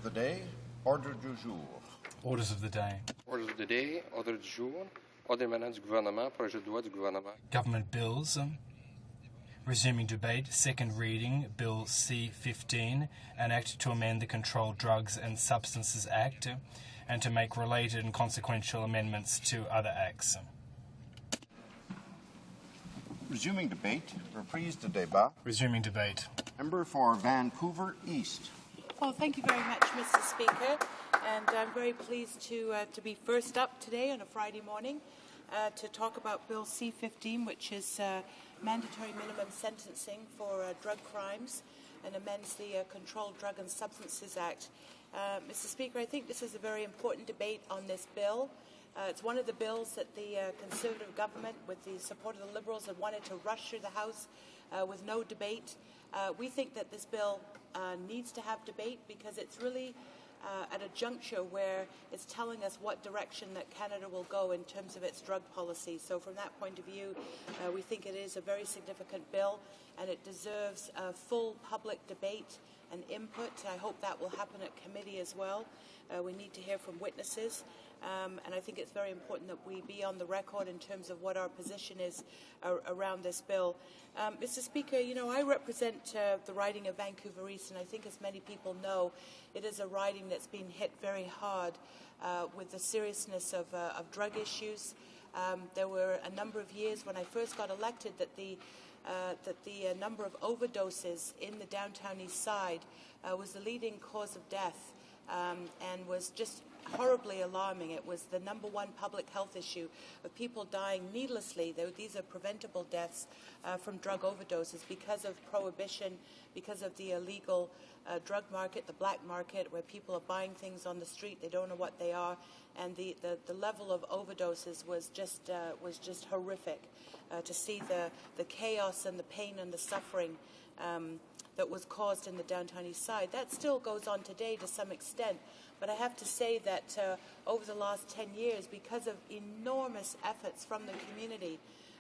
the day, ordre du jour. Orders of the day. Orders of the day, ordre du jour, ordre émanant du gouvernement, projet de loi du gouvernement. Government bills. Resuming debate, second reading, Bill C-15, an act to amend the Controlled Drugs and Substances Act and to make related and consequential amendments to other acts. Resuming debate, reprise de débat. Resuming debate. Member for Vancouver East. Well, thank you very much, Mr. Speaker, and I'm very pleased to be first up today on a Friday morning to talk about Bill C-15, which is mandatory minimum sentencing for drug crimes and amends the Controlled Drug and Substances Act. Mr. Speaker, I think this is a very important debate on this bill. It's one of the bills that the Conservative government, with the support of the Liberals, had wanted to rush through the House with no debate. We think that this bill needs to have debate because it's really at a juncture where it's telling us what direction that Canada will go in terms of its drug policy. So from that point of view, we think it is a very significant bill and it deserves a full public debate and input. I hope that will happen at committee as well. We need to hear from witnesses. And I think it's very important that we be on the record in terms of what our position is around this bill. Mr. Speaker, you know, I represent the riding of Vancouver East, and I think as many people know, it is a riding that's been hit very hard with the seriousness of drug issues. There were a number of years when I first got elected that the number of overdoses in the downtown east side was the leading cause of death and was just horribly alarming. It was the number one public health issue of people dying needlessly. These are preventable deaths from drug overdoses because of prohibition, because of the illegal drug market, the black market, where people are buying things on the street, they don't know what they are, and the level of overdoses was just horrific. To see the chaos and the pain and the suffering that was caused in the downtown east side. That still goes on today to some extent, but I have to say that over the last 10 years, because of enormous efforts from the community,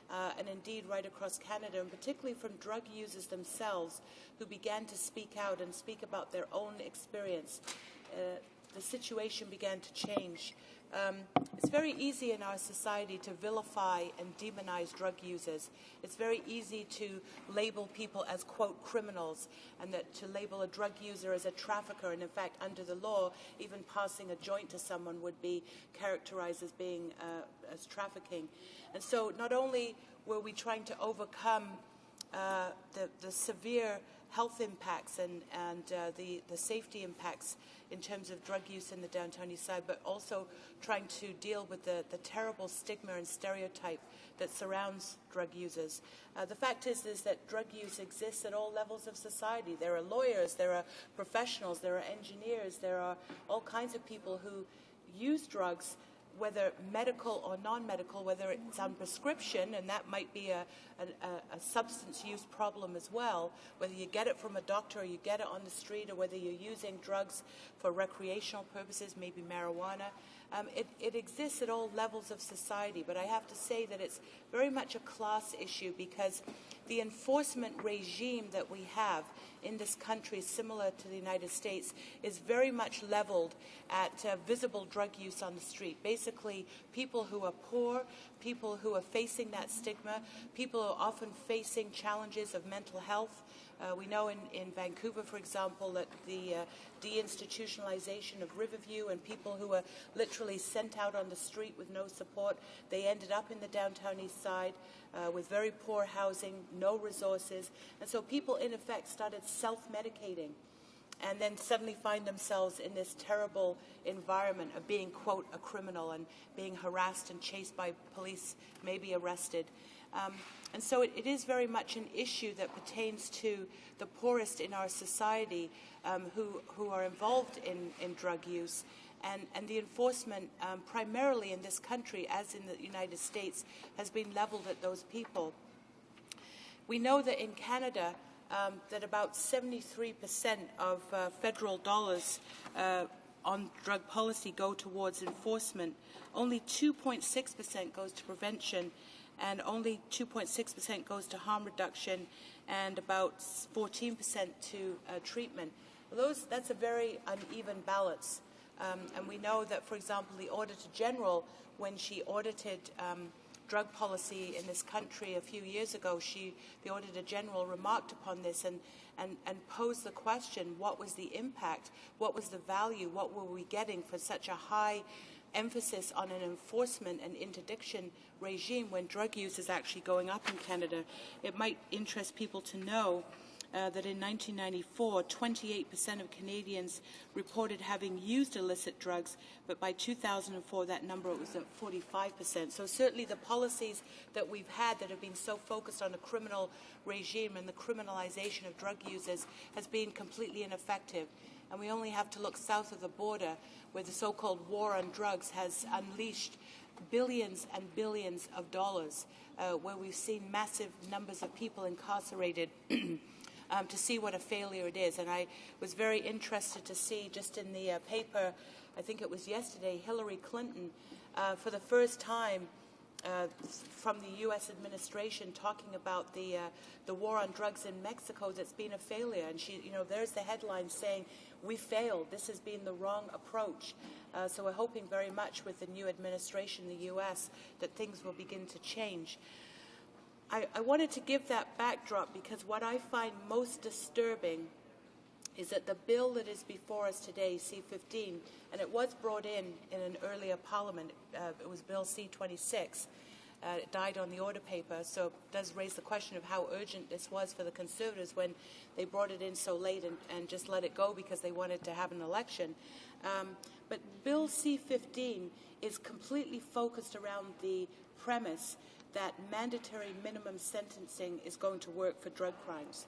and indeed right across Canada, and particularly from drug users themselves, who began to speak out and speak about their own experience, the situation began to change. It's very easy in our society to vilify and demonize drug users. It's very easy to label people as, quote, criminals, and that to label a drug user as a trafficker, and in fact, under the law, even passing a joint to someone would be characterized as being as trafficking. And so not only were we trying to overcome the severe health impacts and the safety impacts in terms of drug use in the downtown east side, but also trying to deal with the terrible stigma and stereotype that surrounds drug users. The fact is that drug use exists at all levels of society. There are lawyers, there are professionals, there are engineers, there are all kinds of people who use drugs, whether medical or non-medical, whether it's on prescription, and that might be a substance use problem as well, whether you get it from a doctor or you get it on the street, or whether you're using drugs for recreational purposes, maybe marijuana. It exists at all levels of society, but I have to say that it's very much a class issue because the enforcement regime that we have in this country, similar to the United States, is very much leveled at visible drug use on the street. Basically, people who are poor, people who are facing that stigma, people who are often facing challenges of mental health. We know in Vancouver, for example, that the deinstitutionalization of Riverview and people who were literally sent out on the street with no support, they ended up in the downtown east side with very poor housing, no resources. And so people, in effect, started self-medicating and then suddenly find themselves in this terrible environment of being, quote, a criminal and being harassed and chased by police, maybe arrested. And so it is very much an issue that pertains to the poorest in our society who are involved in drug use. And the enforcement, primarily in this country, as in the United States, has been leveled at those people. We know that in Canada, that about 73% of federal dollars on drug policy go towards enforcement. Only 2.6% goes to prevention, and only 2.6% goes to harm reduction, and about 14% to treatment. Well, that's a very uneven balance. And we know that, for example, the Auditor General, when she audited drug policy in this country a few years ago, the Auditor General remarked upon this and posed the question, what was the impact, what was the value, what were we getting for such a high emphasis on an enforcement and interdiction regime when drug use is actually going up in Canada. It might interest people to know that in 1994, 28% of Canadians reported having used illicit drugs, but by 2004 that number was at 45%. So certainly the policies that we've had that have been so focused on a criminal regime and the criminalization of drug users has been completely ineffective. And we only have to look south of the border where the so-called war on drugs has unleashed billions and billions of dollars, where we've seen massive numbers of people incarcerated, to see what a failure it is. And I was very interested to see just in the paper, I think it was yesterday, Hillary Clinton, for the first time from the U.S. administration talking about the war on drugs in Mexico that's been a failure. And there's the headline saying, "We failed. This has been the wrong approach." So we're hoping very much with the new administration in the U.S. that things will begin to change. I wanted to give that backdrop because what I find most disturbing is that the bill that is before us today, C-15, and it was brought in an earlier parliament, it was Bill C-26, it died on the order paper, so it does raise the question of how urgent this was for the Conservatives when they brought it in so late and just let it go because they wanted to have an election. But Bill C-15 is completely focused around the premise that mandatory minimum sentencing is going to work for drug crimes.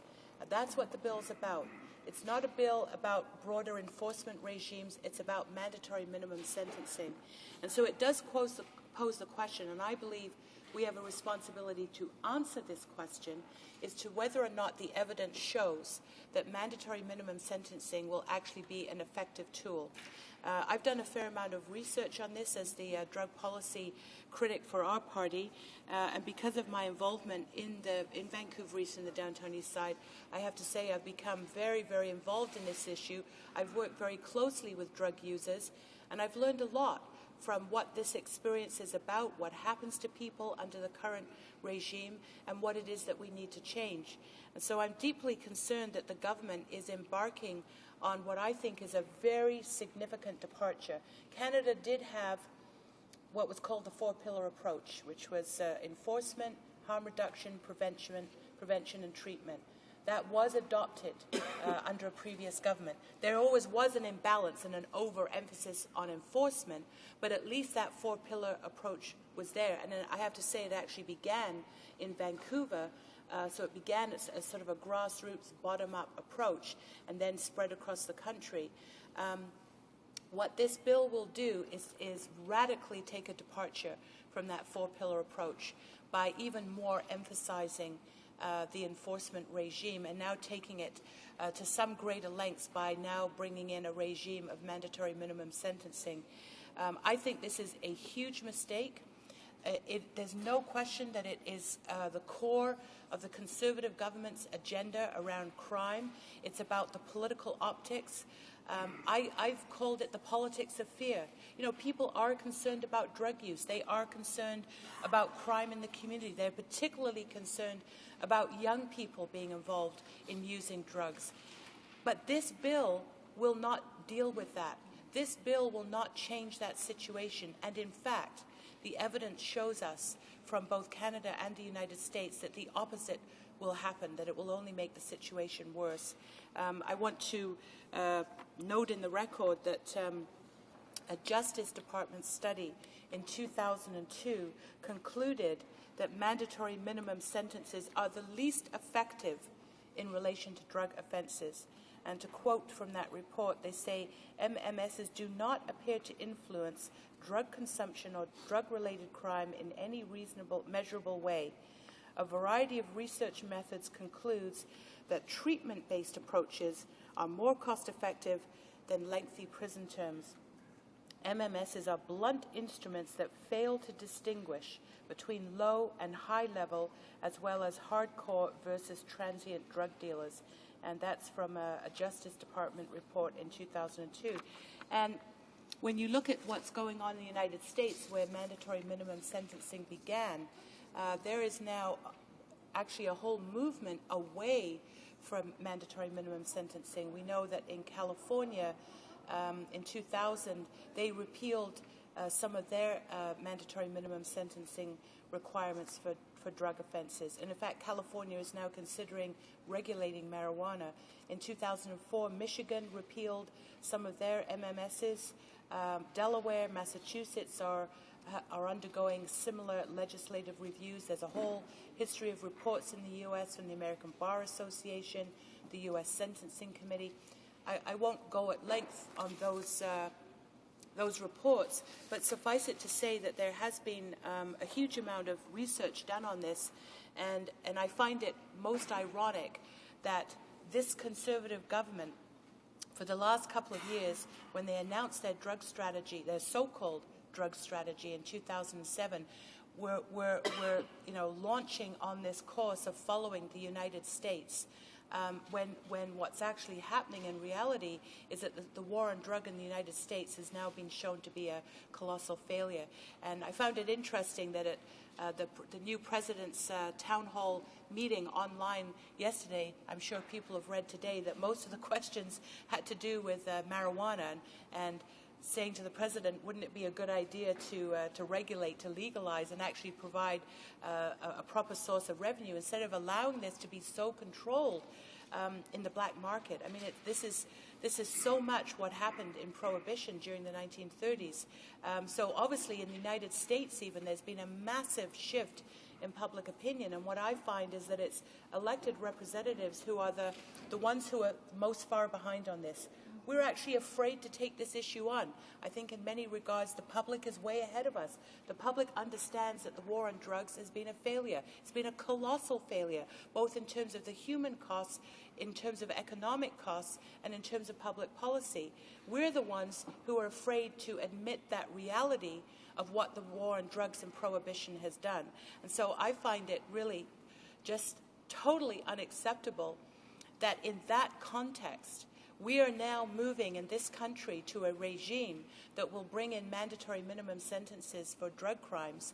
That's what the bill's about. It's not a bill about broader enforcement regimes, it's about mandatory minimum sentencing. And so it does pose the question, and I believe we have a responsibility to answer this question, is to whether or not the evidence shows that mandatory minimum sentencing will actually be an effective tool. I've done a fair amount of research on this as the drug policy critic for our party, and because of my involvement in Vancouver East and the Downtown East Side, I have to say I've become very, very involved in this issue. I've worked very closely with drug users, and I've learned a lot from what this experience is about, what happens to people under the current regime, and what it is that we need to change. And so I'm deeply concerned that the government is embarking on what I think is a very significant departure. Canada did have what was called the four-pillar approach, which was enforcement, harm reduction, prevention and treatment. That was adopted under a previous government. There always was an imbalance and an overemphasis on enforcement, but at least that four-pillar approach was there. And I have to say it actually began in Vancouver, so it began as sort of a grassroots, bottom-up approach and then spread across the country. What this bill will do is radically take a departure from that four-pillar approach by even more emphasizing the enforcement regime and now taking it to some greater lengths by now bringing in a regime of mandatory minimum sentencing. I think this is a huge mistake. There's no question that it is the core of the Conservative government's agenda around crime. It's about the political optics. I've called it the politics of fear. You know, people are concerned about drug use. They are concerned about crime in the community. They're particularly concerned about young people being involved in using drugs. But this bill will not deal with that. This bill will not change that situation. And in fact, the evidence shows us from both Canada and the United States that the opposite will happen, that it will only make the situation worse. I want to note in the record that a Justice Department study in 2002 concluded that mandatory minimum sentences are the least effective in relation to drug offences. And to quote from that report, they say, MMSs do not appear to influence drug consumption or drug-related crime in any reasonable, measurable way. A variety of research methods concludes that treatment-based approaches are more cost-effective than lengthy prison terms. MMSs are blunt instruments that fail to distinguish between low and high level, as well as hardcore versus transient drug dealers. And that's from a Justice Department report in 2002. And when you look at what's going on in the United States, where mandatory minimum sentencing began, there is now actually a whole movement away from mandatory minimum sentencing. We know that in California, in 2000, they repealed some of their mandatory minimum sentencing requirements for drug offenses. And in fact, California is now considering regulating marijuana. In 2004, Michigan repealed some of their MMSs. Delaware, Massachusetts are undergoing similar legislative reviews. There's a whole history of reports in the U.S. from the American Bar Association, the U.S. Sentencing Committee. I won't go at length on those reports, but suffice it to say that there has been a huge amount of research done on this, and I find it most ironic that this Conservative government, for the last couple of years, when they announced their drug strategy, their so-called drug strategy in 2007, were launching on this course of following the United States. When what's actually happening in reality is that the war on drug in the United States has now been shown to be a colossal failure. And I found it interesting that at the new president's town hall meeting online yesterday, I'm sure people have read today that most of the questions had to do with marijuana and saying to the president, wouldn't it be a good idea to regulate, to legalize, and actually provide a proper source of revenue instead of allowing this to be so controlled in the black market? I mean, this is so much what happened in Prohibition during the 1930s. So obviously in the United States even, there's been a massive shift in public opinion, and what I find is that it's elected representatives who are the ones who are most far behind on this. We're actually afraid to take this issue on. I think in many regards the public is way ahead of us. The public understands that the war on drugs has been a failure. It's been a colossal failure, both in terms of the human costs, in terms of economic costs, and in terms of public policy. We're the ones who are afraid to admit that reality of what the war on drugs and prohibition has done. And so I find it really just totally unacceptable that in that context, we are now moving in this country to a regime that will bring in mandatory minimum sentences for drug crimes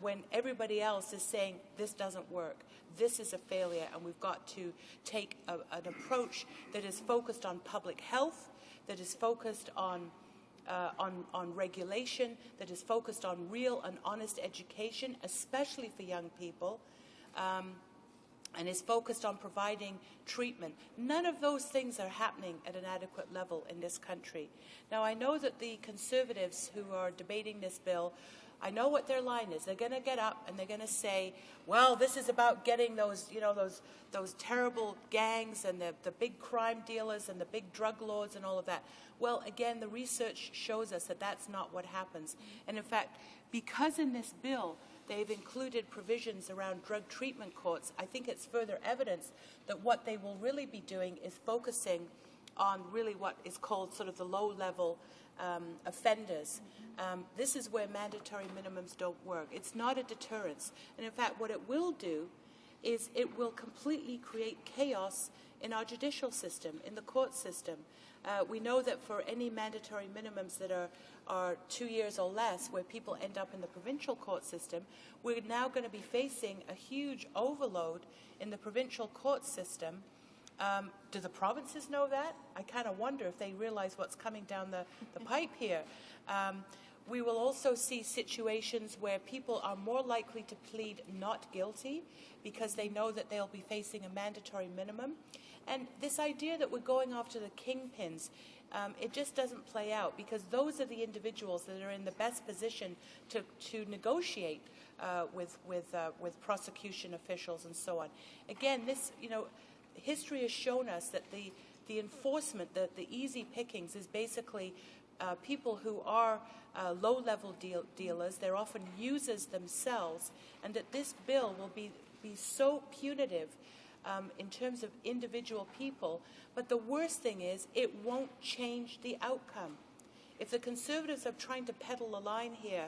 when everybody else is saying this doesn't work, this is a failure, and we've got to take an approach that is focused on public health, that is focused on regulation, that is focused on real and honest education, especially for young people, and is focused on providing treatment. None of those things are happening at an adequate level in this country. Now, I know that the Conservatives who are debating this bill, I know what their line is. They're going to get up and they're going to say, well, this is about getting those terrible gangs and the big crime dealers and the big drug lords and all of that. Well, again, the research shows us that that's not what happens. And in fact, because in this bill, they've included provisions around drug treatment courts, I think it's further evidence that what they will really be doing is focusing on really what is called sort of the low-level offenders. This is where mandatory minimums don't work. It's not a deterrence. And in fact, what it will do is it will completely create chaos in our judicial system, in the court system. We know that for any mandatory minimums that are 2 years or less, where people end up in the provincial court system, we're now going to be facing a huge overload in the provincial court system. Do the provinces know that? I kind of wonder if they realize what's coming down the pipe here. We will also see situations where people are more likely to plead not guilty because they know that they'll be facing a mandatory minimum. And this idea that we're going after the kingpins, it just doesn't play out, because those are the individuals that are in the best position to negotiate with prosecution officials and so on. Again, this, history has shown us that the enforcement, the easy pickings, is basically people who are low-level dealers. They're often users themselves, and that this bill will be so punitive in terms of individual people. But the worst thing is it won't change the outcome. if the Conservatives are trying to peddle a line here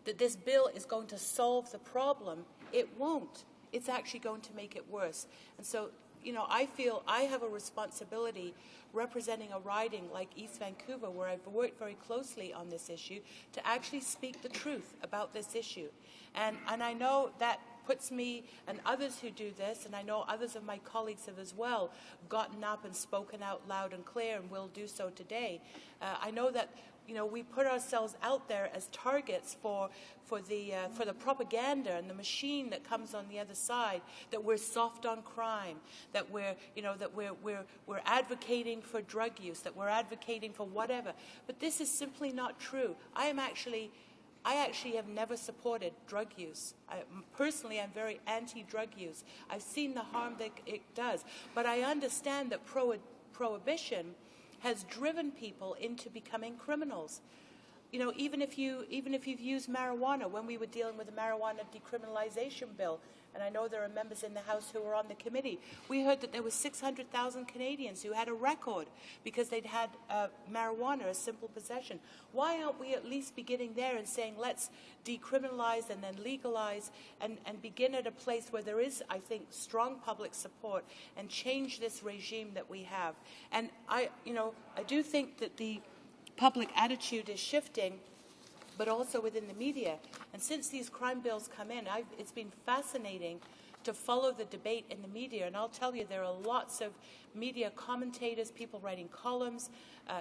that this bill is going to solve the problem, it won't. It's actually going to make it worse. And so, you know, I feel I have a responsibility representing a riding like East Vancouver, where I've worked very closely on this issue, to actually speak the truth about this issue. And I know that puts me and others who do this, and I know others of my colleagues have as well gotten up and spoken out loud and clear, and will do so today. I know that, you know, we put ourselves out there as targets for the propaganda and the machine that comes on the other side, that we're soft on crime, that we're, you know, that we're advocating for drug use, that we're advocating for whatever. But this is simply not true. I actually have never supported drug use. Personally, I'm very anti-drug use. I've seen the harm that it does. But I understand that prohibition has driven people into becoming criminals. You know, even if you've used marijuana, when we were dealing with the marijuana decriminalization bill, and I know there are members in the House who were on the committee, we heard that there were 600,000 Canadians who had a record because they'd had marijuana, a simple possession. Why aren't we at least beginning there and saying, let's decriminalize and then legalize and begin at a place where there is, I think, strong public support, and change this regime that we have? And I do think that the public attitude is shifting, but also within the media. And since these crime bills come in, it's been fascinating to follow the debate in the media. And I'll tell you, there are lots of media commentators, people writing columns,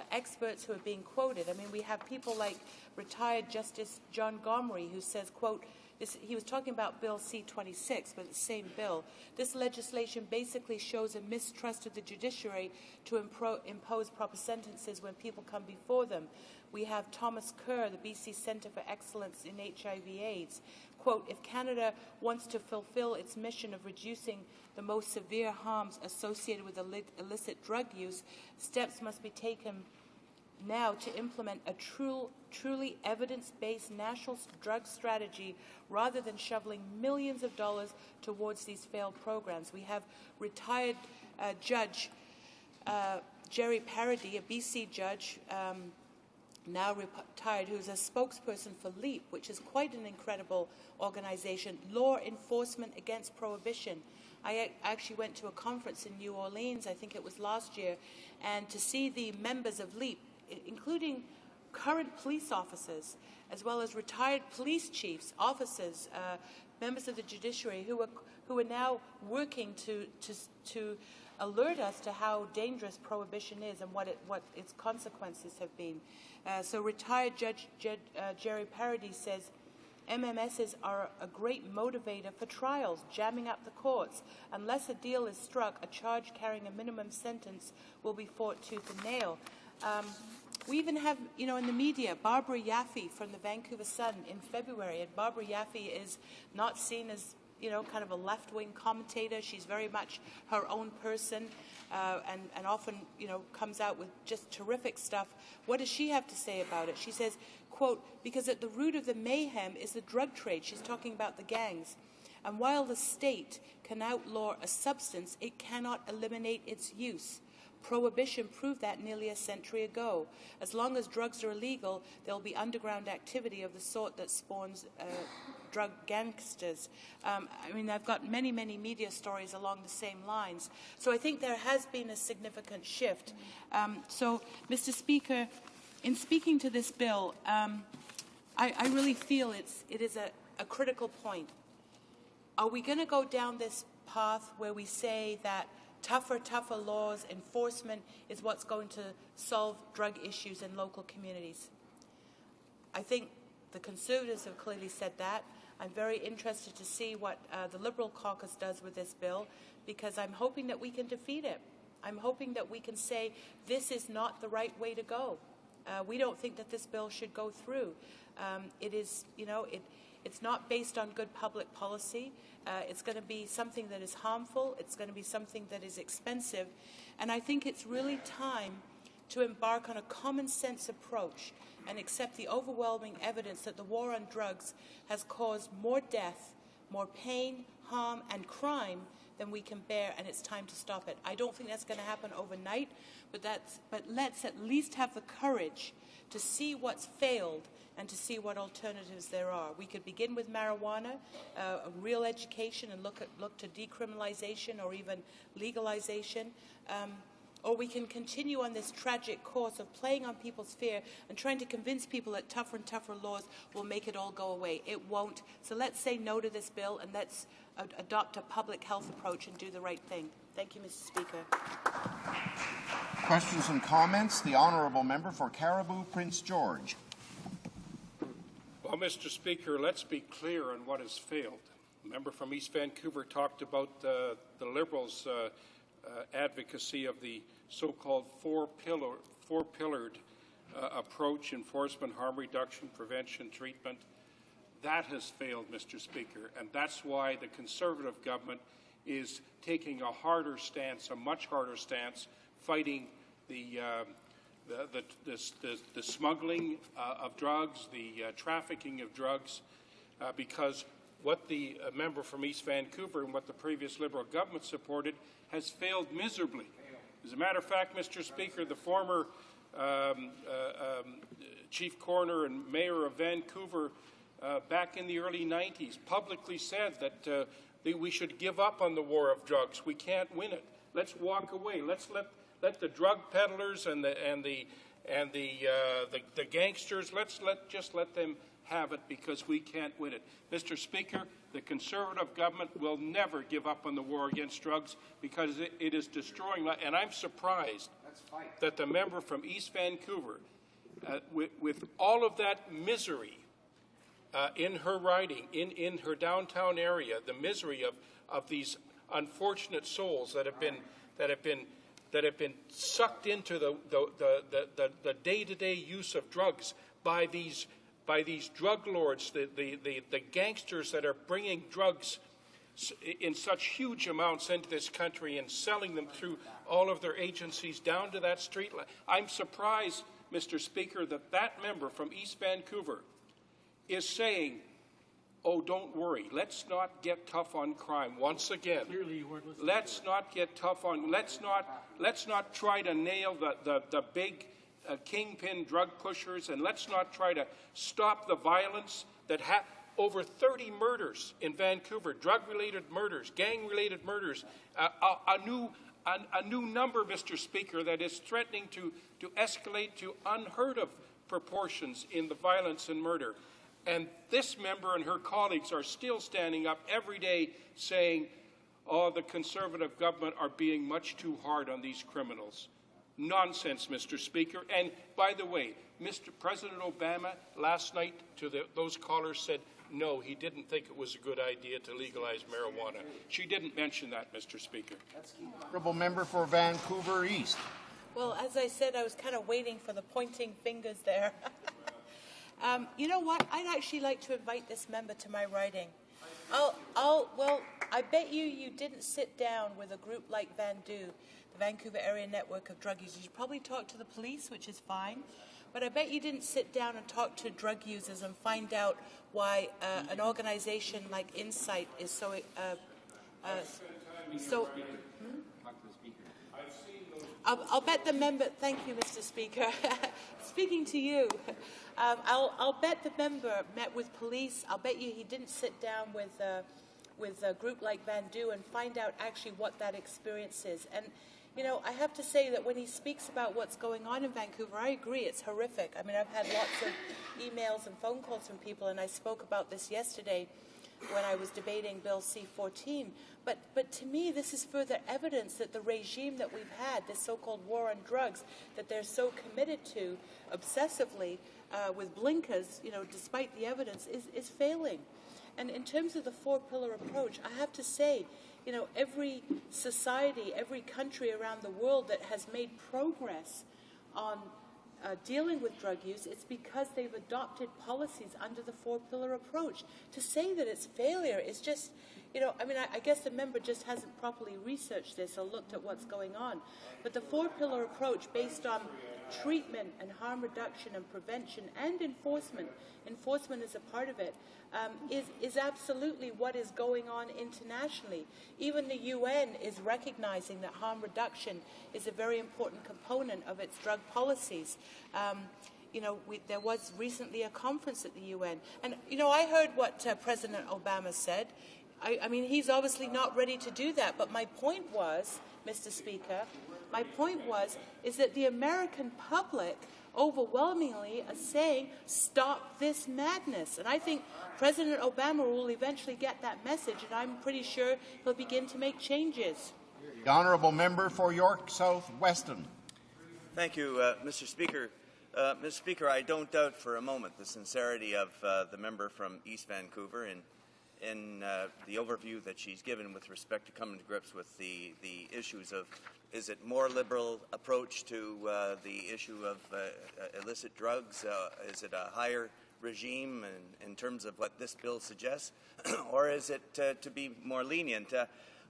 experts who are being quoted. I mean, we have people like retired Justice John Gomery, who says, quote, he was talking about Bill C-26, but the same bill. This legislation basically shows a mistrust of the judiciary to impose proper sentences when people come before them. We have Thomas Kerr, the BC Centre for Excellence in HIV/AIDS. Quote, if Canada wants to fulfill its mission of reducing the most severe harms associated with illicit drug use, steps must be taken now to implement a truly evidence-based national drug strategy rather than shoveling millions of dollars towards these failed programs. We have retired Judge Jerry Paradis, a BC judge, now retired, who's a spokesperson for LEAP, which is quite an incredible organization, Law Enforcement Against Prohibition. I actually went to a conference in New Orleans, I think it was last year, and to see the members of LEAP, including current police officers, as well as retired police chiefs, officers, members of the judiciary, who are now working to alert us to how dangerous prohibition is and what its consequences have been. So retired Judge Jerry Paradis says, MMSs are a great motivator for trials, jamming up the courts. Unless a deal is struck, a charge carrying a minimum sentence will be fought tooth and nail. We even have, you know, in the media, Barbara Yaffe from the Vancouver Sun in February. And Barbara Yaffe is not seen as, you know, kind of a left-wing commentator. She's very much her own person, and often, you know, comes out with just terrific stuff. What does she have to say about it? She says, quote, because at the root of the mayhem is the drug trade. She's talking about the gangs. And while the state can outlaw a substance, it cannot eliminate its use. Prohibition proved that nearly a century ago. As long as drugs are illegal, there will be underground activity of the sort that spawns drug gangsters. I mean, I've got many, many media stories along the same lines. So I think there has been a significant shift. So, Mr. Speaker, in speaking to this bill, I really feel it is a critical point. Are we going to go down this path where we say that tougher laws, enforcement is what's going to solve drug issues in local communities? I think the Conservatives have clearly said that. I'm very interested to see what the Liberal caucus does with this bill, because I'm hoping that we can defeat it. I'm hoping that we can say this is not the right way to go. We don't think that this bill should go through. It is, you know, it's not based on good public policy. It's going to be something that is harmful. It's going to be something that is expensive. And I think it's really time to embark on a common sense approach and accept the overwhelming evidence that the war on drugs has caused more death, more pain, harm, and crime than we can bear, and it's time to stop it. I don't think that's going to happen overnight, but let's at least have the courage to see what's failed and to see what alternatives there are. We could begin with marijuana, a real education, and look to decriminalization or even legalization. Or we can continue on this tragic course of playing on people's fear and trying to convince people that tougher and tougher laws will make it all go away. It won't. So let's say no to this bill, and let's adopt a public health approach and do the right thing. Thank you, Mr. Speaker. Questions and comments? The Honourable Member for Caribou, Prince George. Well, Mr. Speaker, let's be clear on what has failed. The member from East Vancouver talked about the Liberals' advocacy of the so-called four-pillared approach: enforcement, harm reduction, prevention, treatment. That has failed, Mr. Speaker, and that's why the Conservative government is taking a harder stance, a much harder stance, fighting the smuggling of drugs, the trafficking of drugs, because what the member from East Vancouver and what the previous Liberal government supported has failed miserably. As a matter of fact, Mr. Speaker, the former chief coroner and mayor of Vancouver back in the early 90s publicly said that we should give up on the war of drugs. We can't win it. Let's walk away. Let's let the drug peddlers and the gangsters, just let them have it, because we can't win it. Mr. Speaker, the Conservative government will never give up on the war against drugs, because it is destroying life. And I'm surprised that the member from East Vancouver, with all of that misery in her riding, in her downtown area, the misery of these unfortunate souls that have been sucked into the day-to-day use of drugs by these drug lords, the gangsters that are bringing drugs in such huge amounts into this country and selling them through all of their agencies down to that street. I'm surprised, Mr. Speaker, that member from East Vancouver is saying, oh, don't worry, let's not get tough on crime once again. Clearly you weren't listening. Let's not get tough on, let's not try to nail the big kingpin drug pushers, and let's not try to stop the violence that over 30 murders in Vancouver, drug-related murders, gang-related murders, a new number, Mr. Speaker, that is threatening to escalate to unheard of proportions in the violence and murder. And this member and her colleagues are still standing up every day saying, oh, the Conservative government are being much too hard on these criminals. Nonsense, Mr. Speaker. And by the way, Mr. President Obama last night to those callers said, no, he didn't think it was a good idea to legalize marijuana. She didn't mention that, Mr. Speaker. Honourable Member for Vancouver East. Well, as I said, I was kind of waiting for the pointing fingers there. You know what? I'd actually like to invite this member to my riding. Well, I bet you didn't sit down with a group like VANDU, the Vancouver Area Network of Drug Users. You probably talked to the police, which is fine, but I bet you didn't sit down and talk to drug users and find out why an organization like Insight is so. I'll bet the member. Thank you, Mr. Speaker. Speaking to you, I'll bet the member met with police. I'll bet you he didn't sit down with a group like VANDU and find out actually what that experience is. And you know, I have to say that when he speaks about what's going on in Vancouver, I agree, it's horrific. I mean, I've had lots of emails and phone calls from people, and I spoke about this yesterday when I was debating Bill C-14. But to me, this is further evidence that the regime that we've had, this so-called war on drugs, that they're so committed to obsessively with blinkers, you know, despite the evidence, is failing. And in terms of the four-pillar approach, I have to say, you know, every society, every country around the world that has made progress on dealing with drug use, it's because they've adopted policies under the four-pillar approach. To say that it's failure is just, I guess the member just hasn't properly researched this or looked at what's going on. But the four-pillar approach based on treatment and harm reduction and prevention and enforcement is a part of it, is absolutely what is going on internationally. Even the UN is recognizing that harm reduction is a very important component of its drug policies. There was recently a conference at the UN. And, I heard what President Obama said. I mean, he's obviously not ready to do that. But my point was, Mr. Speaker, is that the American public overwhelmingly are saying, stop this madness. And I think President Obama will eventually get that message, and I'm pretty sure he'll begin to make changes. The honourable member for York South Weston. Thank you, Mr. Speaker. Mr. Speaker, I don't doubt for a moment the sincerity of the member from East Vancouver in the overview that she's given with respect to coming to grips with the issues of, is it more liberal approach to the issue of illicit drugs? Is it a higher regime in terms of what this bill suggests? Or is it to be more lenient?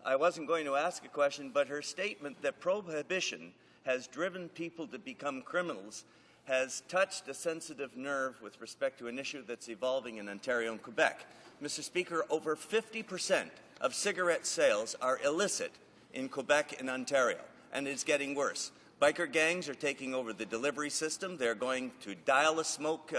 I wasn't going to ask a question, but her statement that prohibition has driven people to become criminals has touched a sensitive nerve with respect to an issue that's evolving in Ontario and Quebec. Mr. Speaker, over 50% of cigarette sales are illicit in Quebec and Ontario, and it's getting worse. Biker gangs are taking over the delivery system. They're going to dial a smoke,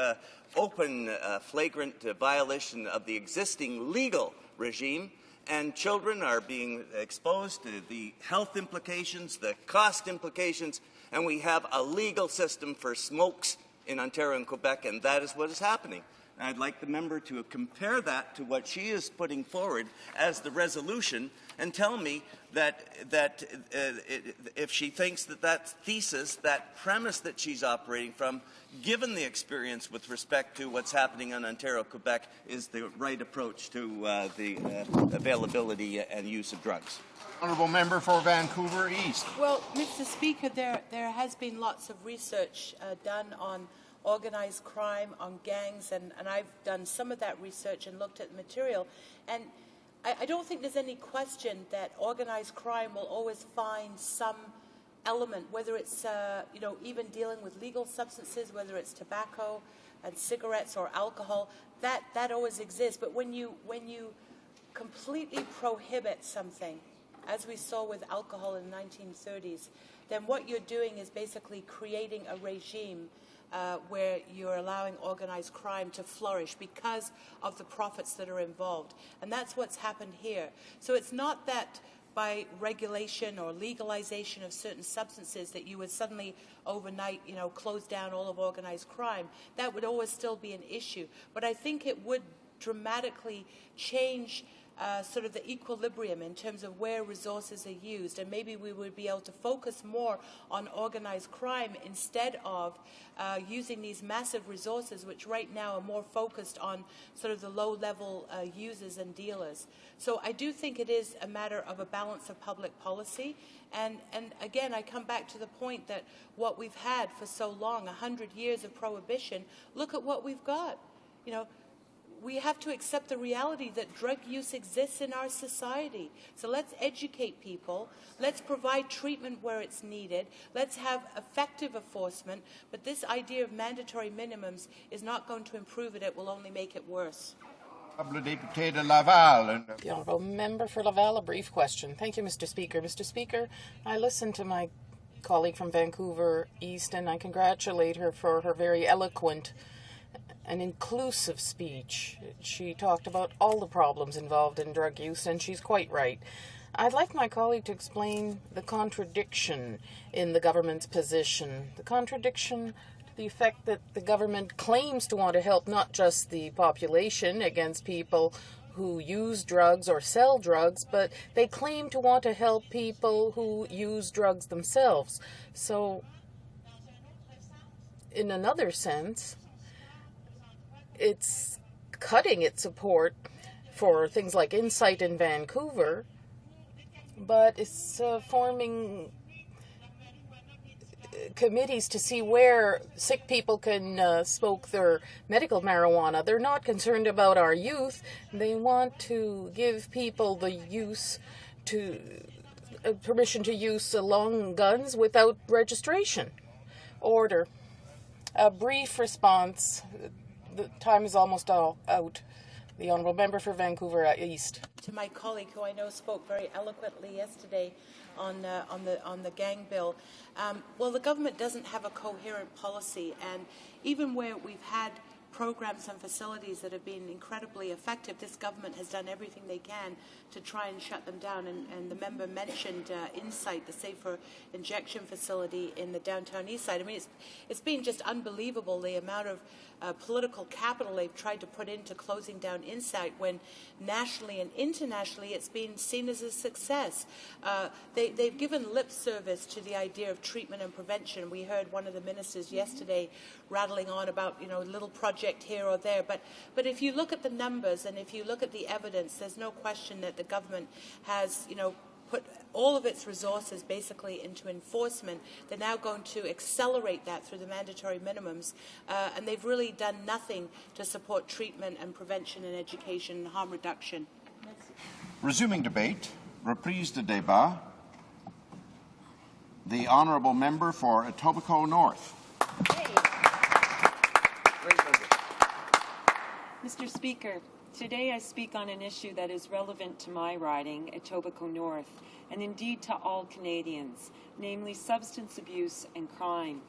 open flagrant violation of the existing legal regime, and children are being exposed to the health implications, the cost implications, and we have a legal system for smokes in Ontario and Quebec, and that is what is happening. And I'd like the member to compare that to what she is putting forward as the resolution and tell me that if she thinks that thesis, that premise that she's operating from, given the experience with respect to what's happening in Ontario, Quebec, is the right approach to the availability and use of drugs. Honourable member for Vancouver East. Well, Mr. Speaker, there has been lots of research done on organized crime, on gangs, and I've done some of that research and looked at the material. And I don't think there's any question that organized crime will always find some element, whether it's even dealing with legal substances, whether it's tobacco and cigarettes or alcohol, that always exists. But when you completely prohibit something, as we saw with alcohol in the 1930s, then what you're doing is basically creating a regime where you're allowing organized crime to flourish because of the profits that are involved. And that's what's happened here. So it's not that by regulation or legalization of certain substances that you would suddenly overnight, close down all of organized crime. That would always still be an issue. But I think it would dramatically change sort of the equilibrium in terms of where resources are used, and maybe we would be able to focus more on organized crime instead of using these massive resources, which right now are more focused on sort of the low-level users and dealers. So I do think it is a matter of a balance of public policy, and again, I come back to the point that what we've had for so long, 100 years of prohibition, look at what we've got. We have to accept the reality that drug use exists in our society. So let's educate people. Let's provide treatment where it's needed. Let's have effective enforcement. But this idea of mandatory minimums is not going to improve it. It will only make it worse. The Honourable Member for Laval, a brief question. Thank you, Mr. Speaker. Mr. Speaker, I listened to my colleague from Vancouver East, and I congratulate her for her very eloquent an inclusive speech. She talked about all the problems involved in drug use, and she's quite right. I'd like my colleague to explain the contradiction in the government's position. The contradiction to the effect that the government claims to want to help not just the population against people who use drugs or sell drugs, but they claim to want to help people who use drugs themselves. So, in another sense, it's cutting its support for things like Insight in Vancouver, but it's forming committees to see where sick people can smoke their medical marijuana. They're not concerned about our youth. They want to give people the use to permission to use long guns without registration. Order. A brief response. The time is almost all out. The Honourable Member for Vancouver East. To my colleague, who I know spoke very eloquently yesterday on the gang bill, well, the government doesn't have a coherent policy, and even where we've had programs and facilities that have been incredibly effective, this government has done everything they can to try and shut them down. And the member mentioned Insight, the safer injection facility in the downtown east side. I mean, it's been just unbelievable the amount of political capital they've tried to put into closing down Insight, when nationally and internationally it's been seen as a success. They've given lip service to the idea of treatment and prevention. We heard one of the ministers yesterday rattling on about, you know, a little project here or there. But if you look at the numbers and if you look at the evidence, there's no question that the government has, you know, put all of its resources basically into enforcement. They're now going to accelerate that through the mandatory minimums, and they've really done nothing to support treatment and prevention and education and harm reduction. Resuming debate, reprise de débat. The Honourable Member for Etobicoke North. Mr. Speaker, today I speak on an issue that is relevant to my riding, Etobicoke North, and indeed to all Canadians, namely substance abuse and crime.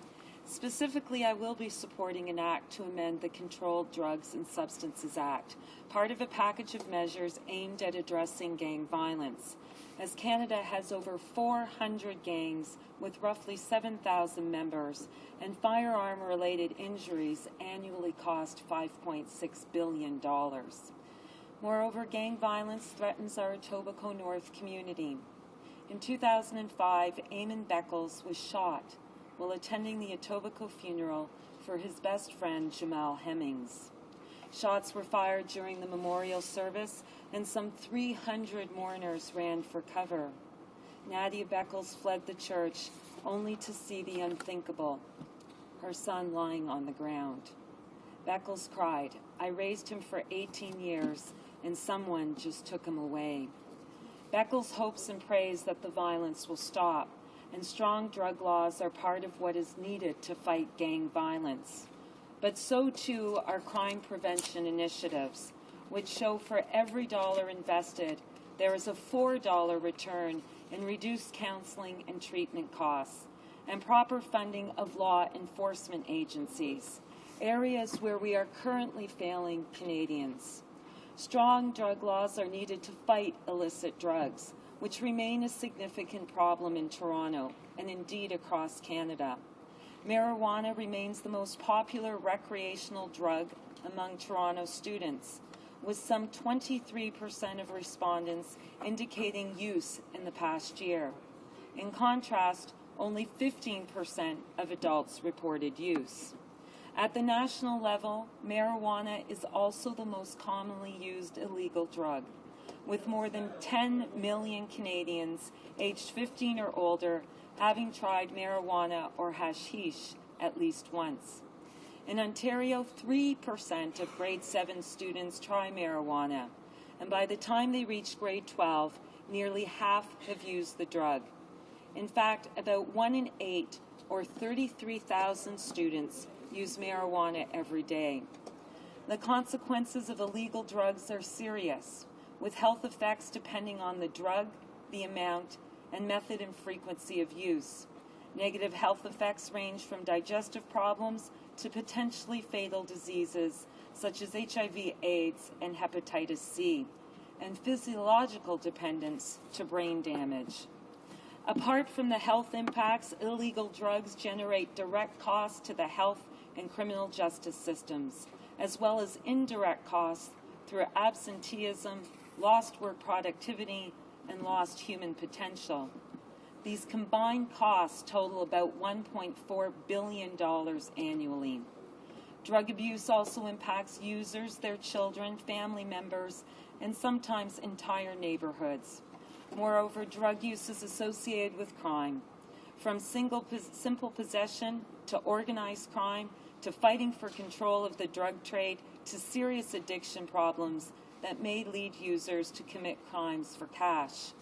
Specifically, I will be supporting an act to amend the Controlled Drugs and Substances Act, part of a package of measures aimed at addressing gang violence. As Canada has over 400 gangs with roughly 7,000 members, and firearm-related injuries annually cost $5.6 billion. Moreover, gang violence threatens our Etobicoke North community. In 2005, Eamon Beckles was shot while attending the Etobicoke funeral for his best friend, Jamal Hemmings. Shots were fired during the memorial service, and some 300 mourners ran for cover. Nadia Beckles fled the church only to see the unthinkable, her son lying on the ground. Beckles cried, "I raised him for 18 years, and someone just took him away." Beckles hopes and prays that the violence will stop, and strong drug laws are part of what is needed to fight gang violence. But so too are crime prevention initiatives, which show for every dollar invested, there is a $4 return in reduced counseling and treatment costs, and proper funding of law enforcement agencies, areas where we are currently failing Canadians. Strong drug laws are needed to fight illicit drugs, which remain a significant problem in Toronto and indeed across Canada. Marijuana remains the most popular recreational drug among Toronto students, with some 23% of respondents indicating use in the past year. In contrast, only 15% of adults reported use. At the national level, marijuana is also the most commonly used illegal drug, with more than 10 million Canadians aged 15 or older having tried marijuana or hashish at least once. In Ontario, 3% of grade 7 students try marijuana, and by the time they reach grade 12, nearly half have used the drug. In fact, about 1 in 8, or 33,000 students, use marijuana every day. The consequences of illegal drugs are serious, with health effects depending on the drug, the amount, and method and frequency of use. Negative health effects range from digestive problems to potentially fatal diseases such as HIV/AIDS and hepatitis C, and physiological dependence to brain damage. Apart from the health impacts, illegal drugs generate direct costs to the health and criminal justice systems, as well as indirect costs through absenteeism, lost work productivity, and lost human potential. These combined costs total about $1.4 billion annually. Drug abuse also impacts users, their children, family members, and sometimes entire neighborhoods. Moreover, drug use is associated with crime. from simple possession to organized crime to fighting for control of the drug trade to serious addiction problems that may lead users to commit crimes for cash.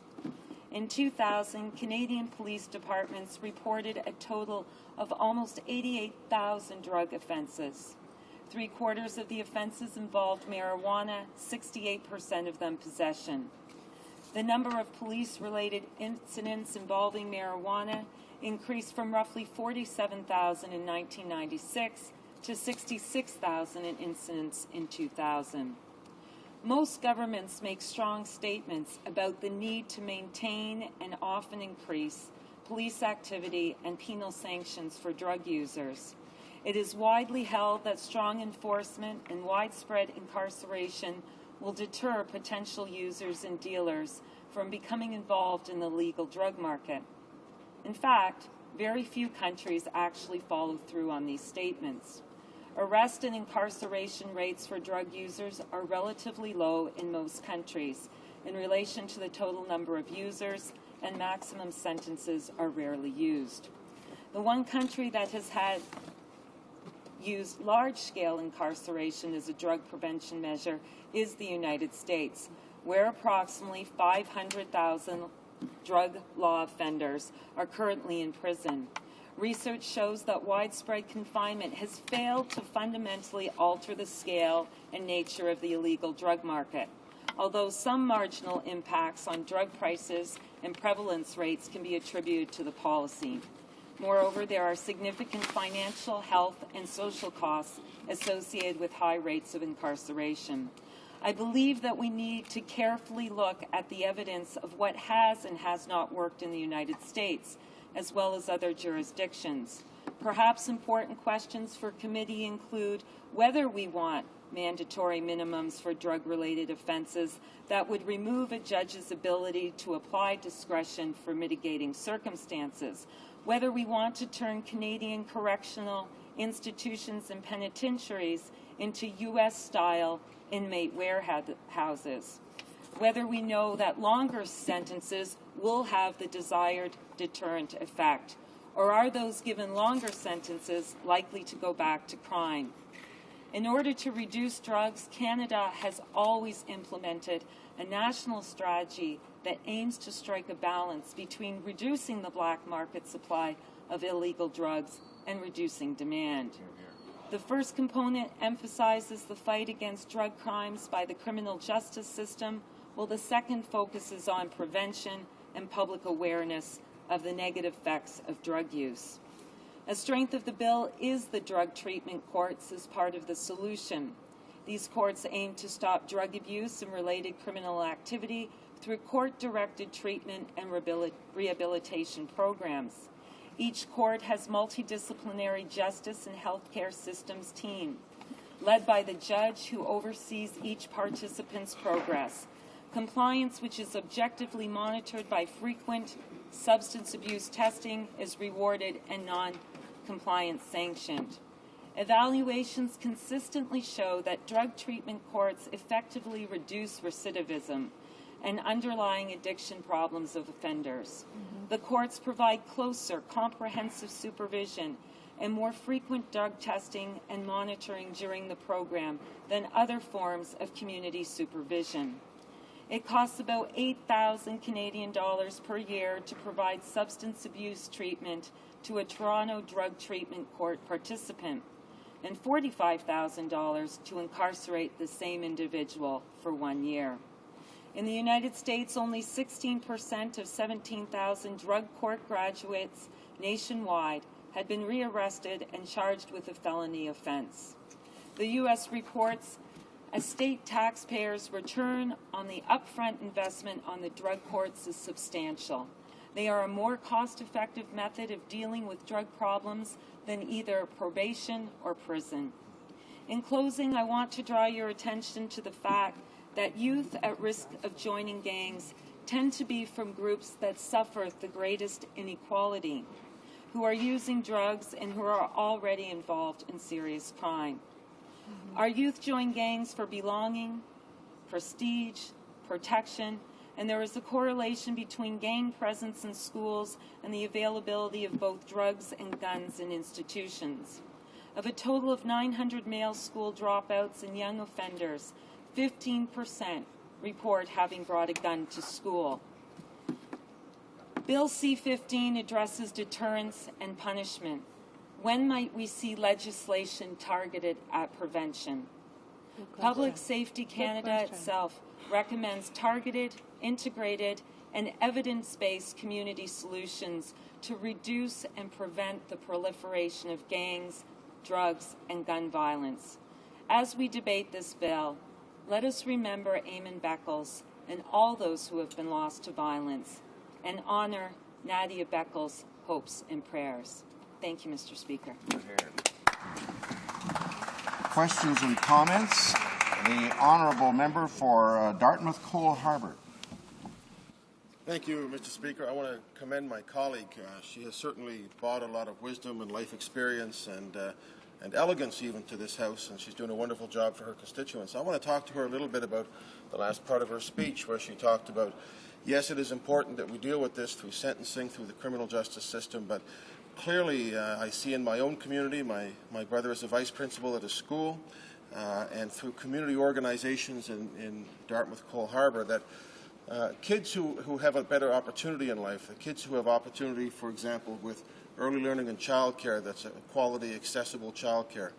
In 2000, Canadian police departments reported a total of almost 88,000 drug offenses. 3/4 of the offenses involved marijuana, 68% of them possession. The number of police-related incidents involving marijuana increased from roughly 47,000 in 1996 to 66,000 incidents in 2000. Most governments make strong statements about the need to maintain and often increase police activity and penal sanctions for drug users. It is widely held that strong enforcement and widespread incarceration will deter potential users and dealers from becoming involved in the legal drug market. In fact, very few countries actually follow through on these statements. Arrest and incarceration rates for drug users are relatively low in most countries in relation to the total number of users, and maximum sentences are rarely used. The one country that has used large-scale incarceration as a drug prevention measure is the United States, where approximately 500,000 drug law offenders are currently in prison. Research shows that widespread confinement has failed to fundamentally alter the scale and nature of the illegal drug market, although some marginal impacts on drug prices and prevalence rates can be attributed to the policy. Moreover, there are significant financial, health, and social costs associated with high rates of incarceration. I believe that we need to carefully look at the evidence of what has and has not worked in the United States, as well as other jurisdictions. Perhaps important questions for committee include whether we want mandatory minimums for drug-related offenses that would remove a judge's ability to apply discretion for mitigating circumstances, whether we want to turn Canadian correctional institutions and penitentiaries into U.S.-style inmate warehouses, whether we know that longer sentences will have the desired deterrent effect, or are those given longer sentences likely to go back to crime. In order to reduce drugs, Canada has always implemented a national strategy that aims to strike a balance between reducing the black market supply of illegal drugs and reducing demand. The first component emphasizes the fight against drug crimes by the criminal justice system, while the second focuses on prevention and public awareness of the negative effects of drug use. A strength of the bill is the drug treatment courts as part of the solution. These courts aim to stop drug abuse and related criminal activity through court-directed treatment and rehabilitation programs. Each court has multidisciplinary justice and healthcare systems team, led by the judge who oversees each participant's progress. Compliance, which is objectively monitored by frequent substance abuse testing, is rewarded and non-compliance sanctioned. Evaluations consistently show that drug treatment courts effectively reduce recidivism and underlying addiction problems of offenders. The courts provide closer, comprehensive supervision and more frequent drug testing and monitoring during the program than other forms of community supervision. It costs about 8,000 Canadian dollars per year to provide substance abuse treatment to a Toronto drug treatment court participant, and $45,000 to incarcerate the same individual for 1 year. In the United States, only 16% of 17,000 drug court graduates nationwide had been rearrested and charged with a felony offense. The U.S. reports a state taxpayer's return on the upfront investment on the drug courts is substantial. They are a more cost-effective method of dealing with drug problems than either probation or prison. In closing, I want to draw your attention to the fact that youth at risk of joining gangs tend to be from groups that suffer the greatest inequality, who are using drugs and who are already involved in serious crime. Our youth join gangs for belonging, prestige, protection, and there is a correlation between gang presence in schools and the availability of both drugs and guns in institutions. Of a total of 900 male school dropouts and young offenders, 15% report having brought a gun to school. Bill C-15 addresses deterrence and punishment. When might we see legislation targeted at prevention? Public Safety Canada itself recommends targeted, integrated, and evidence-based community solutions to reduce and prevent the proliferation of gangs, drugs, and gun violence. As we debate this bill, let us remember Eamon Beckles and all those who have been lost to violence, and honor Nadia Beckles' hopes and prayers. Thank you, Mr. Speaker. Questions and comments? The honourable member for Dartmouth Cole Harbour. Thank you, Mr. Speaker. I want to commend my colleague. She has certainly brought a lot of wisdom and life experience and elegance even to this House, and she's doing a wonderful job for her constituents. I want to talk to her a little bit about the last part of her speech where she talked about, yes, it is important that we deal with this through sentencing, through the criminal justice system, but clearly I see in my own community, my brother is a vice principal at a school, and through community organizations in Dartmouth Cole Harbour, that kids who have a better opportunity in life, the kids who have opportunity, for example, with early learning and childcare, that's a quality, accessible childcare,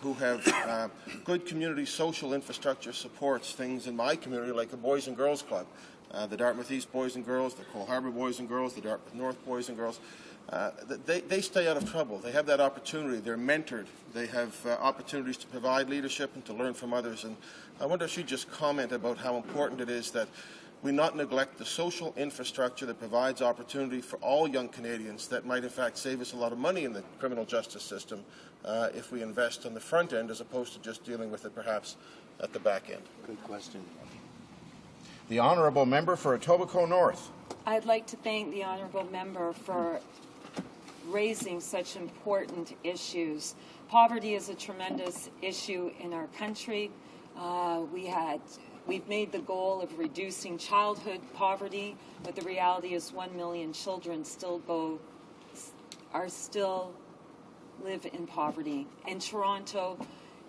who have good community social infrastructure supports, things in my community like the Boys and Girls Club, the Dartmouth East Boys and Girls, the Cole Harbour Boys and Girls, the Dartmouth North Boys and Girls. They stay out of trouble. They have that opportunity. They're mentored. They have opportunities to provide leadership and to learn from others. And I wonder if she'd just comment about how important it is that we not neglect the social infrastructure that provides opportunity for all young Canadians that might in fact save us a lot of money in the criminal justice system if we invest on the front end as opposed to just dealing with it perhaps at the back end. Good question. The honourable member for Etobicoke North. I'd like to thank the honourable member for raising such important issues. Poverty is a tremendous issue in our country. We've made the goal of reducing childhood poverty, but the reality is 1 million children still live in poverty. In Toronto,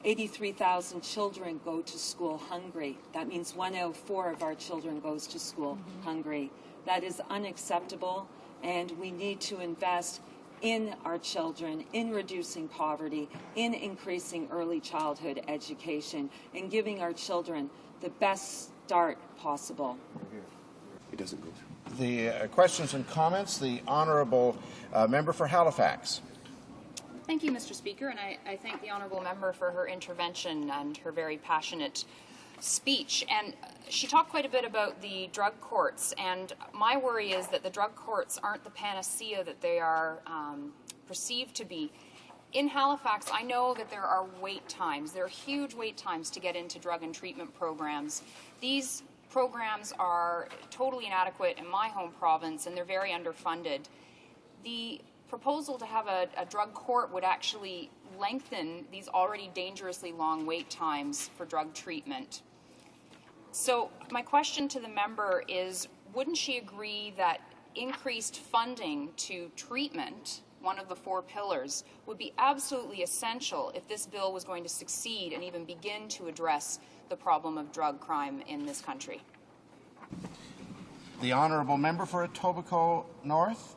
83,000 children go to school hungry. That means 1 out of 4 of our children goes to school hungry. That is unacceptable, and we need to invest in our children, in reducing poverty, in increasing early childhood education, and giving our children the best start possible. It doesn't go through. The questions and comments, the honourable member for Halifax. Thank you, Mr. Speaker, and I thank the honourable member for her intervention and her very passionate speech. And she talked quite a bit about the drug courts, and my worry is that the drug courts aren't the panacea that they are perceived to be. In Halifax, I know that there are wait times. There are huge wait times to get into drug and treatment programs. These programs are totally inadequate in my home province, and they're very underfunded. The proposal to have a drug court would actually lengthen these already dangerously long wait times for drug treatment. So my question to the member is, wouldn't she agree that increased funding to treatment, one of the 4 pillars, would be absolutely essential if this bill was going to succeed and even begin to address the problem of drug crime in this country? The honourable member for Etobicoke North.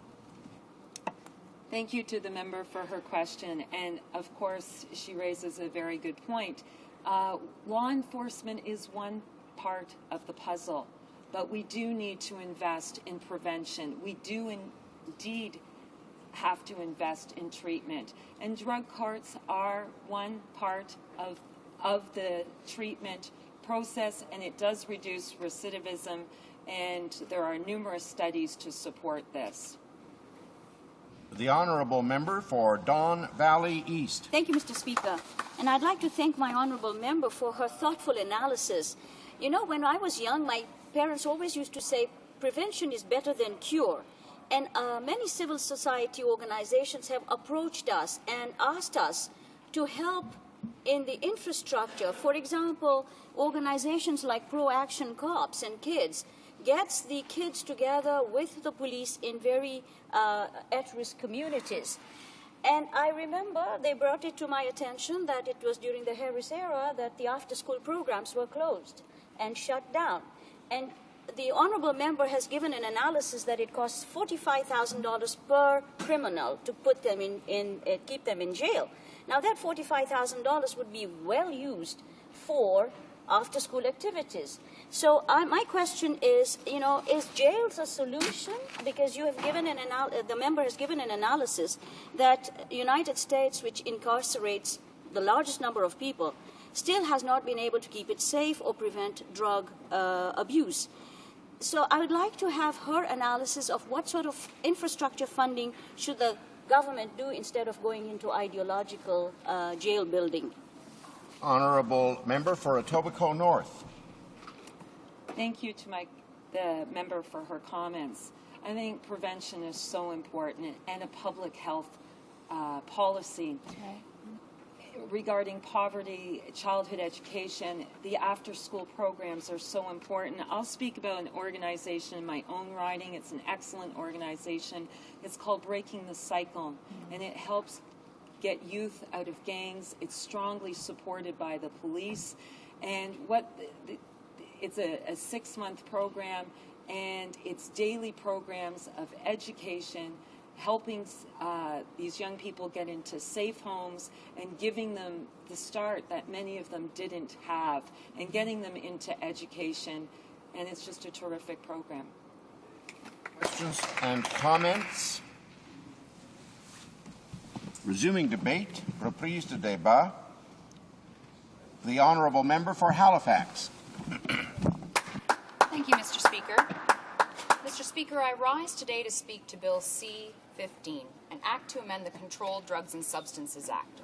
Thank you to the member for her question, and of course she raises a very good point. Law enforcement is one part of the puzzle, but we do need to invest in prevention. We do indeed have to invest in treatment, and drug courts are one part of the treatment process, and it does reduce recidivism, and there are numerous studies to support this. The honourable member for Don Valley East. Thank you, Mr. Speaker. And I'd like to thank my honourable member for her thoughtful analysis. You know, when I was young, my parents always used to say, prevention is better than cure. And many civil society organizations have approached us and asked us to help in the infrastructure. For example, organizations like Pro Action Cops and Kids, gets the kids together with the police in very at-risk communities. And I remember they brought it to my attention that it was during the Harris era that the after-school programs were closed and shut down. And the honourable member has given an analysis that it costs $45,000 per criminal to put them keep them in jail. Now that $45,000 would be well used for after-school activities. So my question is, is jails a solution? Because you have given the member has given an analysis that the United States, which incarcerates the largest number of people, still has not been able to keep it safe or prevent drug abuse. So I would like to have her analysis of what sort of infrastructure funding should the government do instead of going into ideological jail building. Honourable member for Etobicoke North. Thank you to the member for her comments. I think prevention is so important, and a public health policy. Okay. Regarding poverty, childhood education, the after-school programs are so important. I'll speak about an organization in my own riding. It's an excellent organization. It's called Breaking the Cycle, and it helps get youth out of gangs. It's strongly supported by the police, and it's a 6-month program, and it's daily programs of education, helping these young people get into safe homes and giving them the start that many of them didn't have and getting them into education, and it's just a terrific program. Questions and comments? Resuming debate, reprise de débat. The Honourable Member for Halifax. Thank you, Mr. Speaker. Mr. Speaker, I rise today to speak to Bill C-15, an act to amend the Controlled Drugs and Substances Act.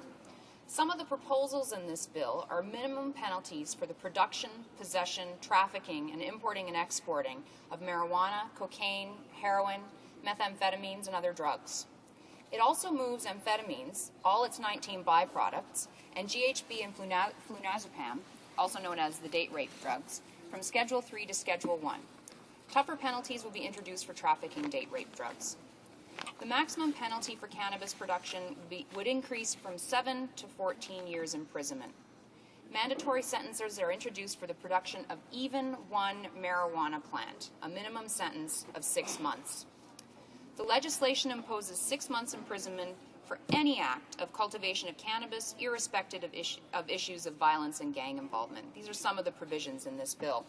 Some of the proposals in this bill are minimum penalties for the production, possession, trafficking, and importing and exporting of marijuana, cocaine, heroin, methamphetamines, and other drugs. It also moves amphetamines, all its 19 byproducts, and GHB and flunazepam, also known as the date rape drugs, from Schedule 3 to Schedule 1. Tougher penalties will be introduced for trafficking date rape drugs. The maximum penalty for cannabis production would increase from 7 to 14 years imprisonment. Mandatory sentences are introduced for the production of even one marijuana plant, a minimum sentence of 6 months. The legislation imposes 6 months imprisonment for any act of cultivation of cannabis, irrespective of issues of violence and gang involvement. These are some of the provisions in this bill.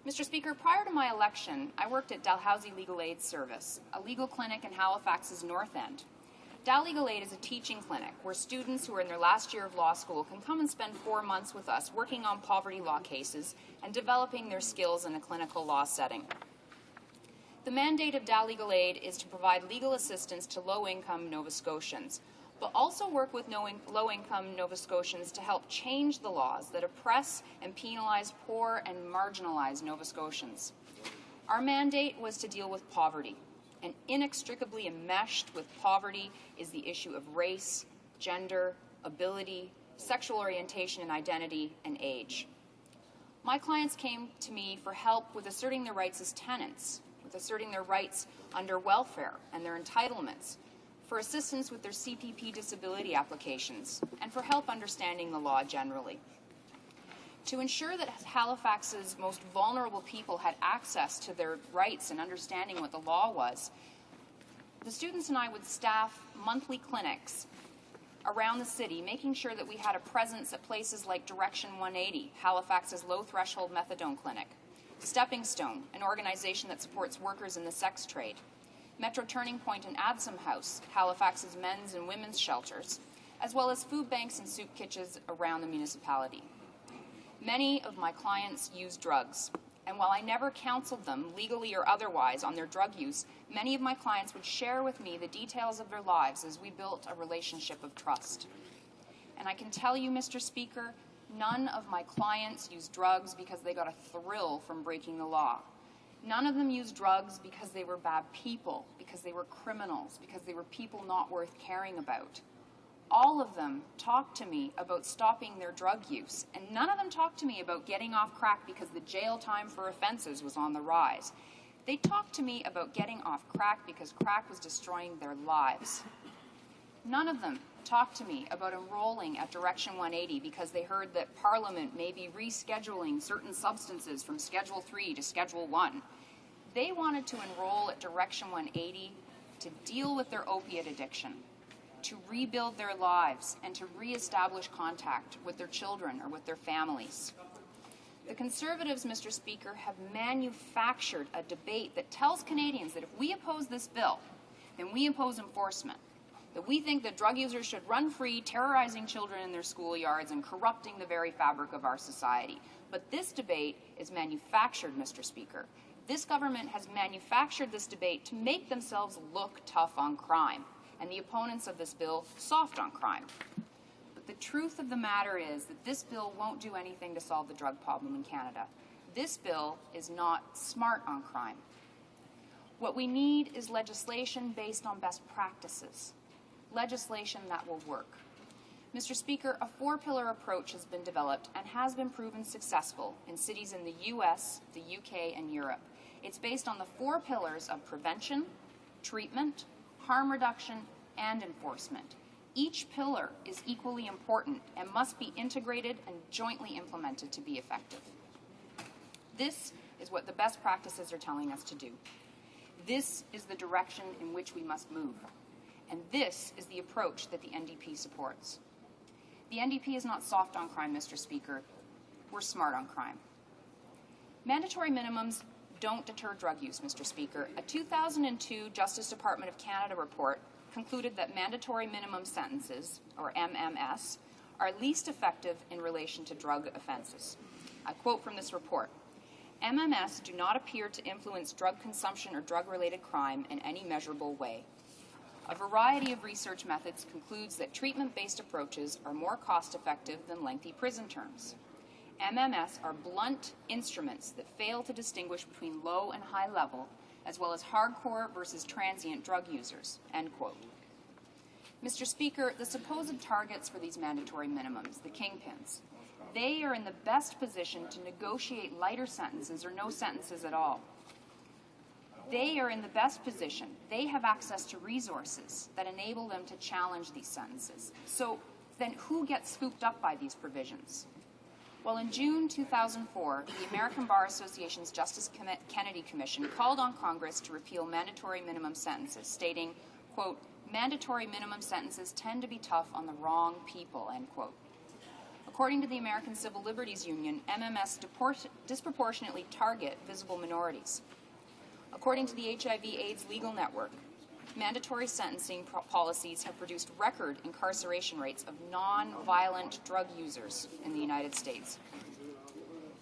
Mr. Speaker, prior to my election, I worked at Dalhousie Legal Aid Service, a legal clinic in Halifax's North End. Dal Legal Aid is a teaching clinic where students who are in their last year of law school can come and spend 4 months with us working on poverty law cases and developing their skills in a clinical law setting. The mandate of Dal Legal Aid is to provide legal assistance to low-income Nova Scotians, but also work with low-income Nova Scotians to help change the laws that oppress and penalize poor and marginalized Nova Scotians. Our mandate was to deal with poverty, and inextricably enmeshed with poverty is the issue of race, gender, ability, sexual orientation and identity, and age. My clients came to me for help with asserting their rights as tenants, with asserting their rights under welfare and their entitlements, for assistance with their CPP disability applications, and for help understanding the law generally. To ensure that Halifax's most vulnerable people had access to their rights and understanding what the law was, the students and I would staff monthly clinics around the city, making sure that we had a presence at places like Direction 180, Halifax's low-threshold methadone clinic, Stepping Stone, an organization that supports workers in the sex trade, Metro Turning Point and Adsum House, Halifax's men's and women's shelters, as well as food banks and soup kitchens around the municipality. Many of my clients use drugs, and while I never counseled them, legally or otherwise, on their drug use, many of my clients would share with me the details of their lives as we built a relationship of trust. And I can tell you, Mr. Speaker, none of my clients use drugs because they got a thrill from breaking the law. None of them used drugs because they were bad people, because they were criminals, because they were people not worth caring about. all of them talk to me about stopping their drug use, and none of them talk to me about getting off crack because the jail time for offenses was on the rise. They talk to me about getting off crack because crack was destroying their lives. None of them talk to me about enrolling at Direction 180 because they heard that Parliament may be rescheduling certain substances from Schedule 3 to Schedule 1. They wanted to enroll at Direction 180 to deal with their opiate addiction, to rebuild their lives, and to reestablish contact with their children or with their families. The Conservatives, Mr. Speaker, have manufactured a debate that tells Canadians that if we oppose this bill, then we impose enforcement, that we think that drug users should run free, terrorizing children in their schoolyards and corrupting the very fabric of our society. But this debate is manufactured, Mr. Speaker. This government has manufactured this debate to make themselves look tough on crime, and the opponents of this bill soft on crime. But the truth of the matter is that this bill won't do anything to solve the drug problem in Canada. This bill is not smart on crime. What we need is legislation based on best practices, legislation that will work. Mr. Speaker, a four-pillar approach has been developed and has been proven successful in cities in the US, the UK, and Europe. It's based on the four pillars of prevention, treatment, harm reduction, and enforcement. Each pillar is equally important and must be integrated and jointly implemented to be effective. This is what the best practices are telling us to do. This is the direction in which we must move. And this is the approach that the NDP supports. The NDP is not soft on crime, Mr. Speaker. We're smart on crime. Mandatory minimums don't deter drug use, Mr. Speaker. A 2002 Justice Department of Canada report concluded that mandatory minimum sentences, or MMS, are least effective in relation to drug offenses. I quote from this report, "MMS do not appear to influence drug consumption or drug-related crime in any measurable way. A variety of research methods concludes that treatment-based approaches are more cost-effective than lengthy prison terms. MMS are blunt instruments that fail to distinguish between low and high level, as well as hardcore versus transient drug users," end quote. Mr. Speaker, the supposed targets for these mandatory minimums, the kingpins, they are in the best position to negotiate lighter sentences or no sentences at all. They are in the best position. They have access to resources that enable them to challenge these sentences. So then who gets scooped up by these provisions? Well, in June 2004, the American Bar Association's Justice Kennedy Commission called on Congress to repeal mandatory minimum sentences, stating, quote, "Mandatory minimum sentences tend to be tough on the wrong people," end quote. According to the American Civil Liberties Union, MMS disproportionately target visible minorities. According to the HIV/AIDS Legal Network, mandatory sentencing policies have produced record incarceration rates of non-violent drug users in the United States.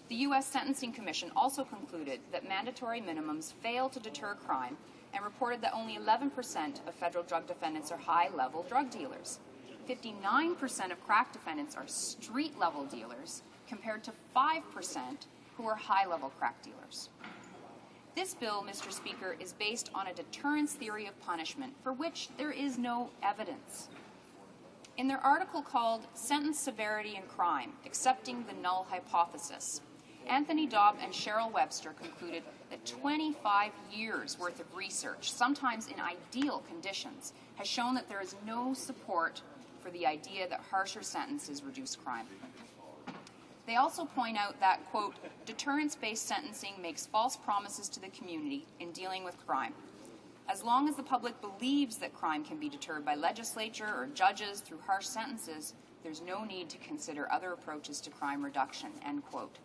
The U.S. Sentencing Commission also concluded that mandatory minimums fail to deter crime and reported that only 11% of federal drug defendants are high-level drug dealers. 59% of crack defendants are street-level dealers, compared to 5% who are high-level crack dealers. This bill, Mr. Speaker, is based on a deterrence theory of punishment for which there is no evidence. In their article called "Sentence Severity in Crime, Accepting the Null Hypothesis," Anthony Dobb and Cheryl Webster concluded that 25 years' worth of research, sometimes in ideal conditions, has shown that there is no support for the idea that harsher sentences reduce crime. They also point out that, quote, "deterrence-based sentencing makes false promises to the community in dealing with crime. As long as the public believes that crime can be deterred by legislature or judges through harsh sentences, there's no need to consider other approaches to crime reduction," end quote.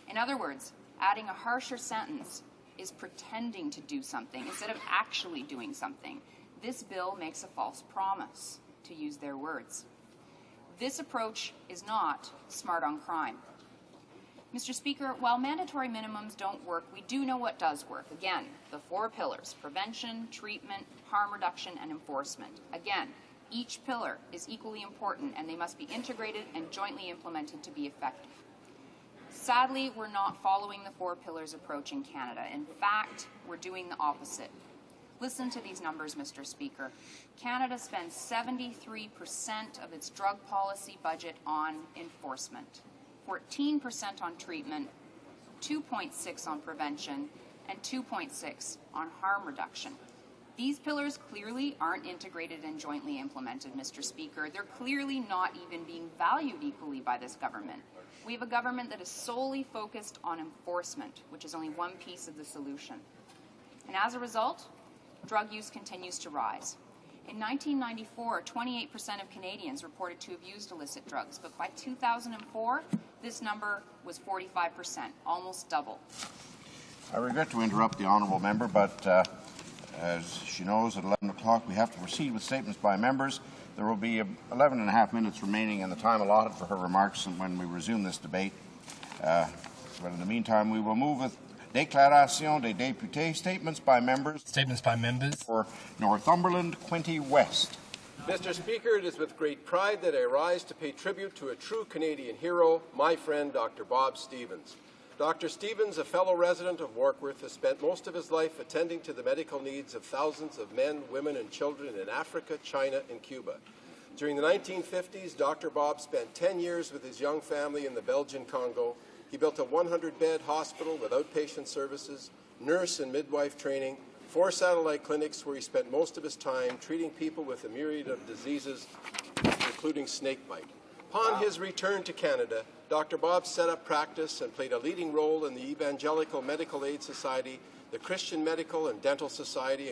In other words, adding a harsher sentence is pretending to do something instead of actually doing something. This bill makes a false promise, to use their words. This approach is not smart on crime. Mr. Speaker, while mandatory minimums don't work, we do know what does work. Again, the four pillars: prevention, treatment, harm reduction, and enforcement. Again, each pillar is equally important, and they must be integrated and jointly implemented to be effective. Sadly, we're not following the four pillars approach in Canada. In fact, we're doing the opposite. Listen to these numbers, Mr. Speaker. Canada spends 73% of its drug policy budget on enforcement, 14% on treatment, 2.6% on prevention, and 2.6% on harm reduction. These pillars clearly aren't integrated and jointly implemented, Mr. Speaker. They're clearly not even being valued equally by this government. We have a government that is solely focused on enforcement, which is only one piece of the solution. And as a result, drug use continues to rise. In 1994, 28% of Canadians reported to have used illicit drugs, but by 2004, this number was 45%, almost double. I regret to interrupt the honourable member, but as she knows, at 11 o'clock we have to proceed with statements by members. There will be 11 and a half minutes remaining in the time allotted for her remarks and when we resume this debate. But in the meantime, we will move with Déclaration des députés, statements by members. Statements by members. For Northumberland, Quinte West. Mr. Speaker, it is with great pride that I rise to pay tribute to a true Canadian hero, my friend Dr. Bob Stevens. Dr. Stevens, a fellow resident of Warkworth, has spent most of his life attending to the medical needs of thousands of men, women, and children in Africa, China, and Cuba. During the 1950s, Dr. Bob spent 10 years with his young family in the Belgian Congo. He built a 100-bed hospital with outpatient services, nurse and midwife training, 4 satellite clinics where he spent most of his time treating people with a myriad of diseases, including snakebite. Upon his return to Canada, Dr. Bob set up practice and played a leading role in the Evangelical Medical Aid Society, the Christian Medical and Dental Society,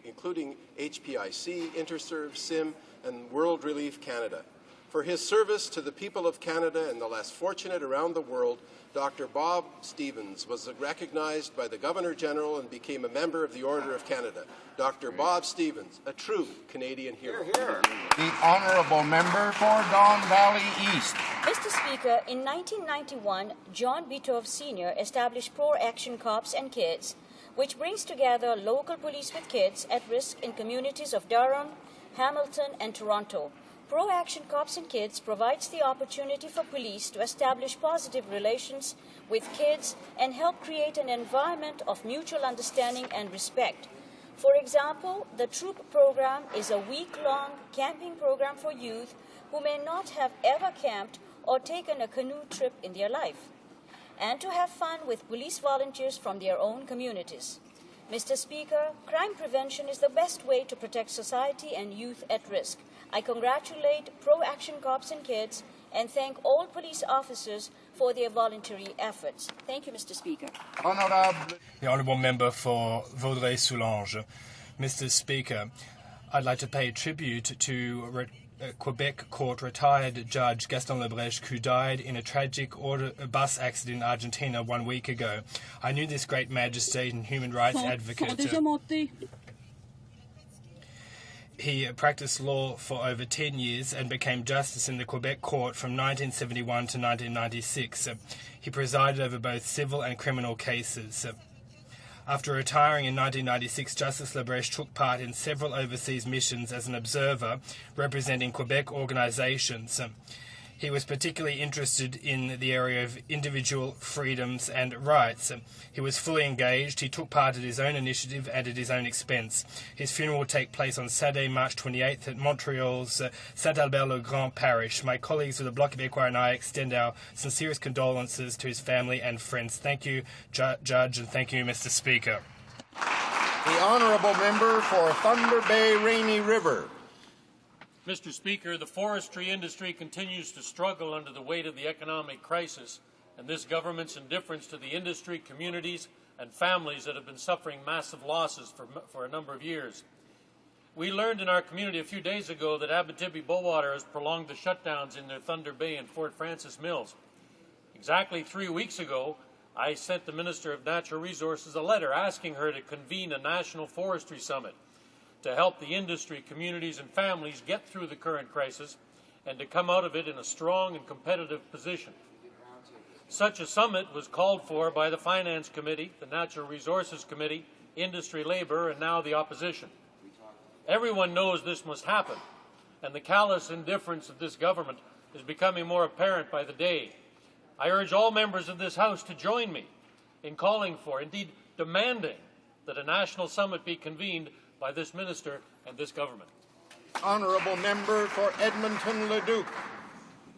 including HPIC, Interserve, SIM, and World Relief Canada. For his service to the people of Canada and the less fortunate around the world, Dr. Bob Stevens was recognized by the Governor-General and became a member of the Order of Canada. Dr. Bob Stevens, a true Canadian hero. The honourable member for Don Valley East. Mr. Speaker, in 1991, John Bitov Sr. established Pro Action Cops and Kids, which brings together local police with kids at risk in communities of Durham, Hamilton, and Toronto. Pro Action Cops and Kids provides the opportunity for police to establish positive relations with kids and help create an environment of mutual understanding and respect. For example, the Troop program is a week-long camping program for youth who may not have ever camped or taken a canoe trip in their life, and to have fun with police volunteers from their own communities. Mr. Speaker, crime prevention is the best way to protect society and youth at risk. I congratulate Pro Action Cops and Kids and thank all police officers for their voluntary efforts. Thank you, Mr. Speaker. The Honourable Member for Vaudreuil-Soulanges. Mr. Speaker, I'd like to pay tribute to Quebec Court retired Judge Gaston Lebrecht, who died in a tragic bus accident in Argentina 1 week ago. I knew this great magistrate and human rights advocate. He practiced law for over 10 years and became justice in the Quebec Court from 1971 to 1996. He presided over both civil and criminal cases. After retiring in 1996, Justice Lebrecht took part in several overseas missions as an observer representing Quebec organizations. He was particularly interested in the area of individual freedoms and rights. He was fully engaged. He took part at his own initiative and at his own expense. His funeral will take place on Saturday, March 28th at Montreal's Saint-Albert-le-Grand parish. My colleagues of the Bloc Québécois and I extend our sincerest condolences to his family and friends. Thank you, Judge, and thank you, Mr. Speaker. The honourable member for Thunder Bay Rainy River. Mr. Speaker, the forestry industry continues to struggle under the weight of the economic crisis and this government's indifference to the industry, communities, and families that have been suffering massive losses for a number of years. We learned in our community a few days ago that Abitibi-Bowater has prolonged the shutdowns in their Thunder Bay and Fort Francis mills. Exactly 3 weeks ago, I sent the Minister of Natural Resources a letter asking her to convene a national forestry summit to help the industry, communities, and families get through the current crisis and to come out of it in a strong and competitive position. Such a summit was called for by the Finance Committee, the Natural Resources Committee, Industry, Labour, and now the Opposition. Everyone knows this must happen, and the callous indifference of this government is becoming more apparent by the day. I urge all members of this House to join me in calling for, indeed demanding, that a national summit be convened by this minister and this government. Honourable member for Edmonton Leduc.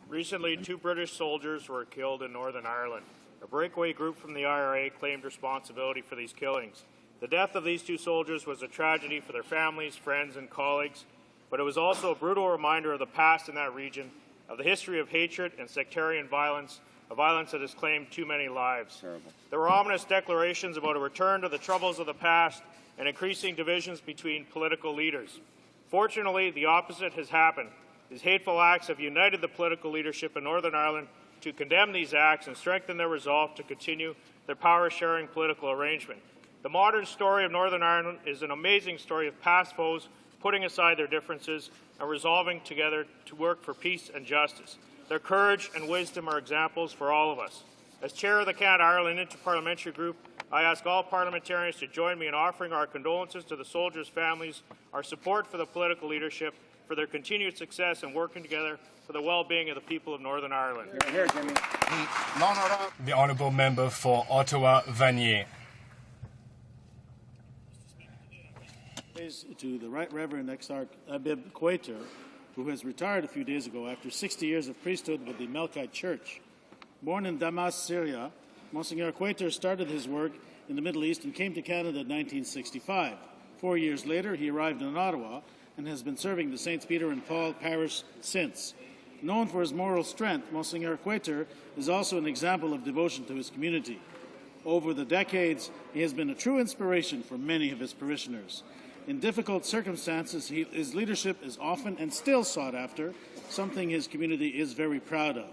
Recently, 2 British soldiers were killed in Northern Ireland. A breakaway group from the IRA claimed responsibility for these killings. The death of these 2 soldiers was a tragedy for their families, friends, and colleagues, but it was also a brutal reminder of the past in that region, of the history of hatred and sectarian violence, a violence that has claimed too many lives. Terrible. There were ominous declarations about a return to the troubles of the past and increasing divisions between political leaders. Fortunately, the opposite has happened. These hateful acts have united the political leadership in Northern Ireland to condemn these acts and strengthen their resolve to continue their power-sharing political arrangement. The modern story of Northern Ireland is an amazing story of past foes putting aside their differences and resolving together to work for peace and justice. Their courage and wisdom are examples for all of us. As chair of the Canada-Ireland Interparliamentary Group, I ask all parliamentarians to join me in offering our condolences to the soldiers' families, our support for the political leadership, for their continued success and working together for the well-being of the people of Northern Ireland. Here, Jimmy. The Honourable Member for Ottawa-Vanier. To the Right Reverend Exarch Abib Quater, who has retired a few days ago after 60 years of priesthood with the Melkite Church. Born in Damas, Syria, Monsignor Quater started his work in the Middle East and came to Canada in 1965. 4 years later, he arrived in Ottawa and has been serving the St. Peter and Paul parish since. Known for his moral strength, Monsignor Quater is also an example of devotion to his community. Over the decades, he has been a true inspiration for many of his parishioners. In difficult circumstances, his leadership is often and still sought after, something his community is very proud of.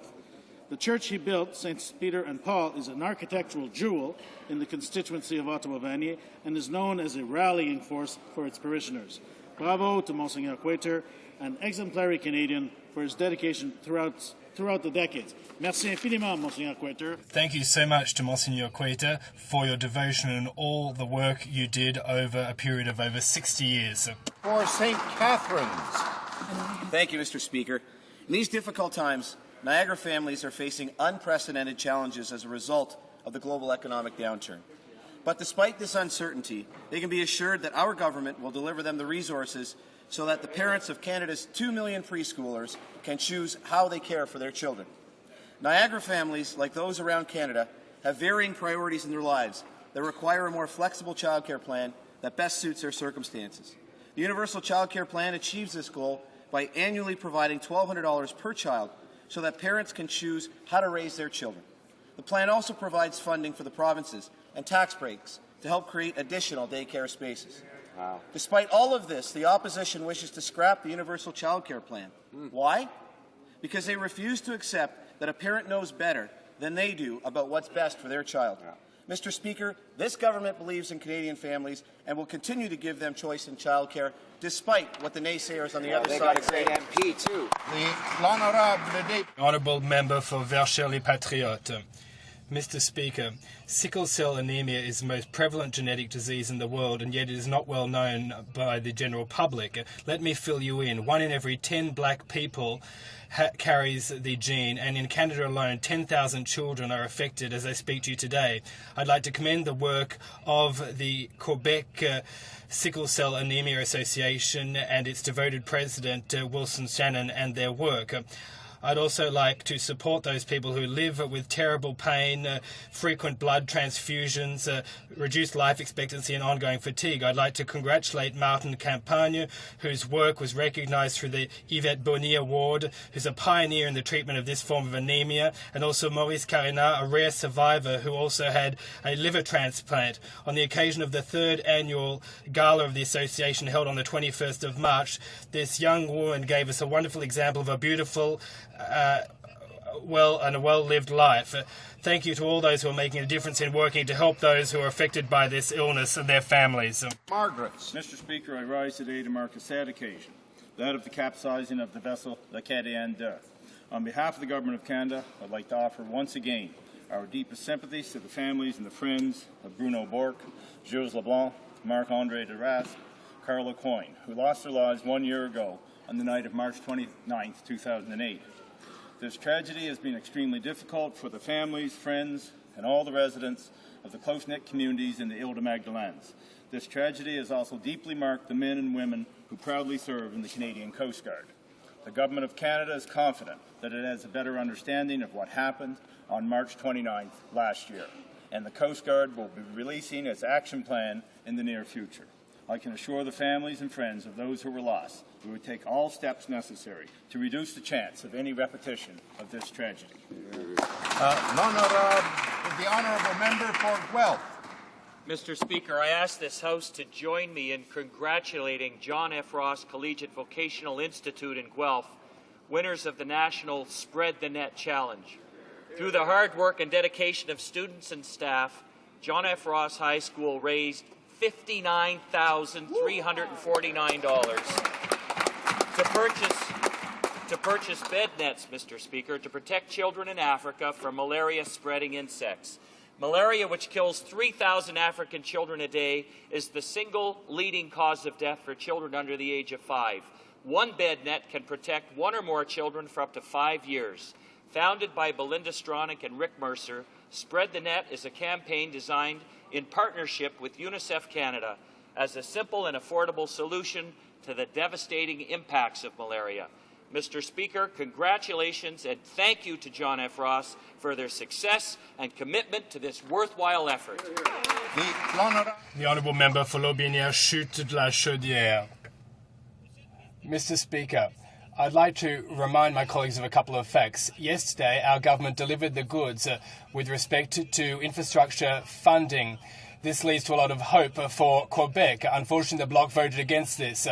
The church he built, St. Peter and Paul, is an architectural jewel in the constituency of Ottawa-Vanier and is known as a rallying force for its parishioners. Bravo to Monsignor Quater, an exemplary Canadian, for his dedication throughout the decades. Merci infiniment, Monsignor Quater. Thank you so much to Monsignor Quater for your devotion and all the work you did over a period of over 60 years. For St. Catharines. Thank you, Mr. Speaker. In these difficult times, Niagara families are facing unprecedented challenges as a result of the global economic downturn. But despite this uncertainty, they can be assured that our government will deliver them the resources so that the parents of Canada's 2 million preschoolers can choose how they care for their children. Niagara families, like those around Canada, have varying priorities in their lives that require a more flexible childcare plan that best suits their circumstances. The Universal Childcare Plan achieves this goal by annually providing $1,200 per child so that parents can choose how to raise their children. The plan also provides funding for the provinces and tax breaks to help create additional daycare spaces. Wow. Despite all of this, the opposition wishes to scrap the Universal Childcare Plan. Why? Because they refuse to accept that a parent knows better than they do about what's best for their child. Mr. Speaker, this government believes in Canadian families and will continue to give them choice in childcare, despite what the naysayers on the other side say. They got a great MP, too. The Honourable Member for Verchères-les-Patriotes. Mr. Speaker, sickle cell anemia is the most prevalent genetic disease in the world, and yet it is not well known by the general public. Let me fill you in. 1 in every 10 black people carries the gene, and in Canada alone, 10,000 children are affected as I speak to you today. I'd like to commend the work of the Quebec Sickle Cell Anemia Association and its devoted president, Wilson Shannon, and their work. I'd also like to support those people who live with terrible pain, frequent blood transfusions, reduced life expectancy and ongoing fatigue. I'd like to congratulate Martin Campagne, whose work was recognised through the Yvette Bonny Award, who's a pioneer in the treatment of this form of anemia, and also Maurice Carina, a rare survivor who also had a liver transplant. On the occasion of the 3rd annual gala of the association held on the 21st of March, this young woman gave us a wonderful example of a beautiful a well-lived life. Thank you to all those who are making a difference in working to help those who are affected by this illness and their families. Margaret. Mr. Speaker, I rise today to mark a sad occasion, that of the capsizing of the vessel L'Acadienne 2. On behalf of the Government of Canada, I'd like to offer once again our deepest sympathies to the families and the friends of Bruno Bourque, Jules Leblanc, Marc-André Duras, Carla Coyne, who lost their lives 1 year ago on the night of March 29, 2008. This tragedy has been extremely difficult for the families, friends, and all the residents of the close-knit communities in the Ile-de-Magdelenes. This tragedy has also deeply marked the men and women who proudly serve in the Canadian Coast Guard. The Government of Canada is confident that it has a better understanding of what happened on March 29th last year, and the Coast Guard will be releasing its action plan in the near future. I can assure the families and friends of those who were lost we would take all steps necessary to reduce the chance of any repetition of this tragedy. The Honourable Member for Guelph. Mr. Speaker, I ask this House to join me in congratulating John F. Ross Collegiate Vocational Institute in Guelph, winners of the National Spread the Net Challenge. Through the hard work and dedication of students and staff, John F. Ross High School raised $59,349 to purchase bed nets, Mr. Speaker, to protect children in Africa from malaria-spreading insects. Malaria, which kills 3,000 African children a day, is the single leading cause of death for children under the age of 5. One bed net can protect one or more children for up to 5 years. Founded by Belinda Stronach and Rick Mercer, Spread the Net is a campaign designed in partnership with UNICEF Canada as a simple and affordable solution to the devastating impacts of malaria. Mr. Speaker, congratulations and thank you to John F. Ross for their success and commitment to this worthwhile effort. The Honourable Member for Lotbinière Chute de la Chaudière. Mr. Speaker, I'd like to remind my colleagues of a couple of facts. Yesterday, our government delivered the goods with respect to infrastructure funding. This leads to a lot of hope for Quebec. Unfortunately, the Bloc voted against this.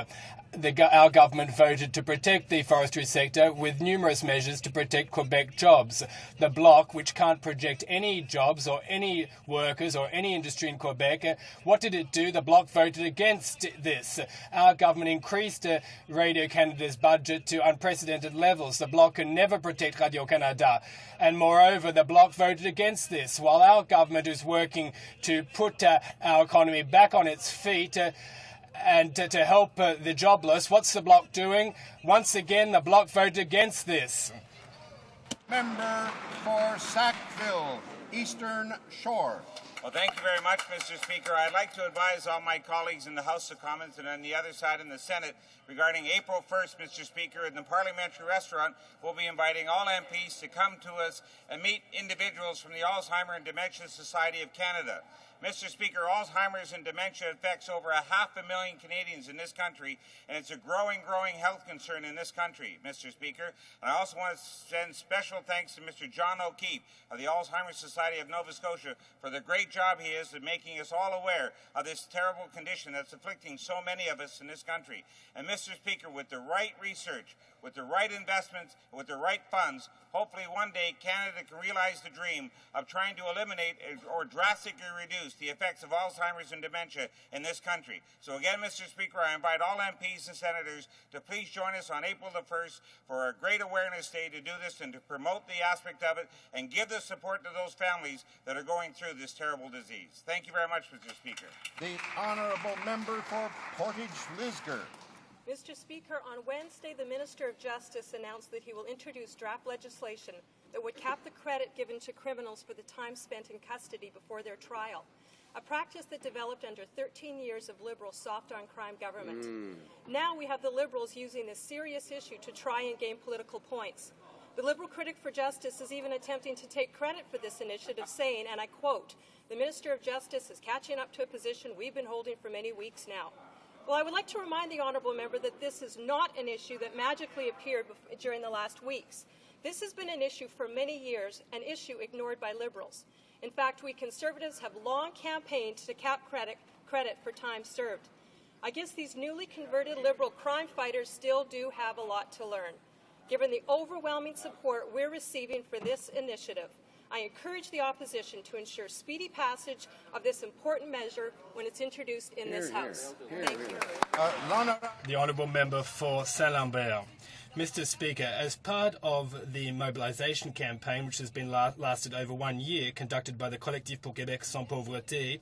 Our government voted to protect the forestry sector with numerous measures to protect Quebec jobs. The Bloc, which can't project any jobs or any workers or any industry in Quebec, what did it do? The Bloc voted against this. Our government increased Radio-Canada's budget to unprecedented levels. The Bloc can never protect Radio-Canada. And moreover, the Bloc voted against this, while our government is working to put our economy back on its feet, and to help the jobless. What's the Bloc doing? Once again, the Bloc voted against this. Member for Sackville, Eastern Shore. Well, thank you very much, Mr. Speaker. I'd like to advise all my colleagues in the House of Commons and on the other side in the Senate regarding April 1st, Mr. Speaker, in the Parliamentary Restaurant, we'll be inviting all MPs to come to us and meet individuals from the Alzheimer and Dementia Society of Canada. Mr. Speaker, Alzheimer's and dementia affects over 500,000 Canadians in this country, and it's a growing health concern in this country, Mr. Speaker. And I also want to send special thanks to Mr. John O'Keefe of the Alzheimer's Society of Nova Scotia for the great job he is in making us all aware of this terrible condition that's afflicting so many of us in this country. And Mr. Speaker, with the right research, with the right investments, with the right funds, hopefully one day Canada can realize the dream of trying to eliminate or drastically reduce the effects of Alzheimer's and dementia in this country. So again, Mr. Speaker, I invite all MPs and senators to please join us on April the 1st for a great awareness day to do this and to promote the aspect of it and give the support to those families that are going through this terrible disease. Thank you very much, Mr. Speaker. The Honourable Member for Portage-Lisgar. Mr. Speaker, on Wednesday, the Minister of Justice announced that he will introduce draft legislation that would cap the credit given to criminals for the time spent in custody before their trial, a practice that developed under 13 years of Liberal soft-on-crime government. Now we have the Liberals using this serious issue to try and gain political points. The Liberal critic for justice is even attempting to take credit for this initiative, saying, and I quote, "The Minister of Justice is catching up to a position we've been holding for many weeks now." Well, I would like to remind the Honourable Member that this is not an issue that magically appeared during the last weeks. This has been an issue for many years, an issue ignored by Liberals. In fact, we Conservatives have long campaigned to cap credit for time served. I guess these newly converted Liberal crime fighters still do have a lot to learn. Given the overwhelming support we're receiving for this initiative, I encourage the opposition to ensure speedy passage of this important measure when it's introduced in this House. Thank you. The Honourable Member for Saint-Lambert. Mr. Speaker, as part of the mobilisation campaign, which has been lasted over 1 year, conducted by the Collectif pour Québec sans pauvreté,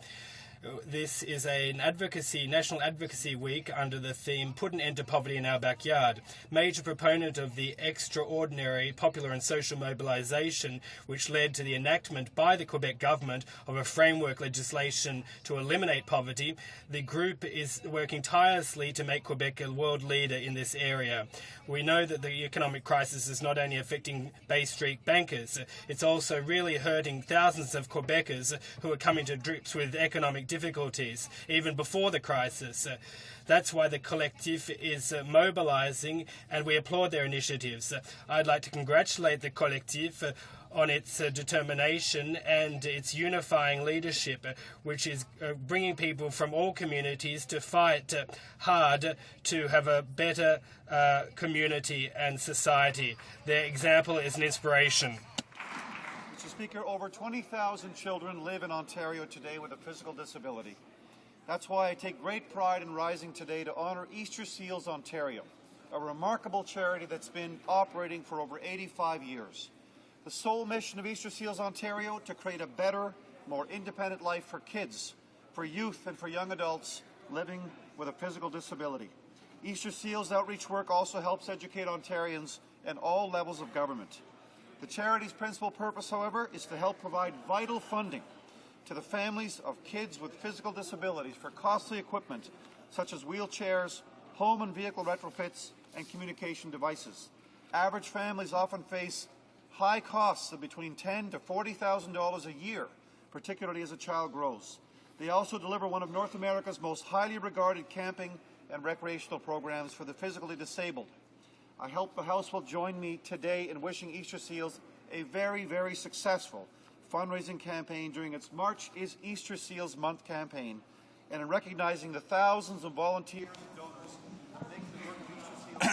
This is an national advocacy week under the theme Put an End to Poverty in Our Backyard. Major proponent of the extraordinary popular and social mobilisation which led to the enactment by the Quebec government of a framework legislation to eliminate poverty, the group is working tirelessly to make Quebec a world leader in this area. We know that the economic crisis is not only affecting Bay Street bankers, it's also really hurting thousands of Quebecers who are coming to grips with economic difficulties even before the crisis. That's why the collective is mobilising, and we applaud their initiatives. I'd like to congratulate the collective on its determination and its unifying leadership, which is bringing people from all communities to fight hard to have a better community and society. Their example is an inspiration. Mr. Speaker, over 20,000 children live in Ontario today with a physical disability. That's why I take great pride in rising today to honour Easter Seals Ontario, a remarkable charity that's been operating for over 85 years. The sole mission of Easter Seals Ontario to create a better, more independent life for kids, for youth and for young adults living with a physical disability. Easter Seals outreach work also helps educate Ontarians at all levels of government. The charity's principal purpose, however, is to help provide vital funding to the families of kids with physical disabilities for costly equipment such as wheelchairs, home and vehicle retrofits, and communication devices. Average families often face high costs of between $10,000 to $40,000 a year, particularly as a child grows. They also deliver one of North America's most highly regarded camping and recreational programs for the physically disabled. I hope the House will join me today in wishing Easter Seals a very, very successful fundraising campaign during its March is Easter Seals Month campaign, and in recognizing the thousands of volunteers and donors who make the work of Easter Seals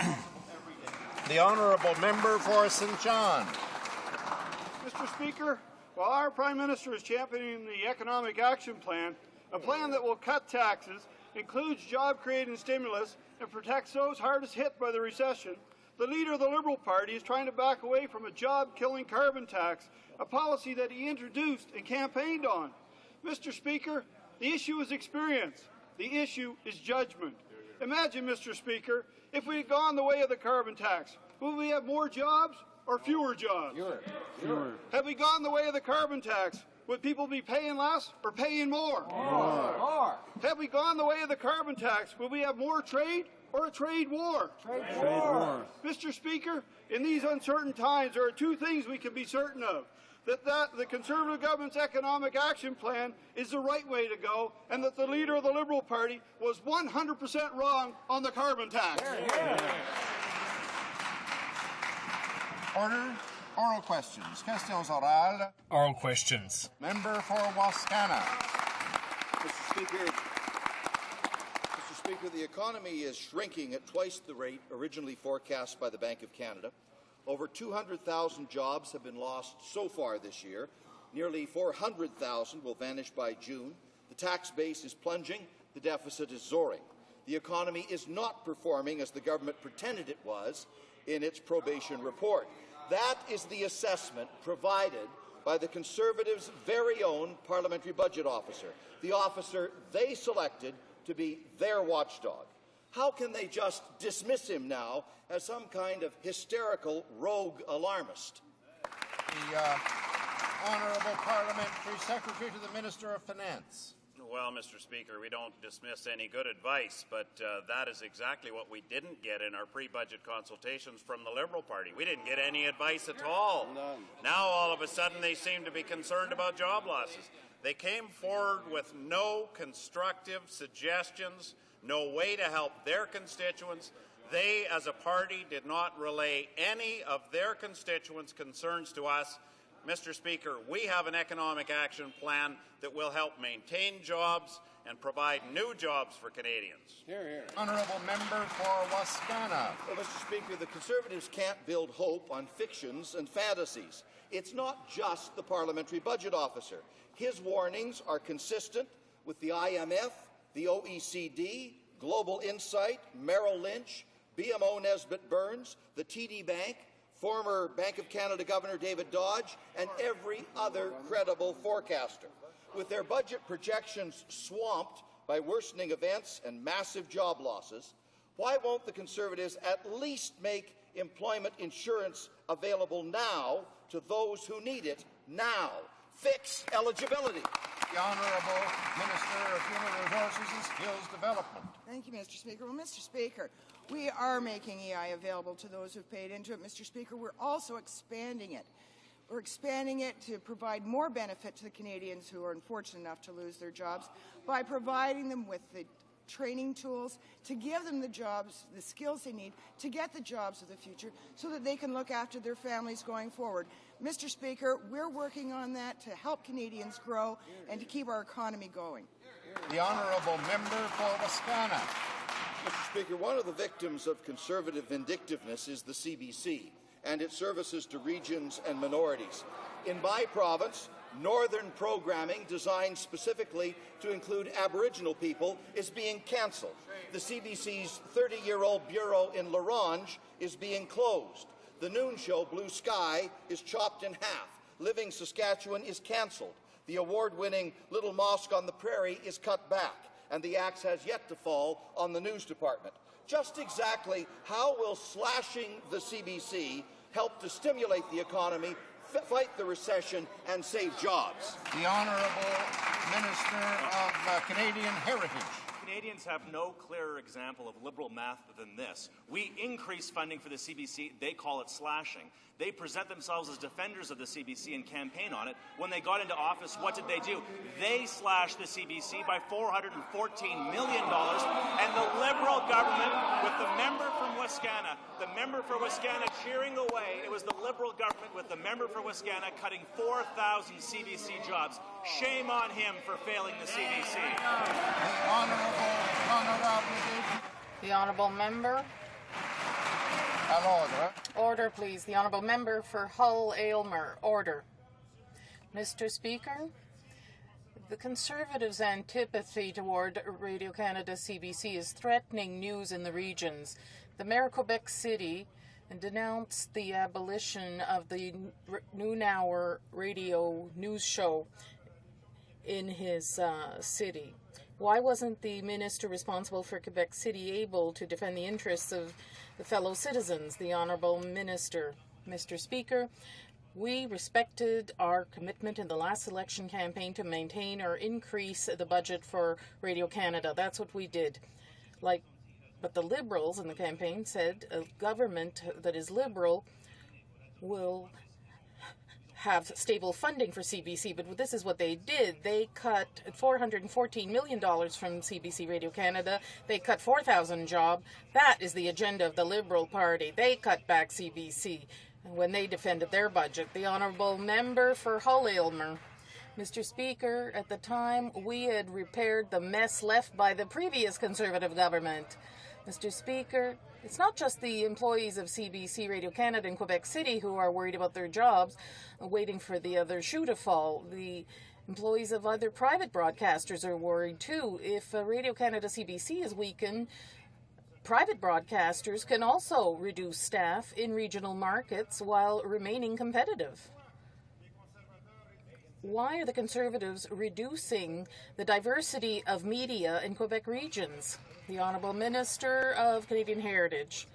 every day. The honourable member for St. John. Mr. Speaker, while our Prime Minister is championing the Economic Action Plan, a plan that will cut taxes, includes job-creating stimulus, and protects those hardest hit by the recession, the leader of the Liberal Party is trying to back away from a job-killing carbon tax, a policy that he introduced and campaigned on. Mr. Speaker, the issue is experience. The issue is judgment. Imagine, Mr. Speaker, if we had gone the way of the carbon tax, would we have more jobs or fewer jobs? Fewer. Have we gone the way of the carbon tax, would people be paying less or paying more? More. Have we gone the way of the carbon tax, would we have more trade or a trade war? Trade war. Mr. Speaker, in these uncertain times, there are two things we can be certain of. That the Conservative government's economic action plan is the right way to go, and that the leader of the Liberal Party was 100% wrong on the carbon tax. Order. Oral questions. Questions orales. Oral questions. Member for Wascana. Mr. Speaker, the economy is shrinking at twice the rate originally forecast by the Bank of Canada. Over 200,000 jobs have been lost so far this year. Nearly 400,000 will vanish by June. The tax base is plunging. The deficit is soaring. The economy is not performing as the government pretended it was in its probation report. That is the assessment provided by the Conservatives' very own parliamentary budget officer, the officer they selected to be their watchdog. How can they just dismiss him now as some kind of hysterical rogue alarmist? The Honourable Parliamentary Secretary to the Minister of Finance. Well, Mr. Speaker, we don't dismiss any good advice, but that is exactly what we didn't get in our pre-budget consultations from the Liberal Party. We didn't get any advice at all. None. Now, all of a sudden, they seem to be concerned about job losses. They came forward with no constructive suggestions, no way to help their constituents. They, as a party, did not relay any of their constituents' concerns to us. Mr. Speaker, we have an economic action plan that will help maintain jobs and provide new jobs for Canadians. Hear, hear. Honourable Member for Wascana. Well, Mr. Speaker, the Conservatives can't build hope on fictions and fantasies. It's not just the parliamentary budget officer. His warnings are consistent with the IMF, the OECD, Global Insight, Merrill Lynch, BMO Nesbitt Burns, the TD Bank, former Bank of Canada Governor David Dodge, and every other credible forecaster. With their budget projections swamped by worsening events and massive job losses, why won't the Conservatives at least make employment insurance available now to those who need it now? Fix eligibility. The Honourable Minister of Human Resources and Skills Development. Thank you, Mr. Speaker. Well, Mr. Speaker, we are making EI available to those who've paid into it, Mr. Speaker. We're also expanding it. We're expanding it to provide more benefit to the Canadians who are unfortunate enough to lose their jobs by providing them with the training tools to give them the jobs, the skills they need to get the jobs of the future so that they can look after their families going forward. Mr. Speaker, we're working on that to help Canadians grow and to keep our economy going. The Honourable Member for Wascana. Mr. Speaker, one of the victims of Conservative vindictiveness is the CBC and its services to regions and minorities. In my province, Northern programming designed specifically to include Aboriginal people is being cancelled. The CBC's 30-year-old bureau in La Ronge is being closed. The noon show, Blue Sky, is chopped in half. Living Saskatchewan is cancelled. The award-winning Little Mosque on the Prairie is cut back, and the axe has yet to fall on the news department. Just exactly how will slashing the CBC help to stimulate the economy, fight the recession, and save jobs? The Honourable Minister of Canadian Heritage. Canadians have no clearer example of liberal math than this. We increase funding for the CBC. They call it slashing. They present themselves as defenders of the CBC and campaign on it. When they got into office, what did they do? They slashed the CBC by $414 million, and the Liberal government, with the member from Wascana, cheering away, it was the Liberal government with the member for Wascana cutting 4,000 CBC jobs. Shame on him for failing the CBC. The Honourable Member. Order, please. The Honourable Member for Hull-Aylmer. Order. Mr. Speaker, the Conservatives' antipathy toward Radio-Canada CBC is threatening news in the regions. The Mayor of Quebec City denounced the abolition of the noon hour radio news show in his city. Why wasn't the minister responsible for Quebec City able to defend the interests of the fellow citizens? The Honourable Minister. Mr. Speaker, we respected our commitment in the last election campaign to maintain or increase the budget for Radio-Canada. That's what we did. But the Liberals in the campaign said a government that is Liberal will have stable funding for CBC, but this is what they did. They cut $414 million from CBC Radio-Canada. They cut 4,000 jobs. That is the agenda of the Liberal Party. They cut back CBC when they defended their budget. The Honourable Member for Hull-Aylmer. Mr. Speaker, at the time, we had repaired the mess left by the previous Conservative government. Mr. Speaker, it's not just the employees of CBC Radio-Canada in Quebec City who are worried about their jobs, waiting for the other shoe to fall. The employees of other private broadcasters are worried too. If Radio-Canada CBC is weakened, private broadcasters can also reduce staff in regional markets while remaining competitive. Why are the Conservatives reducing the diversity of media in Quebec regions? The Honourable Minister of Canadian Heritage.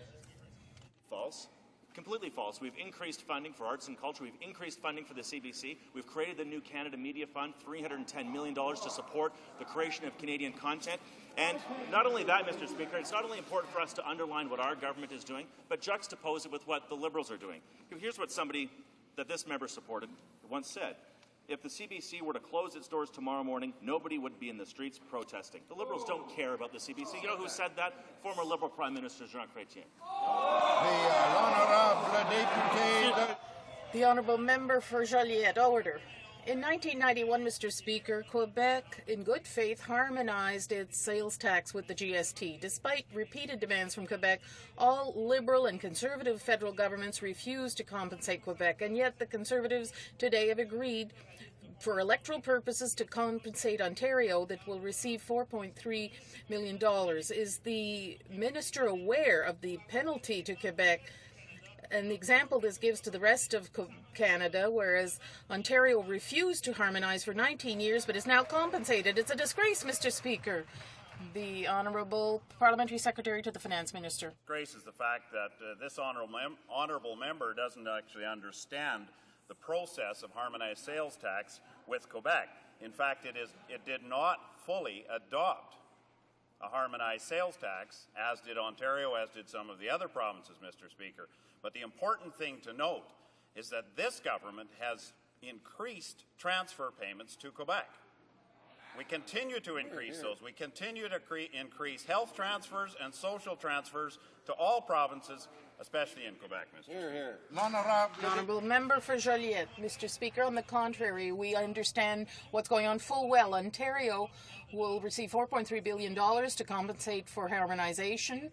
False. Completely false. We've increased funding for arts and culture. We've increased funding for the CBC. We've created the new Canada Media Fund, $310 million to support the creation of Canadian content. And not only that, Mr. Speaker, it's not only important for us to underline what our government is doing, but juxtapose it with what the Liberals are doing. Here's what somebody that this member supported once said. If the CBC were to close its doors tomorrow morning, nobody would be in the streets protesting. The Liberals don't care about the CBC. You know who said that? Former Liberal Prime Minister Jean Chrétien. The Honourable Member for Joliette. Order. In 1991, Mr. Speaker, Quebec, in good faith, harmonized its sales tax with the GST. Despite repeated demands from Quebec, all Liberal and Conservative federal governments refused to compensate Quebec, and yet the Conservatives today have agreed for electoral purposes to compensate Ontario that will receive $4.3 million. Is the minister aware of the penalty to Quebec an example this gives to the rest of Canada, whereas Ontario refused to harmonise for 19 years but is now compensated. It's a disgrace, Mr. Speaker. The Honourable Parliamentary Secretary to the Finance Minister. Disgrace is the fact that this honourable member doesn't actually understand the process of harmonized sales tax with Quebec. In fact, it did not fully adopt a harmonized sales tax, as did Ontario, as did some of the other provinces, Mr. Speaker. But the important thing to note is that this government has increased transfer payments to Quebec. We continue to increase those. We continue to increase health transfers and social transfers to all provinces, especially in Quebec, Mr. Speaker. The Honourable Member for Joliette. Mr. Speaker, on the contrary, we understand what's going on full well. Ontario will receive $4.3 billion to compensate for harmonisation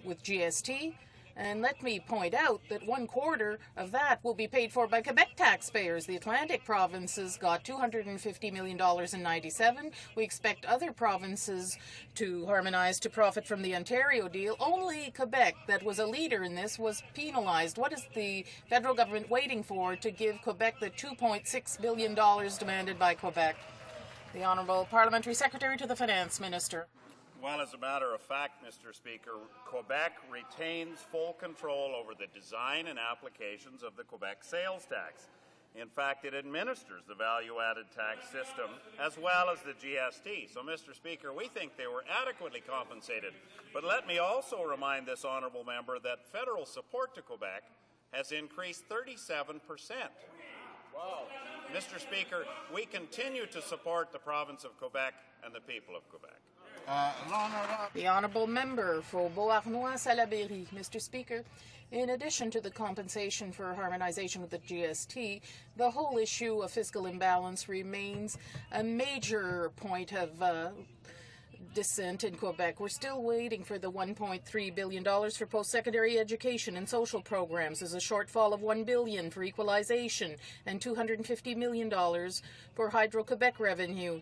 with GST. And let me point out that 1/4 of that will be paid for by Quebec taxpayers. The Atlantic provinces got $250 million in '97. We expect other provinces to harmonise to profit from the Ontario deal. Only Quebec, that was a leader in this, was penalised. What is the federal government waiting for to give Quebec the $2.6 billion demanded by Quebec? The Honourable Parliamentary Secretary to the Finance Minister. Well, as a matter of fact, Mr. Speaker, Quebec retains full control over the design and applications of the Quebec sales tax. In fact, it administers the value-added tax system as well as the GST. So, Mr. Speaker, we think they were adequately compensated. But let me also remind this honourable member that federal support to Quebec has increased 37%. Wow. Mr. Speaker, we continue to support the province of Quebec and the people of Quebec. The Honourable Member for Beauharnois-Salaberry. Mr. Speaker, in addition to the compensation for harmonisation with the GST, the whole issue of fiscal imbalance remains a major point of dissent in Quebec. We're still waiting for the $1.3 billion for post-secondary education and social programs. There's a shortfall of $1 billion for equalization and $250 million for Hydro-Quebec revenue.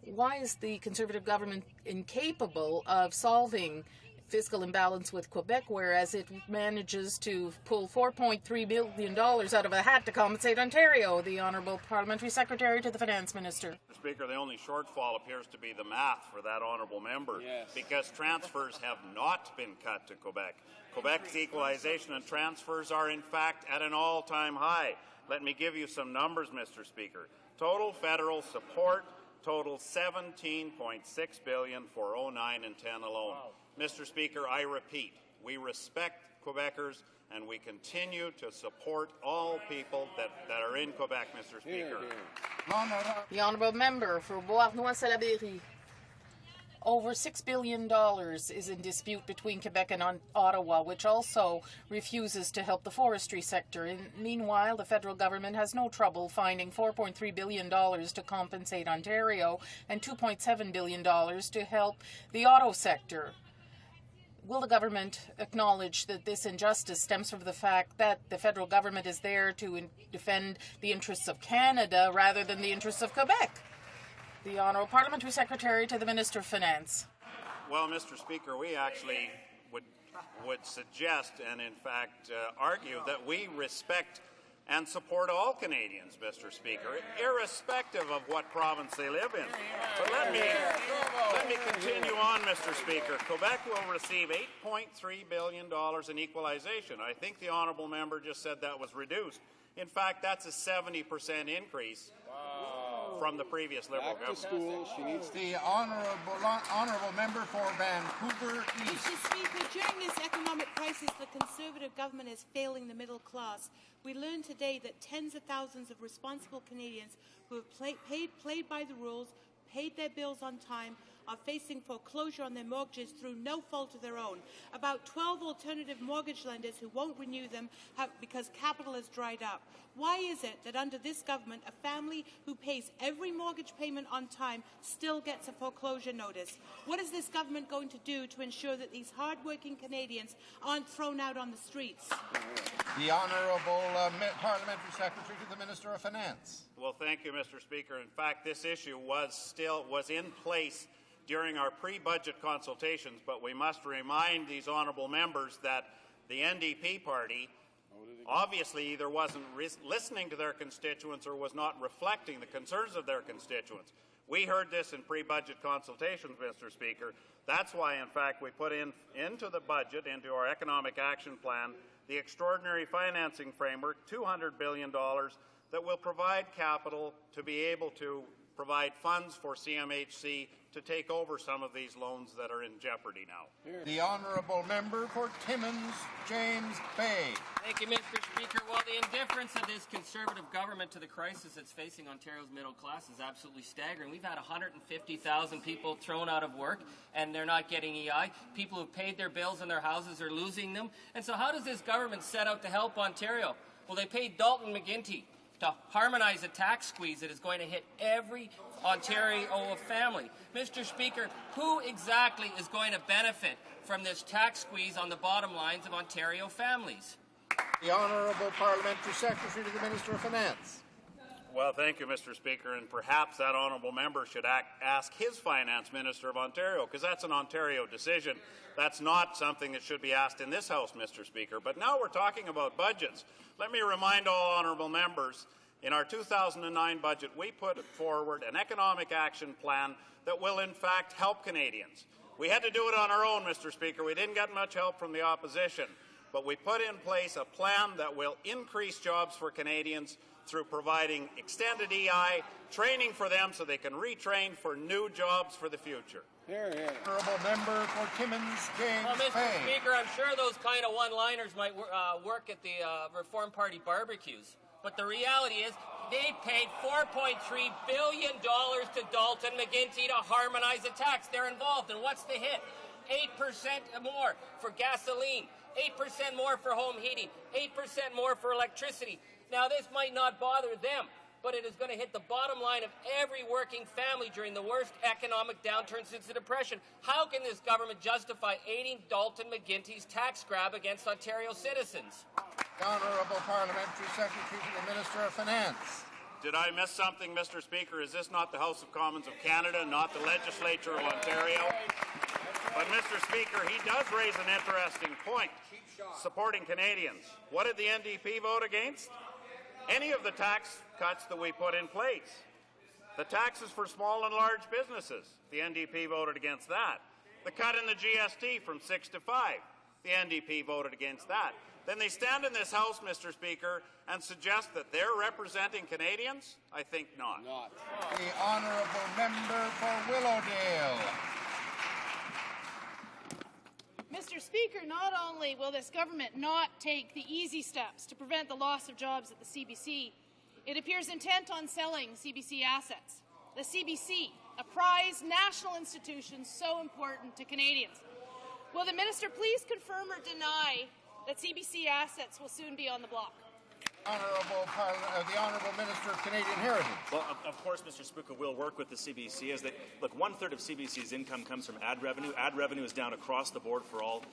Why is the Conservative government incapable of solving fiscal imbalance with Quebec, whereas it manages to pull $4.3 billion out of a hat to compensate Ontario? The Honourable Parliamentary Secretary to the Finance Minister. Mr. Speaker, the only shortfall appears to be the math for that honourable member, because transfers have not been cut to Quebec. Quebec's equalization and transfers are, in fact, at an all-time high. Let me give you some numbers, Mr. Speaker. Total federal support totals $17.6 billion for 09 and 10 alone. Wow. Mr. Speaker, I repeat, we respect Quebecers and we continue to support all people that are in Quebec, Mr. Speaker. The Honourable Member for Beauharnois-Salaberry. Over $6 billion is in dispute between Quebec and Ottawa, which also refuses to help the forestry sector. Meanwhile, the federal government has no trouble finding $4.3 billion to compensate Ontario and $2.7 billion to help the auto sector. Will the government acknowledge that this injustice stems from the fact that the federal government is there to defend the interests of Canada rather than the interests of Quebec? The Honourable Parliamentary Secretary to the Minister of Finance. Well, Mr. Speaker, we actually would suggest and, in fact, argue that we respect and support all Canadians, Mr. Speaker, irrespective of what province they live in. But let me continue on, Mr. Speaker. Quebec will receive $8.3 billion in equalization. I think the honourable member just said that was reduced. In fact, that's a 70% increase from the previous Liberal government. School. She needs the honourable member for Vancouver East. Mr. Speaker, during this economic crisis, the Conservative government is failing the middle class. We learned today that tens of thousands of responsible Canadians who have played by the rules, paid their bills on time, are facing foreclosure on their mortgages through no fault of their own. About 12 alternative mortgage lenders who won't renew them because capital has dried up. Why is it that under this government, a family who pays every mortgage payment on time still gets a foreclosure notice? What is this government going to do to ensure that these hard-working Canadians aren't thrown out on the streets? The Honourable Parliamentary Secretary to the Minister of Finance. Well, thank you, Mr. Speaker. In fact, this issue was in place during our pre-budget consultations, but we must remind these honourable members that the NDP party obviously either wasn't listening to their constituents or was not reflecting the concerns of their constituents. We heard this in pre-budget consultations, Mr. Speaker. That's why, in fact, we put into the budget, into our economic action plan, the extraordinary financing framework, $200 billion, that will provide capital to be able to provide funds for CMHC to take over some of these loans that are in jeopardy now. The honourable member for Timmins, James Bay. Thank you, Mr. Speaker. Well, the indifference of this Conservative government to the crisis that's facing Ontario's middle class is absolutely staggering. We've had 150,000 people thrown out of work, and they're not getting EI. People who've paid their bills in their houses are losing them. And so how does this government set out to help Ontario? Well, they paid Dalton McGuinty to harmonize a tax squeeze that is going to hit every Ontario family. Mr. Speaker, who exactly is going to benefit from this tax squeeze on the bottom lines of Ontario families? The Honourable Parliamentary Secretary to the Minister of Finance. Well, thank you, Mr. Speaker, and perhaps that honourable member should ask his Finance Minister of Ontario, because that's an Ontario decision. That's not something that should be asked in this House, Mr. Speaker. But now we're talking about budgets. Let me remind all honourable members, in our 2009 budget, we put forward an economic action plan that will, in fact, help Canadians. We had to do it on our own, Mr. Speaker. We didn't get much help from the opposition. But we put in place a plan that will increase jobs for Canadians through providing extended EI, training for them so they can retrain for new jobs for the future. Honourable member for Timmins, James Well, Mr. Bay. Speaker, I'm sure those kind of one-liners might work at the Reform Party barbecues. But the reality is they paid $4.3 billion to Dalton McGuinty to harmonize a tax. They're involved. And what's the hit? 8% more for gasoline, 8% more for home heating, 8% more for electricity. Now, this might not bother them, but it is going to hit the bottom line of every working family during the worst economic downturn since the Depression. How can this government justify aiding Dalton McGuinty's tax grab against Ontario citizens? The Honourable Parliamentary Secretary to the Minister of Finance. Did I miss something, Mr. Speaker? Is this not the House of Commons of Canada, not the Legislature of Ontario? But, Mr. Speaker, he does raise an interesting point, supporting Canadians. What did the NDP vote against? Any of the tax cuts that we put in place. The taxes for small and large businesses, the NDP voted against that. The cut in the GST from 6 to 5, the NDP voted against that. Then they stand in this House, Mr. Speaker, and suggest that they're representing Canadians? I think not. The honourable member for Willowdale. Mr. Speaker, not only will this government not take the easy steps to prevent the loss of jobs at the CBC, it appears intent on selling CBC assets. The CBC, a prized national institution so important to Canadians. Will the minister please confirm or deny that CBC assets will soon be on the block? The Honourable Minister of Canadian Heritage. Well, of course, Mr. Speaker, we'll work with the CBC. As they look, 1/3 of CBC's income comes from ad revenue. Ad revenue is down across the board for all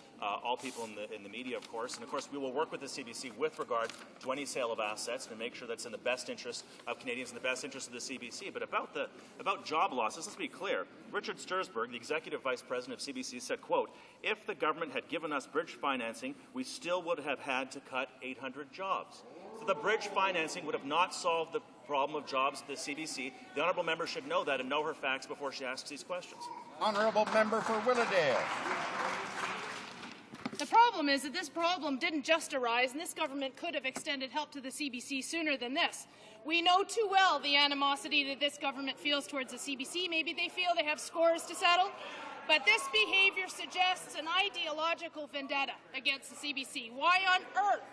people in the media, of course. And of course, we will work with the CBC with regard to any sale of assets to make sure that's in the best interest of Canadians and the best interest of the CBC. But about job losses, let's be clear. Richard Stursberg, the Executive Vice President of CBC, said, quote, "If the government had given us bridge financing, we still would have had to cut 800 jobs." So the bridge financing would have not solved the problem of jobs at the CBC. The honourable member should know that and know her facts before she asks these questions. Honourable member for Willowdale. The problem is that this problem didn't just arise, and this government could have extended help to the CBC sooner than this. We know too well the animosity that this government feels towards the CBC. Maybe they feel they have scores to settle. But this behaviour suggests an ideological vendetta against the CBC. Why on earth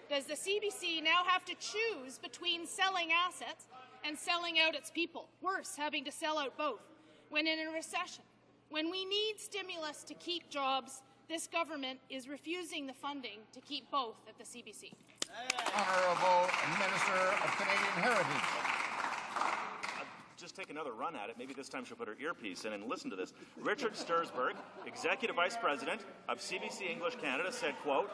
does the CBC now have to choose between selling assets and selling out its people? Worse, having to sell out both. When in a recession, when we need stimulus to keep jobs, this government is refusing the funding to keep both at the CBC. Honourable Minister of Canadian Heritage. Just take another run at it. Maybe this time she'll put her earpiece in and listen to this. Richard Stursberg, Executive Vice President of CBC English Canada, said, quote,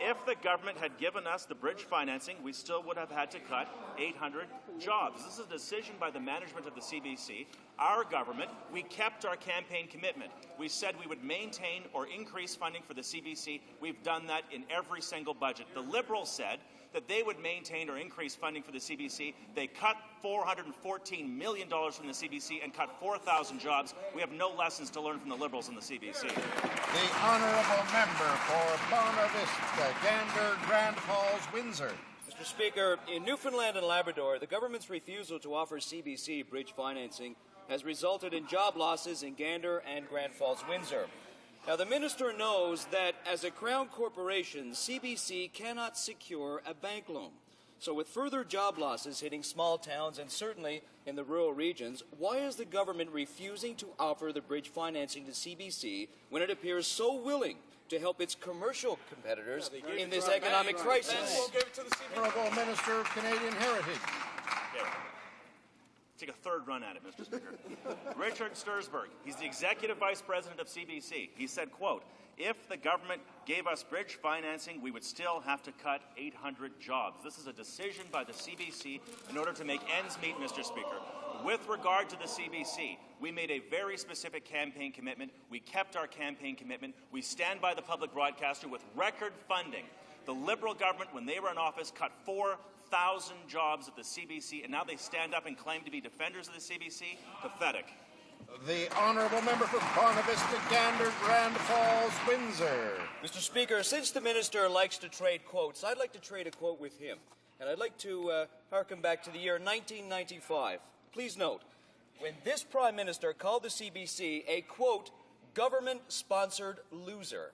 "If the government had given us the bridge financing, we still would have had to cut 800 jobs." This is a decision by the management of the CBC. Our government, we kept our campaign commitment. We said we would maintain or increase funding for the CBC. We've done that in every single budget. The Liberals said that they would maintain or increase funding for the CBC. They cut $414 million from the CBC and cut 4,000 jobs. We have no lessons to learn from the Liberals in the CBC. The honourable member for Bonavista, Gander, Grand Falls, Windsor. Mr. Speaker, in Newfoundland and Labrador, the government's refusal to offer CBC bridge financing has resulted in job losses in Gander and Grand Falls, Windsor. Now, the minister knows that as a Crown corporation, CBC cannot secure a bank loan. So with further job losses hitting small towns and certainly in the rural regions, why is the government refusing to offer the bridge financing to CBC when it appears so willing to help its commercial competitors in this economic crisis? Honourable Minister of Canadian Heritage. Take a third run at it, Mr. Speaker. Richard Stursberg, he's the Executive Vice President of CBC. He said, quote, if the government gave us bridge financing, we would still have to cut 800 jobs. This is a decision by the CBC in order to make ends meet, Mr. Speaker. With regard to the CBC, we made a very specific campaign commitment. We kept our campaign commitment. We stand by the public broadcaster with record funding. The Liberal government, when they were in office, cut 4,000 jobs at the CBC, and now they stand up and claim to be defenders of the CBC? Pathetic. The honourable member for Bonavista, Gander, Grand Falls, Windsor. Mr. Speaker, since the minister likes to trade quotes, I'd like to trade a quote with him. And I'd like to harken back to the year 1995. Please note, when this Prime Minister called the CBC a, quote, government-sponsored loser,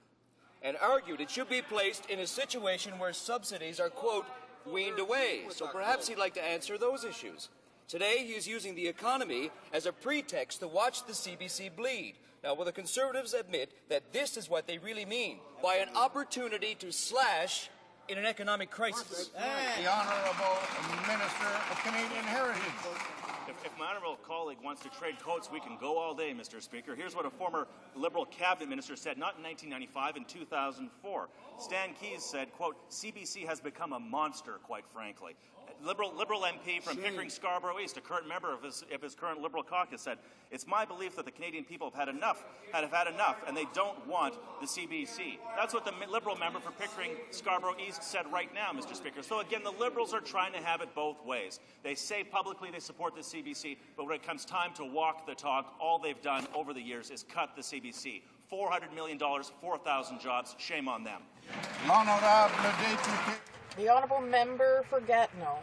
and argued it should be placed in a situation where subsidies are, quote, weaned away. So perhaps he'd like to answer those issues. Today, he is using the economy as a pretext to watch the CBC bleed. Now, will the Conservatives admit that this is what they really mean by an opportunity to slash in an economic crisis? The Honourable Minister of Canadian Heritage. If my honourable colleague wants to trade quotes, we can go all day, Mr. Speaker. Here's what a former Liberal cabinet minister said, not in 1995, in 2004. Stan Keyes said, quote, CBC has become a monster, quite frankly. Liberal MP from Pickering Scarborough East, a current member of his current Liberal caucus, said, it's my belief that the Canadian people have had enough, and they don't want the CBC. That's what the Liberal member for Pickering Scarborough East said right now, Mr. Speaker. So again, the Liberals are trying to have it both ways. They say publicly they support the CBC, but when it comes time to walk the talk, all they've done over the years is cut the CBC. $400 million, 4,000 jobs. Shame on them. The honourable member for Gatineau.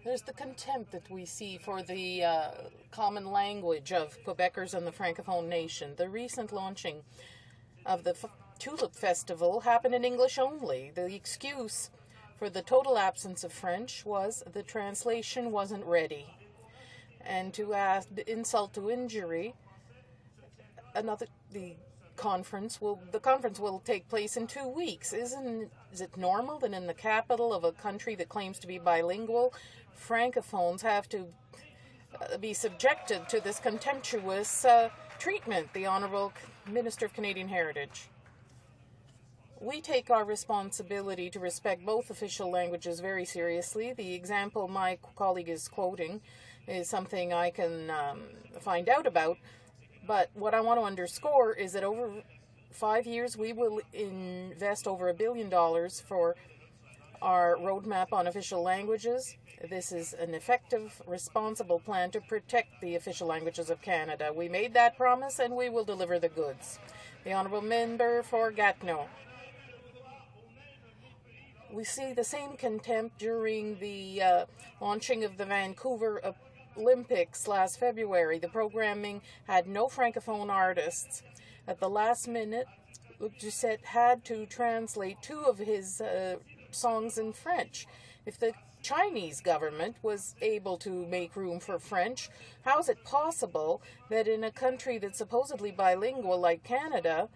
There's the contempt that we see for the common language of Quebecers and the Francophone nation. The recent launching of the Tulip Festival happened in English only. The excuse for the total absence of French was the translation wasn't ready. And to add insult to injury, the conference will take place in 2 weeks. Is it normal that in the capital of a country that claims to be bilingual, Francophones have to be subjected to this contemptuous treatment? The Honourable Minister of Canadian Heritage. We take our responsibility to respect both official languages very seriously. The example my colleague is quoting is something I can find out about. But what I want to underscore is that over 5 years, we will invest over $1 billion for our roadmap on official languages. This is an effective, responsible plan to protect the official languages of Canada. We made that promise, and we will deliver the goods. The Honourable Member for Gatineau. We see the same contempt during the launching of the Vancouver Olympics last February. The programming had no Francophone artists. At the last minute, Luc Doucet had to translate 2 of his songs in French. If the Chinese government was able to make room for French, how is it possible that in a country that's supposedly bilingual like Canada,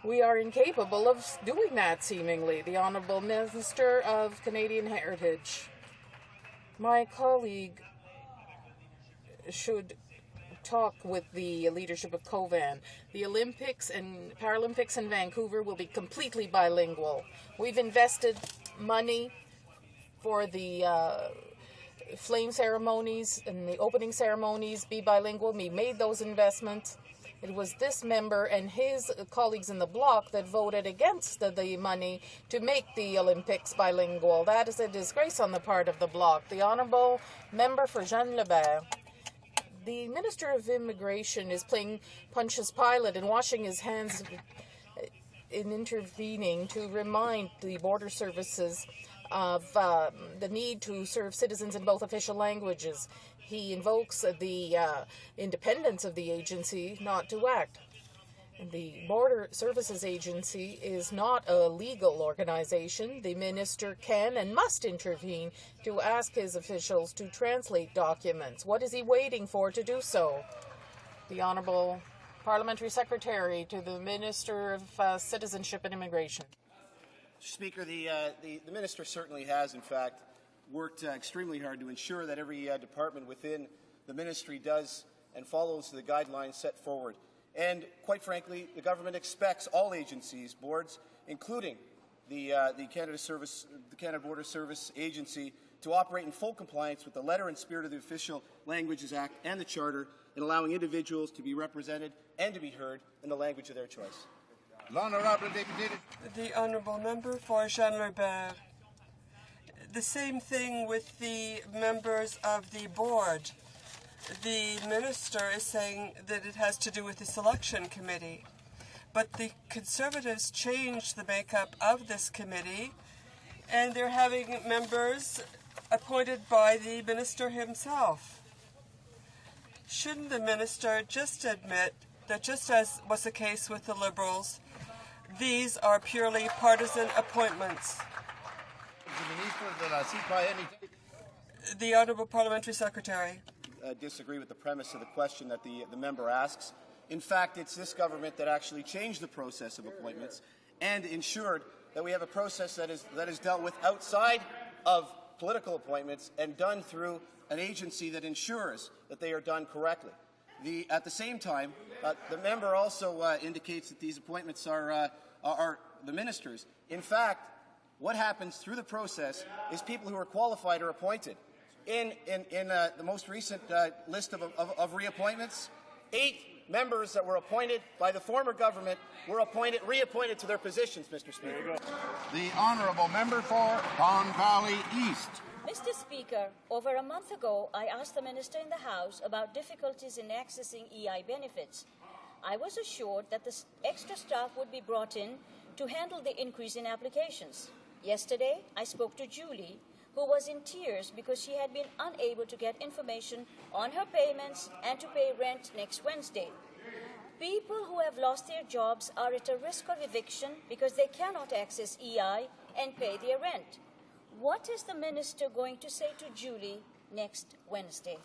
we are incapable of doing that, seemingly? The Honourable Minister of Canadian Heritage. My colleague should talk with the leadership of COVAN. The Olympics and Paralympics in Vancouver will be completely bilingual. We've invested money for the flame ceremonies and the opening ceremonies be bilingual. We made those investments. It was this member and his colleagues in the bloc that voted against the money to make the Olympics bilingual. That is a disgrace on the part of the bloc. The honourable member for Jeanne-Lebert. The Minister of Immigration is playing Pontius Pilate and washing his hands in intervening to remind the border services of the need to serve citizens in both official languages. He invokes the independence of the agency not to act. The Border Services Agency is not a legal organization. The minister can and must intervene to ask his officials to translate documents. What is he waiting for to do so? The Honourable Parliamentary Secretary to the Minister of Citizenship and Immigration. Speaker, the minister certainly has, in fact, worked extremely hard to ensure that every department within the ministry does and follows the guidelines set forward. And quite frankly, the government expects all agencies, boards, including the Canada Border Service Agency, to operate in full compliance with the letter and spirit of the Official Languages Act and the Charter in allowing individuals to be represented and to be heard in the language of their choice. The Honourable Member for Jeanne-Lebert. The same thing with the members of the board. The minister is saying that it has to do with the selection committee. But the Conservatives changed the makeup of this committee, and they're having members appointed by the minister himself. Shouldn't the minister just admit that, just as was the case with the Liberals, these are purely partisan appointments? The Honourable Parliamentary Secretary. Disagree with the premise of the question that the member asks. In fact, it's this government that actually changed the process of appointments and ensured that we have a process that is dealt with outside of political appointments and done through an agency that ensures that they are done correctly. At the same time, the member also indicates that these appointments are the ministers. In fact, what happens through the process is people who are qualified are appointed. In the most recent list of reappointments, 8 members that were appointed by the former government were reappointed to their positions, Mr. Speaker. The honourable member for Don Valley East. Mr. Speaker, over a month ago, I asked the Minister in the House about difficulties in accessing EI benefits. I was assured that the extra staff would be brought in to handle the increase in applications. Yesterday, I spoke to Julie, who was in tears because she had been unable to get information on her payments and to pay rent next Wednesday. People who have lost their jobs are at a risk of eviction because they cannot access EI and pay their rent. What is the minister going to say to Julie next Wednesday?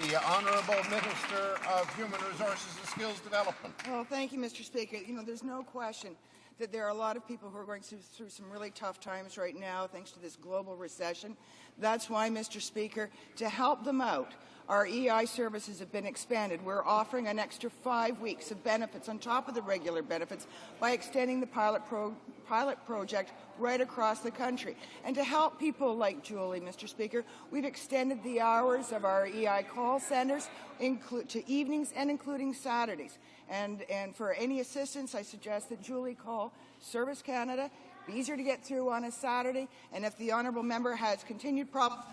The Honourable Minister of Human Resources and Skills Development. Well, thank you, Mr. Speaker. There's no question that there are a lot of people who are going through some really tough times right now thanks to this global recession. That's why, Mr. Speaker, to help them out, our EI services have been expanded. We're offering an extra 5 weeks of benefits on top of the regular benefits by extending the pilot project right across the country. And to help people like Julie, Mr. Speaker, we've extended the hours of our EI call centres to evenings and including Saturdays. And for any assistance, I suggest that Julie call Service Canada. Be easier to get through on a Saturday. And if the honourable member has continued problems,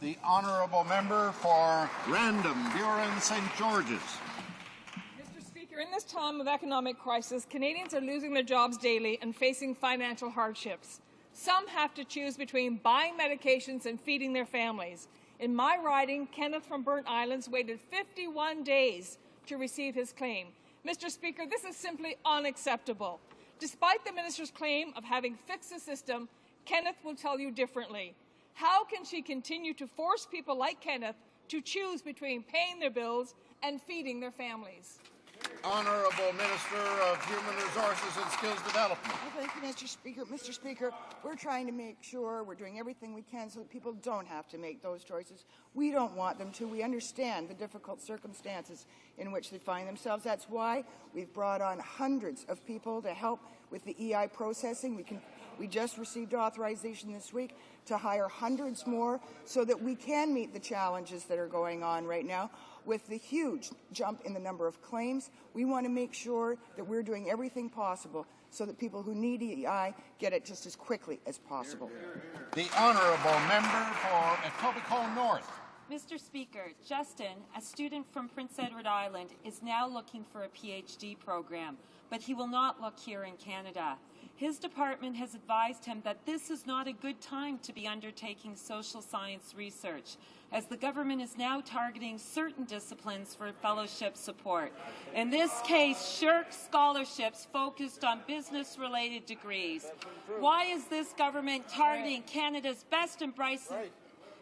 the honourable member for Random, Buren, St. George's. Mr. Speaker, in this time of economic crisis, Canadians are losing their jobs daily and facing financial hardships. Some have to choose between buying medications and feeding their families. In my riding, Kenneth from Burnt Islands waited 51 days to receive his claim. Mr. Speaker, this is simply unacceptable. Despite the minister's claim of having fixed the system, Kenneth will tell you differently. How can she continue to force people like Kenneth to choose between paying their bills and feeding their families? Honourable Minister of Human Resources and Skills Development. Well, thank you, Mr. Speaker. Mr. Speaker, we're trying to make sure we're doing everything we can so that people don't have to make those choices. We don't want them to. We understand the difficult circumstances in which they find themselves. That's why we've brought on hundreds of people to help with the EI processing. We just received authorization this week to hire hundreds more so that we can meet the challenges that are going on right now. with the huge jump in the number of claims, we want to make sure that we're doing everything possible so that people who need EI get it just as quickly as possible. The honourable member for Etobicoke North. Mr. Speaker, Justin, a student from Prince Edward Island, is now looking for a PhD program, but he will not look here in Canada. His department has advised him that this is not a good time to be undertaking social science research, as the government is now targeting certain disciplines for fellowship support. In this case, SHIRK scholarships focused on business-related degrees. Why is this government targeting Canada's best and brightest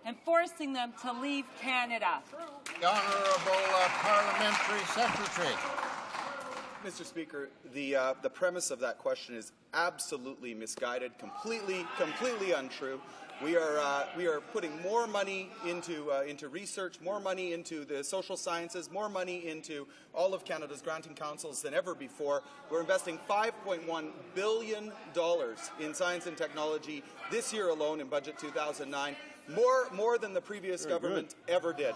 and forcing them to leave Canada? The Honourable Parliamentary Secretary. Mr. Speaker, the premise of that question is absolutely misguided, completely untrue. We are putting more money into research, more money into the social sciences, more money into all of Canada's granting councils than ever before. We're investing $5.1 billion in science and technology this year alone in Budget 2009, more than the previous government ever did.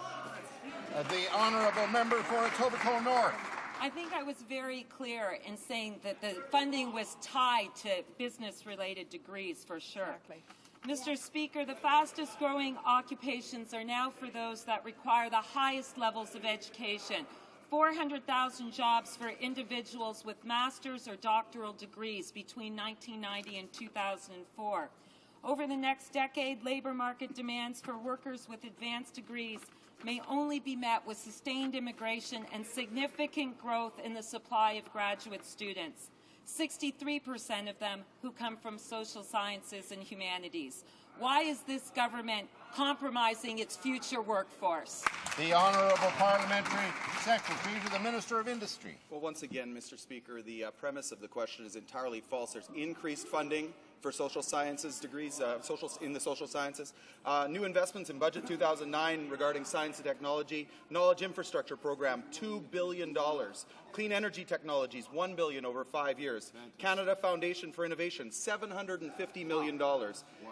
The honourable member for Etobicoke North. I think I was very clear in saying that the funding was tied to business-related degrees, for sure. Exactly. Mr. Speaker, the fastest growing occupations are now for those that require the highest levels of education. 400,000 jobs for individuals with master's or doctoral degrees between 1990 and 2004. Over the next decade, labour market demands for workers with advanced degrees may only be met with sustained immigration and significant growth in the supply of graduate students. 63% of them who come from social sciences and humanities. Why is this government compromising its future workforce? The Honourable Parliamentary Secretary to the Minister of Industry. Well, once again, Mr. Speaker, the premise of the question is entirely false. There's increased funding for social sciences degrees, in the social sciences. New investments in Budget 2009 regarding science and technology. Knowledge infrastructure program, $2 billion. Clean energy technologies, $1 billion over 5 years. Canada Foundation for Innovation, $750 million.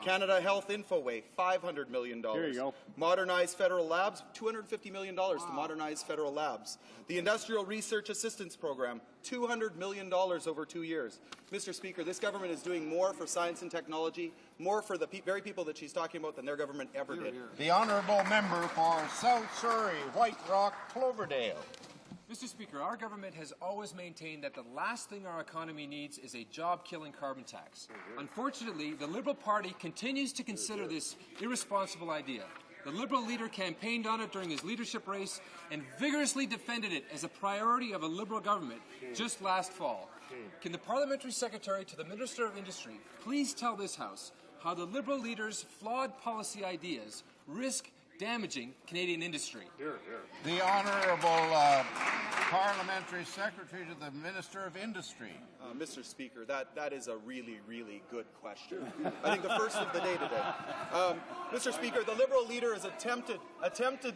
Canada Health Infoway, $500 million. There you go. Modernize federal labs, $250 million to modernize federal labs. The Industrial Research Assistance Program, $200 million over 2 years. Mr. Speaker, this government is doing more for science and technology, more for the very people that she's talking about than their government ever did. The honourable member for South Surrey, White Rock, Cloverdale. Mr. Speaker, our government has always maintained that the last thing our economy needs is a job-killing carbon tax. Unfortunately, the Liberal Party continues to consider this irresponsible idea. The Liberal leader campaigned on it during his leadership race and vigorously defended it as a priority of a Liberal government just last fall. Can the Parliamentary Secretary to the Minister of Industry please tell this House how the Liberal leader's flawed policy ideas risk damaging Canadian industry? The Honourable Parliamentary Secretary to the Minister of Industry. Mr. Speaker, that is a really, really good question. I think the first of the day today. Mr. Speaker, the Liberal leader has attempted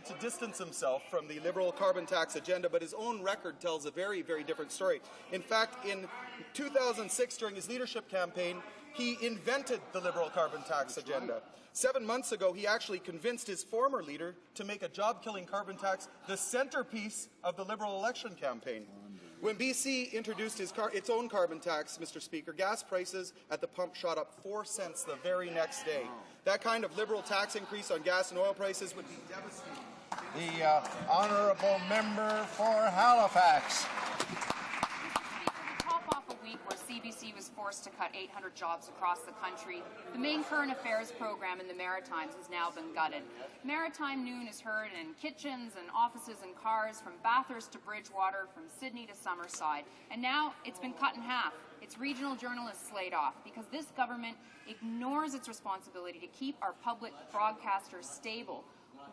to distance himself from the Liberal carbon tax agenda, but his own record tells a very, very different story. In fact, in 2006, during his leadership campaign, he invented the Liberal carbon tax agenda. 7 months ago, he actually convinced his former leader to make a job-killing carbon tax the centerpiece of the Liberal election campaign. When BC introduced its own carbon tax, Mr. Speaker, gas prices at the pump shot up 4 cents the very next day. That kind of Liberal tax increase on gas and oil prices would be devastating. The honourable member for Halifax. Where CBC was forced to cut 800 jobs across the country, the main current affairs program in the Maritimes has now been gutted. Maritime Noon is heard in kitchens and offices and cars from Bathurst to Bridgewater, from Sydney to Summerside, and now it's been cut in half. Its regional journalists laid off because this government ignores its responsibility to keep our public broadcasters stable.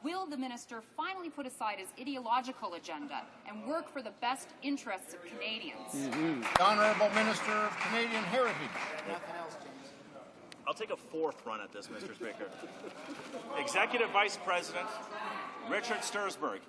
Will the minister finally put aside his ideological agenda and work for the best interests of Canadians? The Honourable Minister of Canadian Heritage. Nothing else, James. I'll take a fourth run at this, Mr. Speaker. Executive Vice President Richard Stursberg.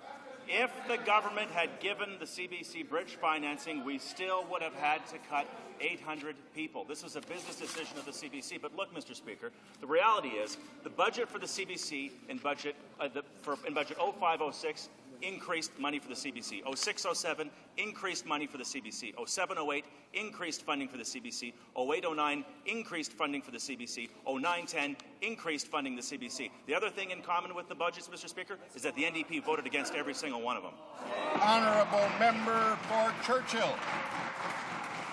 If the government had given the CBC bridge financing, we still would have had to cut 800 people. This was a business decision of the CBC. But look, Mr. Speaker, the reality is the budget for the CBC in budget 05-06 increased money for the CBC. 06-07, increased money for the CBC. 07-08, increased funding for the CBC. 08-09, increased funding for the CBC. 09-10, increased funding the CBC. The other thing in common with the budgets, Mr. Speaker, is that the NDP voted against every single one of them. Honourable member for Churchill.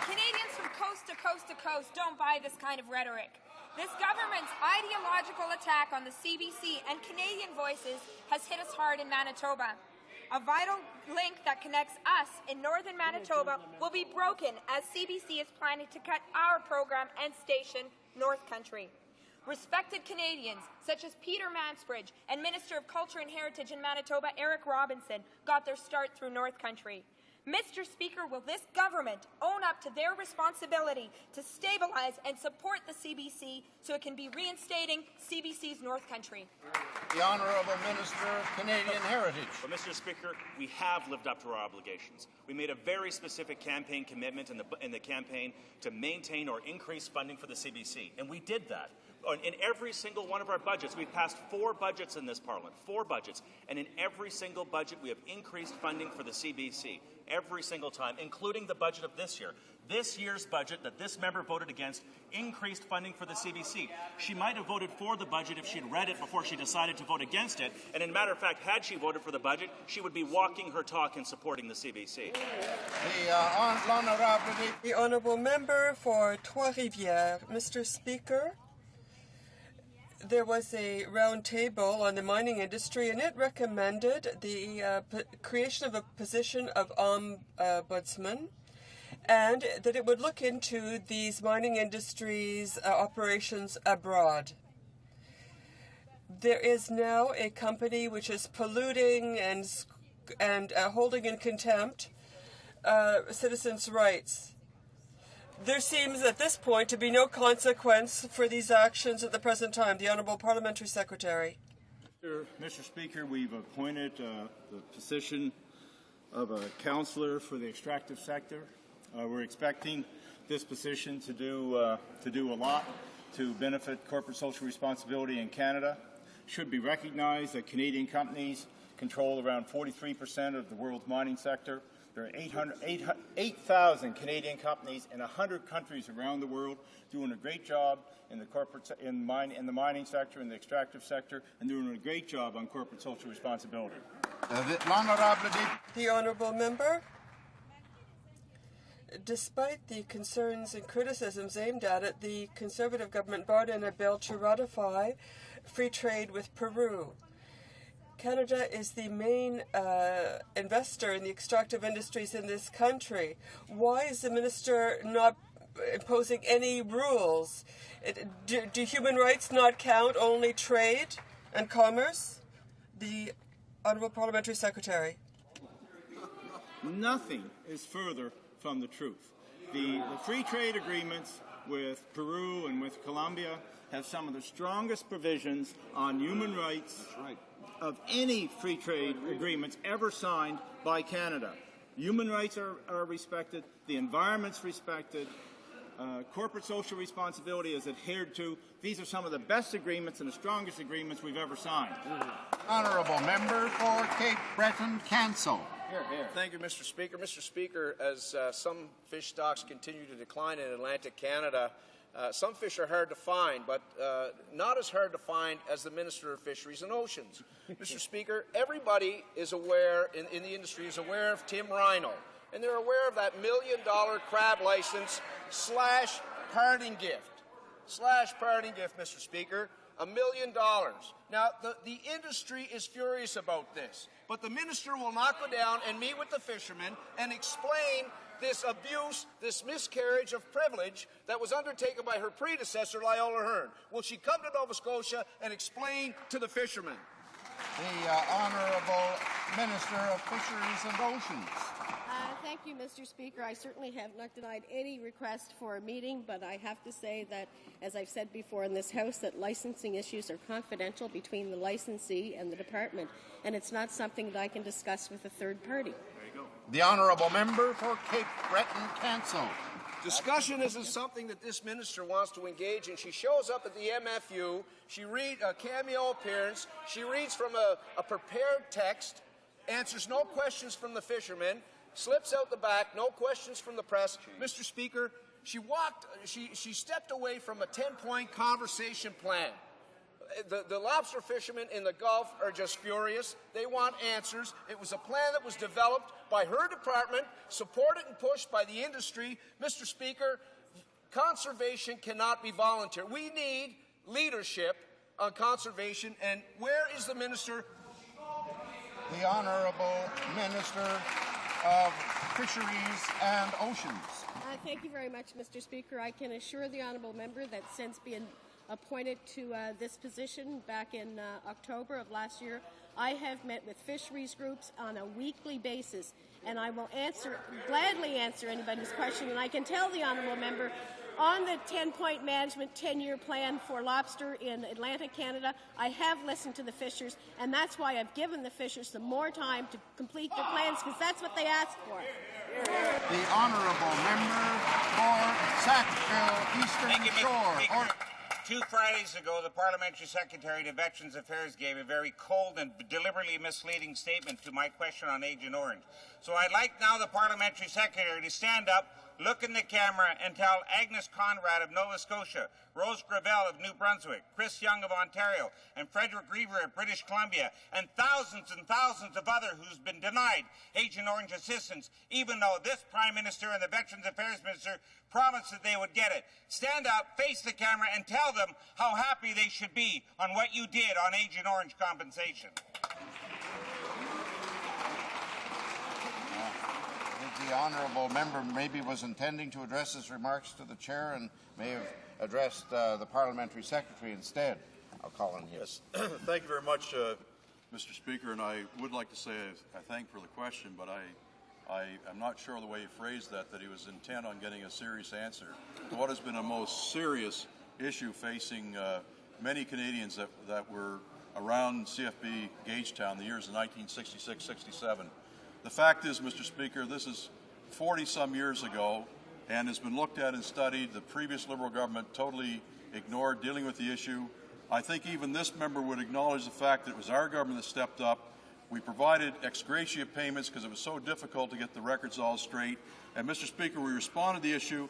Canadians from coast to coast to coast don't buy this kind of rhetoric. This government's ideological attack on the CBC and Canadian voices has hit us hard in Manitoba. A vital link that connects us in northern Manitoba will be broken as CBC is planning to cut our program and station, North Country. Respected Canadians, such as Peter Mansbridge and Minister of Culture and Heritage in Manitoba, Eric Robinson, got their start through North Country. Mr. Speaker, will this government own up to their responsibility to stabilize and support the CBC so it can be reinstating CBC's North Country? The Honourable Minister of Canadian Heritage. But, Mr. Speaker, we have lived up to our obligations. We made a very specific campaign commitment in the campaign to maintain or increase funding for the CBC, and we did that. In every single one of our budgets, we've passed 4 budgets in this Parliament, 4 budgets, and in every single budget we have increased funding for the CBC, every single time, including the budget of this year. This year's budget that this member voted against increased funding for the CBC. She might have voted for the budget if she'd read it before she decided to vote against it, and as a matter of fact, had she voted for the budget, she would be walking her talk in supporting the CBC. The Honourable Member for Trois-Rivières. Mr. Speaker, there was a round table on the mining industry, and it recommended the creation of a position of ombudsman, and that it would look into these mining industries' operations abroad. There is now a company which is polluting and holding in contempt citizens' rights. There seems at this point to be no consequence for these actions at the present time. The Honourable Parliamentary Secretary. Mr. Speaker, we've appointed the position of a councillor for the extractive sector. We're expecting this position to do a lot to benefit corporate social responsibility in Canada. It should be recognized that Canadian companies control around 43% of the world's mining sector. There are 8,000 Canadian companies in 100 countries around the world doing a great job in the mining sector, in the extractive sector, and doing a great job on corporate social responsibility. The Honourable Member. Despite the concerns and criticisms aimed at it, the Conservative government brought in a bill to ratify free trade with Peru. Canada is the main investor in the extractive industries in this country. Why is the minister not imposing any rules? Do human rights not count, only trade and commerce? The Honourable Parliamentary Secretary. Nothing is further from the truth. The free trade agreements with Peru and with Colombia have some of the strongest provisions on human rights of any free trade agreements ever signed by Canada. Human rights are respected, the environment's respected, corporate social responsibility is adhered to. These are some of the best agreements and the strongest agreements we've ever signed. Honourable Member for Cape Breton Cancel. Thank you, Mr. Speaker. Mr. Speaker, as some fish stocks continue to decline in Atlantic Canada, some fish are hard to find, but not as hard to find as the Minister of Fisheries and Oceans. Mr. Speaker, everybody is aware, in the industry, is aware of Tim Rhino, and they're aware of that $1 million crab license slash parting gift, Mr. Speaker. $1 million. Now, the industry is furious about this, but the minister will not go down and meet with the fishermen and explain this abuse, this miscarriage of privilege that was undertaken by her predecessor, Lyola Hearn. Will she come to Nova Scotia and explain to the fishermen? The Honourable Minister of Fisheries and Oceans. Thank you, Mr. Speaker. I certainly have not denied any request for a meeting, but I have to say that, as I've said before in this House, that licensing issues are confidential between the licensee and the department, and it's not something that I can discuss with a third party. There you go. The Honourable Member for Cape Breton Cancel. Discussion isn't something that this minister wants to engage in. She shows up at the MFU, she reads a cameo appearance, she reads from a prepared text, answers no questions from the fishermen, slips out the back, no questions from the press. Mr. Speaker, she stepped away from a 10-point conversation plan. The lobster fishermen in the Gulf are just furious. They want answers. It was a plan that was developed by her department, supported and pushed by the industry. Mr. Speaker, conservation cannot be volunteer. We need leadership on conservation, and where is the Minister? The Honourable Minister of Fisheries and Oceans. Thank you very much, Mr. Speaker. I can assure the honourable member that since being appointed to this position back in October of last year, I have met with fisheries groups on a weekly basis, and I will gladly answer anybody's question. And I can tell the honourable member, on the 10-point management 10-year plan for lobster in Atlantic Canada, I have listened to the fishers, and that's why I've given the fishers some more time to complete their plans, because that's what they asked for. The Honourable Member for Sackville Eastern Shore. 2 Fridays ago, the Parliamentary Secretary to Veterans Affairs gave a very cold and deliberately misleading statement to my question on Agent Orange. So I'd like now the Parliamentary Secretary to stand up, look in the camera, and tell Agnes Conrad of Nova Scotia, Rose Gravel of New Brunswick, Chris Young of Ontario, and Frederick Reaver of British Columbia, and thousands of others who's been denied Agent Orange assistance, even though this Prime Minister and the Veterans Affairs Minister promised that they would get it. Stand up, face the camera, and tell them how happy they should be on what you did on Agent Orange compensation. The honourable member maybe was intending to address his remarks to the chair and may have addressed the parliamentary secretary instead. I'll call on you. Yes. Thank you very much, Mr. Speaker, and I would like to say I thank for the question, but I am not sure the way he phrased that he was intent on getting a serious answer to what has been a most serious issue facing many Canadians that were around CFB Gagetown the years of 1966-67. The fact is, Mr. Speaker, this is 40-some years ago and has been looked at and studied. The previous Liberal government totally ignored dealing with the issue. I think even this member would acknowledge the fact that it was our government that stepped up. We provided ex gratia payments because it was so difficult to get the records all straight. And, Mr. Speaker, we responded to the issue.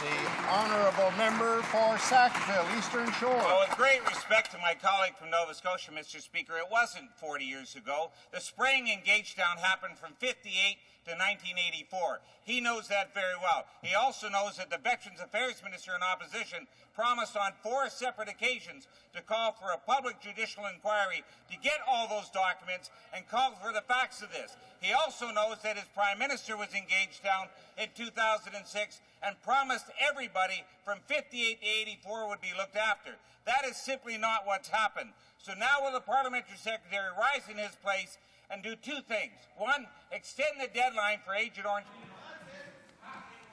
The honourable member for Sackville Eastern Shore. Well, with great respect to my colleague from Nova Scotia, Mr. Speaker, it wasn't 40 years ago. The spraying in Gagetown happened from 58 to 1984. He knows that very well. He also knows that the Veterans Affairs Minister in opposition promised on 4 separate occasions to call for a public judicial inquiry to get all those documents and call for the facts of this. He also knows that his Prime Minister was in Gagetown in 2006 and promised everybody from 58 to 84 would be looked after. That is simply not what's happened. So now will the Parliamentary Secretary rise in his place and do 2 things. 1, extend the deadline for Agent Orange.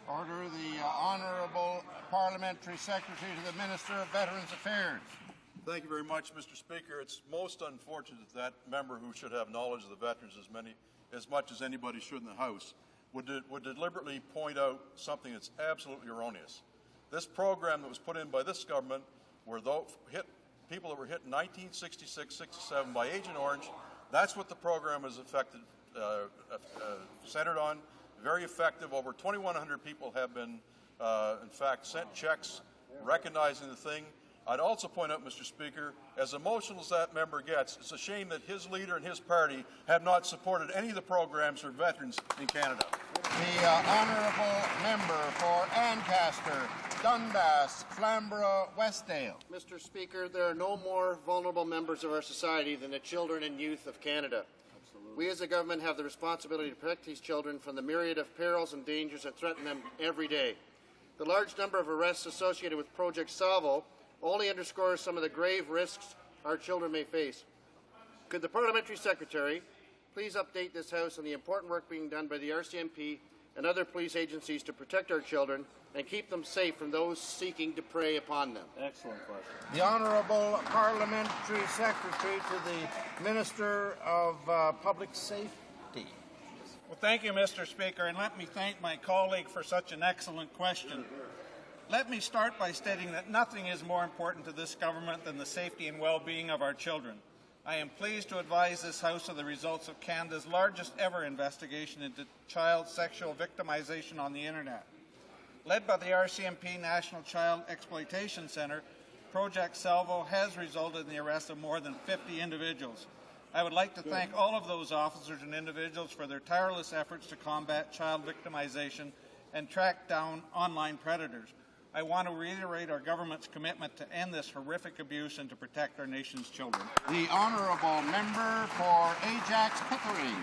Order the Honourable Parliamentary Secretary to the Minister of Veterans Affairs. Thank you very much, Mr. Speaker. It's most unfortunate that member who should have knowledge of the veterans as much as anybody should in the House would deliberately point out something that's absolutely erroneous. This program that was put in by this government were people that were hit in 1966-67 by Agent Orange. That's what the program is centered on. Very effective. Over 2,100 people have been, in fact, sent checks recognizing the thing. I'd also point out, Mr. Speaker, as emotional as that member gets, it's a shame that his leader and his party have not supported any of the programs for veterans in Canada. The Honourable Member for Ancaster, Dundas, Flamborough, Westdale. Mr. Speaker, there are no more vulnerable members of our society than the children and youth of Canada. We as a government have the responsibility to protect these children from the myriad of perils and dangers that threaten them every day. The large number of arrests associated with Project Salvo only underscores some of the grave risks our children may face. Could the Parliamentary Secretary please update this House on the important work being done by the RCMP and other police agencies to protect our children and keep them safe from those seeking to prey upon them? Excellent question. The Honourable Parliamentary Secretary to the Minister of Public Safety. Well, thank you, Mr. Speaker, and let me thank my colleague for such an excellent question. Let me start by stating that nothing is more important to this government than the safety and well-being of our children. I am pleased to advise this House of the results of Canada's largest ever investigation into child sexual victimization on the Internet. Led by the RCMP National Child Exploitation Centre, Project Salvo has resulted in the arrest of more than 50 individuals. I would like to thank all of those officers and individuals for their tireless efforts to combat child victimization and track down online predators. I want to reiterate our government's commitment to end this horrific abuse and to protect our nation's children. The honourable member for Ajax Pickering.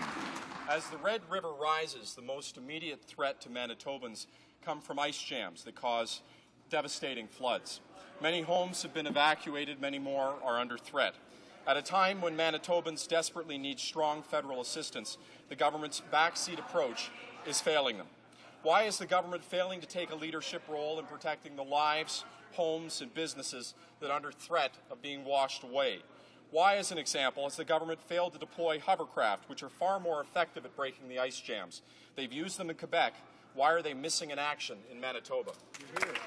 As the Red River rises, the most immediate threat to Manitobans come from ice jams that cause devastating floods. Many homes have been evacuated, many more are under threat. At a time when Manitobans desperately need strong federal assistance, the government's backseat approach is failing them. Why is the government failing to take a leadership role in protecting the lives, homes, and businesses that are under threat of being washed away? Why, as an example, has the government failed to deploy hovercraft, which are far more effective at breaking the ice jams? They've used them in Quebec. Why are they missing in action in Manitoba?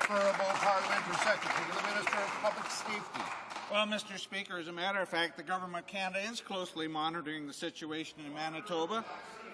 Honourable Parliamentary Secretary to the Minister of Public Safety. Well, Mr. Speaker, as a matter of fact, the Government of Canada is closely monitoring the situation in Manitoba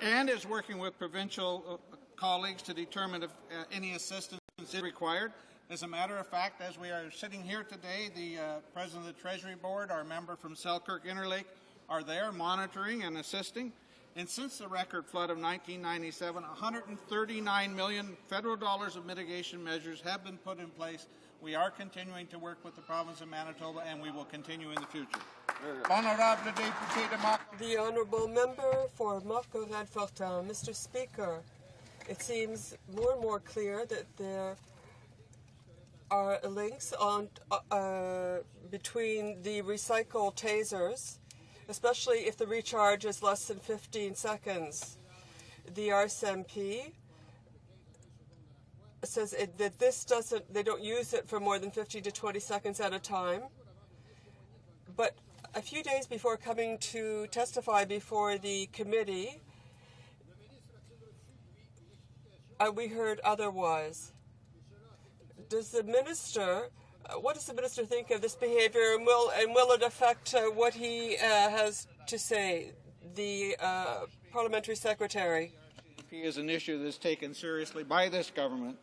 and is working with provincial colleagues to determine if any assistance is required. As a matter of fact, as we are sitting here today, the President of the Treasury Board, our member from Selkirk Interlake, are there monitoring and assisting. And since the record flood of 1997, $139 million federal dollars of mitigation measures have been put in place. We are continuing to work with the province of Manitoba, and we will continue in the future. The honourable member for Marc-Aurèle-Fortin. Mr. Speaker, it seems more and more clear that there are links between the recycled tasers, especially if the recharge is less than 15 seconds. The RCMP says that they don't use it for more than 15 to 20 seconds at a time. But a few days before coming to testify before the committee, we heard otherwise. What does the minister think of this behavior, and will it affect what he has to say? The parliamentary secretary. Is an issue that is taken seriously by this government,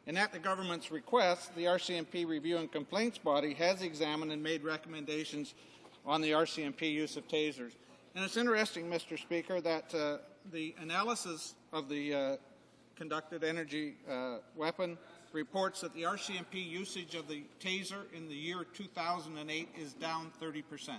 and at the government's request, the RCMP Review and Complaints Body has examined and made recommendations on the RCMP use of tasers. And it's interesting, Mr. Speaker, that the analysis of the conducted energy weapon reports that the RCMP usage of the taser in the year 2008 is down 30%.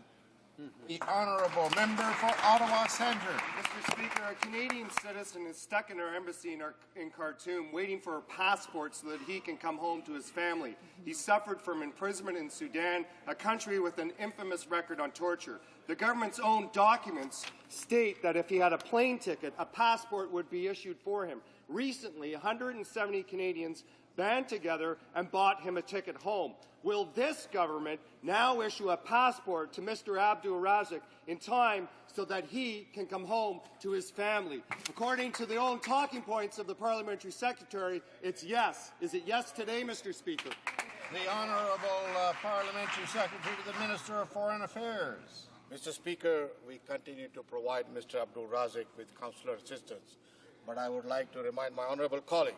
The honourable member for Ottawa Centre. Mr. Speaker, a Canadian citizen is stuck in our embassy in Khartoum waiting for a passport so that he can come home to his family. He suffered from imprisonment in Sudan, a country with an infamous record on torture. The government's own documents state that if he had a plane ticket, a passport would be issued for him. Recently, 170 Canadians band together and bought him a ticket home. Will this government now issue a passport to Mr. Abdul Razak in time so that he can come home to his family? According to the own talking points of the parliamentary secretary, it's yes. Is it yes today, Mr. Speaker? The honourable parliamentary secretary to the Minister of Foreign Affairs. Mr. Speaker, we continue to provide Mr. Abdul Razak with consular assistance, but I would like to remind my honourable colleague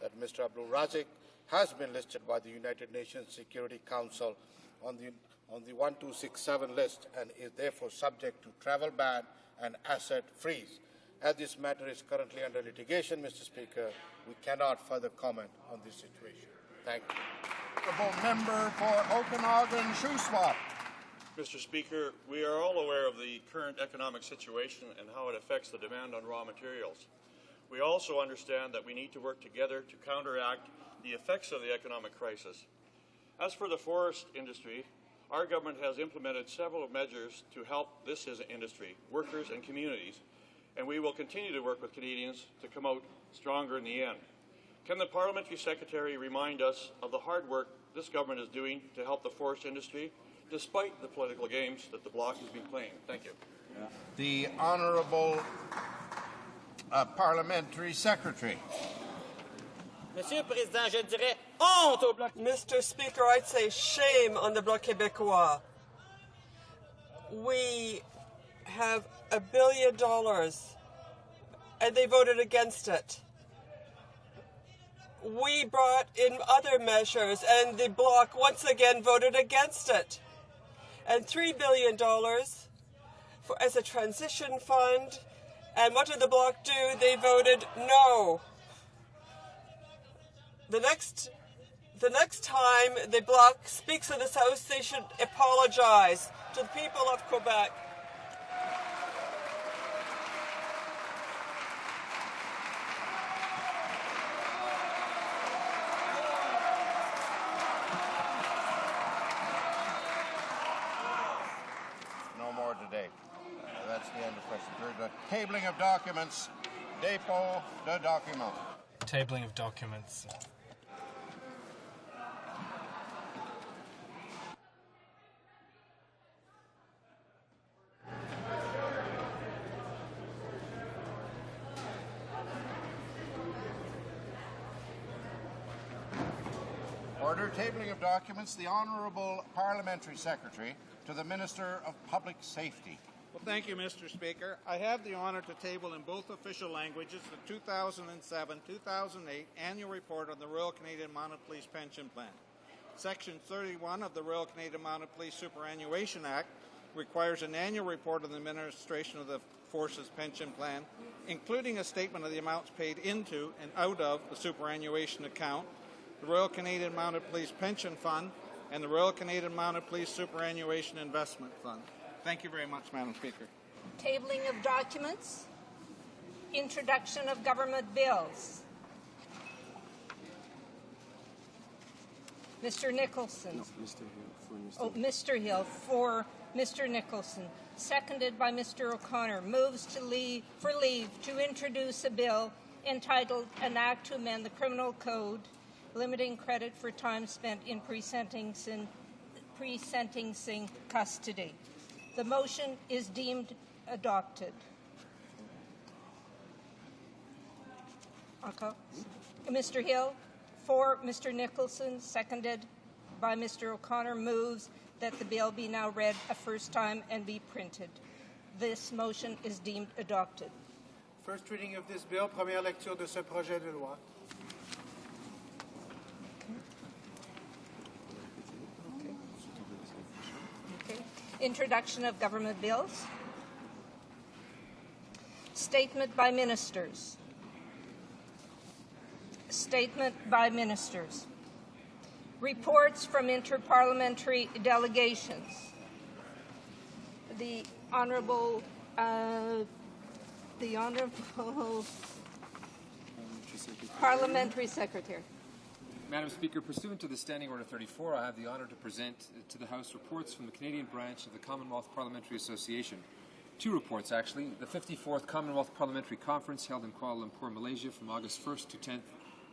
that Mr. Abdul Razak has been listed by the United Nations Security Council on the 1267 list and is therefore subject to travel ban and asset freeze. As this matter is currently under litigation, Mr. Speaker, we cannot further comment on this situation. Thank you. Honourable member for Okanagan-Shuswap. Mr. Speaker, we are all aware of the current economic situation and how it affects the demand on raw materials. We also understand that we need to work together to counteract the effects of the economic crisis. As for the forest industry, our government has implemented several measures to help this industry, workers and communities, and we will continue to work with Canadians to come out stronger in the end. Can the Parliamentary Secretary remind us of the hard work this government is doing to help the forest industry, despite the political games that the Bloc has been playing? Thank you. The Honourable Parliamentary Secretary. Monsieur le Président, je dirais honte au Bloc. Mr. Speaker, I'd say shame on the Bloc Québécois. we have $1 billion, and they voted against it. We brought in other measures, and the Bloc once again voted against it. And $3 billion as a transition fund. And what did the Bloc do? They voted no. The next time the Bloc speaks in this House, they should apologize to the people of Quebec. No more today. That's the end of question period. The tabling of documents. Dépôt de documents. Tabling of documents. Order. Tabling of documents. The Honourable Parliamentary Secretary to the Minister of Public Safety. Well, thank you, Mr. Speaker. I have the honour to table in both official languages the 2007-2008 Annual Report on the Royal Canadian Mounted Police Pension Plan. Section 31 of the Royal Canadian Mounted Police Superannuation Act requires an annual report on the administration of the Force's pension plan, including a statement of the amounts paid into and out of the superannuation account, the Royal Canadian Mounted Police Pension Fund, and the Royal Canadian Mounted Police Superannuation Investment Fund. Thank you very much, Madam Speaker. Tabling of documents. Introduction of government bills. Mr. Nicholson. No, Mr. Hill for Mr. Oh, Mr. Hill for Mr. Nicholson. Seconded by Mr. O'Connor. Moves for leave to introduce a bill entitled An Act to Amend the Criminal Code, limiting credit for time spent in pre-sentencing custody. The motion is deemed adopted. Okay. Mr. Hill, for Mr. Nicholson, seconded by Mr. O'Connor, moves that the bill be now read a first time and be printed. This motion is deemed adopted. First reading of this bill, première lecture de ce projet de loi. Introduction of government bills. Statement by ministers. Statement by ministers. Reports from interparliamentary delegations. The Honourable Parliamentary Secretary. Madam Speaker, pursuant to the Standing Order 34, I have the honour to present to the House reports from the Canadian branch of the Commonwealth Parliamentary Association. Two reports, actually. The 54th Commonwealth Parliamentary Conference held in Kuala Lumpur, Malaysia from August 1st to 10th,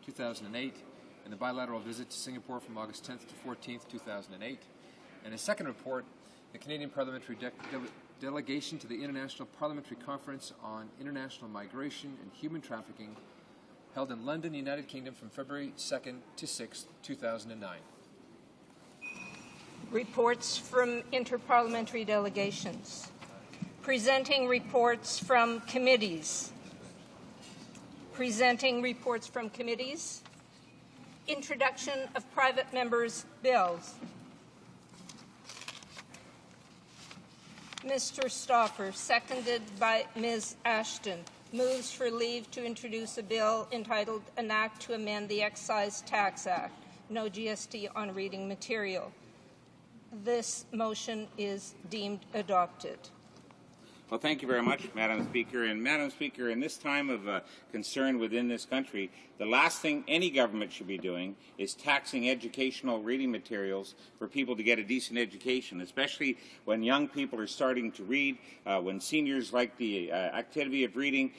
2008, and the bilateral visit to Singapore from August 10th to 14th, 2008. And a second report, the Canadian Parliamentary Delegation to the International Parliamentary Conference on International Migration and Human Trafficking, held in London, United Kingdom from February 2nd to 6th, 2009. Reports from interparliamentary delegations. Presenting reports from committees. Presenting reports from committees. Introduction of private members' bills. Mr. Stauffer, seconded by Ms. Ashton, moves for leave to introduce a bill entitled An Act to Amend the Excise Tax Act. No GST on reading material. This motion is deemed adopted. Well, thank you very much, Madam Speaker. And Madam Speaker, in this time of concern within this country, the last thing any government should be doing is taxing educational reading materials for people to get a decent education, especially when young people are starting to read, when seniors like the activity of reading,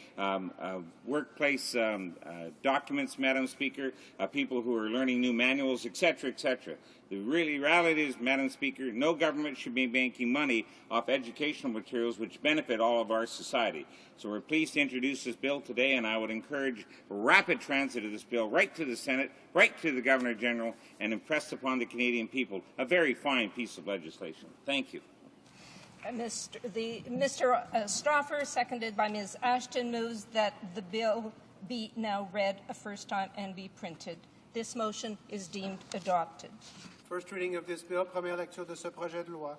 workplace documents, Madam Speaker, people who are learning new manuals, etc., etc. The reality is, Madam Speaker, no government should be making money off educational materials which benefit all of our society. So we're pleased to introduce this bill today, and I would encourage rapid transit of this bill right to the Senate, right to the Governor-General, and impress upon the Canadian people a very fine piece of legislation. Thank you. Mr. Stauffer, seconded by Ms. Ashton, moves that the bill be now read a first time and be printed. This motion is deemed adopted. First reading of this bill, première lecture de ce projet de loi.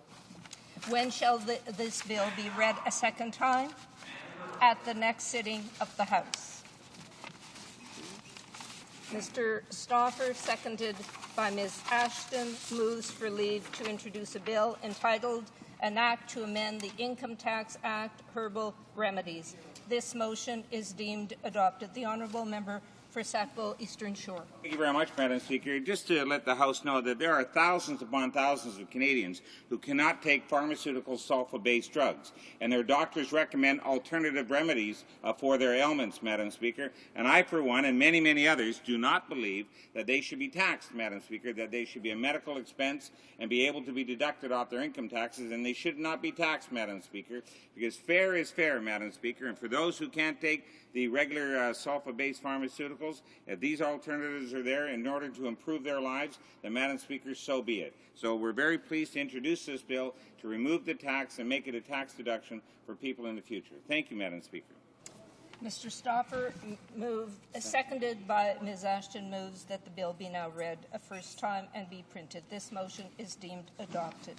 When shall this bill be read a second time? At the next sitting of the House. Mr. Stauffer, seconded by Ms. Ashton, moves for leave to introduce a bill entitled An Act to Amend the Income Tax Act, Herbal Remedies. This motion is deemed adopted. The Honourable Member for Sackville Eastern Shore. Thank you very much, Madam Speaker. Just to let the House know that there are thousands upon thousands of Canadians who cannot take pharmaceutical sulfa-based drugs, and their doctors recommend alternative remedies for their ailments, Madam Speaker. And I, for one, and many, many others, do not believe that they should be taxed, Madam Speaker, that they should be a medical expense and be able to be deducted off their income taxes, and they should not be taxed, Madam Speaker, because fair is fair, Madam Speaker, and for those who can't take the regular sulfa-based pharmaceuticals, if these alternatives are there in order to improve their lives, then, Madam Speaker, so be it. So we're very pleased to introduce this bill to remove the tax and make it a tax deduction for people in the future. Thank you, Madam Speaker. Mr. Stauffer, seconded by Ms. Ashton, moves that the bill be now read a first time and be printed. This motion is deemed adopted.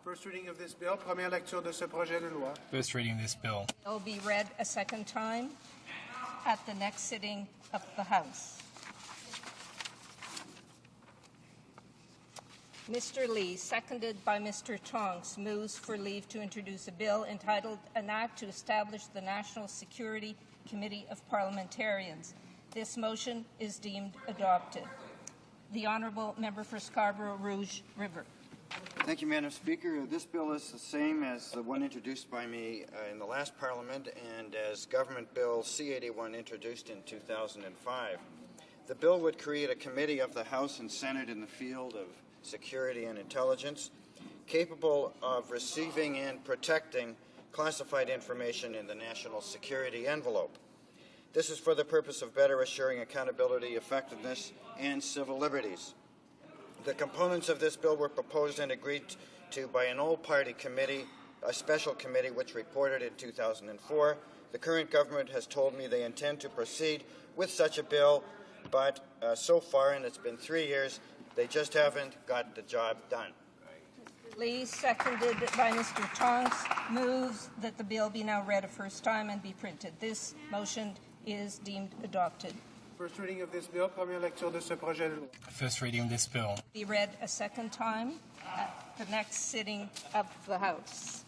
First reading of this bill, première lecture de ce projet de loi. First reading of this bill. It will be read a second time at the next sitting of the House. Mr. Lee, seconded by Mr. Tonks, moves for leave to introduce a bill entitled An Act to Establish the National Security Committee of Parliamentarians. This motion is deemed adopted. The Honourable Member for Scarborough Rouge River. Thank you, Madam Speaker. This bill is the same as the one introduced by me in the last Parliament and as Government Bill C-81 introduced in 2005. The bill would create a committee of the House and Senate in the field of security and intelligence, capable of receiving and protecting classified information in the national security envelope. This is for the purpose of better assuring accountability, effectiveness, and civil liberties. The components of this bill were proposed and agreed to by an all-party committee, a special committee which reported in 2004. The current government has told me they intend to proceed with such a bill, but so far, and it's been 3 years, they just haven't got the job done. Lee, seconded by Mr. Tonks, moves that the bill be now read a first time and be printed. This motion is deemed adopted. First reading of this bill, première lecture de ce projet de loi. First reading of this bill. Be read a second time at the next sitting of the House.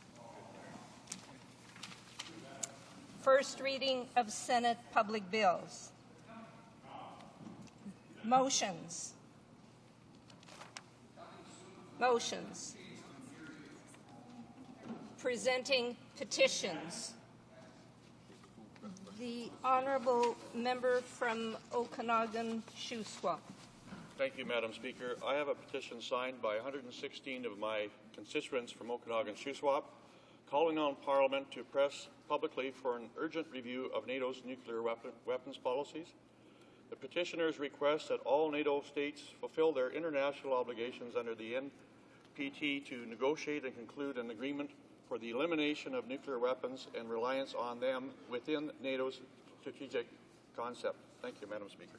First reading of Senate public bills. Motions. Motions. Presenting petitions. The Honourable Member from Okanagan-Shuswap. Thank you, Madam Speaker. I have a petition signed by 116 of my constituents from Okanagan-Shuswap calling on Parliament to press publicly for an urgent review of NATO's nuclear weapons policies. The petitioners request that all NATO states fulfill their international obligations under the NPT to negotiate and conclude an agreement for the elimination of nuclear weapons and reliance on them within NATO's strategic concept. Thank you, Madam Speaker.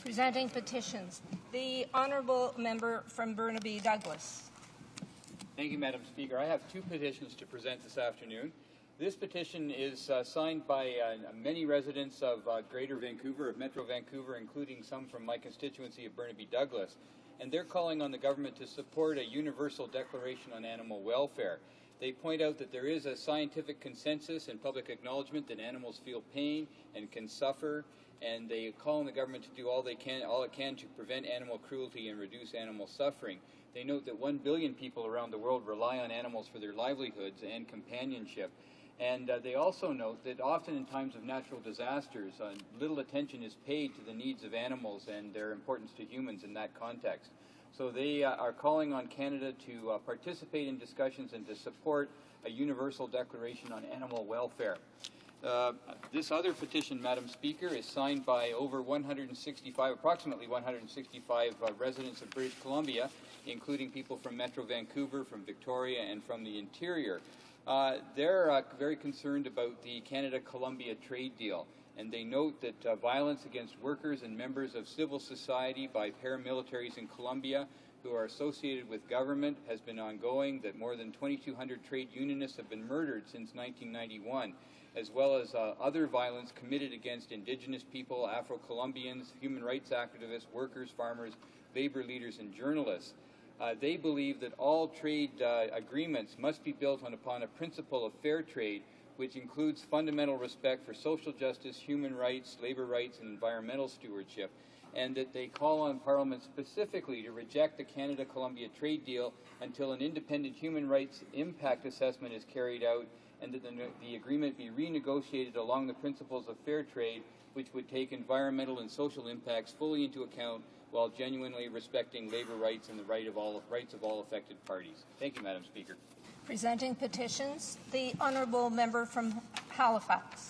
Presenting petitions. The Honourable Member from Burnaby Douglas. Thank you, Madam Speaker. I have two petitions to present this afternoon. This petition is signed by many residents of Greater Vancouver, of Metro Vancouver, including some from my constituency of Burnaby Douglas. And they're calling on the government to support a universal declaration on animal welfare. They point out that there is a scientific consensus and public acknowledgement that animals feel pain and can suffer, and they call on the government to do all it can to prevent animal cruelty and reduce animal suffering. They note that 1 billion people around the world rely on animals for their livelihoods and companionship. And they also note that often in times of natural disasters, little attention is paid to the needs of animals and their importance to humans in that context. So they are calling on Canada to participate in discussions and to support a universal declaration on animal welfare. This other petition, Madam Speaker, is signed by over approximately 165 residents of British Columbia, including people from Metro Vancouver, from Victoria, and from the interior. They're very concerned about the Canada-Colombia trade deal, and they note that violence against workers and members of civil society by paramilitaries in Colombia who are associated with government has been ongoing, that more than 2,200 trade unionists have been murdered since 1991, as well as other violence committed against Indigenous people, Afro-Colombians, human rights activists, workers, farmers, labor leaders, and journalists. They believe that all trade agreements must be built upon a principle of fair trade, which includes fundamental respect for social justice, human rights, labor rights, and environmental stewardship, and that they call on Parliament specifically to reject the Canada-Colombia trade deal until an independent human rights impact assessment is carried out, and that the agreement be renegotiated along the principles of fair trade, which would take environmental and social impacts fully into account while genuinely respecting labor rights and the rights of all affected parties. Thank you, Madam Speaker. Presenting petitions, the honourable member from Halifax.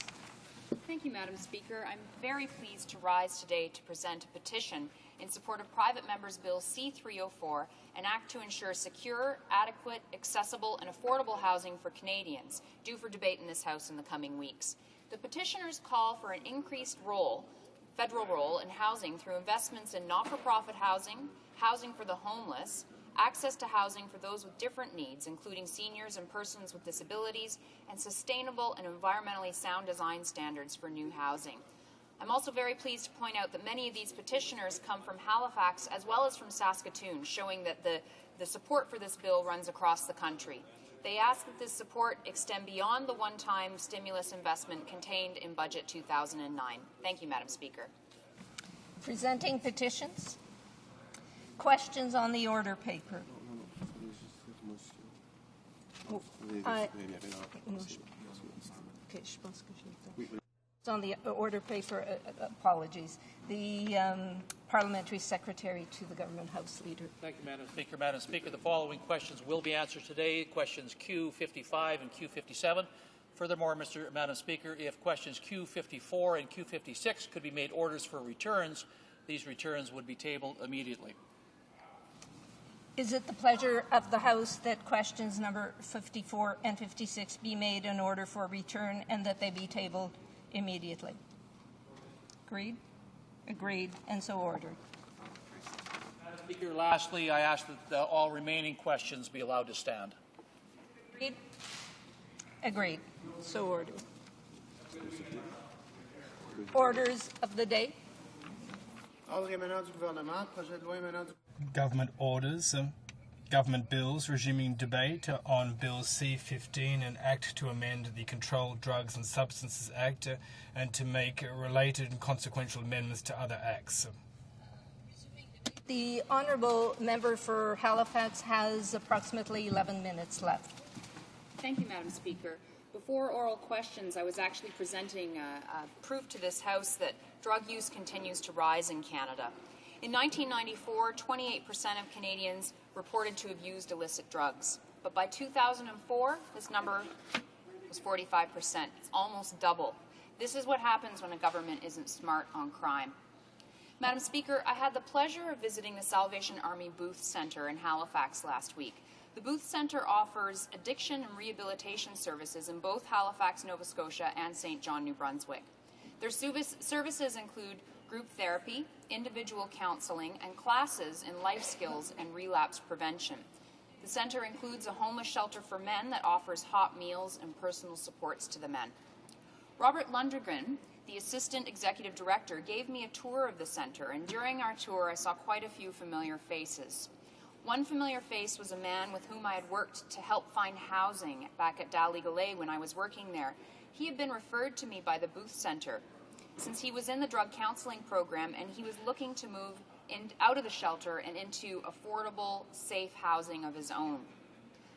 Thank you, Madam Speaker. I'm very pleased to rise today to present a petition in support of Private Members Bill C-304, an act to ensure secure, adequate, accessible, and affordable housing for Canadians, due for debate in this House in the coming weeks. The petitioners call for an increased federal role in housing through investments in not-for-profit housing, housing for the homeless, access to housing for those with different needs, including seniors and persons with disabilities, and sustainable and environmentally sound design standards for new housing. I'm also very pleased to point out that many of these petitioners come from Halifax as well as from Saskatoon, showing that the support for this bill runs across the country. They ask that this support extend beyond the one-time stimulus investment contained in Budget 2009. Thank you, Madam Speaker. Presenting petitions. Questions on the order paper. On the order paper, apologies. The Parliamentary Secretary to the Government House Leader. Thank you, Madam Speaker. Madam Speaker, the following questions will be answered today, questions Q55 and Q57. Furthermore, Madam Speaker, if questions Q54 and Q56 could be made orders for returns, these returns would be tabled immediately. Is it the pleasure of the House that questions number 54 and 56 be made in order for return and that they be tabled immediately? Agreed? Agreed, and so ordered. Madam Speaker, lastly, I ask that all remaining questions be allowed to stand. Agreed? Agreed, so ordered. Orders of the day. Government orders, government bills resuming debate on Bill C-15, an act to amend the Controlled Drugs and Substances Act and to make related and consequential amendments to other acts. The honourable member for Halifax has approximately 11 minutes left. Thank you, Madam Speaker. Before oral questions, I was actually presenting proof to this House that drug use continues to rise in Canada. In 1994, 28% of Canadians reported to have used illicit drugs. But by 2004, this number was 45%. It's almost double. This is what happens when a government isn't smart on crime. Madam Speaker, I had the pleasure of visiting the Salvation Army Booth Centre in Halifax last week. The Booth Centre offers addiction and rehabilitation services in both Halifax, Nova Scotia and St. John, New Brunswick. Their services include group therapy, individual counseling, and classes in life skills and relapse prevention. The centre includes a homeless shelter for men that offers hot meals and personal supports to the men. Robert Lundgren, the Assistant Executive Director, gave me a tour of the centre, and during our tour I saw quite a few familiar faces. One familiar face was a man with whom I had worked to help find housing back at Dallegalay when I was working there. He had been referred to me by the Booth Centre since he was in the drug counseling program and he was looking to move out of the shelter and into affordable, safe housing of his own.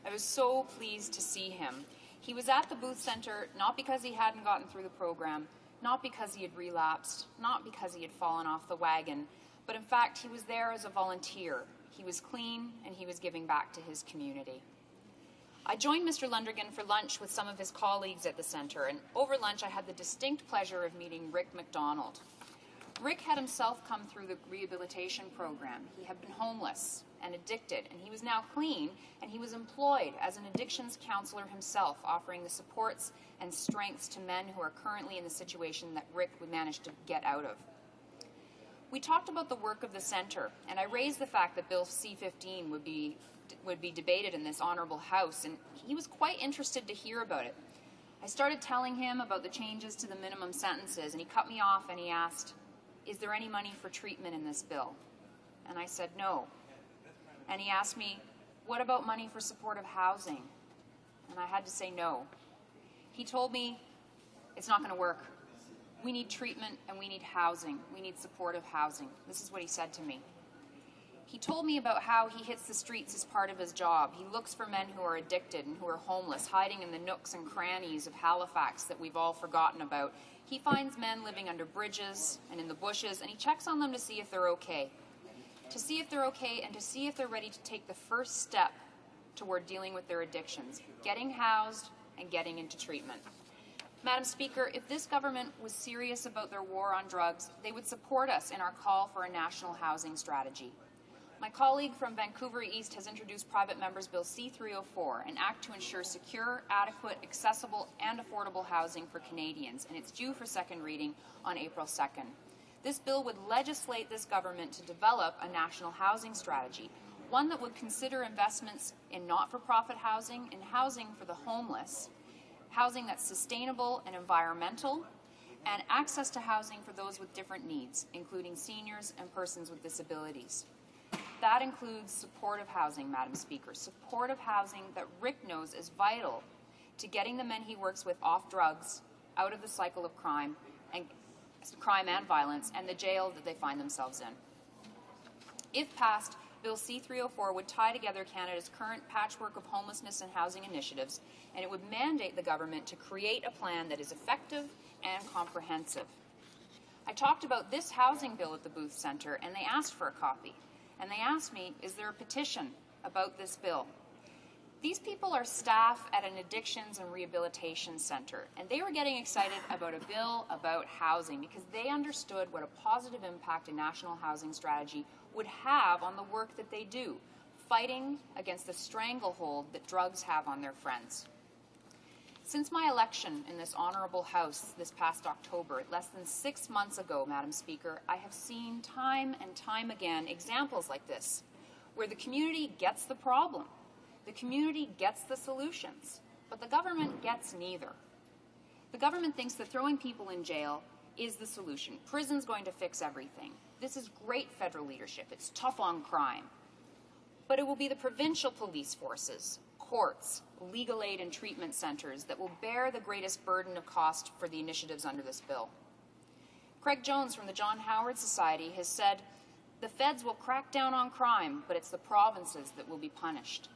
I was so pleased to see him. He was at the Booth Centre not because he hadn't gotten through the program, not because he had relapsed, not because he had fallen off the wagon, but in fact he was there as a volunteer. He was clean and he was giving back to his community. I joined Mr. Lundergan for lunch with some of his colleagues at the centre, and over lunch I had the distinct pleasure of meeting Rick MacDonald. Rick had himself come through the rehabilitation program. He had been homeless and addicted, and he was now clean, and he was employed as an addictions counselor himself, offering the supports and strengths to men who are currently in the situation that Rick would manage to get out of. We talked about the work of the centre, and I raised the fact that Bill C-15 would be debated in this honourable House, and he was quite interested to hear about it. I started telling him about the changes to the minimum sentences, and he cut me off and he asked, "Is there any money for treatment in this bill?" And I said no. And he asked me, "What about money for supportive housing?" And I had to say no. He told me, "It's not going to work. We need treatment and we need housing. We need supportive housing." This is what he said to me. He told me about how he hits the streets as part of his job. He looks for men who are addicted and who are homeless, hiding in the nooks and crannies of Halifax that we've all forgotten about. He finds men living under bridges and in the bushes, and he checks on them to see if they're okay. To see if they're okay and to see if they're ready to take the first step toward dealing with their addictions, getting housed and getting into treatment. Madam Speaker, if this government was serious about their war on drugs, they would support us in our call for a national housing strategy. My colleague from Vancouver East has introduced Private Members Bill C-304, an act to ensure secure, adequate, accessible, and affordable housing for Canadians, and it's due for second reading on April 2nd. This bill would legislate this government to develop a national housing strategy, one that would consider investments in not-for-profit housing, in housing for the homeless, housing that's sustainable and environmental, and access to housing for those with different needs, including seniors and persons with disabilities. That includes supportive housing, Madam Speaker, supportive housing that Rick knows is vital to getting the men he works with off drugs, out of the cycle of crime and violence, and the jail that they find themselves in. If passed, Bill C-304 would tie together Canada's current patchwork of homelessness and housing initiatives, and it would mandate the government to create a plan that is effective and comprehensive. I talked about this housing bill at the Booth Centre, and they asked for a copy. And they asked me, is there a petition about this bill? These people are staff at an addictions and rehabilitation centre, and they were getting excited about a bill about housing because they understood what a positive impact a national housing strategy would have on the work that they do, fighting against the stranglehold that drugs have on their friends. Since my election in this honourable House this past October, less than 6 months ago, Madam Speaker, I have seen time and time again examples like this, where the community gets the problem, the community gets the solutions, but the government gets neither. The government thinks that throwing people in jail is the solution. Prison's going to fix everything. This is great federal leadership. It's tough on crime. But it will be the provincial police forces, courts, legal aid and treatment centres that will bear the greatest burden of cost for the initiatives under this bill. Craig Jones from the John Howard Society has said, the feds will crack down on crime, but it's the provinces that will be punished.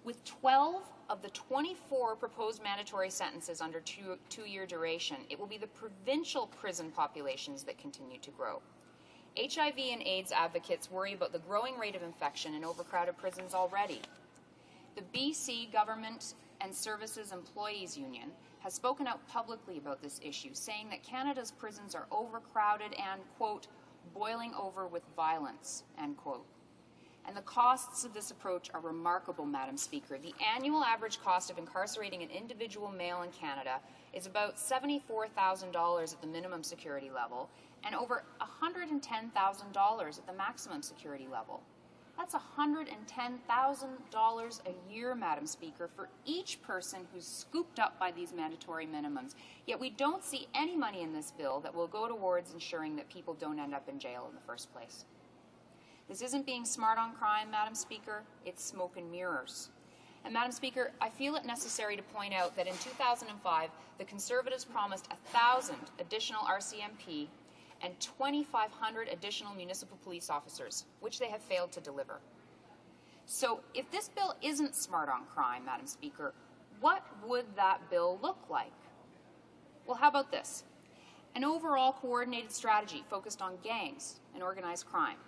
With 12 of the 24 proposed mandatory sentences under two-year duration, it will be the provincial prison populations that continue to grow. HIV and AIDS advocates worry about the growing rate of infection in overcrowded prisons already. The BC Government and Services Employees Union has spoken out publicly about this issue, saying that Canada's prisons are overcrowded and, quote, boiling over with violence, end quote. And the costs of this approach are remarkable, Madam Speaker. The annual average cost of incarcerating an individual male in Canada is about $74,000 at the minimum security level and over $110,000 at the maximum security level. That's $110,000 a year, Madam Speaker, for each person who's scooped up by these mandatory minimums. Yet we don't see any money in this bill that will go towards ensuring that people don't end up in jail in the first place. This isn't being smart on crime, Madam Speaker. It's smoke and mirrors. And Madam Speaker, I feel it necessary to point out that in 2005, the Conservatives promised 1,000 additional RCMP and 2,500 additional municipal police officers, which they have failed to deliver. So if this bill isn't smart on crime, Madam Speaker, what would that bill look like? Well, how about this? An overall coordinated strategy focused on gangs and organized crime,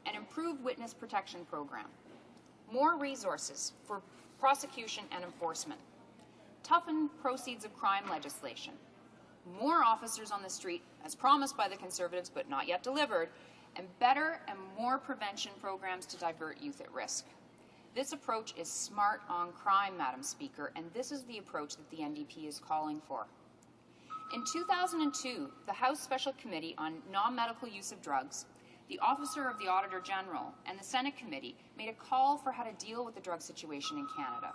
an improved witness protection program, more resources for prosecution and enforcement. Toughen proceeds of crime legislation. More officers on the street, as promised by the Conservatives but not yet delivered, and better and more prevention programs to divert youth at risk. This approach is smart on crime, Madam Speaker, and this is the approach that the NDP is calling for. In 2002, the House Special Committee on Non-Medical Use of Drugs, the Officer of the Auditor General, and the Senate Committee made a call for how to deal with the drug situation in Canada.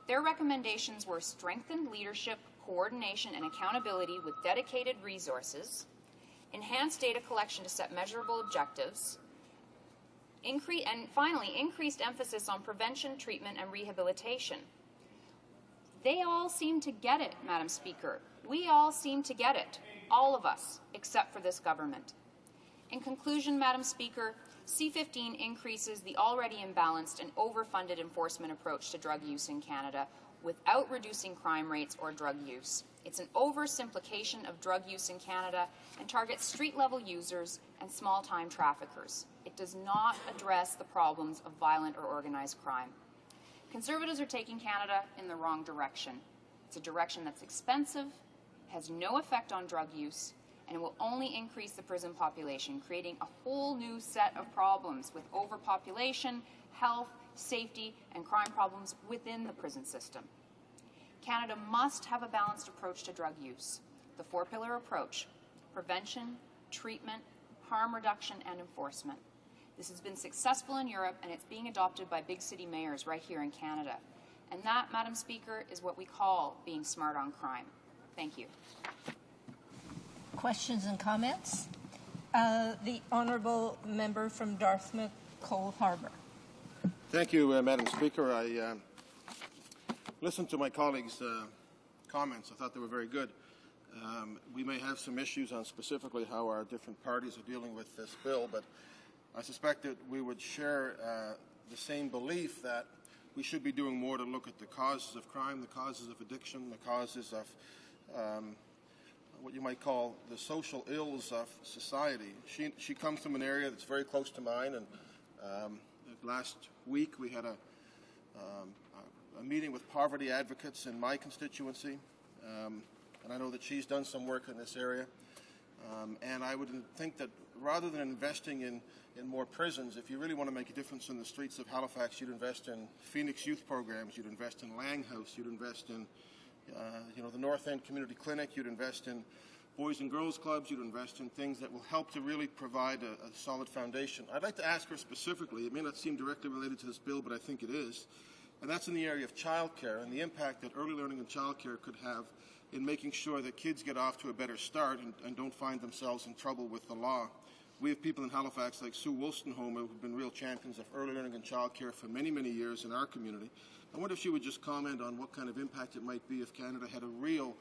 Their recommendations were strengthened leadership, coordination, and accountability with dedicated resources, enhanced data collection to set measurable objectives, and finally, increased emphasis on prevention, treatment, and rehabilitation. They all seem to get it, Madam Speaker. We all seem to get it, all of us, except for this government. In conclusion, Madam Speaker, C-15 increases the already imbalanced and overfunded enforcement approach to drug use in Canada without reducing crime rates or drug use. It's an oversimplification of drug use in Canada and targets street-level users and small-time traffickers. It does not address the problems of violent or organized crime. Conservatives are taking Canada in the wrong direction. It's a direction that's expensive, has no effect on drug use, and it will only increase the prison population, creating a whole new set of problems with overpopulation, health, safety, and crime problems within the prison system. Canada must have a balanced approach to drug use. The four-pillar approach: prevention, treatment, harm reduction, and enforcement. This has been successful in Europe, and it's being adopted by big city mayors right here in Canada. And that, Madam Speaker, is what we call being smart on crime. Thank you. Questions and comments? The Honourable Member from Dartmouth, Cole Harbour. Thank you, Madam Speaker. I listened to my colleagues' comments. I thought they were very good. We may have some issues on specifically how our different parties are dealing with this bill, but I suspect that we would share the same belief that we should be doing more to look at the causes of crime, the causes of addiction, the causes of what you might call the social ills of society. She comes from an area that's very close to mine, and last week we had a meeting with poverty advocates in my constituency, and I know that she's done some work in this area. And I would think that rather than investing in more prisons, if you really want to make a difference in the streets of Halifax, you'd invest in Phoenix youth programs, you'd invest in Lang House, you'd invest in the North End Community Clinic, you'd invest in Boys and Girls Clubs, you'd invest in things that will help to really provide a solid foundation. I'd like to ask her specifically, it may not seem directly related to this bill, but I think it is, and that's in the area of childcare and the impact that early learning and childcare could have in making sure that kids get off to a better start and don't find themselves in trouble with the law. We have people in Halifax like Sue Wolstenholme who have been real champions of early learning and childcare for many, many years in our community. I wonder if she would just comment on what kind of impact it might be if Canada had a real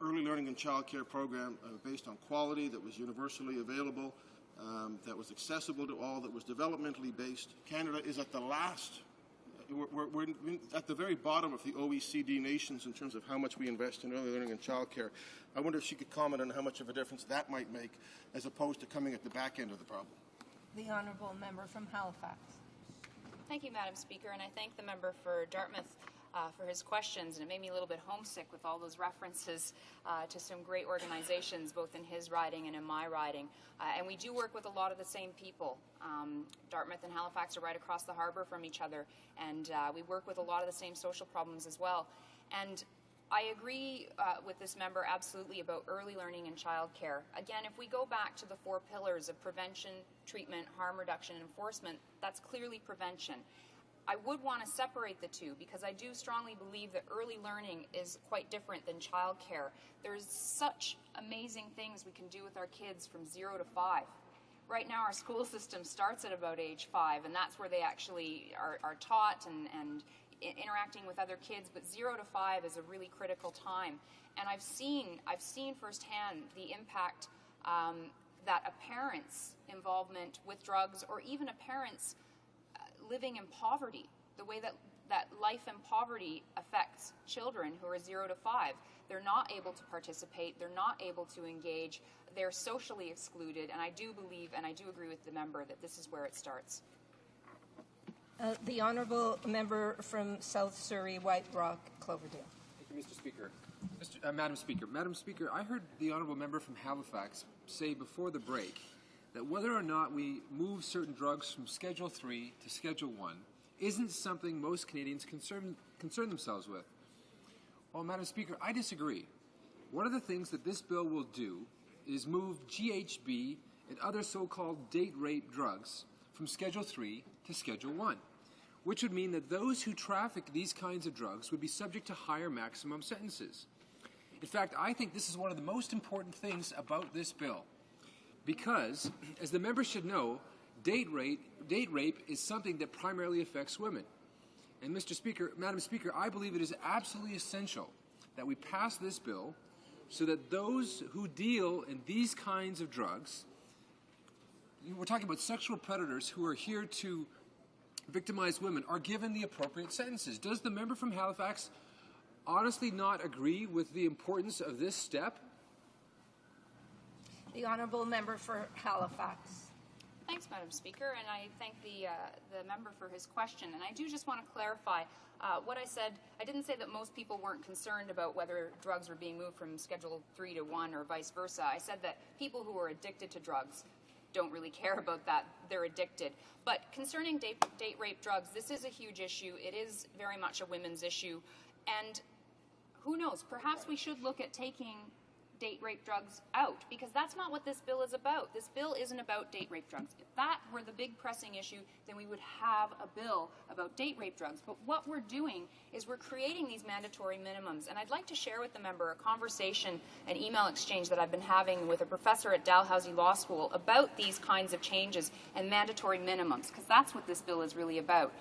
early learning and childcare program based on quality, that was universally available, that was accessible to all, that was developmentally based. Canada is at the last. We're at the very bottom of the OECD nations in terms of how much we invest in early learning and childcare. I wonder if she could comment on how much of a difference that might make as opposed to coming at the back end of the problem. The Honourable Member from Halifax. Thank you, Madam Speaker, and I thank the member for Dartmouth for his questions, and it made me a little bit homesick with all those references to some great organizations, both in his riding and in my riding. And we do work with a lot of the same people. Dartmouth and Halifax are right across the harbour from each other, and we work with a lot of the same social problems as well. And I agree with this member absolutely about early learning and childcare. Again, if we go back to the four pillars of prevention, treatment, harm reduction, and enforcement, that's clearly prevention. I would want to separate the two because I do strongly believe that early learning is quite different than childcare. There's such amazing things we can do with our kids from 0 to 5. Right now our school system starts at about age 5, and that's where they actually are taught and interacting with other kids, but 0 to 5 is a really critical time. And I've seen firsthand the impact that a parent's involvement with drugs, or even a parent's living in poverty, the way that life in poverty affects children who are 0 to 5. They're not able to participate, they're not able to engage, they're socially excluded, and I do believe, and I do agree with the member, that this is where it starts. The honourable member from South Surrey, White Rock, Cloverdale. Thank you, Mr. Speaker. Madam Speaker, I heard the honourable member from Halifax say before the break that whether or not we move certain drugs from Schedule 3 to Schedule 1 isn't something most Canadians concern themselves with. Well, Madam Speaker, I disagree. One of the things that this bill will do is move GHB and other so-called date-rape drugs from Schedule 3 to Schedule 1, which would mean that those who traffic these kinds of drugs would be subject to higher maximum sentences. In fact, I think this is one of the most important things about this bill because, as the members should know, date rape is something that primarily affects women. And Madam Speaker, I believe it is absolutely essential that we pass this bill so that those who deal in these kinds of drugs, we're talking about sexual predators who are here to victimize women, are given the appropriate sentences. Does the member from Halifax honestly not agree with the importance of this step? The honourable member for Halifax. Thanks, Madam Speaker, and I thank the member for his question. And I do just want to clarify what I said. I didn't say that most people weren't concerned about whether drugs were being moved from Schedule 3 to 1 or vice versa. I said that people who are addicted to drugs don't really care about that. They're addicted. But concerning date rape drugs, this is a huge issue. It is very much a women's issue. And who knows, perhaps we should look at taking date rape drugs out, because that's not what this bill is about. This bill isn't about date rape drugs. If that were the big pressing issue, then we would have a bill about date rape drugs. But what we're doing is we're creating these mandatory minimums. And I'd like to share with the member a conversation, an email exchange that I've been having with a professor at Dalhousie Law School about these kinds of changes and mandatory minimums, because that's what this bill is really about.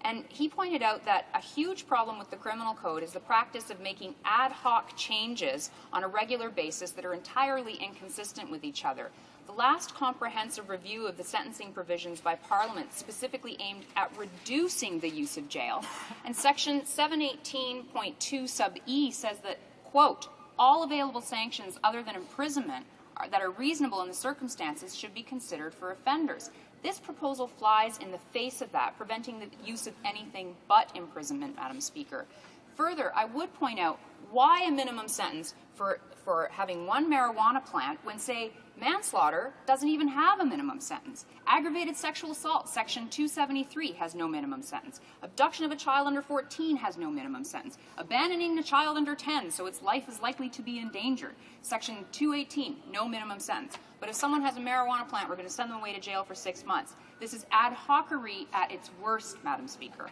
And he pointed out that a huge problem with the criminal code is the practice of making ad hoc changes on a regular basis that are entirely inconsistent with each other. The last comprehensive review of the sentencing provisions by Parliament specifically aimed at reducing the use of jail. And Section 718.2 sub E says that, quote, all available sanctions other than imprisonment that are reasonable in the circumstances should be considered for offenders. This proposal flies in the face of that, preventing the use of anything but imprisonment, Madam Speaker. Further, I would point out why a minimum sentence for having one marijuana plant when, say, manslaughter doesn't even have a minimum sentence. Aggravated sexual assault, Section 273, has no minimum sentence. Abduction of a child under 14 has no minimum sentence. Abandoning a child under 10 so its life is likely to be endangered, Section 218, no minimum sentence. But if someone has a marijuana plant, we're going to send them away to jail for 6 months. This is ad hocery at its worst, Madam Speaker.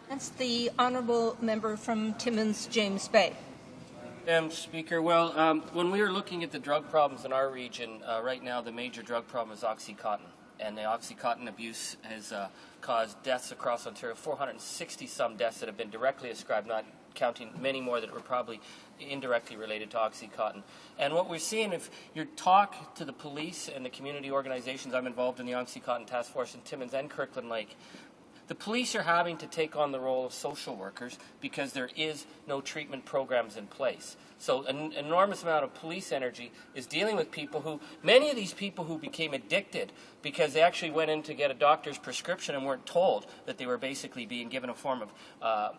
That's the honourable member from Timmins, James Bay. Madam Speaker, well, when we are looking at the drug problems in our region, right now the major drug problem is OxyContin. And the OxyContin abuse has caused deaths across Ontario, 460-some deaths that have been directly ascribed, not counting many more that were probably indirectly related to OxyContin. And what we're seeing, if you talk to the police and the community organizations, I'm involved in the OxyContin Task Force in Timmins and Kirkland Lake, the police are having to take on the role of social workers because there is no treatment programs in place. So an enormous amount of police energy is dealing with people who, many of these people who became addicted because they actually went in to get a doctor's prescription and weren't told that they were basically being given a form of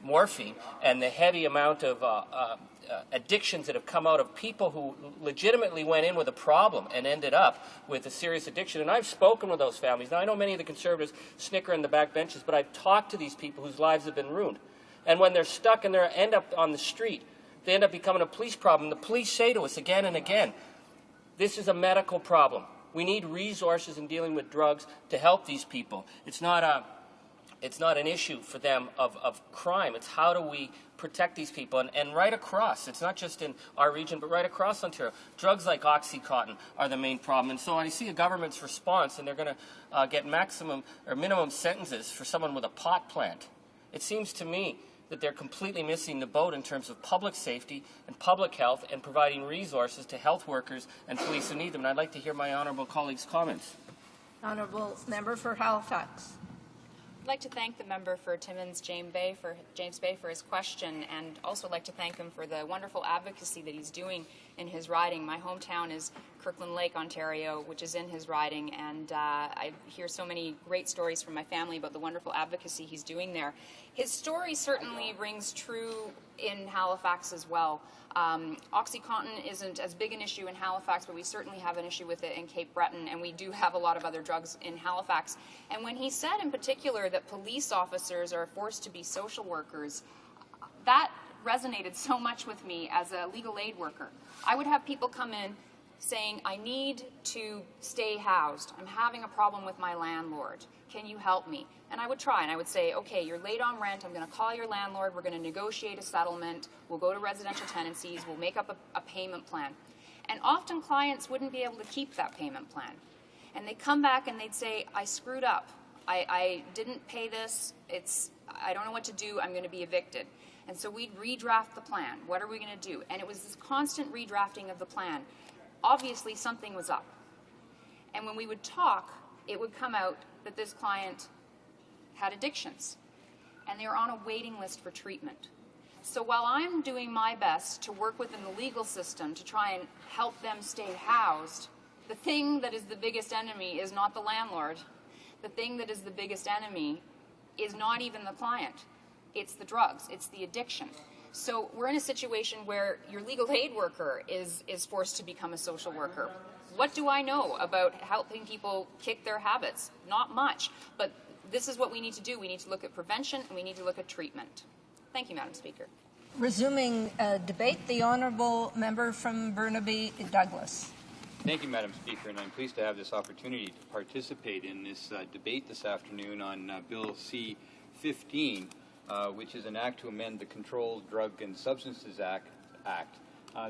morphine, and the heavy amount of addictions that have come out of people who legitimately went in with a problem and ended up with a serious addiction. And I've spoken with those families. Now, I know many of the Conservatives snicker in the back benches, but I've talked to these people whose lives have been ruined. And when they're stuck and they end up on the street, they end up becoming a police problem. The police say to us again and again, this is a medical problem. We need resources in dealing with drugs to help these people. It's not an issue for them of crime. It's how do we protect these people. And right across, it's not just in our region, but right across Ontario, drugs like OxyContin are the main problem. And so I see a government's response, and they're going to get maximum or minimum sentences for someone with a pot plant. It seems to me that they're completely missing the boat in terms of public safety and public health and providing resources to health workers and police who need them. And I'd like to hear my honourable colleagues' comments. Honourable member for Halifax. I'd like to thank the member for Timmins, James Bay, for his question, and also like to thank him for the wonderful advocacy that he's doing in his riding. My hometown is Kirkland Lake, Ontario, which is in his riding, and I hear so many great stories from my family about the wonderful advocacy he's doing there. His story certainly rings true in Halifax as well. OxyContin isn't as big an issue in Halifax, but we certainly have an issue with it in Cape Breton, and we do have a lot of other drugs in Halifax. And when he said in particular that police officers are forced to be social workers, that resonated so much with me as a legal aid worker. I would have people come in saying, I need to stay housed. I'm having a problem with my landlord. Can you help me? And I would try, and I would say, okay, you're late on rent. I'm going to call your landlord. We're going to negotiate a settlement. We'll go to residential tenancies. We'll make up a payment plan. And often clients wouldn't be able to keep that payment plan. And they'd come back and they'd say, I screwed up. I didn't pay this. I don't know what to do. I'm going to be evicted. And so we'd redraft the plan. What are we going to do? And it was this constant redrafting of the plan. Obviously, something was up. And when we would talk, it would come out that this client had addictions, and they were on a waiting list for treatment. So while I'm doing my best to work within the legal system to try and help them stay housed, the thing that is the biggest enemy is not the landlord. The thing that is the biggest enemy is not even the client. It's the drugs. It's the addiction. So we're in a situation where your legal aid worker is forced to become a social worker. What do I know about helping people kick their habits? Not much. But this is what we need to do. We need to look at prevention, and we need to look at treatment. Thank you, Madam Speaker. Resuming debate, the honourable member from Burnaby Douglas. Thank you, Madam Speaker, and I'm pleased to have this opportunity to participate in this debate this afternoon on Bill C-15, which is an act to amend the Controlled Drug and Substances Act.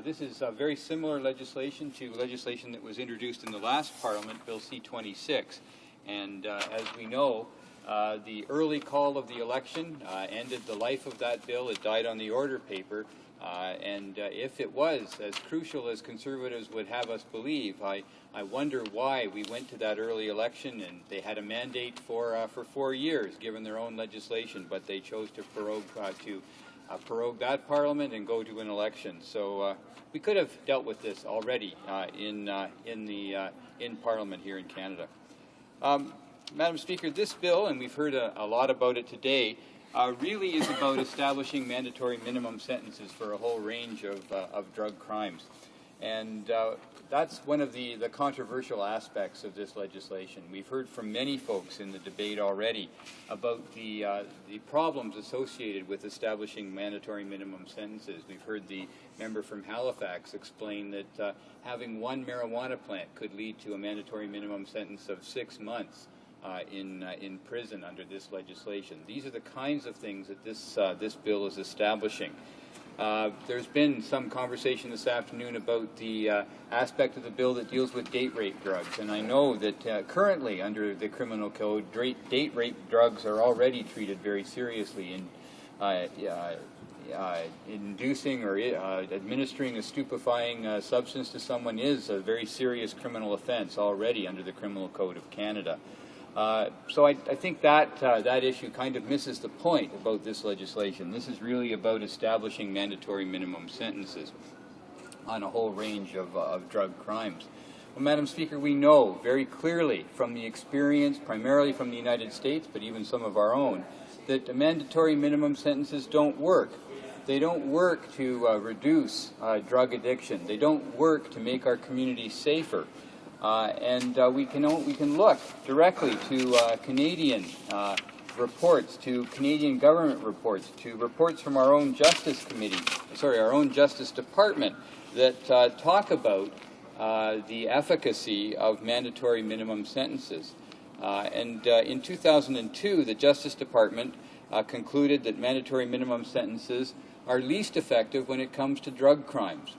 This is very similar legislation to legislation that was introduced in the last Parliament, Bill C-26. And as we know, the early call of the election ended the life of that bill. It died on the order paper. And if it was as crucial as Conservatives would have us believe, I wonder why we went to that early election, and they had a mandate for 4 years, given their own legislation, but they chose to prorogue that Parliament and go to an election. So we could have dealt with this already in Parliament here in Canada. Madam Speaker, this bill, and we've heard a lot about it today, really is about establishing mandatory minimum sentences for a whole range of drug crimes. And that's one of the controversial aspects of this legislation. We've heard from many folks in the debate already about the problems associated with establishing mandatory minimum sentences. We've heard the member from Halifax explain that having one marijuana plant could lead to a mandatory minimum sentence of 6 months in prison under this legislation. These are the kinds of things that this bill is establishing. There's been some conversation this afternoon about the aspect of the bill that deals with date rape drugs, and I know that currently under the criminal code, date rape drugs are already treated very seriously. Inducing or administering a stupefying substance to someone is a very serious criminal offense already under the Criminal Code of Canada. So I think that issue kind of misses the point about this legislation. This is really about establishing mandatory minimum sentences on a whole range of drug crimes. Well, Madam Speaker, we know very clearly from the experience, primarily from the United States, but even some of our own, that mandatory minimum sentences don't work. They don't work to reduce drug addiction. They don't work to make our communities safer. And we can look directly to Canadian reports, to Canadian government reports, to reports from our own Justice Department that talk about the efficacy of mandatory minimum sentences. And in 2002, the Justice Department concluded that mandatory minimum sentences are least effective when it comes to drug crimes.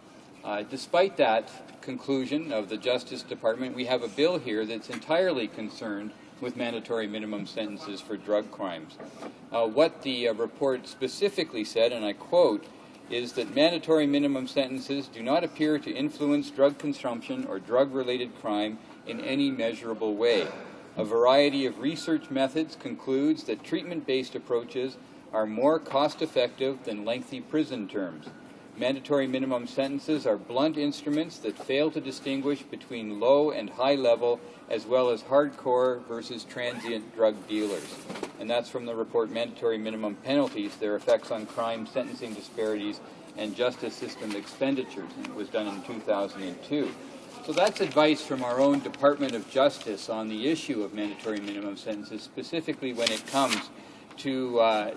Despite that conclusion of the Justice Department, we have a bill here that's entirely concerned with mandatory minimum sentences for drug crimes. What the report specifically said, and I quote, is that mandatory minimum sentences do not appear to influence drug consumption or drug-related crime in any measurable way. A variety of research methods concludes that treatment-based approaches are more cost-effective than lengthy prison terms. Mandatory minimum sentences are blunt instruments that fail to distinguish between low and high level, as well as hardcore versus transient drug dealers. And that's from the report Mandatory Minimum Penalties, Their Effects on Crime, Sentencing Disparities, and Justice System Expenditures. And it was done in 2002. So that's advice from our own Department of Justice on the issue of mandatory minimum sentences, specifically when it comes to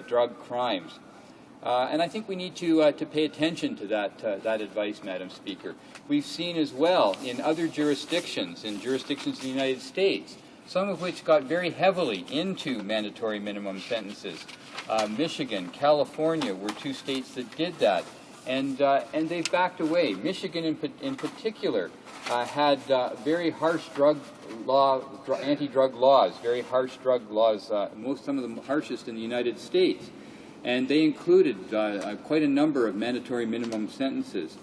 drug crimes. And I think we need to pay attention to that advice, Madam Speaker. We've seen as well in other jurisdictions, in the United States, some of which got very heavily into mandatory minimum sentences. Michigan, California were two states that did that, and they've backed away. Michigan, in particular, had very harsh anti-drug laws, very harsh drug laws, some of them harshest in the United States. And they included quite a number of mandatory minimum sentences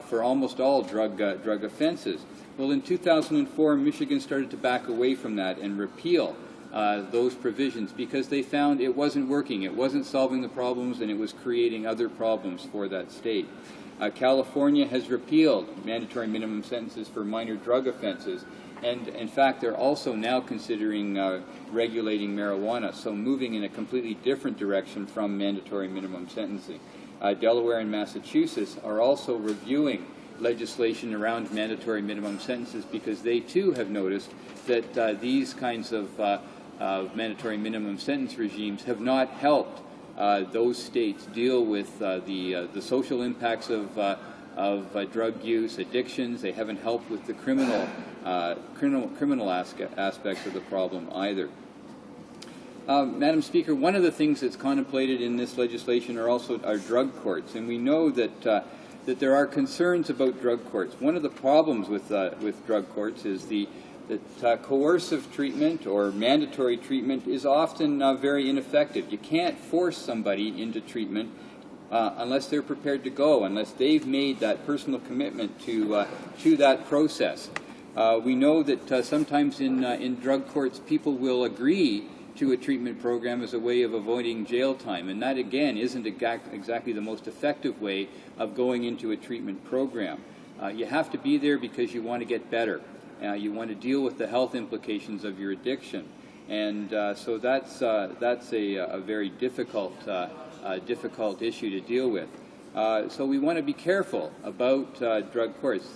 for almost all drug offenses. Well, in 2004, Michigan started to back away from that and repeal those provisions because they found it wasn't working, it wasn't solving the problems, and it was creating other problems for that state. California has repealed mandatory minimum sentences for minor drug offenses, and in fact they're also now considering regulating marijuana, so moving in a completely different direction from mandatory minimum sentencing. Delaware and Massachusetts are also reviewing legislation around mandatory minimum sentences because they too have noticed that these kinds of mandatory minimum sentence regimes have not helped those states deal with the social impacts of drug use, addictions. They haven't helped with the criminal aspects of the problem either. Madam Speaker, one of the things that's contemplated in this legislation are drug courts, and we know that that there are concerns about drug courts. One of the problems with drug courts is that coercive treatment or mandatory treatment is often very ineffective. You can't force somebody into treatment unless they're prepared to go, unless they've made that personal commitment to that process. We know that sometimes in drug courts people will agree to a treatment program as a way of avoiding jail time, and that again isn't exactly the most effective way of going into a treatment program. You have to be there because you want to get better. You want to deal with the health implications of your addiction, and so that's a very difficult issue to deal with. So we want to be careful about drug courts.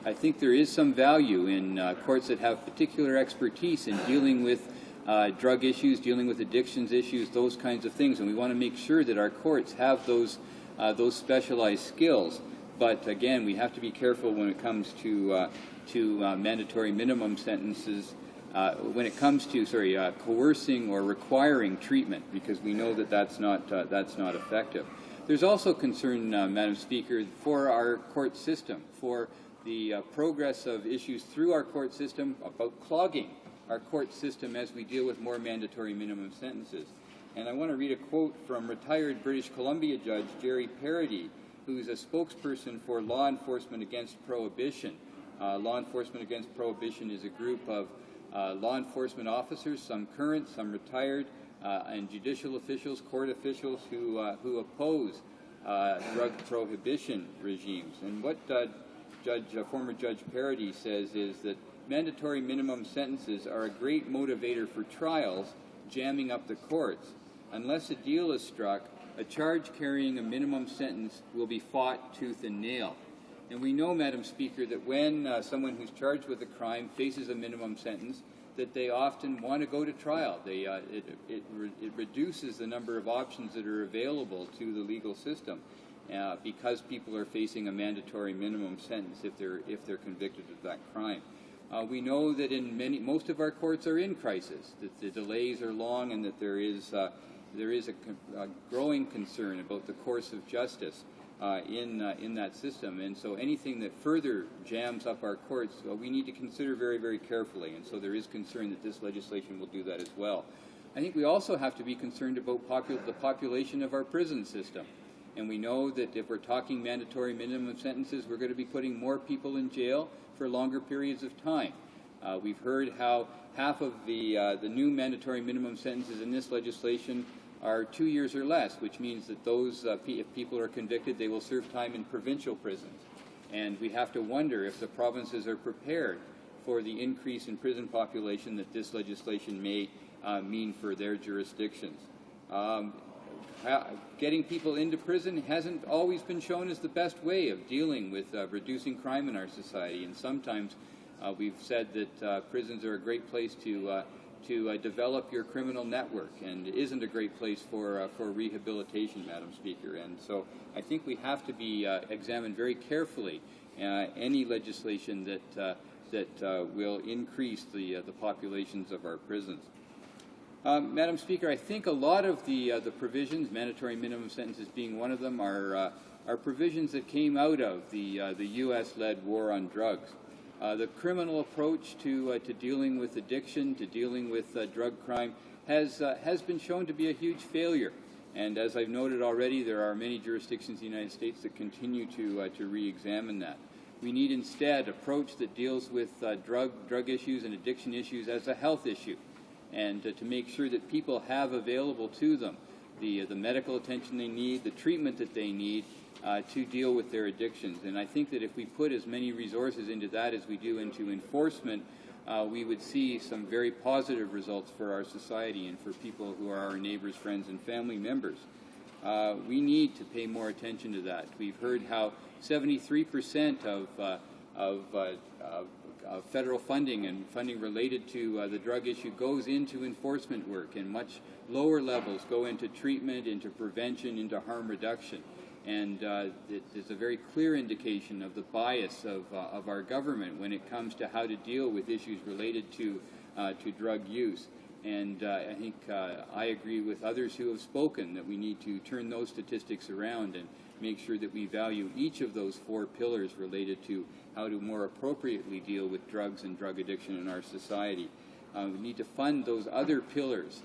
I think there is some value in courts that have particular expertise in dealing with drug issues, dealing with addictions issues, those kinds of things, and we want to make sure that our courts have those specialized skills. But again, we have to be careful when it comes to mandatory minimum sentences, when it comes to coercing or requiring treatment, because we know that that's not effective. There's also concern, Madam Speaker, for our court system, for the progress of issues through our court system about clogging our court system as we deal with more mandatory minimum sentences. And I want to read a quote from retired British Columbia Judge Jerry Parody, who's a spokesperson for Law Enforcement Against Prohibition. Law Enforcement Against Prohibition is a group of law enforcement officers, some current, some retired, and judicial officials, court officials who oppose drug prohibition regimes. And what former Judge Parody says is that mandatory minimum sentences are a great motivator for trials, jamming up the courts. Unless a deal is struck, a charge carrying a minimum sentence will be fought tooth and nail. And we know, Madam Speaker, that when someone who's charged with a crime faces a minimum sentence, that they often want to go to trial. It reduces the number of options that are available to the legal system because people are facing a mandatory minimum sentence if they're convicted of that crime. We know that most of our courts are in crisis, that the delays are long, and that there is a growing concern about the course of justice in that system. And so anything that further jams up our courts, we need to consider very, very carefully. And so there is concern that this legislation will do that as well. I think we also have to be concerned about the population of our prison system. And we know that if we're talking mandatory minimum sentences, we're going to be putting more people in jail for longer periods of time. We've heard how half of the new mandatory minimum sentences in this legislation are 2 years or less, which means that those, if people are convicted, they will serve time in provincial prisons. And we have to wonder if the provinces are prepared for the increase in prison population that this legislation may mean for their jurisdictions. Getting people into prison hasn't always been shown as the best way of dealing with reducing crime in our society, and sometimes we've said that prisons are a great place to develop your criminal network, and it isn't a great place for rehabilitation, Madam Speaker. And so I think we have to be examine very carefully any legislation that will increase the populations of our prisons. Madam Speaker, I think a lot of the provisions, mandatory minimum sentences being one of them, are provisions that came out of the U.S.-led war on drugs. The criminal approach to dealing with addiction, to dealing with drug crime, has been shown to be a huge failure. And as I've noted already, there are many jurisdictions in the United States that continue to re-examine that. We need instead an approach that deals with drug issues and addiction issues as a health issue, and to make sure that people have available to them the medical attention they need, the treatment that they need to deal with their addictions. And I think that if we put as many resources into that as we do into enforcement, we would see some very positive results for our society and for people who are our neighbors, friends, and family members. We need to pay more attention to that. We've heard how 73% of federal funding and funding related to the drug issue goes into enforcement work, and much lower levels go into treatment, into prevention, into harm reduction. And it is a very clear indication of the bias of our government when it comes to how to deal with issues related to drug use. And I think I agree with others who have spoken that we need to turn those statistics around and make sure that we value each of those four pillars related to how to more appropriately deal with drugs and drug addiction in our society. We need to fund those other pillars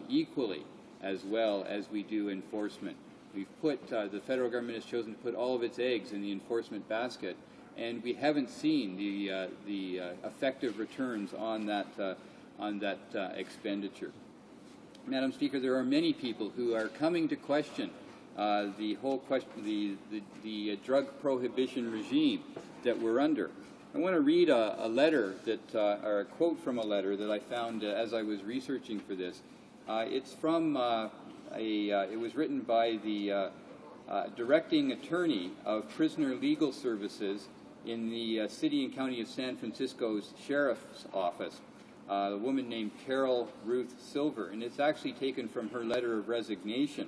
equally as well as we do enforcement. We've put, the federal government has chosen to put all of its eggs in the enforcement basket, and we haven't seen the effective returns on that expenditure. Madam Speaker, there are many people who are coming to question the whole question, the drug prohibition regime that we're under. I want to read a letter that, or a quote from a letter that I found as I was researching for this. It's from it was written by the directing attorney of prisoner legal services in the city and county of San Francisco's sheriff's office, a woman named Carol Ruth Silver, and it's actually taken from her letter of resignation.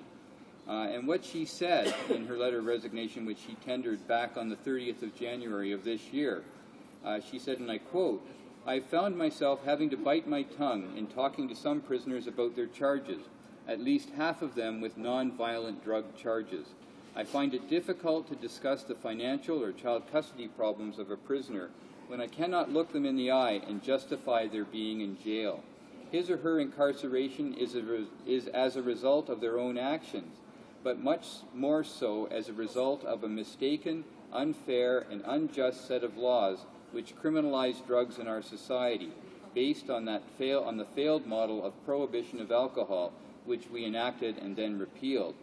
And what she said in her letter of resignation, which she tendered back on the 30th of January of this year, she said, and I quote, "I found myself having to bite my tongue in talking to some prisoners about their charges, at least half of them with non-violent drug charges. I find it difficult to discuss the financial or child custody problems of a prisoner when I cannot look them in the eye and justify their being in jail. His or her incarceration is as a result of their own actions, but much more so as a result of a mistaken, unfair, and unjust set of laws which criminalize drugs in our society, based on the failed model of prohibition of alcohol, which we enacted and then repealed.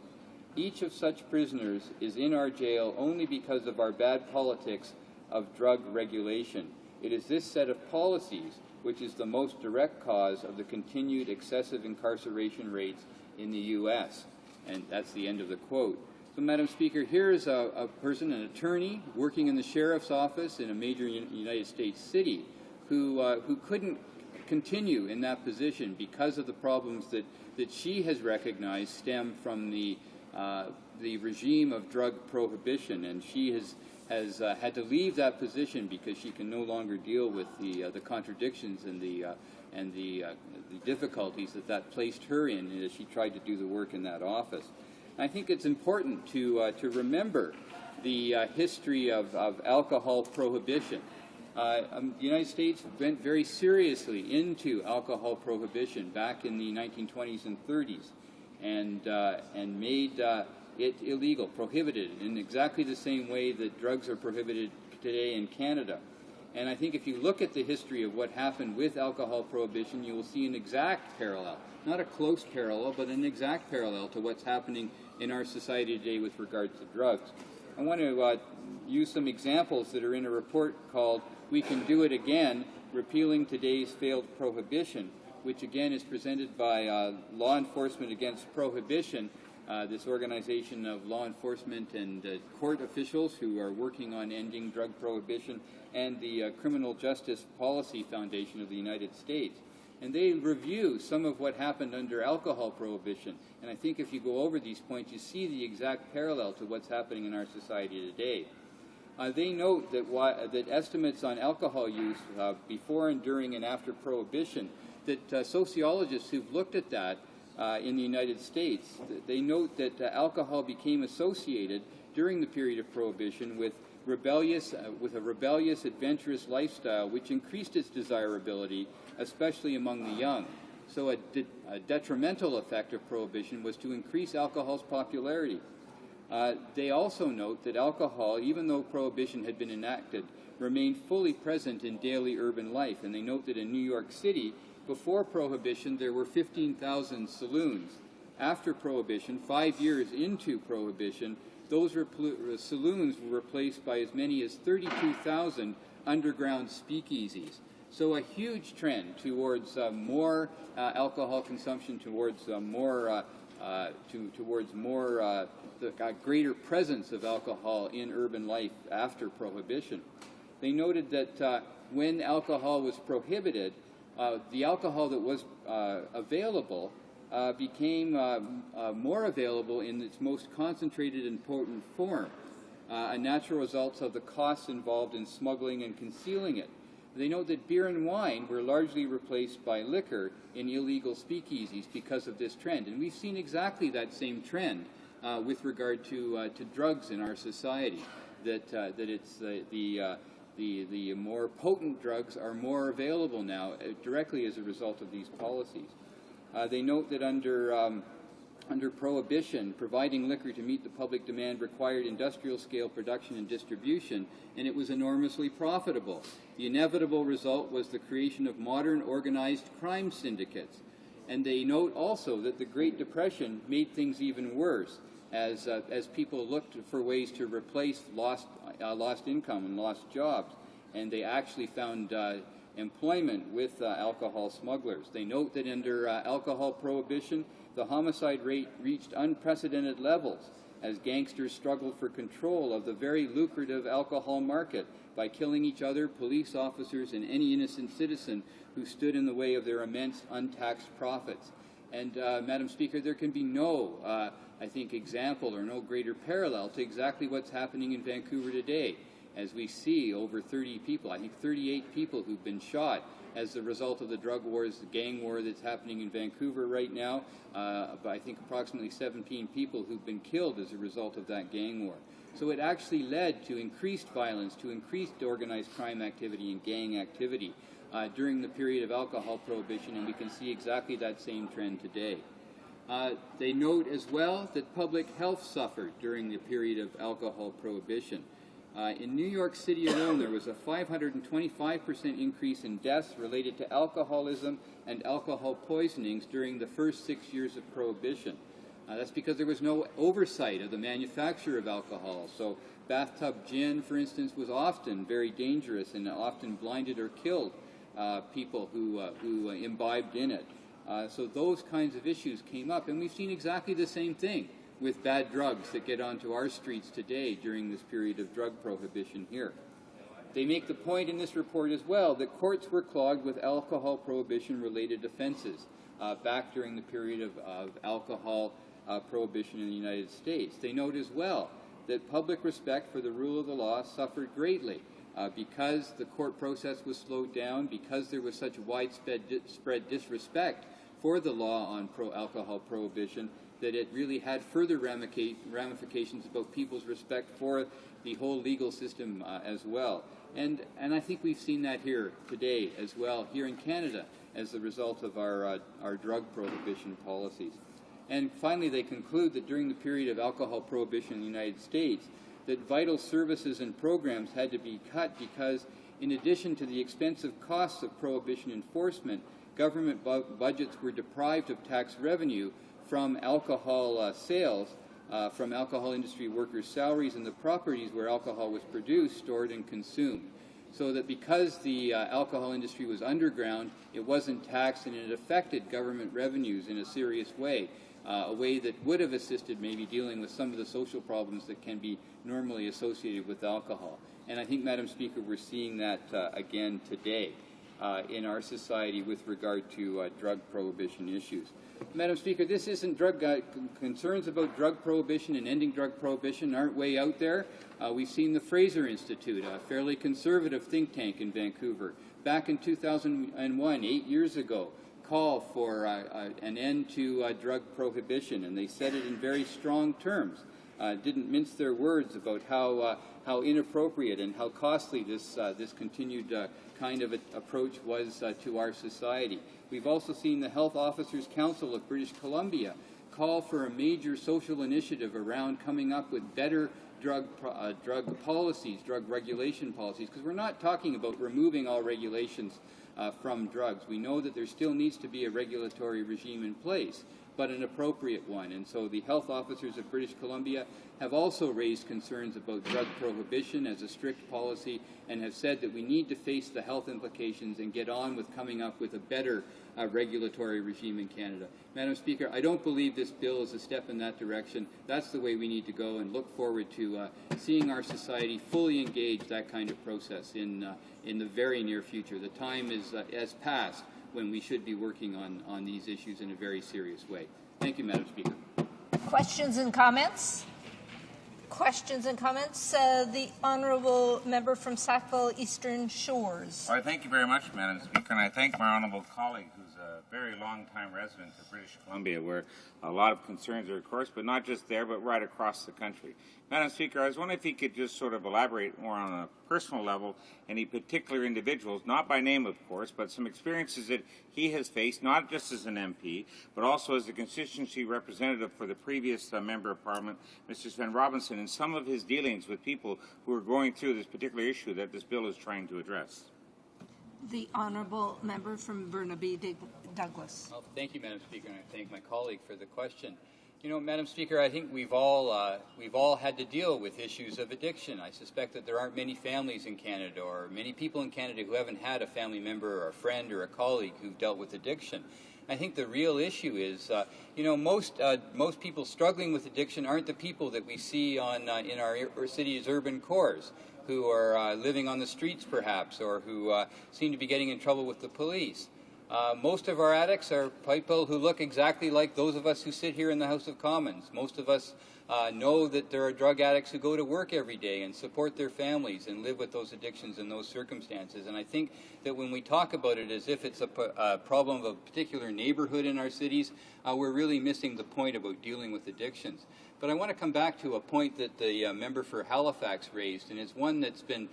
Each of such prisoners is in our jail only because of our bad politics of drug regulation. It is this set of policies which is the most direct cause of the continued excessive incarceration rates in the U.S." And that's the end of the quote. So, Madam Speaker, here is a person, an attorney, working in the sheriff's office in a major United States city who couldn't continue in that position because of the problems that she has recognized stem from the regime of drug prohibition, and she has had to leave that position because she can no longer deal with the contradictions and the difficulties that placed her in as she tried to do the work in that office. I think it's important to remember the history of alcohol prohibition. The United States went very seriously into alcohol prohibition back in the 1920s and 30s, and made it illegal, prohibited in exactly the same way that drugs are prohibited today in Canada. And I think if you look at the history of what happened with alcohol prohibition, you will see an exact parallel, not a close parallel, but an exact parallel to what's happening in our society today with regards to drugs. I want to use some examples that are in a report called "We Can Do It Again, Repealing Today's Failed Prohibition," which again is presented by Law Enforcement Against Prohibition, this organization of law enforcement and court officials who are working on ending drug prohibition, and the Criminal Justice Policy Foundation of the United States. And they review some of what happened under alcohol prohibition. And I think if you go over these points, you see the exact parallel to what's happening in our society today. They note that estimates on alcohol use before and during and after prohibition, that sociologists who've looked at that in the United States, they note that alcohol became associated during the period of prohibition with a rebellious, adventurous lifestyle, which increased its desirability, especially among the young. So a detrimental effect of prohibition was to increase alcohol's popularity. They also note that alcohol, even though prohibition had been enacted, remained fully present in daily urban life. And they note that in New York City, before prohibition, there were 15,000 saloons. After prohibition, 5 years into prohibition, those saloons were replaced by as many as 32,000 underground speakeasies. So a huge trend towards more alcohol consumption, towards the greater presence of alcohol in urban life after prohibition. They noted that when alcohol was prohibited, the alcohol that was available became more available in its most concentrated and potent form, a natural result of the costs involved in smuggling and concealing it. They note that beer and wine were largely replaced by liquor in illegal speakeasies because of this trend. And we've seen exactly that same trend with regard to drugs in our society, that it's the more potent drugs are more available now directly as a result of these policies. They note that under prohibition, providing liquor to meet the public demand required industrial-scale production and distribution, and it was enormously profitable. The inevitable result was the creation of modern organized crime syndicates. And they note also that the Great Depression made things even worse as people looked for ways to replace lost income and lost jobs. And they actually found employment with alcohol smugglers. They note that under alcohol prohibition, the homicide rate reached unprecedented levels as gangsters struggled for control of the very lucrative alcohol market by killing each other, police officers, and any innocent citizen who stood in the way of their immense untaxed profits. And, Madam Speaker, there can be no, I think, example or no greater parallel to exactly what's happening in Vancouver today, as we see over 30 people, I think 38 people who've been shot as a result of the drug wars, the gang war that's happening in Vancouver right now. I think approximately 17 people who've been killed as a result of that gang war. So it actually led to increased violence, to increased organized crime activity and gang activity during the period of alcohol prohibition, and we can see exactly that same trend today. They note as well that public health suffered during the period of alcohol prohibition. In New York City alone, there was a 525% increase in deaths related to alcoholism and alcohol poisonings during the first 6 years of prohibition. That's because there was no oversight of the manufacture of alcohol. So bathtub gin, for instance, was often very dangerous and often blinded or killed people who imbibed in it. So those kinds of issues came up, and we've seen exactly the same thing with bad drugs that get onto our streets today during this period of drug prohibition here. They make the point in this report as well that courts were clogged with alcohol prohibition-related offenses back during the period of alcohol prohibition in the United States. They note as well that public respect for the rule of the law suffered greatly because the court process was slowed down, because there was such widespread disrespect for the law on alcohol prohibition, that it really had further ramifications about people's respect for the whole legal system as well. And I think we've seen that here today as well, here in Canada, as a result of our drug prohibition policies. And finally, they conclude that during the period of alcohol prohibition in the United States, that vital services and programs had to be cut because In addition to the expensive costs of prohibition enforcement, government budgets were deprived of tax revenue from alcohol sales, from alcohol industry workers' salaries and the properties where alcohol was produced, stored, and consumed. So that because the alcohol industry was underground, it wasn't taxed and it affected government revenues in a serious way, a way that would have assisted maybe dealing with some of the social problems that can be normally associated with alcohol. And I think, Madam Speaker, we're seeing that again today in our society with regard to drug prohibition issues. Madam Speaker, this isn't concerns about drug prohibition and ending drug prohibition aren't way out there. We've seen the Fraser Institute, a fairly conservative think tank in Vancouver, back in 2001, 8 years ago, call for an end to drug prohibition, and they said it in very strong terms. Didn't mince their words about how inappropriate and how costly this continued kind of approach was to our society. We've also seen the Health Officers Council of British Columbia call for a major social initiative around coming up with better drug policies, drug regulation policies, because we're not talking about removing all regulations from drugs. We know that there still needs to be a regulatory regime in place, but an appropriate one. And so the health officers of British Columbia have also raised concerns about drug prohibition as a strict policy and have said that we need to face the health implications and get on with coming up with a better regulatory regime in Canada. Madam Speaker, I don't believe this bill is a step in that direction. That's the way we need to go, and look forward to seeing our society fully engage that kind of process in the very near future. The time has passed when we should be working on these issues in a very serious way. Thank you, Madam Speaker. Questions and comments? Questions and comments? The Honourable Member from Sackville Eastern Shores. Well, thank you very much, Madam Speaker, and I thank my honourable colleague, who's a very long-time resident of British Columbia, where a lot of concerns are, of course, but not just there, but right across the country. Madam Speaker, I was wondering if he could just sort of elaborate more on a personal level, any particular individuals, not by name, of course, but some experiences that he has faced, not just as an MP, but also as a constituency representative for the previous Member of Parliament, Mr. Sven Robinson, and some of his dealings with people who are going through this particular issue that this bill is trying to address. The Honourable Member from Burnaby Douglas. Well, thank you, Madam Speaker, and I thank my colleague for the question. You know, Madam Speaker, I think we've all had to deal with issues of addiction. I suspect that there aren't many families in Canada or many people in Canada who haven't had a family member or a friend or a colleague who've dealt with addiction. I think the real issue is, most people struggling with addiction aren't the people that we see in our city's urban cores, who are living on the streets perhaps, or who seem to be getting in trouble with the police. Most of our addicts are people who look exactly like those of us who sit here in the House of Commons. Most of us know that there are drug addicts who go to work every day and support their families and live with those addictions in those circumstances. And I think that when we talk about it as if it's a problem of a particular neighborhood in our cities, we're really missing the point about dealing with addictions. But I want to come back to a point that the member for Halifax raised, and it's one that's been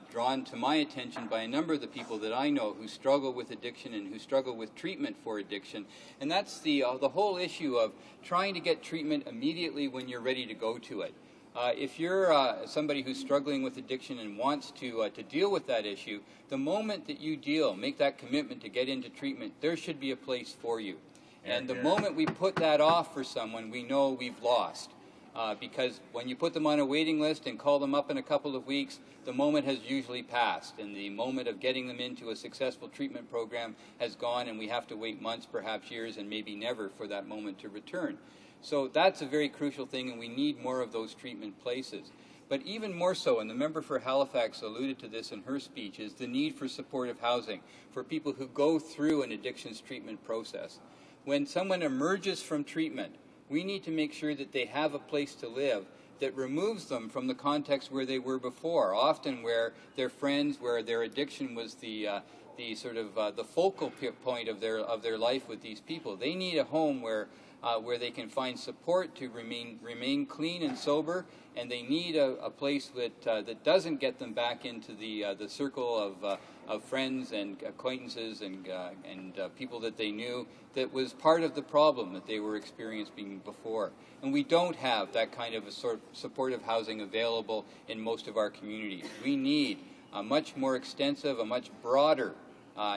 drawn to my attention by a number of the people that I know who struggle with addiction and who struggle with treatment for addiction. And that's the whole issue of trying to get treatment immediately when you're ready to go to it. If you're somebody who's struggling with addiction and wants to deal with that issue, the moment that you make that commitment to get into treatment, there should be a place for you. And the moment we put that off for someone, we know we've lost. Because when you put them on a waiting list and call them up in a couple of weeks, the moment has usually passed, and the moment of getting them into a successful treatment program has gone, and we have to wait months, perhaps years, and maybe never for that moment to return. So that's a very crucial thing, and we need more of those treatment places. But even more so, and the member for Halifax alluded to this in her speech, is the need for supportive housing for people who go through an addictions treatment process. When someone emerges from treatment, we need to make sure that they have a place to live that removes them from the context where they were before, often where their friends, where their addiction was the focal point of their life with these people. They need a home where they can find support to remain clean and sober, and they need a place that doesn't get them back into the circle of friends and acquaintances and people that they knew that was part of the problem that they were experiencing before. And we don't have that kind of a supportive housing available in most of our communities. We need a much more extensive, a much broader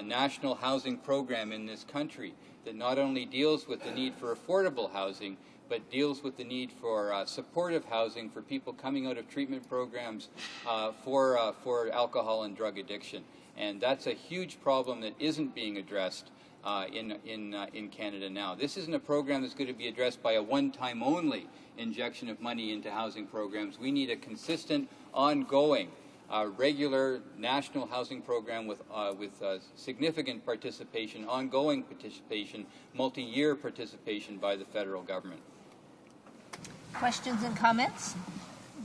national housing program in this country that not only deals with the need for affordable housing, but deals with the need for supportive housing for people coming out of treatment programs for alcohol and drug addiction. And that's a huge problem that isn't being addressed in Canada now. This isn't a program that's going to be addressed by a one-time only injection of money into housing programs. We need a consistent, ongoing, regular national housing program with significant participation, ongoing participation, multi-year participation by the federal government. Questions and comments?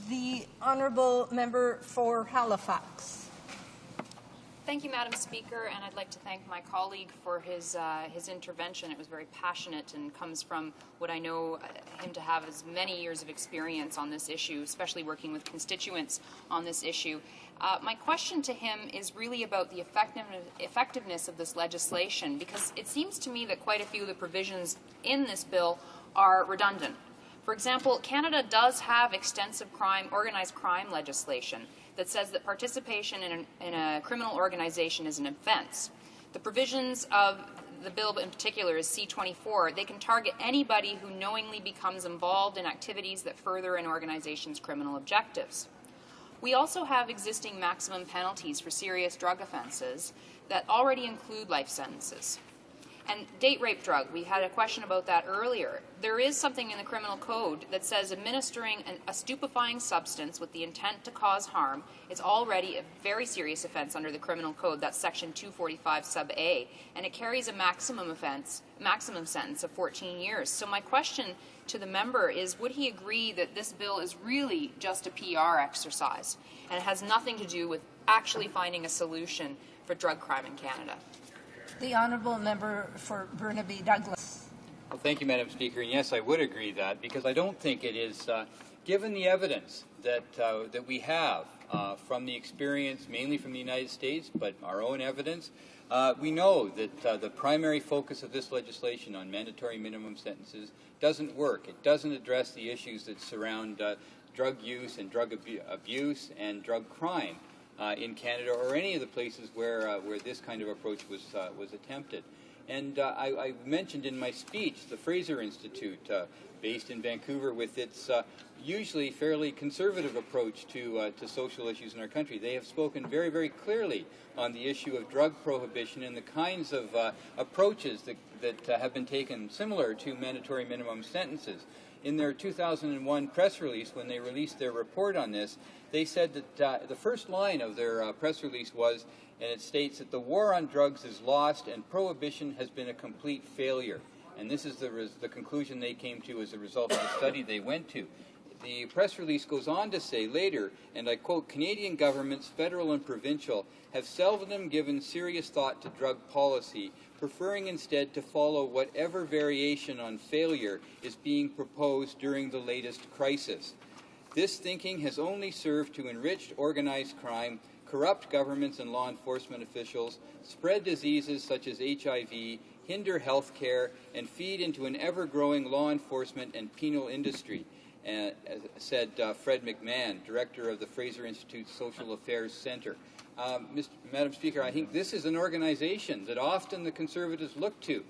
The honourable member for Halifax. Thank you, Madam Speaker, and I'd like to thank my colleague for his intervention. It was very passionate and comes from what I know him to have as many years of experience on this issue, especially working with constituents on this issue. My question to him is really about the effectiveness of this legislation, because it seems to me that quite a few of the provisions in this bill are redundant. For example, Canada does have extensive organized crime legislation that says that participation in a criminal organization is an offense. The provisions of the bill in particular is C-24. They can target anybody who knowingly becomes involved in activities that further an organization's criminal objectives. We also have existing maximum penalties for serious drug offenses that already include life sentences. And date rape drug, we had a question about that earlier. There is something in the criminal code that says administering a stupefying substance with the intent to cause harm is already a very serious offense under the criminal code. That's section 245 sub A, and it carries a maximum sentence of 14 years. So my question to the member is, would he agree that this bill is really just a PR exercise and it has nothing to do with actually finding a solution for drug crime in Canada? The honourable member for Burnaby Douglas. Well, thank you, Madam Speaker. And yes, I would agree that, because I don't think it is, given the evidence that we have from the experience, mainly from the United States, but our own evidence, we know that the primary focus of this legislation on mandatory minimum sentences doesn't work. It doesn't address the issues that surround drug use and drug abuse and drug crime in Canada, or any of the places where this kind of approach was attempted. And I mentioned in my speech the Fraser Institute, based in Vancouver, with its usually fairly conservative approach to social issues in our country. They have spoken very, very clearly on the issue of drug prohibition and the kinds of approaches that have been taken similar to mandatory minimum sentences. In their 2001 press release, when they released their report on this, they said that the first line of their press release was, and it states that the war on drugs is lost and prohibition has been a complete failure. And this is the conclusion they came to as a result of the study they went to. The press release goes on to say later, and I quote, "Canadian governments, federal and provincial, have seldom given serious thought to drug policy, preferring instead to follow whatever variation on failure is being proposed during the latest crisis. This thinking has only served to enrich organized crime, corrupt governments and law enforcement officials, spread diseases such as HIV, hinder health care, and feed into an ever-growing law enforcement and penal industry," said Fred McMahon, director of the Fraser Institute Social Affairs Center. Madam Speaker, I think this is an organization that often the Conservatives look to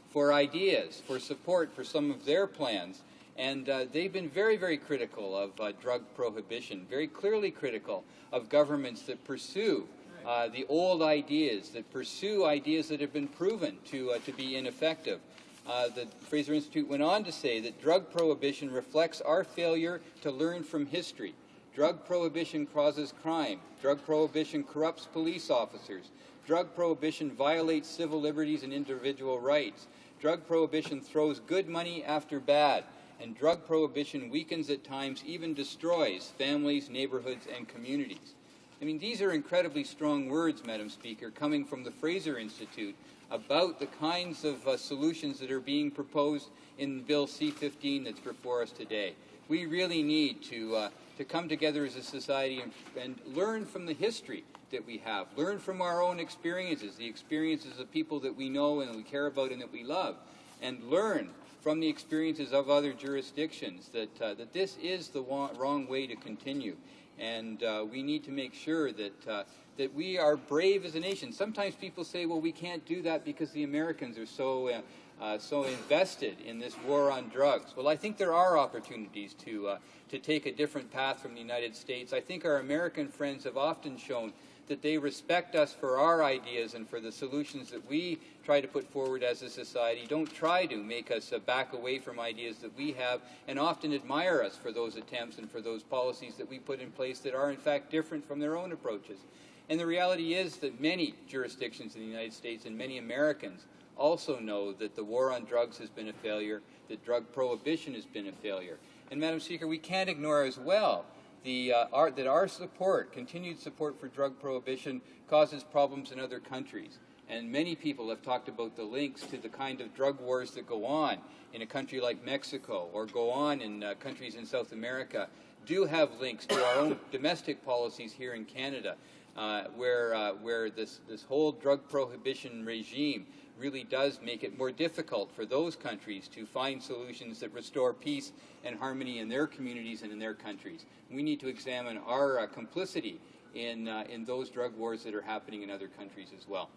for ideas, for support for some of their plans. And they've been very, very critical of drug prohibition, very clearly critical of governments that pursue the old ideas, that pursue ideas that have been proven to be ineffective. The Fraser Institute went on to say that drug prohibition reflects our failure to learn from history. Drug prohibition causes crime. Drug prohibition corrupts police officers. Drug prohibition violates civil liberties and individual rights. Drug prohibition throws good money after bad. And drug prohibition weakens at times, even destroys families, neighborhoods, and communities. I mean, these are incredibly strong words, Madam Speaker, coming from the Fraser Institute about the kinds of solutions that are being proposed in Bill C-15 that's before us today. We really need to come together as a society and learn from the history that we have, learn from our own experiences, the experiences of people that we know and we care about and that we love, and learn from the experiences of other jurisdictions that this is the wrong way to continue. And we need to make sure that that we are brave as a nation. Sometimes people say, well, we can't do that because the Americans are so invested in this war on drugs. Well, I think there are opportunities to take a different path from the United States. I think our American friends have often shown that they respect us for our ideas and for the solutions that we try to put forward as a society, don't try to make us back away from ideas that we have, and often admire us for those attempts and for those policies that we put in place that are in fact different from their own approaches. And the reality is that many jurisdictions in the United States and many Americans also know that the war on drugs has been a failure, that drug prohibition has been a failure. And Madam Speaker, we can't ignore as well that our support, continued support for drug prohibition, causes problems in other countries. And many people have talked about the links to the kind of drug wars that go on in a country like Mexico or go on in countries in South America, do have links to our own domestic policies here in Canada, where this whole drug prohibition regime really does make it more difficult for those countries to find solutions that restore peace and harmony in their communities and in their countries. We need to examine our complicity in those drug wars that are happening in other countries as well.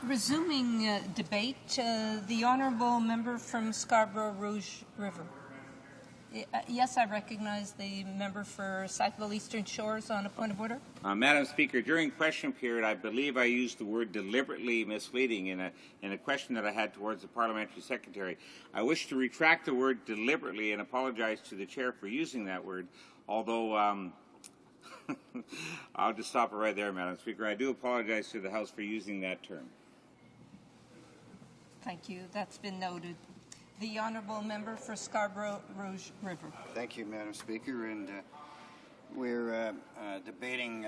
Resuming debate, the honourable member from Scarborough Rouge River. Yes, I recognize the member for Sackville Eastern Shores on a point of order. Madam Speaker, during question period, I believe I used the word deliberately misleading in a question that I had towards the parliamentary secretary. I wish to retract the word deliberately and apologize to the chair for using that word, although I'll just stop it right there, Madam Speaker. I do apologize to the House for using that term. Thank you. That's been noted. The honourable member for Scarborough Rouge River. Thank you, Madam Speaker. And we're debating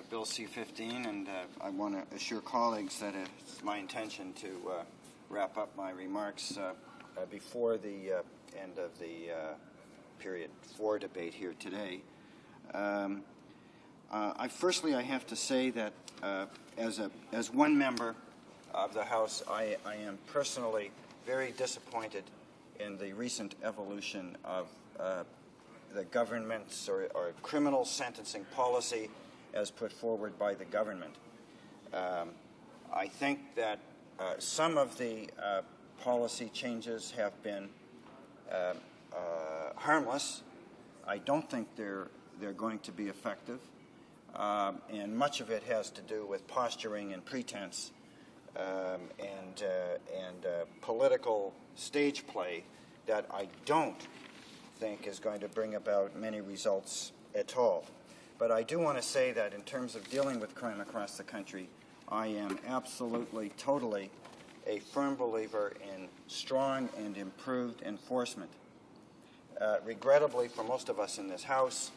Bill C-15, and I want to assure colleagues that it's my intention to wrap up my remarks before the end of the period 4 debate here today. Firstly, I have to say that as one member of the House, I am personally very disappointed in the recent evolution of the government's or criminal sentencing policy as put forward by the government. I think that some of the policy changes have been harmless. I don't think they're going to be effective, and much of it has to do with posturing and pretense and political stage play that I don't think is going to bring about many results at all. But I do want to say that in terms of dealing with crime across the country, I am absolutely, totally a firm believer in strong and improved enforcement. Regrettably, for most of us in this House,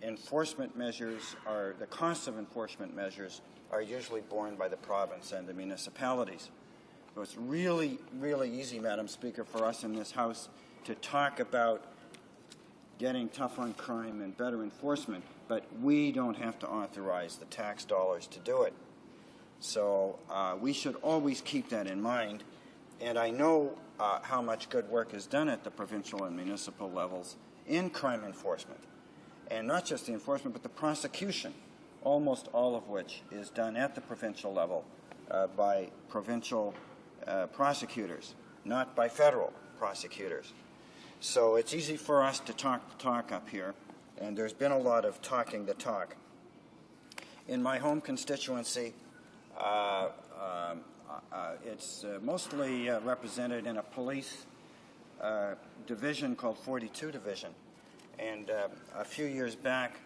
enforcement measures the costs of enforcement measures are usually borne by the province and the municipalities. So it's really, really easy, Madam Speaker, for us in this House to talk about getting tough on crime and better enforcement, but we don't have to authorize the tax dollars to do it. So we should always keep that in mind. And I know how much good work is done at the provincial and municipal levels in crime enforcement. And not just the enforcement, but the prosecution, almost all of which is done at the provincial level by provincial prosecutors, not by federal prosecutors. So it's easy for us to talk the talk up here, and there's been a lot of talking the talk. In my home constituency, it's mostly represented in a police division called 42 Division. And a few years back,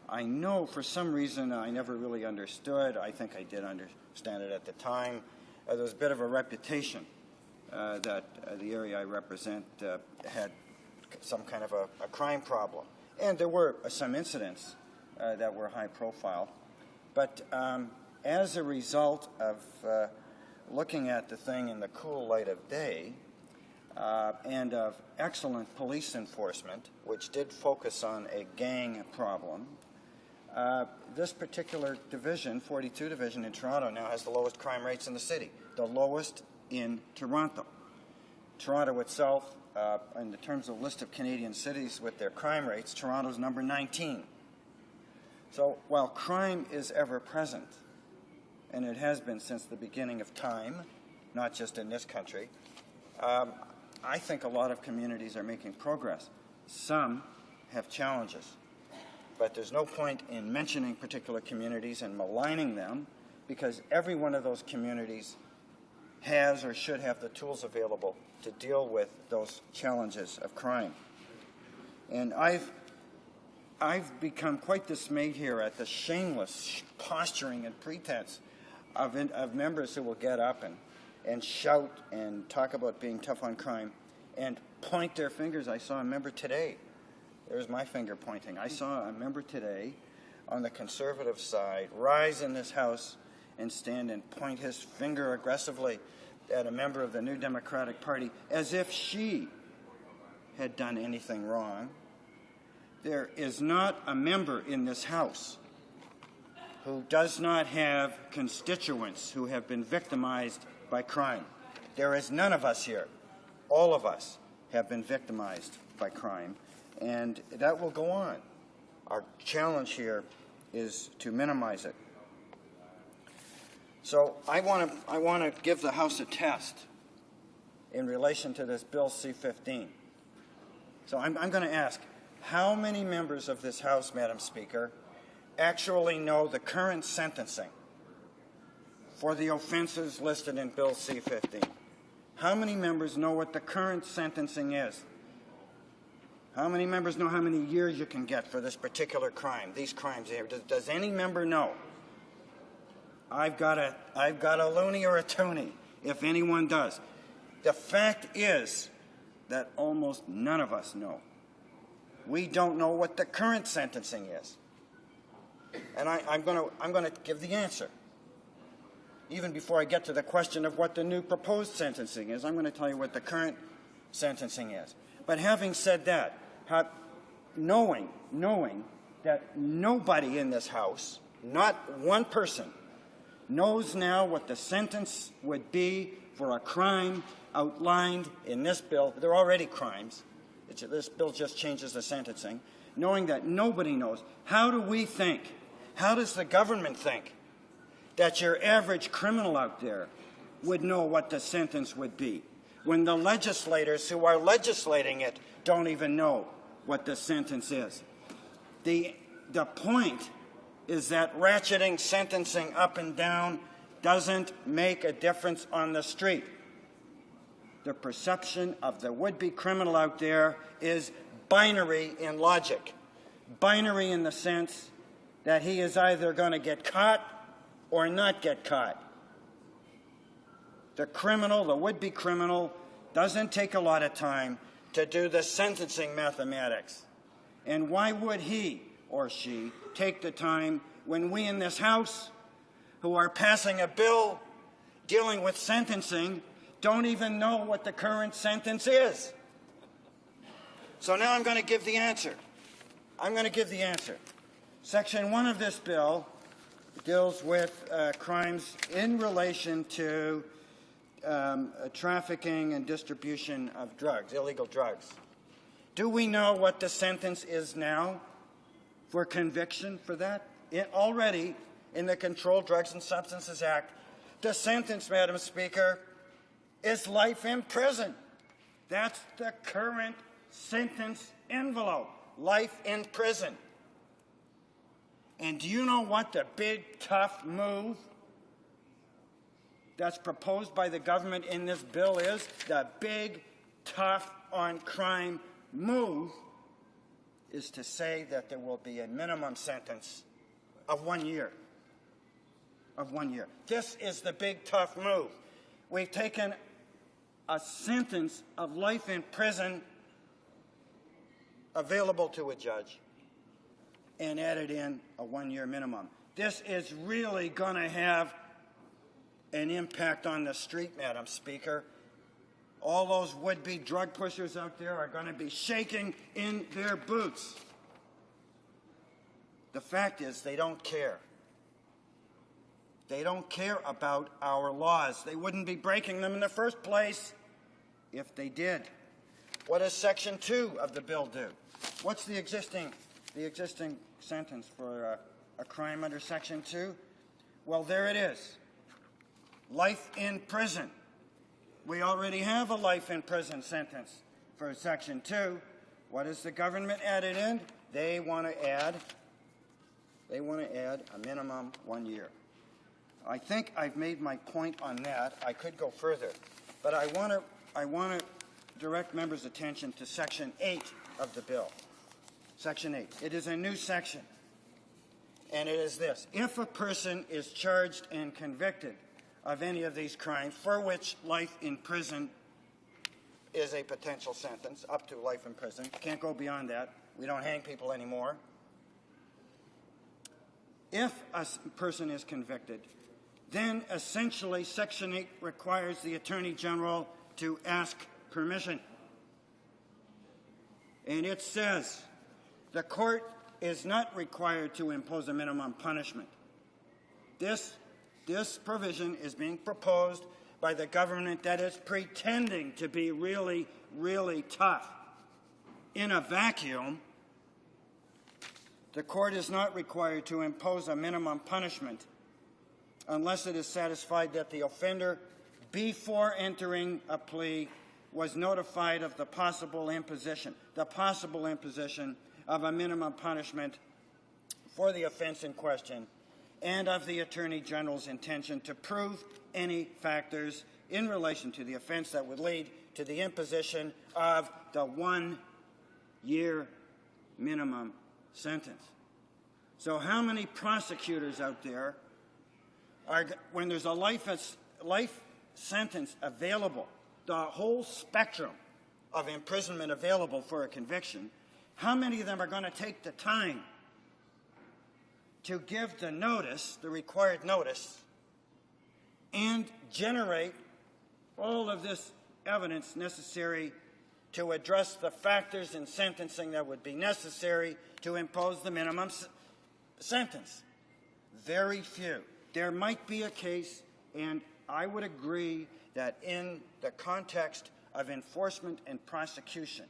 I know for some reason I never really understood. I think I did understand it at the time. There was a bit of a reputation that the area I represent had some kind of a crime problem. And there were some incidents that were high profile. But as a result of looking at the thing in the cool light of day and of excellent police enforcement, which did focus on a gang problem, this particular division, 42 Division in Toronto, now has the lowest crime rates in the city, the lowest in Toronto. Toronto itself in the terms of list of Canadian cities with their crime rates, Toronto's number 19. So while crime is ever present, and it has been since the beginning of time, not just in this country, I think a lot of communities are making progress. Some have challenges. But there's no point in mentioning particular communities and maligning them, because every one of those communities has or should have the tools available to deal with those challenges of crime. And I've become quite dismayed here at the shameless posturing and pretense of members who will get up and shout and talk about being tough on crime and point their fingers. I saw a member today. There's my finger pointing. I saw a member today on the Conservative side rise in this House and stand and point his finger aggressively at a member of the New Democratic Party as if she had done anything wrong. There is not a member in this House who does not have constituents who have been victimized by crime. There is none of us here. All of us have been victimized by crime, and that will go on. Our challenge here is to minimize it. So I want to give the House a test in relation to this Bill C-15. So I'm going to ask, how many members of this House, Madam Speaker, actually know the current sentencing for the offenses listed in Bill C-15? How many members know what the current sentencing is? How many members know how many years you can get for this particular crime, these crimes here? Does any member know? I've got a loony or a toonie, if anyone does. The fact is that almost none of us know. We don't know what the current sentencing is. And I'm going to give the answer. Even before I get to the question of what the new proposed sentencing is, I'm going to tell you what the current sentencing is. But having said that, knowing that nobody in this House, not one person, knows now what the sentence would be for a crime outlined in this bill. They're already crimes. This bill just changes the sentencing. Knowing that nobody knows, how do we think, how does the government think that your average criminal out there would know what the sentence would be when the legislators who are legislating it don't even know what the sentence is? The point is that ratcheting sentencing up and down doesn't make a difference on the street. The perception of the would-be criminal out there is binary in logic. Binary in the sense that he is either going to get caught or not get caught. The criminal, the would-be criminal, doesn't take a lot of time to do the sentencing mathematics. And why would he or she take the time when we in this House, who are passing a bill dealing with sentencing, don't even know what the current sentence is? So now I'm going to give the answer. I'm going to give the answer. Section 1 of this bill deals with crimes in relation to trafficking and distribution of drugs, illegal drugs. Do we know what the sentence is now for conviction for that? Already in the Controlled Drugs and Substances Act, the sentence, Madam Speaker, is life in prison. That's the current sentence envelope, life in prison. And do you know what the big, tough move that's proposed by the government in this bill is? The big, tough on crime move is to say that there will be a minimum sentence of 1 year. Of 1 year. This is the big, tough move. We've taken a sentence of life in prison available to a judge and added in a 1 year minimum. This is really going to have an impact on the street, Madam Speaker. All those would-be drug pushers out there are going to be shaking in their boots. The fact is, they don't care. They don't care about our laws. They wouldn't be breaking them in the first place if they did. What does Section 2 of the bill do? What's the existing sentence for a crime under Section 2? Well, there it is. Life in prison. We already have a life in prison sentence for Section 2. What has the government added in? They want to add a minimum 1 year. I think I've made my point on that. I could go further, but I want to direct members' attention to Section 8 of the bill. Section 8. It is a new section, and it is this. If a person is charged and convicted of any of these crimes for which life in prison is a potential sentence, up to life in prison, can't go beyond that. We don't hang people anymore. If a person is convicted, then essentially Section 8 requires the Attorney General to ask permission. And it says the court is not required to impose a minimum punishment. This provision is being proposed by the government that is pretending to be really, really tough. In a vacuum, the court is not required to impose a minimum punishment unless it is satisfied that the offender, before entering a plea, was notified of the possible imposition of a minimum punishment for the offense in question, and of the Attorney General's intention to prove any factors in relation to the offense that would lead to the imposition of the 1 year minimum sentence. So how many prosecutors out there are, when there's a life sentence available, the whole spectrum of imprisonment available for a conviction, how many of them are going to take the time to give the notice, the required notice, and generate all of this evidence necessary to address the factors in sentencing that would be necessary to impose the minimum sentence? Very few. There might be a case, and I would agree that in the context of enforcement and prosecution,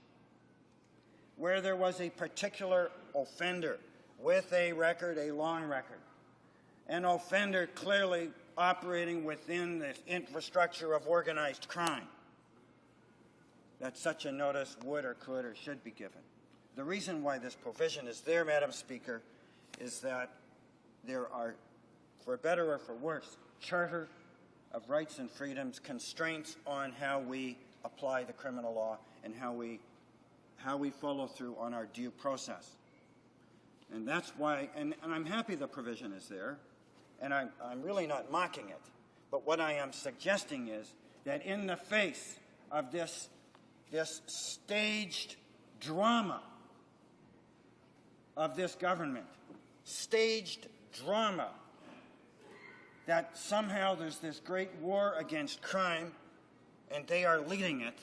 where there was a particular offender with a record, a long record, an offender clearly operating within the infrastructure of organized crime, that such a notice would or could or should be given. The reason why this provision is there, Madam Speaker, is that there are, for better or for worse, Charter of Rights and Freedoms constraints on how we apply the criminal law and how we follow through on our due process. And that's why, and I'm happy the provision is there, and I'm really not mocking it, but what I am suggesting is that in the face of this staged drama of this government, staged drama, that somehow there's this great war against crime and they are leading it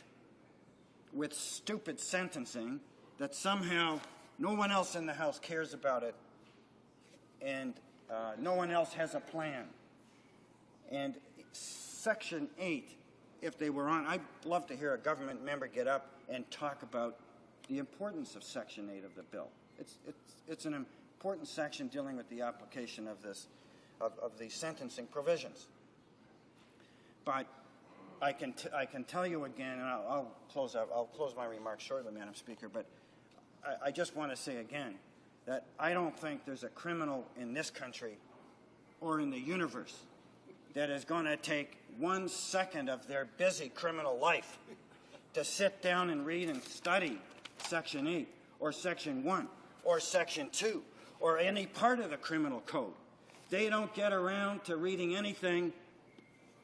with stupid sentencing, that somehow no one else in the House cares about it and no one else has a plan. And Section 8, if they were on, I'd love to hear a government member get up and talk about the importance of Section 8 of the bill. It's an important section dealing with the application of these sentencing provisions. But I can tell you again, and I'll close my remarks shortly, Madam Speaker, but I just want to say again that I don't think there's a criminal in this country or in the universe that is going to take 1 second of their busy criminal life to sit down and read and study Section 8 or Section 1 or Section 2 or any part of the criminal code. They don't get around to reading anything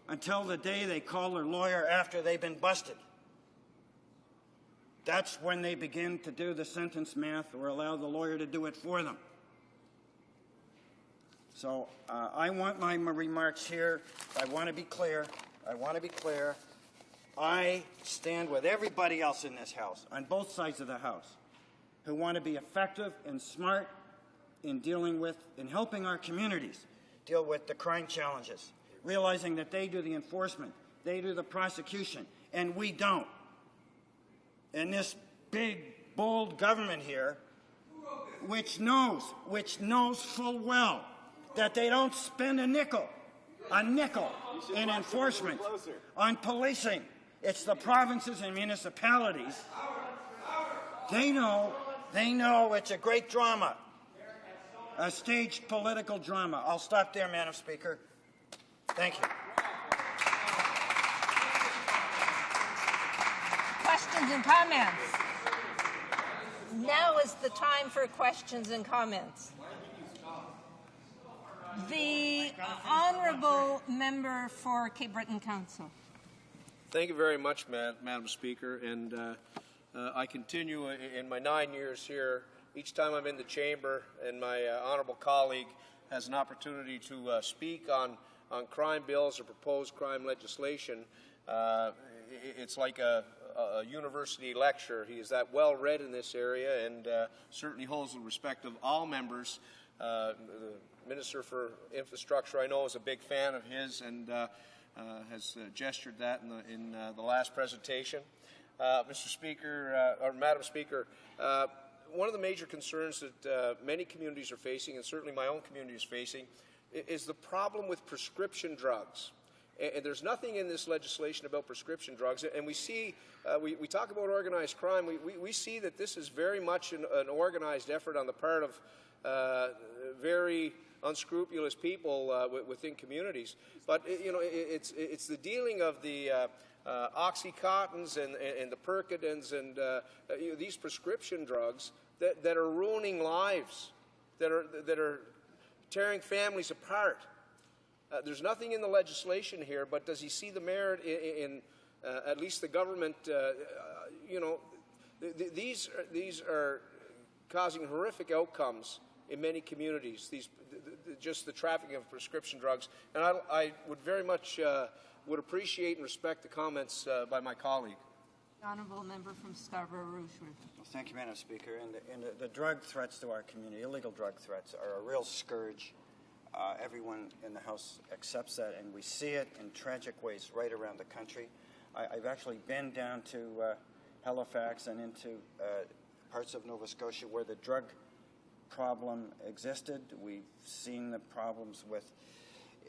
until the day they call their lawyer after they've been busted. That's when they begin to do the sentence math or allow the lawyer to do it for them. So I want my remarks here. I want to be clear. I stand with everybody else in this House, on both sides of the House, who want to be effective and smart in dealing with, in helping our communities deal with the crime challenges, realizing that they do the enforcement, they do the prosecution, and we don't. and this big, bold government here, which knows full well that they don't spend a nickel in enforcement, on policing. It's the provinces and municipalities. They know it's a great drama, a staged political drama. I'll stop there, Madam Speaker. Thank you. Questions and comments? Now is the time for questions and comments. The Honourable Member for Cape Breton Council. Thank you very much, Madam Speaker. And I continue in my 9 years here. Each time I'm in the chamber and my honourable colleague has an opportunity to speak on crime bills or proposed crime legislation, it's like a university lecture. He is that well read in this area and certainly holds the respect of all members. The Minister for Infrastructure, I know, is a big fan of his and has gestured that in the last presentation. Mr. Speaker, or Madam Speaker, one of the major concerns that many communities are facing, and certainly my own community is facing, is the problem with prescription drugs. And there's nothing in this legislation about prescription drugs. And we see, we talk about organized crime, we see that this is very much an organized effort on the part of very unscrupulous people within communities. But it's the dealing of the Oxycontins and the Percodins and these prescription drugs that are ruining lives, that are tearing families apart. There's nothing in the legislation here, but does he see the merit in at least the government? These are causing horrific outcomes in many communities. Just the trafficking of prescription drugs, and I would very much would appreciate and respect the comments by my colleague. The Honourable Member from Scarborough-Rochefort. Well, thank you, Madam Speaker. And the drug threats to our community, illegal drug threats, are a real scourge. Everyone in the House accepts that, and we see it in tragic ways right around the country. I've actually been down to Halifax and into parts of Nova Scotia where the drug problem existed. We've seen the problems with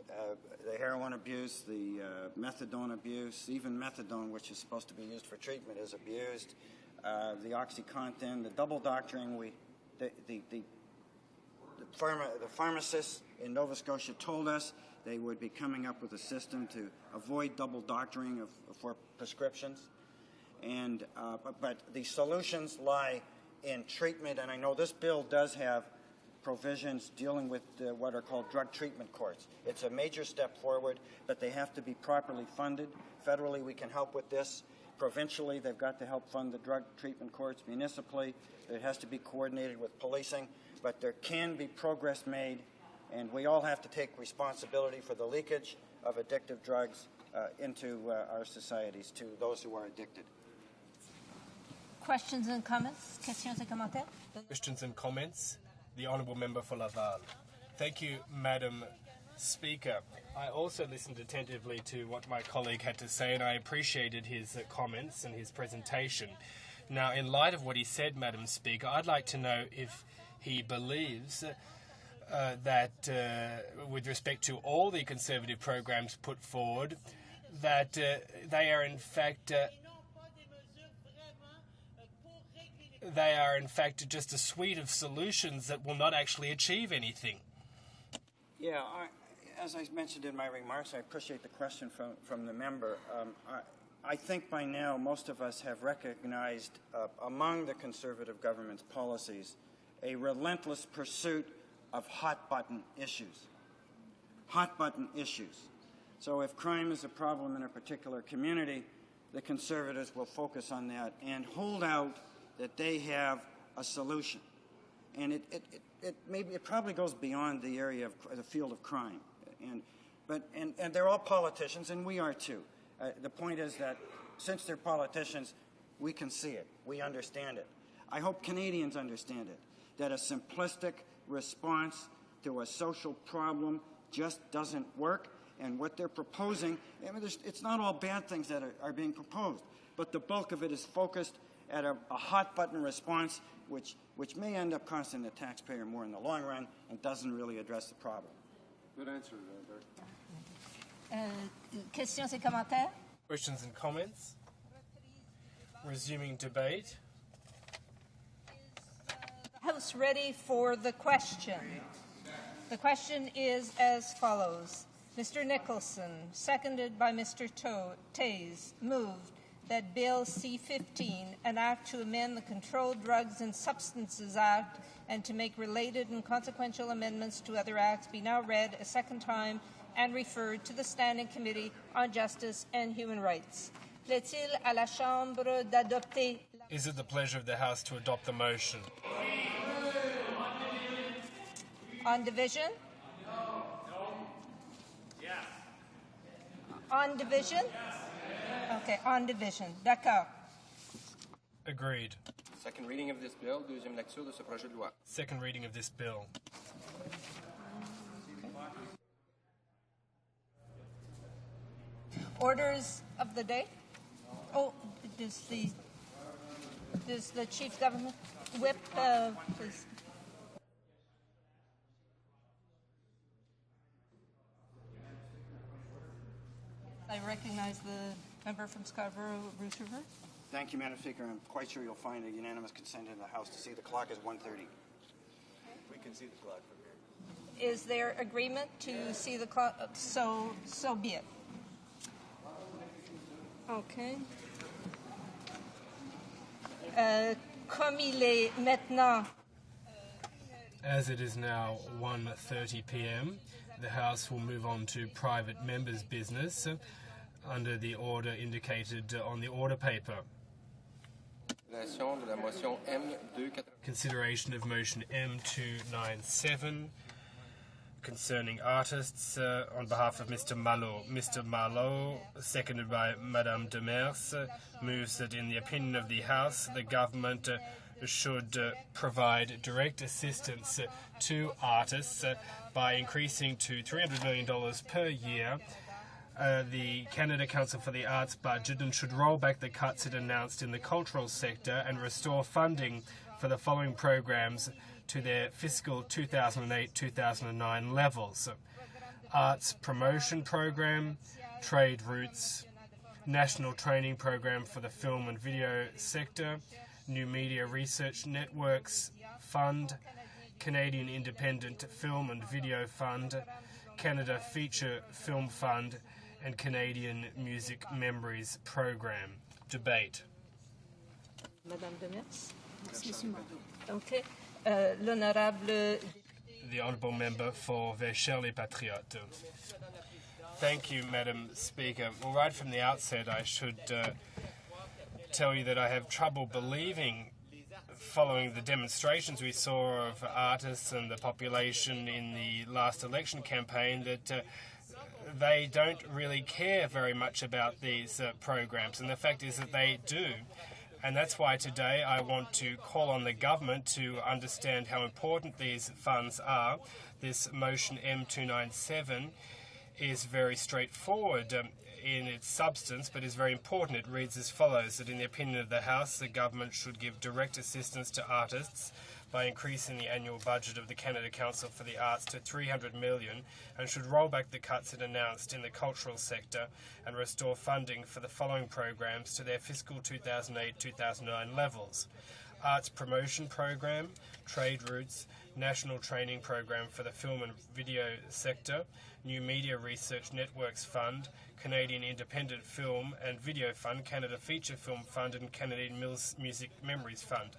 the heroin abuse, the methadone abuse, even methadone, which is supposed to be used for treatment, is abused. The OxyContin, the double doctoring. The pharmacists in Nova Scotia told us they would be coming up with a system to avoid double doctoring for prescriptions. And but the solutions lie in treatment, and I know this bill does have provisions dealing with what are called drug treatment courts. It's a major step forward, but they have to be properly funded. Federally, we can help with this. Provincially, they've got to help fund the drug treatment courts. Municipally, it has to be coordinated with policing, but there can be progress made, and we all have to take responsibility for the leakage of addictive drugs into our societies, to those who are addicted. Questions and comments? Questions et commentaires? Questions and comments. The Honourable Member for Laval. Thank you, Madam Speaker. I also listened attentively to what my colleague had to say, and I appreciated his comments and his presentation. Now, in light of what he said, Madam Speaker, I'd like to know if he believes that with respect to all the Conservative programs put forward, that they are in fact just a suite of solutions that will not actually achieve anything. Yeah, as I mentioned in my remarks, I appreciate the question from the member. I think by now most of us have recognized among the Conservative government's policies a relentless pursuit of hot-button issues. Hot-button issues. So if crime is a problem in a particular community, the Conservatives will focus on that and hold out that they have a solution. And it probably goes beyond the area of the field of crime. And they're all politicians, and we are too. The point is that since they're politicians, we can see it. We understand it. I hope Canadians understand it, that a simplistic response to a social problem just doesn't work. And what they're proposing, I mean, it's not all bad things that are being proposed, but the bulk of it is focused at a hot-button response which may end up costing the taxpayer more in the long run and doesn't really address the problem. Good answer, Bert. Questions et commentaires? Questions and comments? Resuming debate. House ready for the question. The question is as follows. Mr. Nicholson, seconded by Mr. Tays, moved that Bill C-15, an act to amend the Controlled Drugs and Substances Act and to make related and consequential amendments to other acts, be now read a second time and referred to the Standing Committee on Justice and Human Rights. Plaît-il à la Chambre d'adopter? Is it the pleasure of the House to adopt the motion? On division? On division? Okay, on division. D'accord. Agreed. Second reading of this bill, deuxième lecture de ce projet de loi. Second reading of this bill. Orders of the day? Oh, does the Chief Government Whip, please? I recognize the member from Scarborough, Bruce River. Thank you, Madam Speaker. I'm quite sure you'll find a unanimous consent in the House to see the clock is 1:30. We can see the clock from here. Is there agreement to see the clock? So be it. Okay. Comme il est maintenant. As it is now 1:30 p.m., the House will move on to private members' business under the order indicated on the order paper. Consideration of motion M297 concerning artists on behalf of Mr. Malo. Mr. Malo, seconded by Madame Demers, moves that in the opinion of the House, the government should provide direct assistance to artists by increasing to $300 million per year the Canada Council for the Arts budget, and should roll back the cuts it announced in the cultural sector and restore funding for the following programs to their fiscal 2008-2009 levels: Arts Promotion Program, Trade Routes, National Training Program for the Film and Video Sector, New Media Research Networks Fund, Canadian Independent Film and Video Fund, Canada Feature Film Fund, and Canadian Music Memories Program. Debate. Madame Demers. Okay. L'honorable. The Honourable Member for Verchères les Patriotes. Thank you, Madam Speaker. Well, right from the outset, I should tell you that I have trouble believing, following the demonstrations we saw of artists and the population in the last election campaign, that they don't really care very much about these programs. And the fact is that they do. And that's why today I want to call on the government to understand how important these funds are. This motion M297 is very straightforward in its substance, but is very important. It reads as follows: that in the opinion of the House, the government should give direct assistance to artists by increasing the annual budget of the Canada Council for the Arts to $300 million, and should roll back the cuts it announced in the cultural sector and restore funding for the following programs to their fiscal 2008-2009 levels: Arts Promotion Program, Trade Routes, National Training Program for the Film and Video Sector, New Media Research Networks Fund, Canadian Independent Film and Video Fund, Canada Feature Film Fund, and Canadian Music Memories Fund.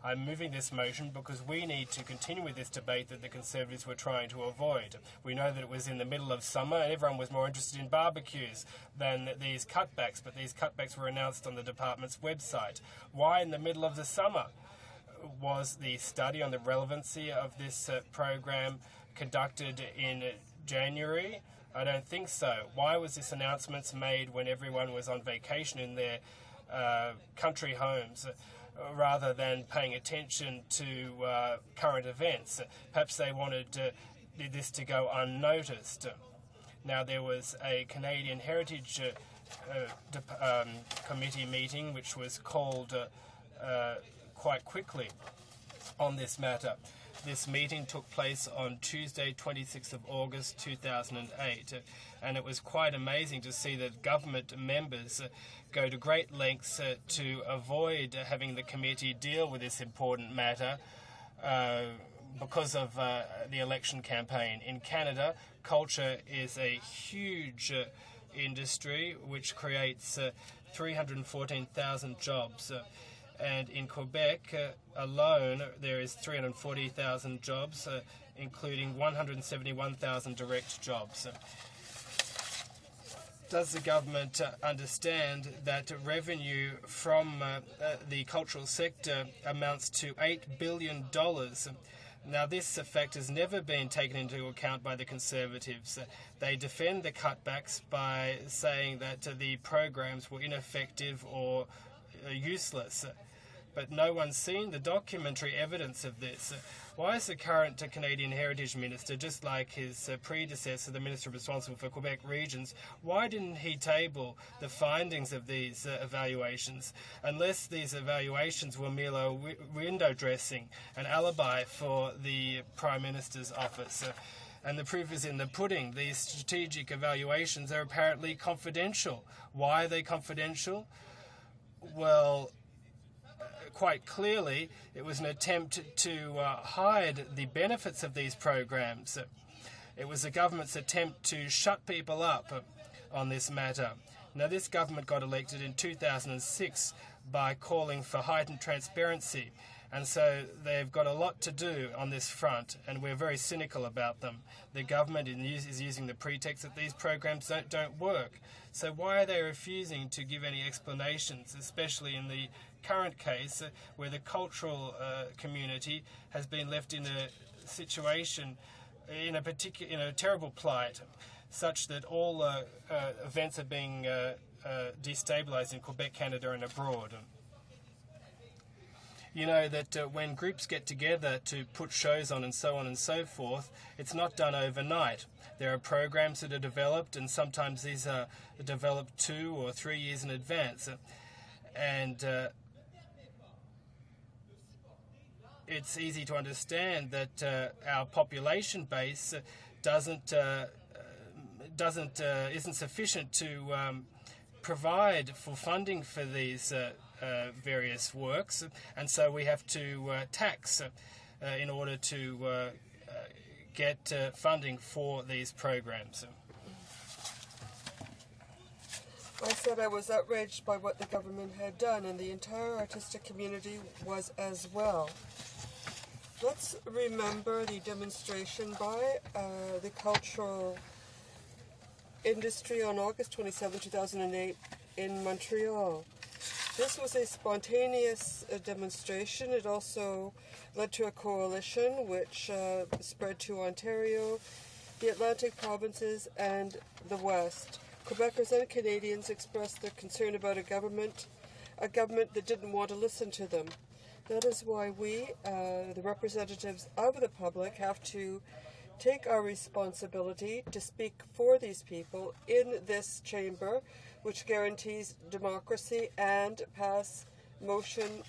I'm moving this motion because we need to continue with this debate that the Conservatives were trying to avoid. We know that it was in the middle of summer and everyone was more interested in barbecues than these cutbacks, but these cutbacks were announced on the department's website. Why in the middle of the summer? Was the study on the relevancy of this program conducted in January? I don't think so. Why was this announcement made when everyone was on vacation in their country homes, rather than paying attention to current events? Perhaps they wanted this to go unnoticed. Now, there was a Canadian Heritage Committee meeting which was called quite quickly on this matter. This meeting took place on Tuesday, 26th of August 2008, and it was quite amazing to see that government members go to great lengths to avoid having the committee deal with this important matter because of the election campaign. In Canada, culture is a huge industry which creates 314,000 jobs. And in Quebec alone, there is 340,000 jobs, including 171,000 direct jobs. Does the government understand that revenue from the cultural sector amounts to $8 billion? Now, this fact has never been taken into account by the Conservatives. They defend the cutbacks by saying that the programs were ineffective or useless. But no one's seen the documentary evidence of this. Why is the current Canadian Heritage Minister, just like his predecessor, the Minister responsible for Quebec regions, why didn't he table the findings of these evaluations? Unless these evaluations were merely window dressing, an alibi for the Prime Minister's office. And the proof is in the pudding. These strategic evaluations are apparently confidential. Why are they confidential? Well, quite clearly, it was an attempt to hide the benefits of these programs. It was the government's attempt to shut people up on this matter. Now, this government got elected in 2006 by calling for heightened transparency, and so they've got a lot to do on this front, and we're very cynical about them. The government is using the pretext that these programs don't work. So why are they refusing to give any explanations, especially in the current case where the cultural community has been left in a situation, in a terrible plight, such that all events are being destabilised in Quebec, Canada and abroad. You know that when groups get together to put shows on and so on and so forth, it's not done overnight. There are programs that are developed, and sometimes these are developed 2 or 3 years in advance. And it's easy to understand that our population base isn't sufficient to provide for funding for these various works, and so we have to tax in order to get funding for these programs. I said I was outraged by what the government had done, and the entire artistic community was as well. Let's remember the demonstration by the cultural industry on August 27, 2008 in Montreal. This was a spontaneous demonstration. It also led to a coalition which spread to Ontario, the Atlantic provinces, and the West. Quebecers and Canadians expressed their concern about a government that didn't want to listen to them. That is why we, the representatives of the public, have to take our responsibility to speak for these people in this chamber, which guarantees democracy, and pass motion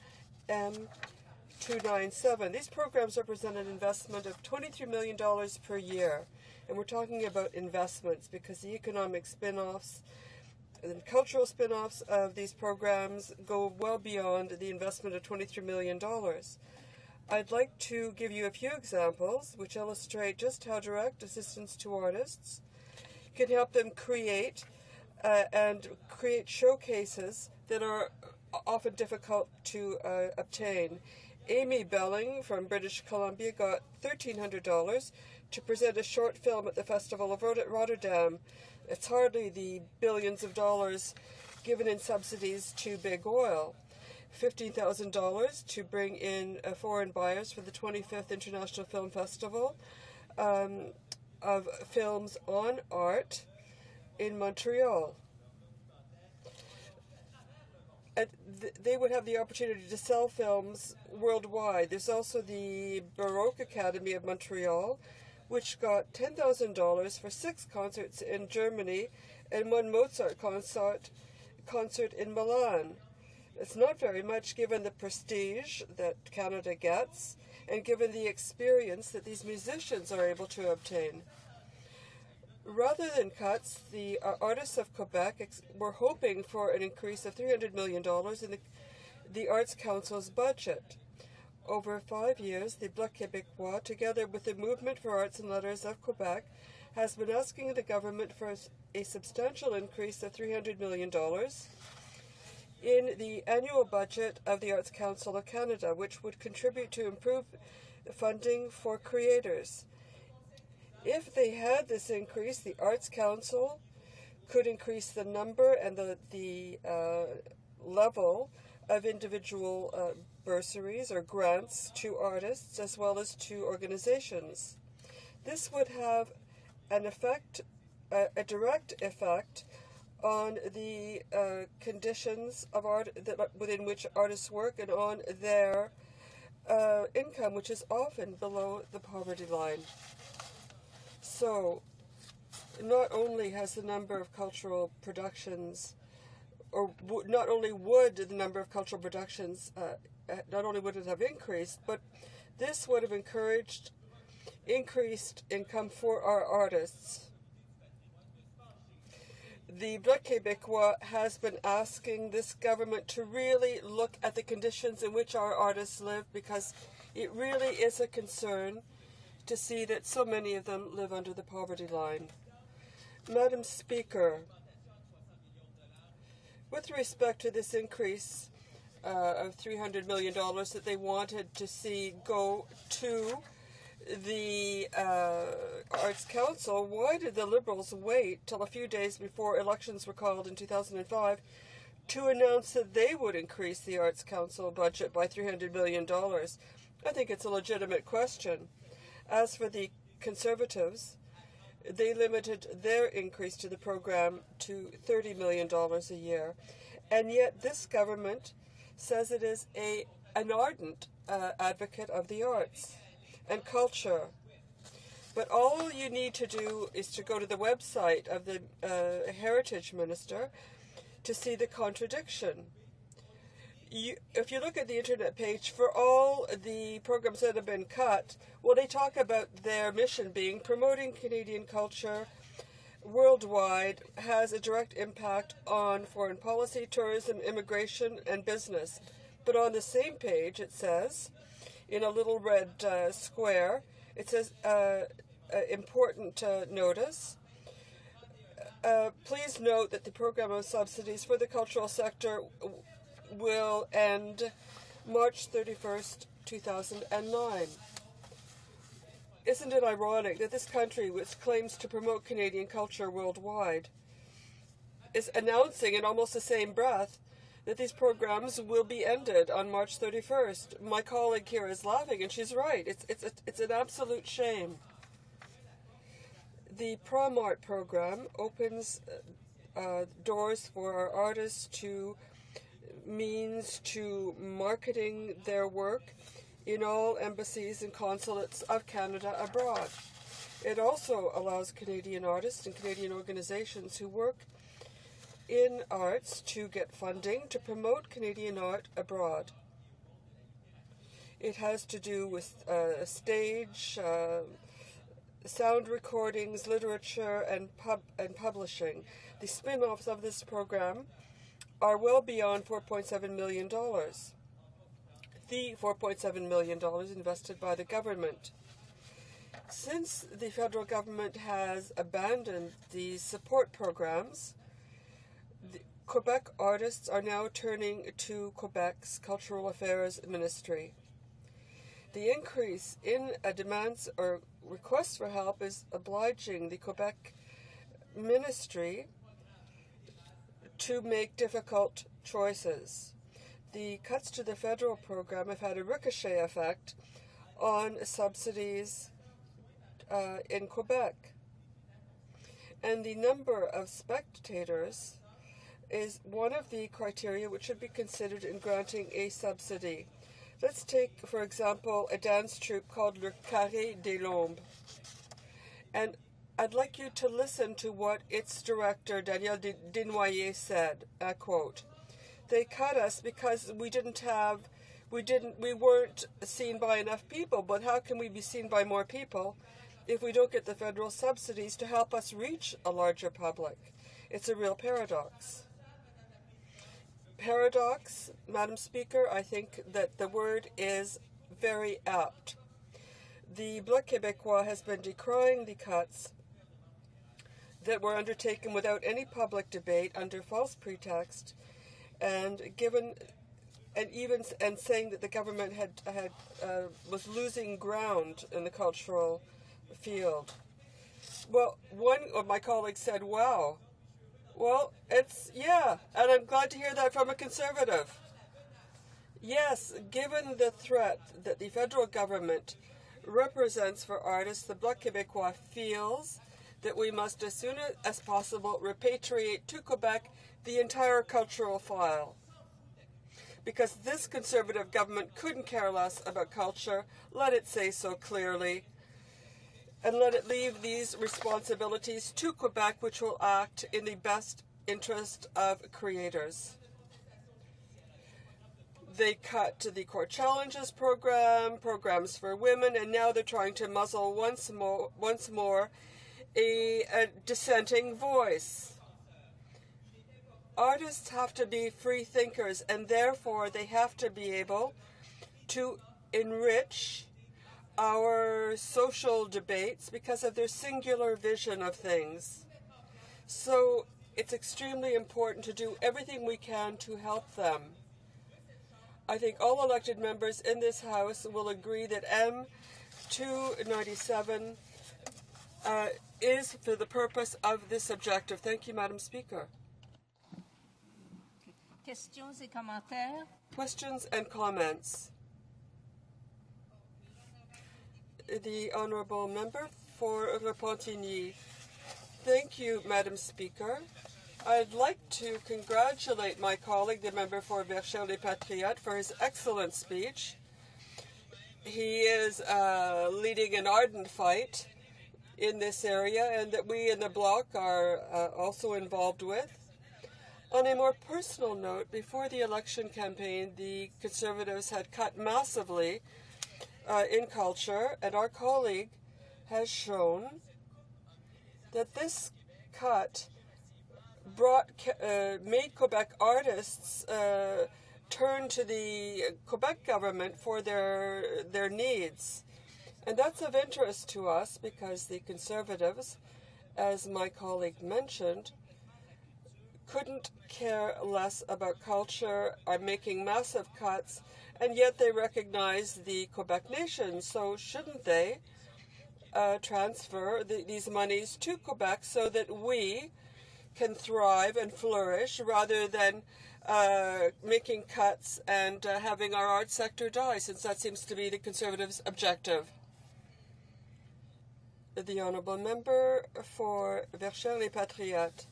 M297. These programs represent an investment of $23 million per year. And we're talking about investments because the economic spin-offs and cultural spin-offs of these programs go well beyond the investment of $23 million. I'd like to give you a few examples which illustrate just how direct assistance to artists can help them create showcases that are often difficult to obtain. Amy Belling from British Columbia got $1,300 to present a short film at the Festival of Rotterdam. It's hardly the billions of dollars given in subsidies to big oil. $15,000 to bring in foreign buyers for the 25th International Film Festival of films on art in Montreal. And they would have the opportunity to sell films worldwide. There's also the Baroque Academy of Montreal, which got $10,000 for 6 concerts in Germany and 1 Mozart concert in Milan. It's not very much given the prestige that Canada gets and given the experience that these musicians are able to obtain. Rather than cuts, the artists of Quebec were hoping for an increase of $300 million in the Arts Council's budget. Over 5 years, the Bloc Québécois, together with the Movement for Arts and Letters of Quebec, has been asking the government for a substantial increase of $300 million in the annual budget of the Arts Council of Canada, which would contribute to improve funding for creators. If they had this increase, the Arts Council could increase the number and the level of individual bursaries or grants to artists as well as to organizations. This would have an effect, a direct effect on the conditions of art within which artists work and on their income, which is often below the poverty line. So, not only has the number of cultural productions, or not only would the number of cultural productions, not only would it have increased, but this would have encouraged increased income for our artists. The Bloc Québécois has been asking this government to really look at the conditions in which our artists live, because it really is a concern to see that so many of them live under the poverty line. Madam Speaker, with respect to this increase of $300 million that they wanted to see go to the Arts Council, why did the Liberals wait till a few days before elections were called in 2005 to announce that they would increase the Arts Council budget by $300 million? I think it's a legitimate question. As for the Conservatives, they limited their increase to the program to $30 million a year. And yet this government says it is an ardent advocate of the arts and culture. But all you need to do is to go to the website of the Heritage Minister to see the contradiction. If you look at the internet page, for all the programs that have been cut, well, they talk about their mission being promoting Canadian culture worldwide, has a direct impact on foreign policy, tourism, immigration, and business. But on the same page, it says, in a little red square, it says, important notice. Please note that the program of subsidies for the cultural sector will end March 31st, 2009. Isn't it ironic that this country, which claims to promote Canadian culture worldwide, is announcing in almost the same breath that these programs will be ended on March 31st? My colleague here is laughing, and she's right. It's an absolute shame. The Prom Art program opens doors for our artists to means to marketing their work in all embassies and consulates of Canada abroad. It also allows Canadian artists and Canadian organizations who work in arts to get funding to promote Canadian art abroad. It has to do with stage, sound recordings, literature, and publishing. The spin-offs of this program are well beyond $4.7 million. The $4.7 million invested by the government. Since the federal government has abandoned these support programs, the Quebec artists are now turning to Quebec's Cultural Affairs Ministry. The increase in demands or requests for help is obliging the Quebec Ministry to make difficult choices. The cuts to the federal program have had a ricochet effect on subsidies in Quebec. And the number of spectators is one of the criteria which should be considered in granting a subsidy. Let's take, for example, a dance troupe called Le Carré des Lombes. And I'd like you to listen to what its director, Daniel Desnoyers, said. I quote, They cut us because we weren't seen by enough people. But how can we be seen by more people if we don't get the federal subsidies to help us reach a larger public? It's a real paradox. Paradox, Madam Speaker, I think that the word is very apt. The Bloc Québécois has been decrying the cuts that were undertaken without any public debate under false pretext, and saying that the government was losing ground in the cultural field. Well, one of my colleagues said, "Wow." Well, and I'm glad to hear that from a Conservative. Yes, given the threat that the federal government represents for artists, the Bloc Québécois feels that we must, as soon as possible, repatriate to Quebec the entire cultural file. Because this Conservative government couldn't care less about culture, let it say so clearly, and let it leave these responsibilities to Quebec, which will act in the best interest of creators. They cut to the Core Challenges program, programs for women, and now they're trying to muzzle once more a dissenting voice. Artists have to be free thinkers, and therefore they have to be able to enrich our social debates because of their singular vision of things. So it's extremely important to do everything we can to help them. I think all elected members in this House will agree that M297 is for the purpose of this objective. Thank you, Madam Speaker. Questions et commentaires? Questions and comments. The Honourable Member for Repentigny. Thank you, Madam Speaker. I'd like to congratulate my colleague, the member for Verchères les Patriotes, for his excellent speech. He is leading an ardent fight in this area, and that we in the Bloc are also involved with. On a more personal note, before the election campaign, the Conservatives had cut massively in culture, and our colleague has shown that this cut made Quebec artists turn to the Quebec government for their needs. And that's of interest to us because the Conservatives, as my colleague mentioned, couldn't care less about culture, are making massive cuts, and yet they recognize the Quebec nation. So shouldn't they transfer these monies to Quebec so that we can thrive and flourish rather than making cuts and having our art sector die, since that seems to be the Conservatives' objective? The Honourable Member for Verchères les Patriotes.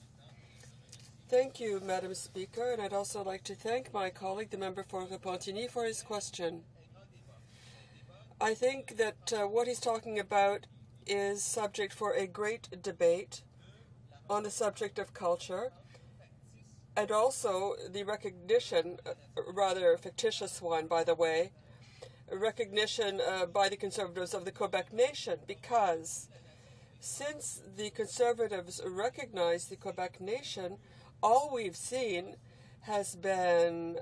Thank you, Madam Speaker, and I'd also like to thank my colleague, the member for Repentigny, for his question. I think that what he's talking about is subject for a great debate on the subject of culture, and also the recognition, rather fictitious one, by the way, recognition by the Conservatives of the Quebec nation, because since the Conservatives recognize the Quebec nation, all we've seen has been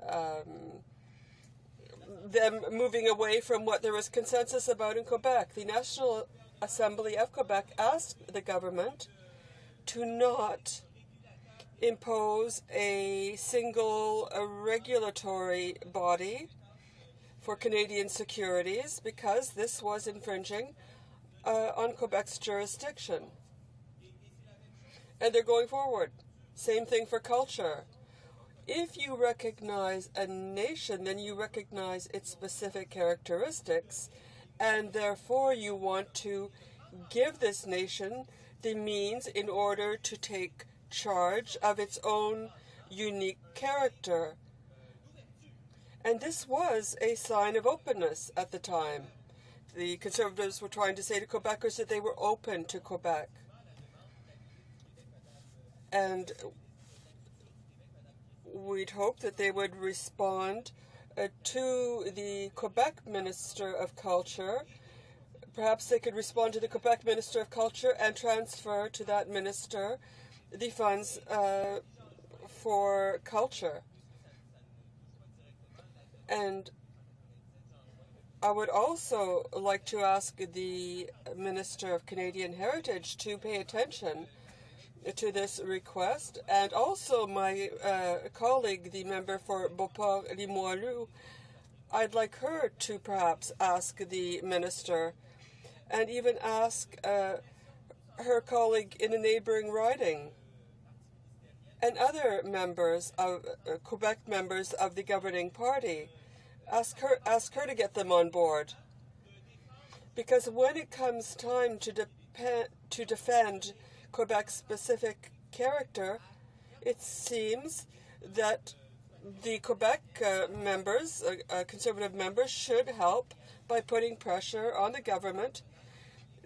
them moving away from what there was consensus about in Quebec. The National Assembly of Quebec asked the government to not impose a single regulatory body for Canadian securities because this was infringing on Quebec's jurisdiction. And they're going forward. Same thing for culture. If you recognize a nation, then you recognize its specific characteristics, and therefore you want to give this nation the means in order to take charge of its own unique character. And this was a sign of openness at the time. The Conservatives were trying to say to Quebecers that they were open to Quebec. And we'd hope that they would respond to the Quebec Minister of Culture. Perhaps they could respond to the Quebec Minister of Culture and transfer to that minister the funds for culture. And I would also like to ask the Minister of Canadian Heritage to pay attention to this request, and also my colleague, the member for Beauport-Limoilou, I'd like her to perhaps ask the minister, and even ask her colleague in a neighboring riding, and other members of Quebec members of the governing party. Ask her to get them on board, because when it comes time to defend Quebec's specific character, it seems that the Quebec members, Conservative members, should help by putting pressure on the government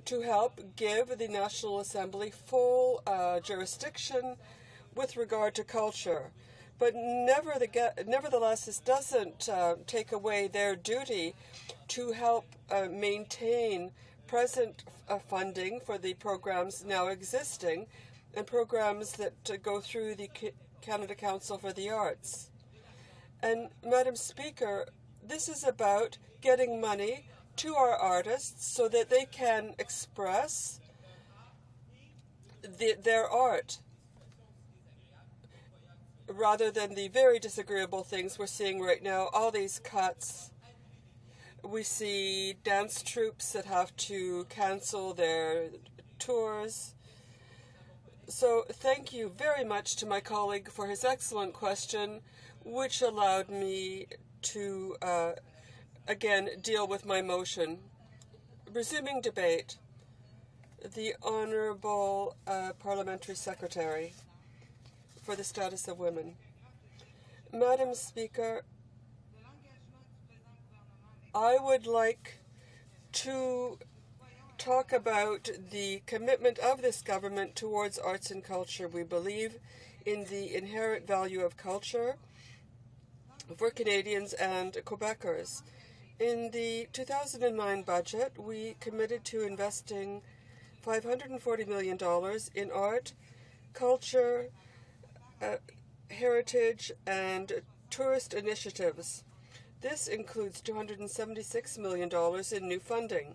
to help give the National Assembly full jurisdiction with regard to culture. But nevertheless, this doesn't take away their duty to help maintain present funding for the programs now existing and programs that go through the Canada Council for the Arts. And, Madam Speaker, this is about getting money to our artists so that they can express their art, rather than the very disagreeable things we're seeing right now, all these cuts. We see dance troupes that have to cancel their tours. So thank you very much to my colleague for his excellent question, which allowed me to, again, deal with my motion. Resuming debate, the Honourable Parliamentary Secretary for the Status of Women. Madam Speaker, I would like to talk about the commitment of this government towards arts and culture. We believe in the inherent value of culture for Canadians and Quebecers. In the 2009 budget, we committed to investing $540 million in art, culture, heritage, and tourist initiatives. This includes $276 million in new funding.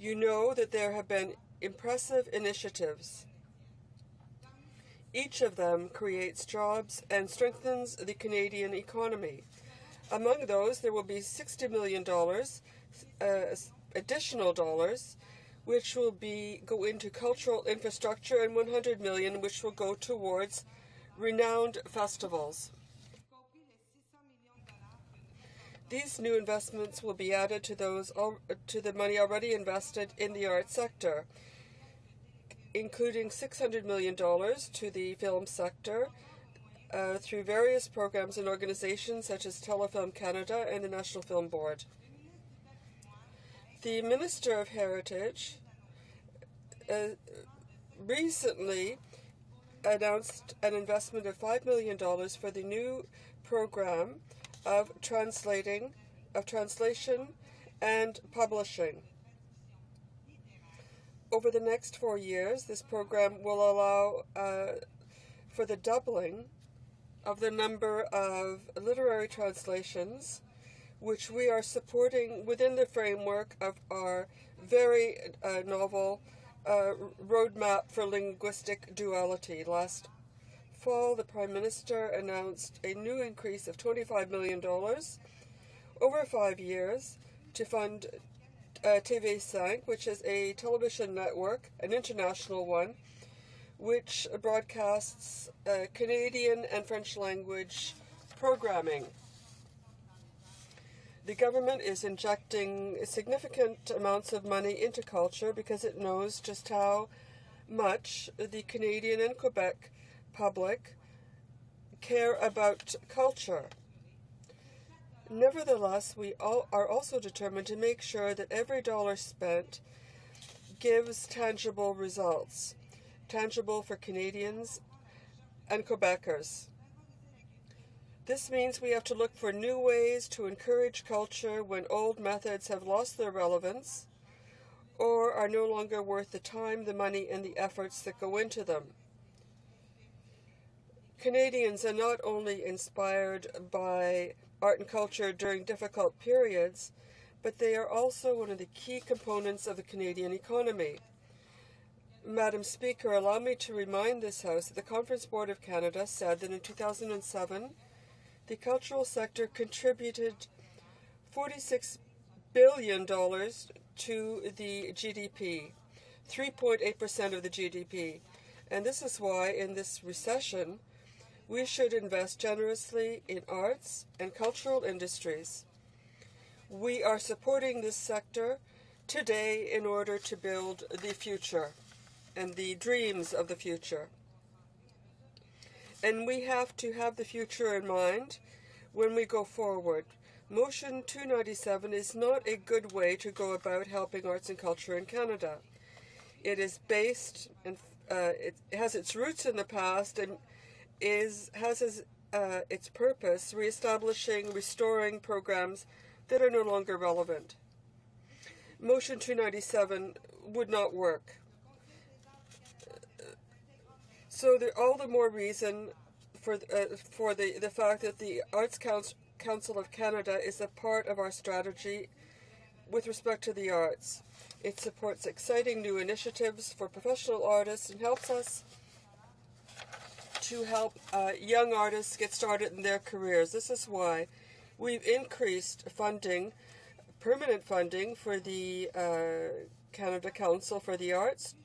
You know that there have been impressive initiatives. Each of them creates jobs and strengthens the Canadian economy. Among those, there will be $60 million additional dollars, which will go into cultural infrastructure, and $100 million, which will go towards renowned festivals. These new investments will be added to the money already invested in the arts sector, including $600 million to the film sector through various programs and organizations such as Telefilm Canada and the National Film Board. The Minister of Heritage recently announced an investment of $5 million for the new program of translation and publishing. Over the next 4 years, this program will allow for the doubling of the number of literary translations, which we are supporting within the framework of our very novel roadmap for linguistic duality. Last fall, the Prime Minister announced a new increase of $25 million over 5 years to fund TV5, which is a television network, an international one, which broadcasts Canadian and French language programming. The government is injecting significant amounts of money into culture because it knows just how much the Canadian and Quebec public care about culture. Nevertheless, we are also determined to make sure that every dollar spent gives tangible results, tangible for Canadians and Quebecers. This means we have to look for new ways to encourage culture when old methods have lost their relevance or are no longer worth the time, the money, and the efforts that go into them. Canadians are not only inspired by art and culture during difficult periods, but they are also one of the key components of the Canadian economy. Madam Speaker, allow me to remind this House that the Conference Board of Canada said that in 2007, the cultural sector contributed $46 billion to the GDP, 3.8% of the GDP. And this is why, in this recession, we should invest generously in arts and cultural industries. We are supporting this sector today in order to build the future and the dreams of the future. And we have to have the future in mind when we go forward. Motion 297 is not a good way to go about helping arts and culture in Canada. It is based, and it has its roots in the past, and has as its purpose reestablishing, restoring programs that are no longer relevant. Motion 297 would not work. So all the more reason for the fact that the Arts Council of Canada is a part of our strategy with respect to the arts. It supports exciting new initiatives for professional artists and helps us to help young artists get started in their careers. This is why we've increased funding, permanent funding for the Canada Council for the Arts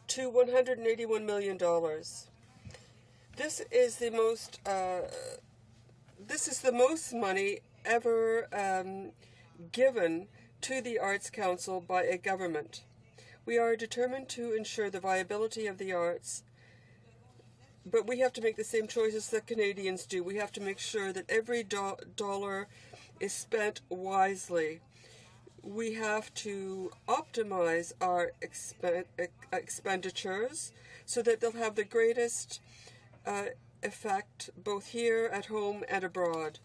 to $181 million. This is the most money ever given to the Arts Council by a government. We are determined to ensure the viability of the arts, but we have to make the same choices that Canadians do. We have to make sure that every dollar is spent wisely. We have to optimize our expenditures so that they'll have the greatest effect both here at home and abroad.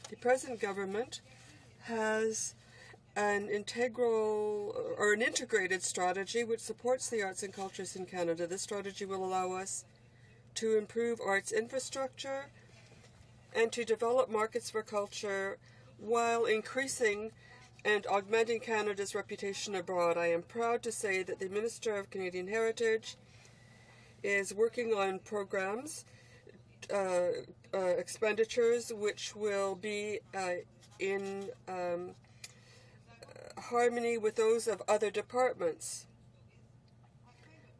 The present government has an integrated strategy which supports the arts and cultures in Canada. This strategy will allow us to improve arts infrastructure and to develop markets for culture while increasing and augmenting Canada's reputation abroad. I am proud to say that the Minister of Canadian Heritage is working on programs, expenditures which will be in harmony with those of other departments.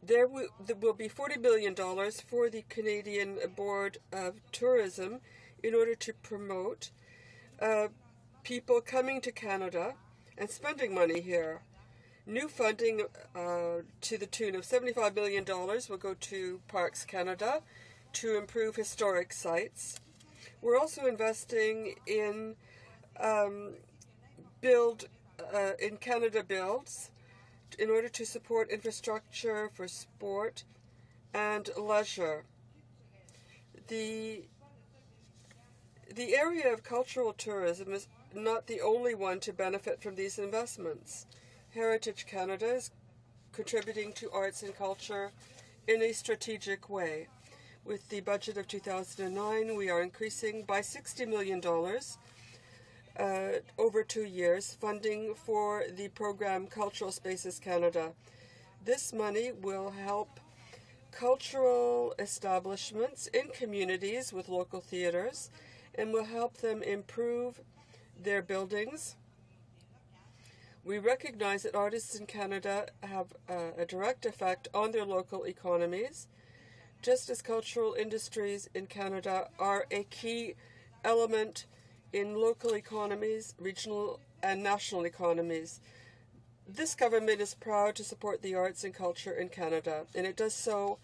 There will be $40 billion for the Canadian Board of Tourism in order to promote people coming to Canada and spending money here. New funding to the tune of $75 billion will go to Parks Canada to improve historic sites. We're also investing in Canada Builds in order to support infrastructure for sport and leisure. The area of cultural tourism is not the only one to benefit from these investments. Heritage Canada is contributing to arts and culture in a strategic way. With the budget of 2009, we are increasing by $60 million over 2 years funding for the program Cultural Spaces Canada. This money will help cultural establishments in communities with local theatres and will help them improve their buildings. We recognize that artists in Canada have a direct effect on their local economies, just as cultural industries in Canada are a key element in local economies, regional and national economies. This government is proud to support the arts and culture in Canada, and it does so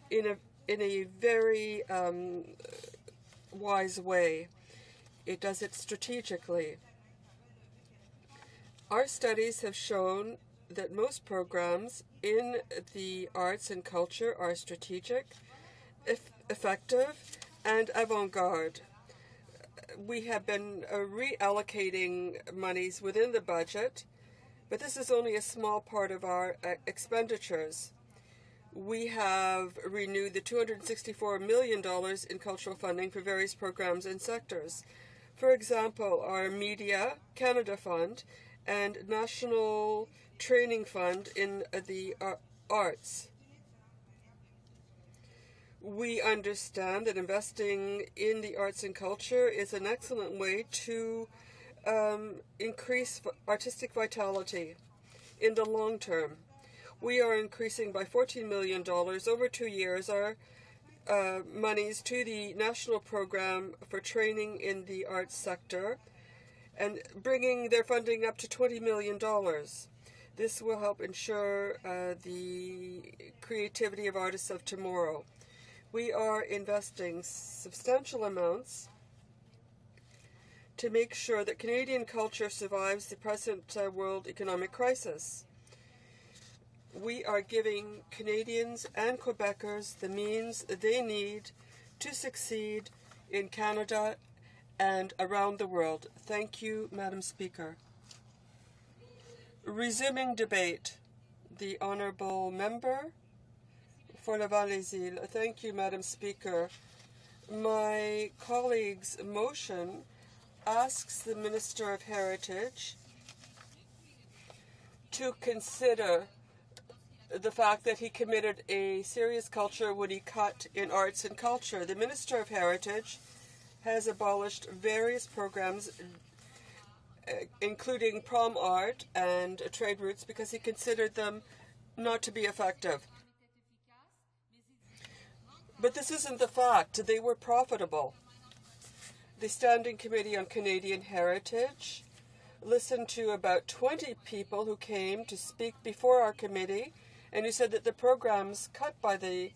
in a very wise way. It does it strategically. Our studies have shown that most programs in the arts and culture are strategic, effective, and avant-garde. we have been reallocating monies within the budget, but this is only a small part of our expenditures. We have renewed the $264 million in cultural funding for various programs and sectors. For example, our Media Canada Fund and National Training Fund in the arts. We understand that investing in the arts and culture is an excellent way to increase artistic vitality in the long term. We are increasing by $14 million over 2 years our monies to the National Program for Training in the Arts Sector and bringing their funding up to $20 million. This will help ensure the creativity of artists of tomorrow. We are investing substantial amounts to make sure that Canadian culture survives the present world economic crisis. We are giving Canadians and Quebecers the means they need to succeed in Canada and around the world. Thank you, Madam Speaker. Resuming debate, the Honourable Member for Laval-les-Îles. Thank you, Madam Speaker. My colleague's motion asks the Minister of Heritage to consider the fact that he committed a serious culture when he cut in arts and culture. The Minister of Heritage has abolished various programs, including prom art and trade routes, because he considered them not to be effective. But this isn't the fact. They were profitable. The Standing Committee on Canadian Heritage listened to about 20 people who came to speak before our committee and who said that the programs cut by the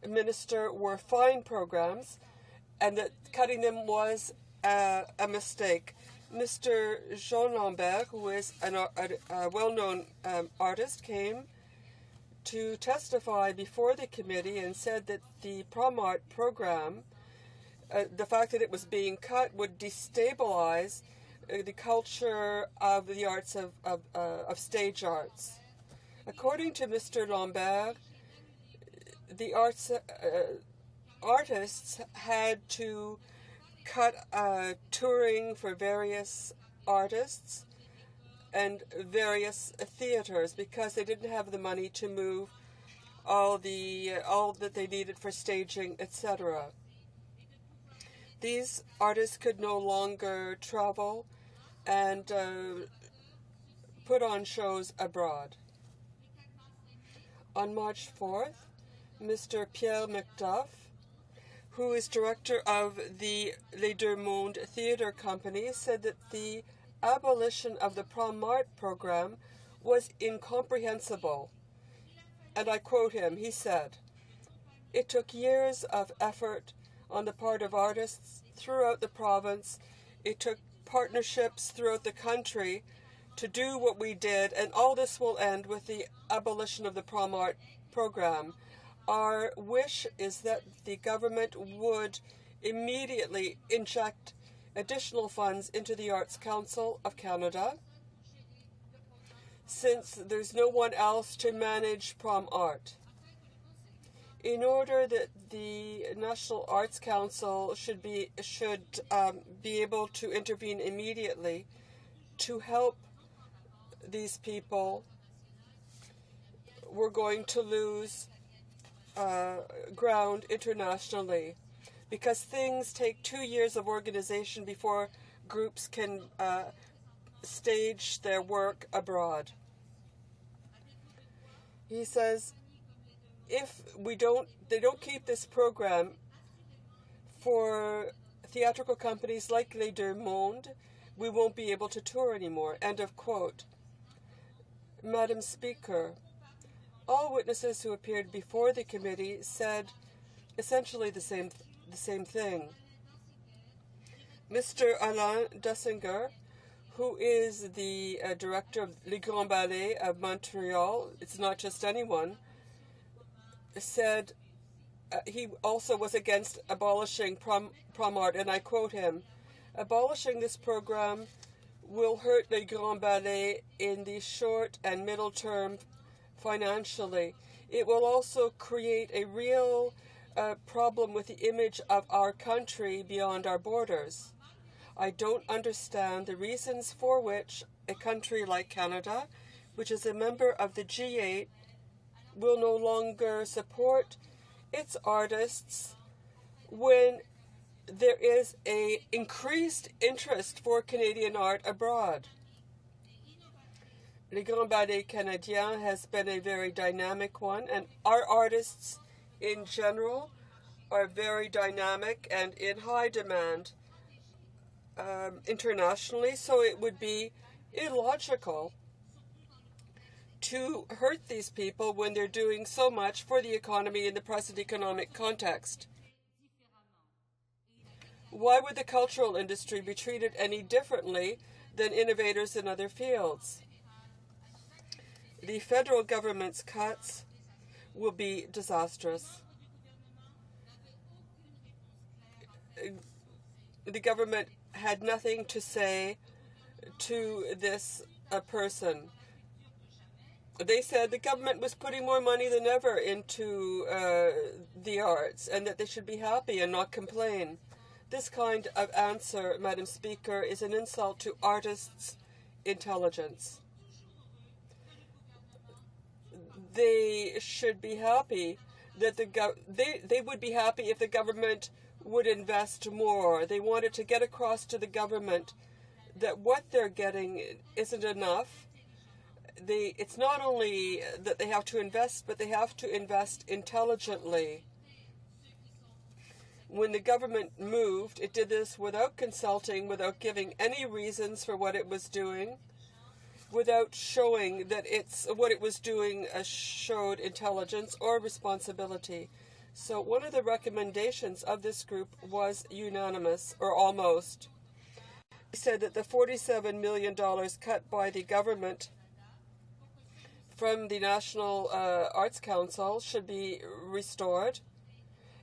minister were fine programs and that cutting them was a mistake. Mr. Jean Lambert, who is a well-known artist, came to testify before the committee and said that the prom art program, the fact that it was being cut, would destabilize the culture of the arts of stage arts. According to Mr. Lambert, the artists had to cut touring for various artists and various theaters because they didn't have the money to move all that they needed for staging, etc. These artists could no longer travel and put on shows abroad. On March 4th, Mr. Pierre Macduff, who is director of the Les Deux Mondes Theatre Company, said that the abolition of the prom art program was incomprehensible. And I quote him, he said, "It took years of effort on the part of artists throughout the province. It took partnerships throughout the country to do what we did, and all this will end with the abolition of the prom art program. Our wish is that the government would immediately inject additional funds into the Arts Council of Canada, since there's no one else to manage prom art. In order that the National Arts Council should be able to intervene immediately to help these people, we're going to lose ground internationally, because things take 2 years of organization before groups can stage their work abroad." He says, if they don't keep this program for theatrical companies like Les Deux Mondes, we won't be able to tour anymore. End of quote. Madam Speaker, all witnesses who appeared before the committee said essentially the same thing. Mr. Alain Dessinger, who is the director of Le Grand Ballet of Montreal, it's not just anyone, said he also was against abolishing prom art, and I quote him, Abolishing this program will hurt Le Grand Ballet in the short and middle term financially. It will also create a real problem with the image of our country beyond our borders. I don't understand the reasons for which a country like Canada, which is a member of the G8, will no longer support its artists when there is an increased interest for Canadian art abroad. Le Grand Ballet Canadien has been a very dynamic one, and our artists in general are very dynamic and in high demand internationally, so it would be illogical to hurt these people when they're doing so much for the economy in the present economic context. Why would the cultural industry be treated any differently than innovators in other fields? The federal government's cuts will be disastrous. The government had nothing to say to this person. They said the government was putting more money than ever into the arts and that they should be happy and not complain. This kind of answer, Madam Speaker, is an insult to artists' intelligence. They should be happy that they would be happy if the government would invest more. They wanted to get across to the government that what they're getting isn't enough. It's not only that they have to invest, but they have to invest intelligently. When the government moved, it did this without consulting, without giving any reasons for what it was doing, without showing that what it was doing showed intelligence or responsibility. So one of the recommendations of this group was unanimous, or almost. He said that the $47 million cut by the government from the National Arts Council should be restored,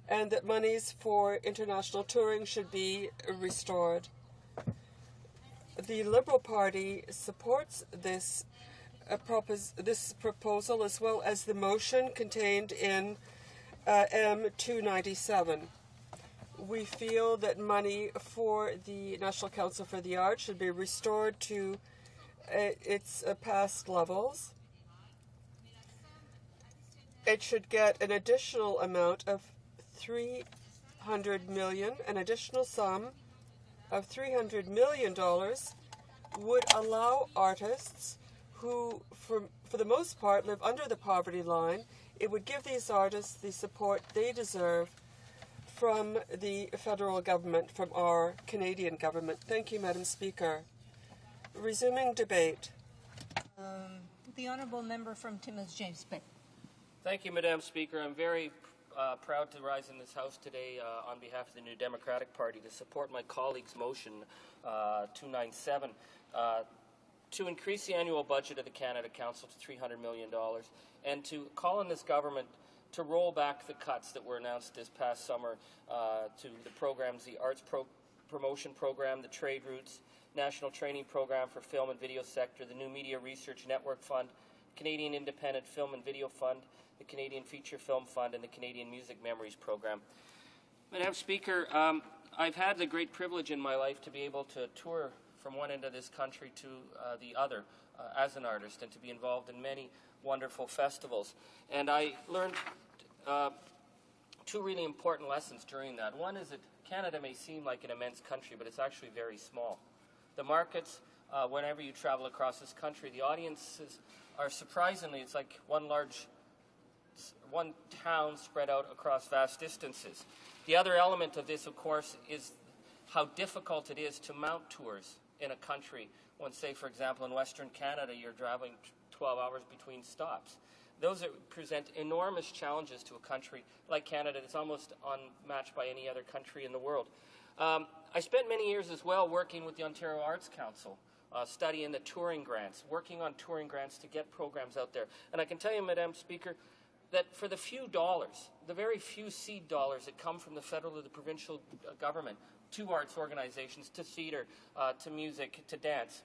and that monies for international touring should be restored. The Liberal Party supports this proposal, as well as the motion contained in M297. We feel that money for the National Council for the Arts should be restored to its past levels. It should get an additional amount of $300 million. An additional sum of $300 million would allow artists who, for the most part, live under the poverty line. It would give these artists the support they deserve from the federal government, from our Canadian government. Thank you, Madam Speaker. Resuming debate. The honourable member from Timmins James Bay. Thank you, Madam Speaker. I'm very proud to rise in this House today on behalf of the New Democratic Party to support my colleague's motion 297 to increase the annual budget of the Canada Council to $300 million and to call on this government to roll back the cuts that were announced this past summer to the programs, the Arts Promotion Program, the Trade Routes, National Training Program for Film and Video Sector, the New Media Research Network Fund, Canadian Independent Film and Video Fund, the Canadian Feature Film Fund, and the Canadian Music Memories Program. Madam Speaker, I've had the great privilege in my life to be able to tour from one end of this country to the other as an artist and to be involved in many wonderful festivals. And I learned two really important lessons during that. One is that Canada may seem like an immense country, but it's actually very small. The markets, whenever you travel across this country, the audiences are surprisingly, it's like one town spread out across vast distances. The other element of this, of course, is how difficult it is to mount tours in a country when, say, for example, in Western Canada, you're traveling 12 hours between stops. Those present enormous challenges to a country like Canada that's almost unmatched by any other country in the world. I spent many years as well working with the Ontario Arts Council, studying the touring grants, working on touring grants to get programs out there. And I can tell you, Madam Speaker, that for the few dollars, the very few seed dollars that come from the federal or the provincial government, to arts organizations, to theater, to music, to dance.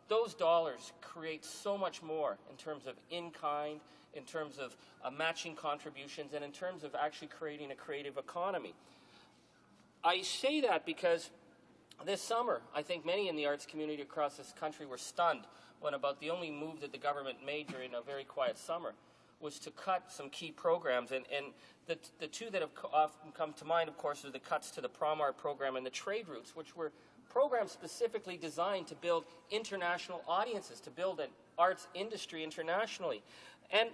Those dollars create so much more in terms of in-kind, in terms of matching contributions, and in terms of actually creating a creative economy. I say that because this summer, I think many in the arts community across this country were stunned when about the only move that the government made during a very quiet summer was to cut some key programs. And the two that have often come to mind, of course, are the cuts to the Prom Art program and the trade routes, which were programs specifically designed to build international audiences, to build an arts industry internationally. And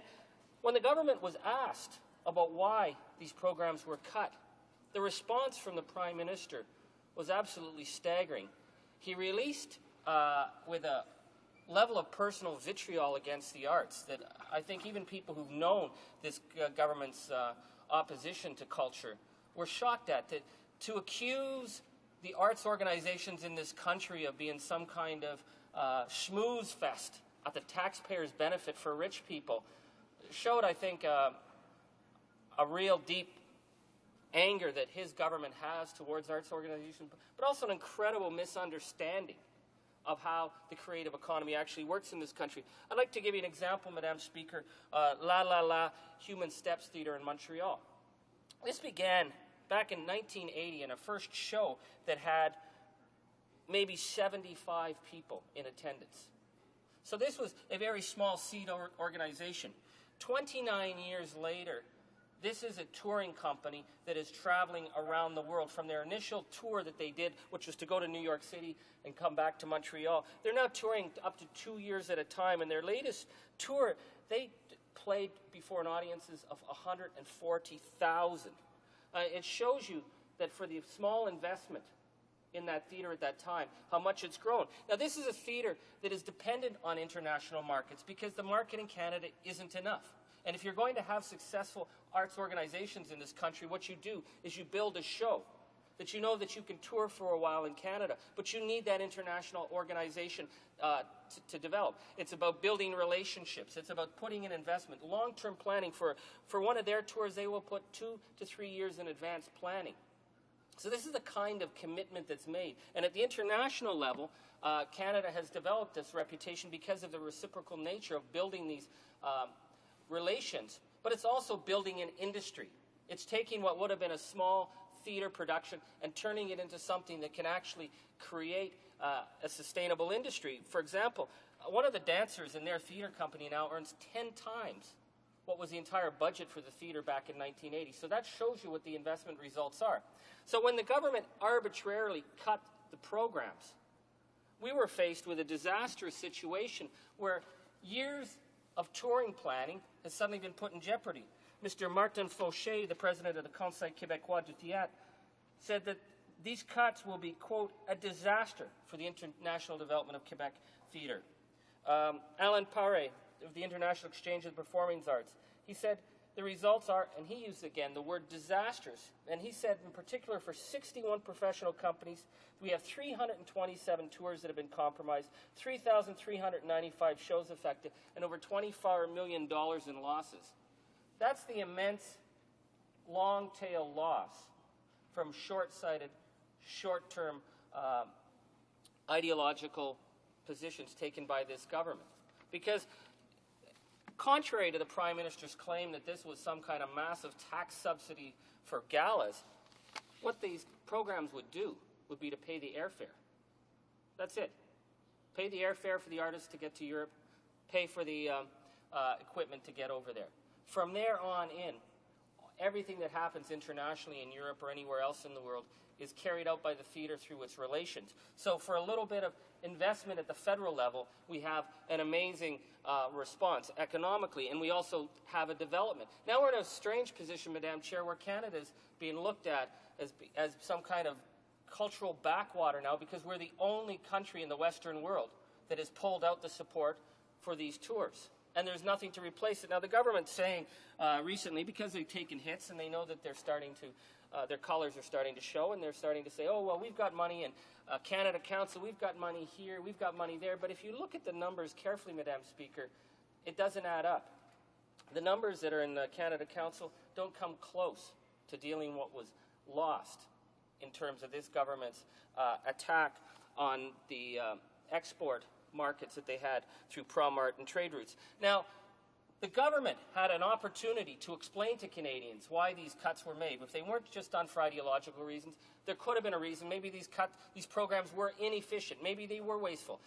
when the government was asked about why these programs were cut, the response from the Prime Minister was absolutely staggering. He released with a level of personal vitriol against the arts that I think even people who've known this government's opposition to culture were shocked at. To accuse the arts organizations in this country of being some kind of schmooze fest at the taxpayers' benefit for rich people showed, I think, a real deep anger that his government has towards arts organizations, but also an incredible misunderstanding of how the creative economy actually works in this country. I'd like to give you an example, Madam Speaker. La La La Human Steps Theatre in Montreal. This began back in 1980 in a first show that had maybe 75 people in attendance. So this was a very small seed organization. 29 years later, this is a touring company that is traveling around the world. From their initial tour that they did, which was to go to New York City and come back to Montreal, they're now touring up to 2 years at a time. And their latest tour, they played before an audiences of 140,000. It shows you that for the small investment in that theater at that time, how much it's grown. Now, this is a theater that is dependent on international markets because the market in Canada isn't enough. And if you're going to have successful arts organizations in this country, what you do is you build a show that you know that you can tour for a while in Canada, but you need that international organization to develop. It's about building relationships. It's about putting in investment, long-term planning. For one of their tours, they will put 2 to 3 years in advance planning. So this is the kind of commitment that's made. And at the international level, Canada has developed this reputation because of the reciprocal nature of building these relations, but it's also building an industry. It's taking what would have been a small theater production and turning it into something that can actually create a sustainable industry. For example, one of the dancers in their theater company now earns 10 times what was the entire budget for the theater back in 1980. So that shows you what the investment results are. So when the government arbitrarily cut the programs, we were faced with a disastrous situation where years of touring planning has suddenly been put in jeopardy. Mr. Martin Fauché, the president of the Conseil Québécois du Théâtre, said that these cuts will be, quote, a disaster for the international development of Quebec theatre. Alain Paré of the International Exchange of the Performing Arts, he said the results are, and he used again the word disastrous, and he said in particular for 61 professional companies, we have 327 tours that have been compromised, 3,395 shows affected, and over $24 million in losses. That's the immense long-tail loss from short-sighted, short-term ideological positions taken by this government. Because contrary to the Prime Minister's claim that this was some kind of massive tax subsidy for galas, what these programs would do would be to pay the airfare. That's it. Pay the airfare for the artists to get to Europe, pay for the equipment to get over there. From there on in, everything that happens internationally in Europe or anywhere else in the world is carried out by the theater through its relations. So for a little bit of investment at the federal level, we have an amazing response economically, and we also have a development. Now we're in a strange position, Madam Chair, where Canada is being looked at as some kind of cultural backwater now because we're the only country in the Western world that has pulled out the support for these tours. And there's nothing to replace it. Now, the government's saying recently, because they've taken hits and they know that they're starting to, their colors are starting to show, and they're starting to say, oh, well, we've got money in Canada Council, we've got money here, we've got money there. But if you look at the numbers carefully, Madam Speaker, it doesn't add up. The numbers that are in the Canada Council don't come close to dealing what was lost in terms of this government's attack on the export markets that they had through Promart and trade routes. Now, the government had an opportunity to explain to Canadians why these cuts were made. If they weren't just done for ideological reasons, there could have been a reason. Maybe these programs were inefficient. Maybe they were wasteful.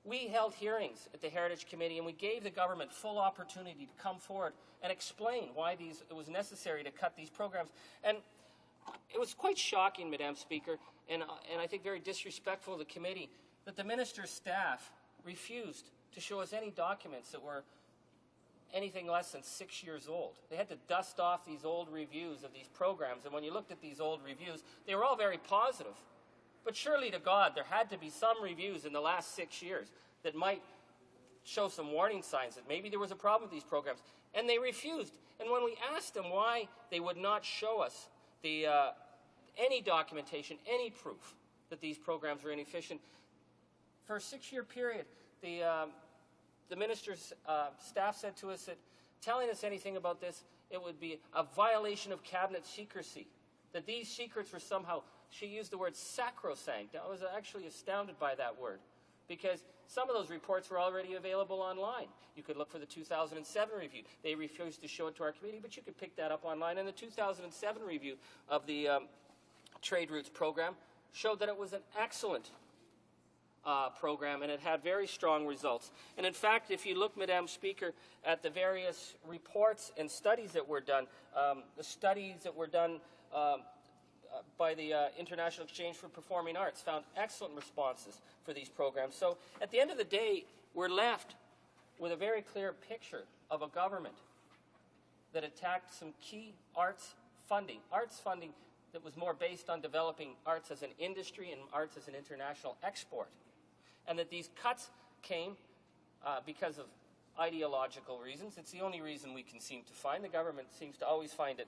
We held hearings at the Heritage Committee, and we gave the government full opportunity to come forward and explain why it was necessary to cut these programs. And it was quite shocking, Madam Speaker, and I think very disrespectful of the committee, that the minister's staff refused to show us any documents that were anything less than 6 years old. They had to dust off these old reviews of these programs, and when you looked at these old reviews, they were all very positive. But surely to God, there had to be some reviews in the last 6 years that might show some warning signs that maybe there was a problem with these programs. And they refused. And when we asked them why they would not show us any documentation, any proof that these programs were inefficient, for a 6-year period, the minister's staff said to us that telling us anything about this, it would be a violation of cabinet secrecy, that these secrets were somehow, she used the word sacrosanct. I was actually astounded by that word, because some of those reports were already available online. You could look for the 2007 review. They refused to show it to our committee, but you could pick that up online. And the 2007 review of the trade routes program showed that it was an excellent program, and it had very strong results. And in fact, if you look, Madam Speaker, at the various reports and studies that were done, the studies that were done by the International Exchange for Performing Arts found excellent responses for these programs. So at the end of the day, we're left with a very clear picture of a government that attacked some key arts funding that was more based on developing arts as an industry and arts as an international export. And that these cuts came because of ideological reasons. It's the only reason we can seem to find. The government seems to always find it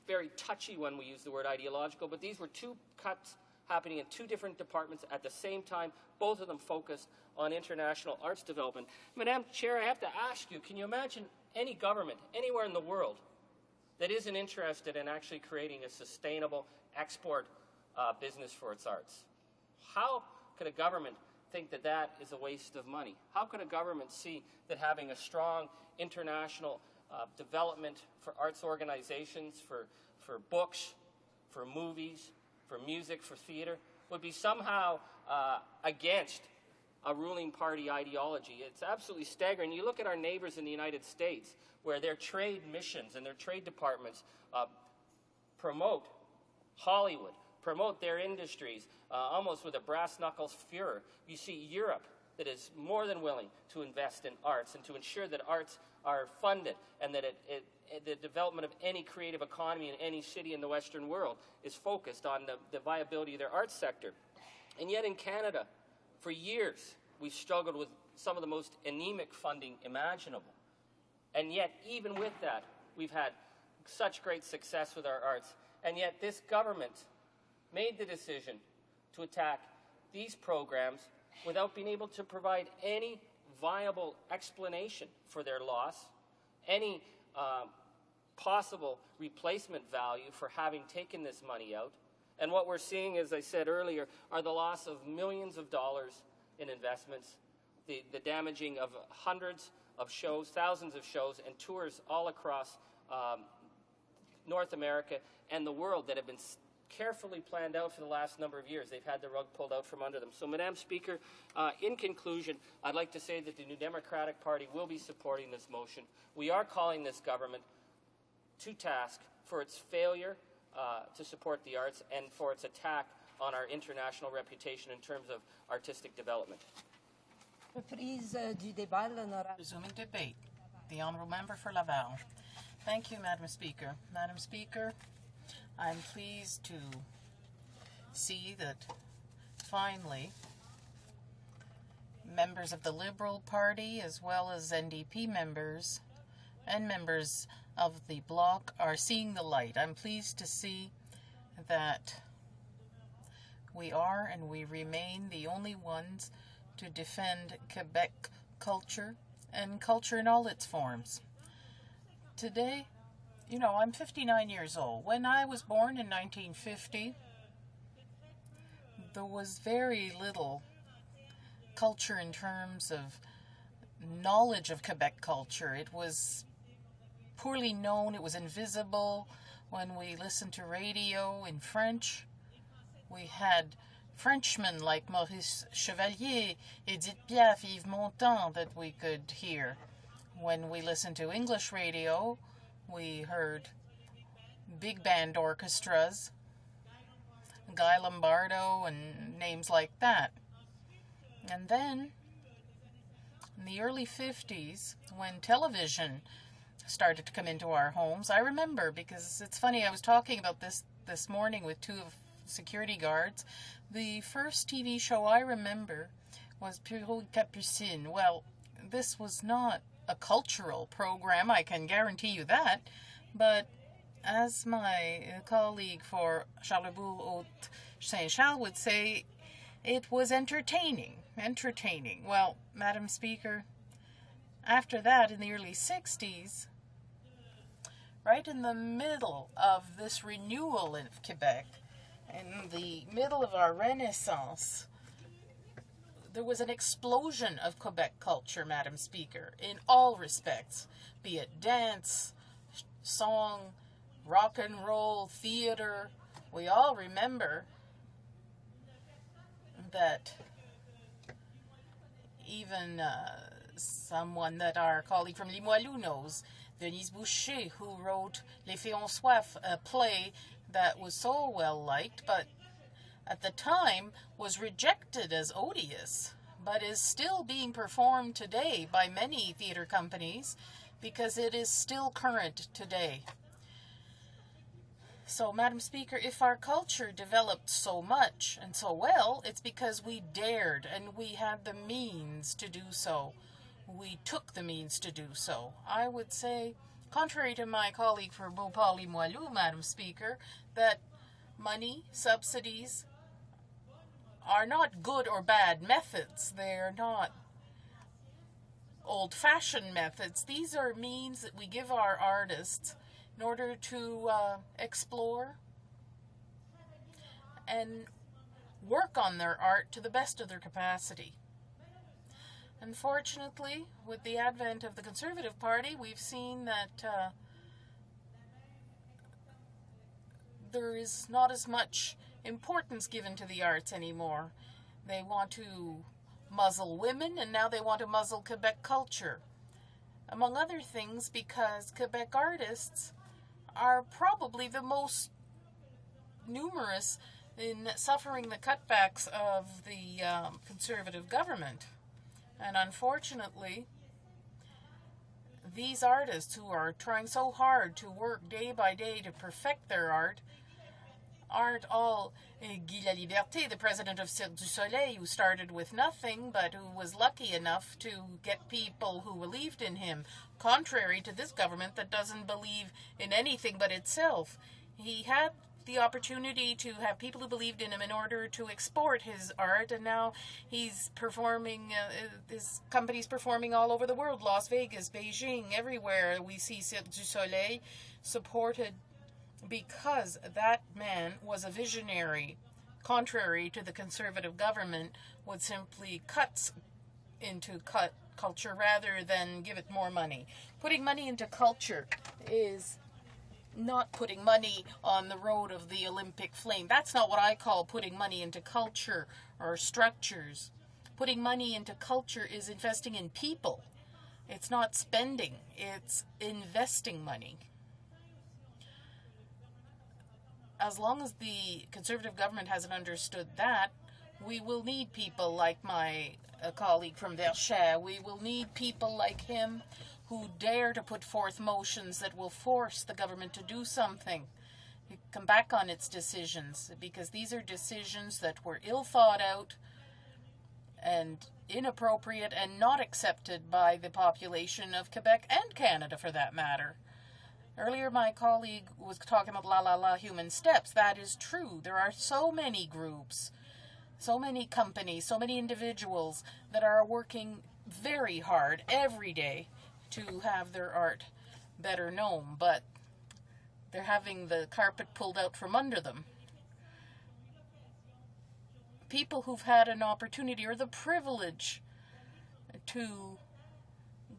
very touchy when we use the word ideological, but these were two cuts happening in two different departments at the same time, both of them focused on international arts development. Madam Chair, I have to ask you, can you imagine any government anywhere in the world that isn't interested in actually creating a sustainable export business for its arts? How could a government think that that is a waste of money? How could a government see that having a strong international development for arts organizations, for books, for movies, for music, for theater, would be somehow against a ruling party ideology? It's absolutely staggering. You look at our neighbors in the United States, where their trade missions and their trade departments promote Hollywood, promote their industries almost with a brass knuckles furor. You see Europe that is more than willing to invest in arts and to ensure that arts are funded, and that the development of any creative economy in any city in the Western world is focused on the viability of their arts sector. And yet in Canada, for years, we've struggled with some of the most anemic funding imaginable. And yet, even with that, we've had such great success with our arts. And yet this government made the decision to attack these programs without being able to provide any viable explanation for their loss, any possible replacement value for having taken this money out. And what we're seeing, as I said earlier, are the loss of millions of dollars in investments, the damaging of hundreds of shows, thousands of shows, and tours all across North America and the world that have been carefully planned out for the last number of years. They've had the rug pulled out from under them. So, Madam Speaker, in conclusion, I'd like to say that the New Democratic Party will be supporting this motion. We are calling this government to task for its failure to support the arts and for its attack on our international reputation in terms of artistic development. Resuming debate. The Honourable Member for Laval. Thank you, Madam Speaker. Madam Speaker, I'm pleased to see that finally members of the Liberal Party as well as NDP members and members of the Bloc are seeing the light. I'm pleased to see that we are and we remain the only ones to defend Quebec culture and culture in all its forms. Today you know, I'm 59 years old. When I was born in 1950, there was very little culture in terms of knowledge of Quebec culture. It was poorly known, it was invisible. When we listened to radio in French, we had Frenchmen like Maurice Chevalier, Edith Piaf, Yves Montand that we could hear. When we listened to English radio, we heard big band orchestras, Guy Lombardo and names like that. And then, in the early 50s, when television started to come into our homes, I remember, because it's funny, I was talking about this morning with two security guards. The first TV show I remember was Pierrot Capucine. Well, this was not a cultural program, I can guarantee you that, but as my colleague for Charlebourg-Haute-Saint-Charles would say, it was entertaining. Well, Madam Speaker, after that, in the early 60s, right in the middle of this renewal of Quebec, in the middle of our Renaissance, there was an explosion of Quebec culture, Madam Speaker, in all respects, be it dance, song, rock and roll, theater. We all remember that even someone that our colleague from Limoilou knows, Denise Boucher, who wrote Les Filles ont soif, a play that was so well liked, but at the time was rejected as odious, but is still being performed today by many theater companies because it is still current today. So, Madam Speaker, if our culture developed so much and so well, it's because we dared and we had the means to do so. We took the means to do so. I would say, contrary to my colleague for Beauport-Limoilou, Madam Speaker, that money, subsidies, are not good or bad methods. They're not old-fashioned methods. These are means that we give our artists in order to explore and work on their art to the best of their capacity. Unfortunately, with the advent of the Conservative Party, we've seen that there is not as much importance given to the arts anymore. They want to muzzle women, and now they want to muzzle Quebec culture. Among other things, because Quebec artists are probably the most numerous in suffering the cutbacks of the Conservative government. And unfortunately, these artists who are trying so hard to work day by day to perfect their art aren't all Guy Laliberté, the president of Cirque du Soleil, who started with nothing, but who was lucky enough to get people who believed in him, contrary to this government that doesn't believe in anything but itself. He had the opportunity to have people who believed in him in order to export his art, and now he's performing, his company's performing all over the world, Las Vegas, Beijing, everywhere. We see Cirque du Soleil supported because that man was a visionary, contrary to the Conservative government, would simply cut culture rather than give it more money. Putting money into culture is not putting money on the road of the Olympic flame. That's not what I call putting money into culture or structures. Putting money into culture is investing in people. It's not spending, it's investing money. As long as the Conservative government hasn't understood that, we will need people like my colleague from Verchères. We will need people like him who dare to put forth motions that will force the government to do something, come back on its decisions, because these are decisions that were ill thought out and inappropriate and not accepted by the population of Quebec and Canada, for that matter. Earlier, my colleague was talking about la human steps. That is true. There are so many groups, so many companies, so many individuals that are working very hard every day to have their art better known. But they're having the carpet pulled out from under them. People who've had an opportunity or the privilege to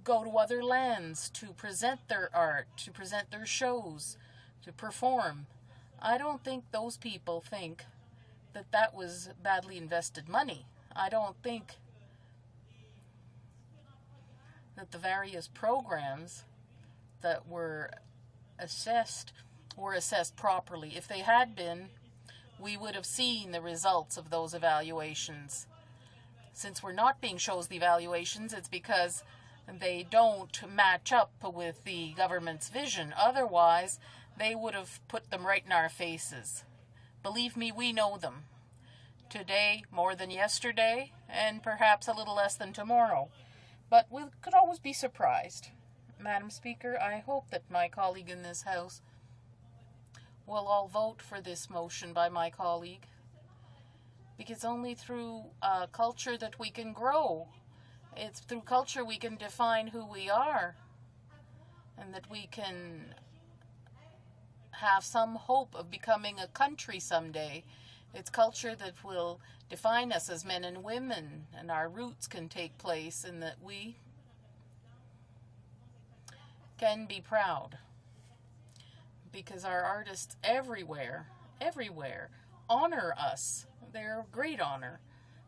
go to other lands, to present their art, to present their shows, to perform. I don't think those people think that that was badly invested money. I don't think that the various programs that were assessed properly. If they had been, we would have seen the results of those evaluations. Since we're not being shown the evaluations, it's because they don't match up with the government's vision. Otherwise, they would have put them right in our faces. Believe me, we know them. Today, more than yesterday, and perhaps a little less than tomorrow. But we could always be surprised. Madam Speaker, I hope that my colleague in this House will all vote for this motion by my colleague, because only through culture that we can grow. It's through culture we can define who we are, and that we can have some hope of becoming a country someday. It's culture that will define us as men and women, and our roots can take place, and that we can be proud. Because our artists everywhere honor us. They're a great honor.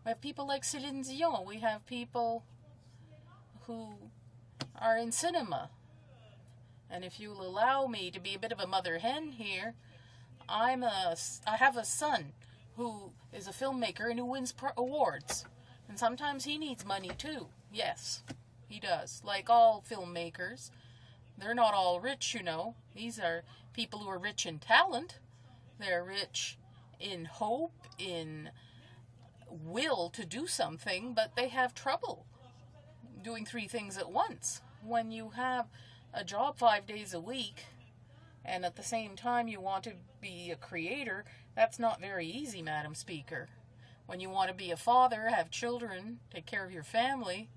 We have people like Céline Dion. We have people who are in cinema. And if you'll allow me to be a bit of a mother hen here, I have a son who is a filmmaker and who wins awards. And sometimes he needs money too. Yes, he does. Like all filmmakers. They're not all rich, you know. These are people who are rich in talent. They're rich in hope, in will to do something, but they have trouble doing 3 things at once. When you have a job 5 days a week, and at the same time you want to be a creator, that's not very easy, Madam Speaker. When you want to be a father, have children, take care of your family,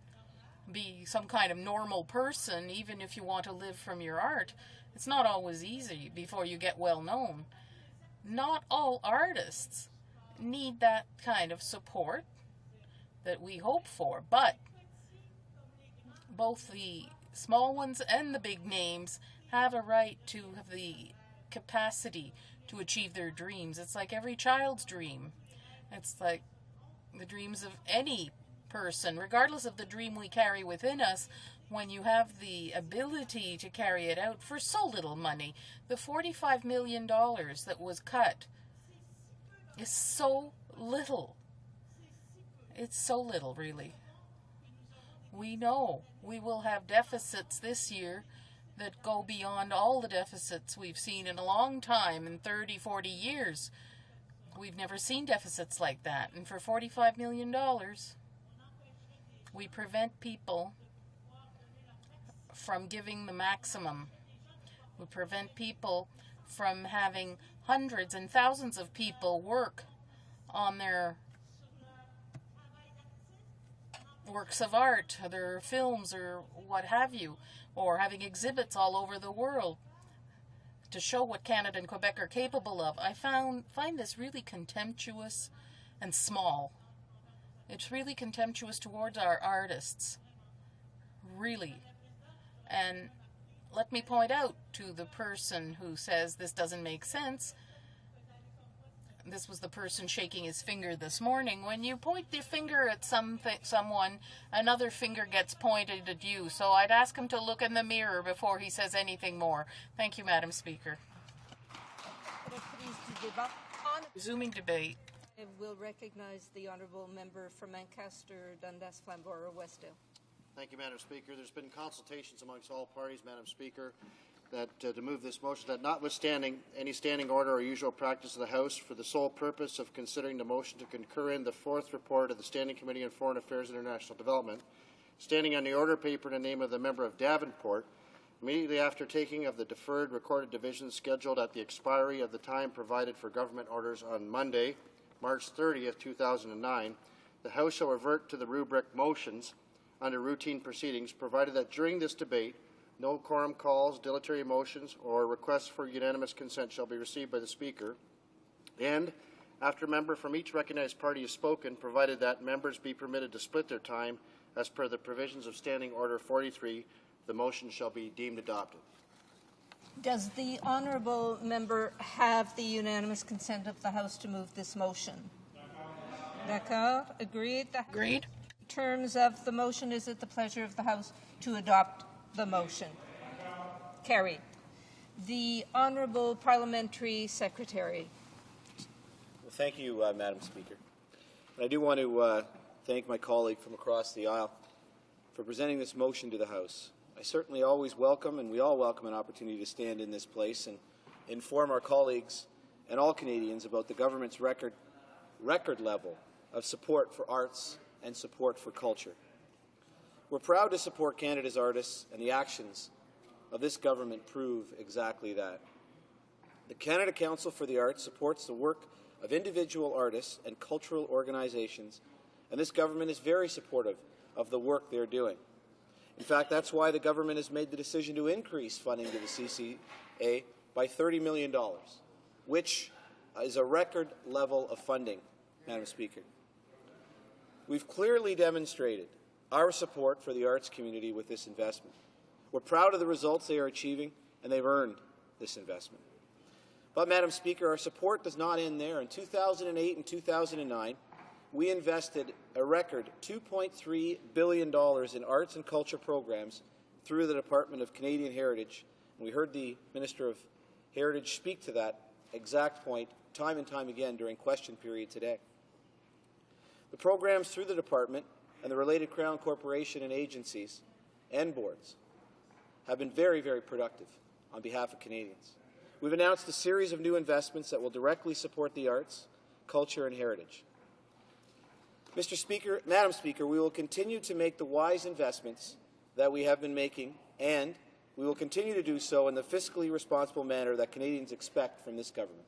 be some kind of normal person, even if you want to live from your art, it's not always easy before you get well known. Not all artists need that kind of support that we hope for, but both the small ones and the big names have a right to have the capacity to achieve their dreams. It's like every child's dream. It's like the dreams of any person, regardless of the dream we carry within us. When you have the ability to carry it out for so little money, the $45 million that was cut is so little. It's so little, really. We know we will have deficits this year that go beyond all the deficits we've seen in a long time, in 30, 40 years. We've never seen deficits like that. And for $45 million, we prevent people from giving the maximum. We prevent people from having hundreds and thousands of people work on their works of art, their films or what have you, or having exhibits all over the world to show what Canada and Quebec are capable of. I find this really contemptuous and small. It's really contemptuous towards our artists. Really. And let me point out to the person who says this doesn't make sense. This was the person shaking his finger this morning. When you point your finger at someone, another finger gets pointed at you. So I'd ask him to look in the mirror before he says anything more. Thank you, Madam Speaker. Resuming debate. I will recognize the honourable member from Ancaster, Dundas, Flamborough, Westdale. Thank you, Madam Speaker. There's been consultations amongst all parties, Madam Speaker, that to move this motion, that notwithstanding any standing order or usual practice of the House, for the sole purpose of considering the motion to concur in the 4th report of the Standing Committee on Foreign Affairs and International Development, standing on the order paper in the name of the member of Davenport, immediately after taking of the deferred recorded divisions scheduled at the expiry of the time provided for government orders on Monday, March 30th, 2009, the House shall revert to the rubric motions under routine proceedings, provided that during this debate, No quorum calls, dilatory motions, or requests for unanimous consent shall be received by the Speaker. And after a member from each recognized party has spoken, provided that members be permitted to split their time as per the provisions of Standing Order 43, the motion shall be deemed adopted. Does the honourable member have the unanimous consent of the House to move this motion? D'accord? Agreed? Agreed. In terms of the motion, is it the pleasure of the House to adopt the motion? Carried. The Honourable Parliamentary Secretary. Well, thank you, Madam Speaker. And I do want to thank my colleague from across the aisle for presenting this motion to the House. I certainly always welcome, and we all welcome, an opportunity to stand in this place and inform our colleagues and all Canadians about the government's record level of support for arts and support for culture. We're proud to support Canada's artists, and the actions of this government prove exactly that. The Canada Council for the Arts supports the work of individual artists and cultural organizations, and this government is very supportive of the work they're doing. In fact, that's why the government has made the decision to increase funding to the CCA by $30 million, which is a record level of funding, Madam Speaker. We've clearly demonstrated our support for the arts community with this investment. We're proud of the results they are achieving, and they've earned this investment. But, Madam Speaker, our support does not end there. In 2008 and 2009, we invested a record $2.3 billion in arts and culture programs through the Department of Canadian Heritage. And we heard the Minister of Heritage speak to that exact point time and time again during question period today. The programs through the Department and the related Crown Corporation and agencies and boards have been very, very productive on behalf of Canadians. We've announced a series of new investments that will directly support the arts, culture, and heritage. Mr. Speaker, Madam Speaker, we will continue to make the wise investments that we have been making, and we will continue to do so in the fiscally responsible manner that Canadians expect from this government.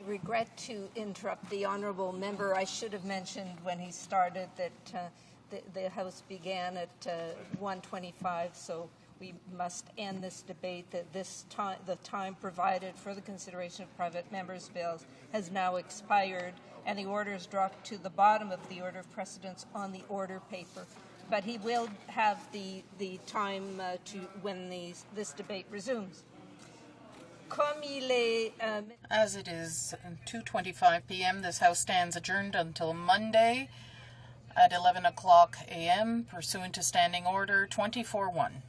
I regret to interrupt the honourable member. I should have mentioned when he started that the House began at 1:25, so we must end this debate. That the time provided for the consideration of private members' bills has now expired, and the order is dropped to the bottom of the order of precedence on the order paper. But he will have the time to when this debate resumes. As it is 2:25 p.m., this House stands adjourned until Monday at 11 o'clock a.m. pursuant to Standing Order 24-1.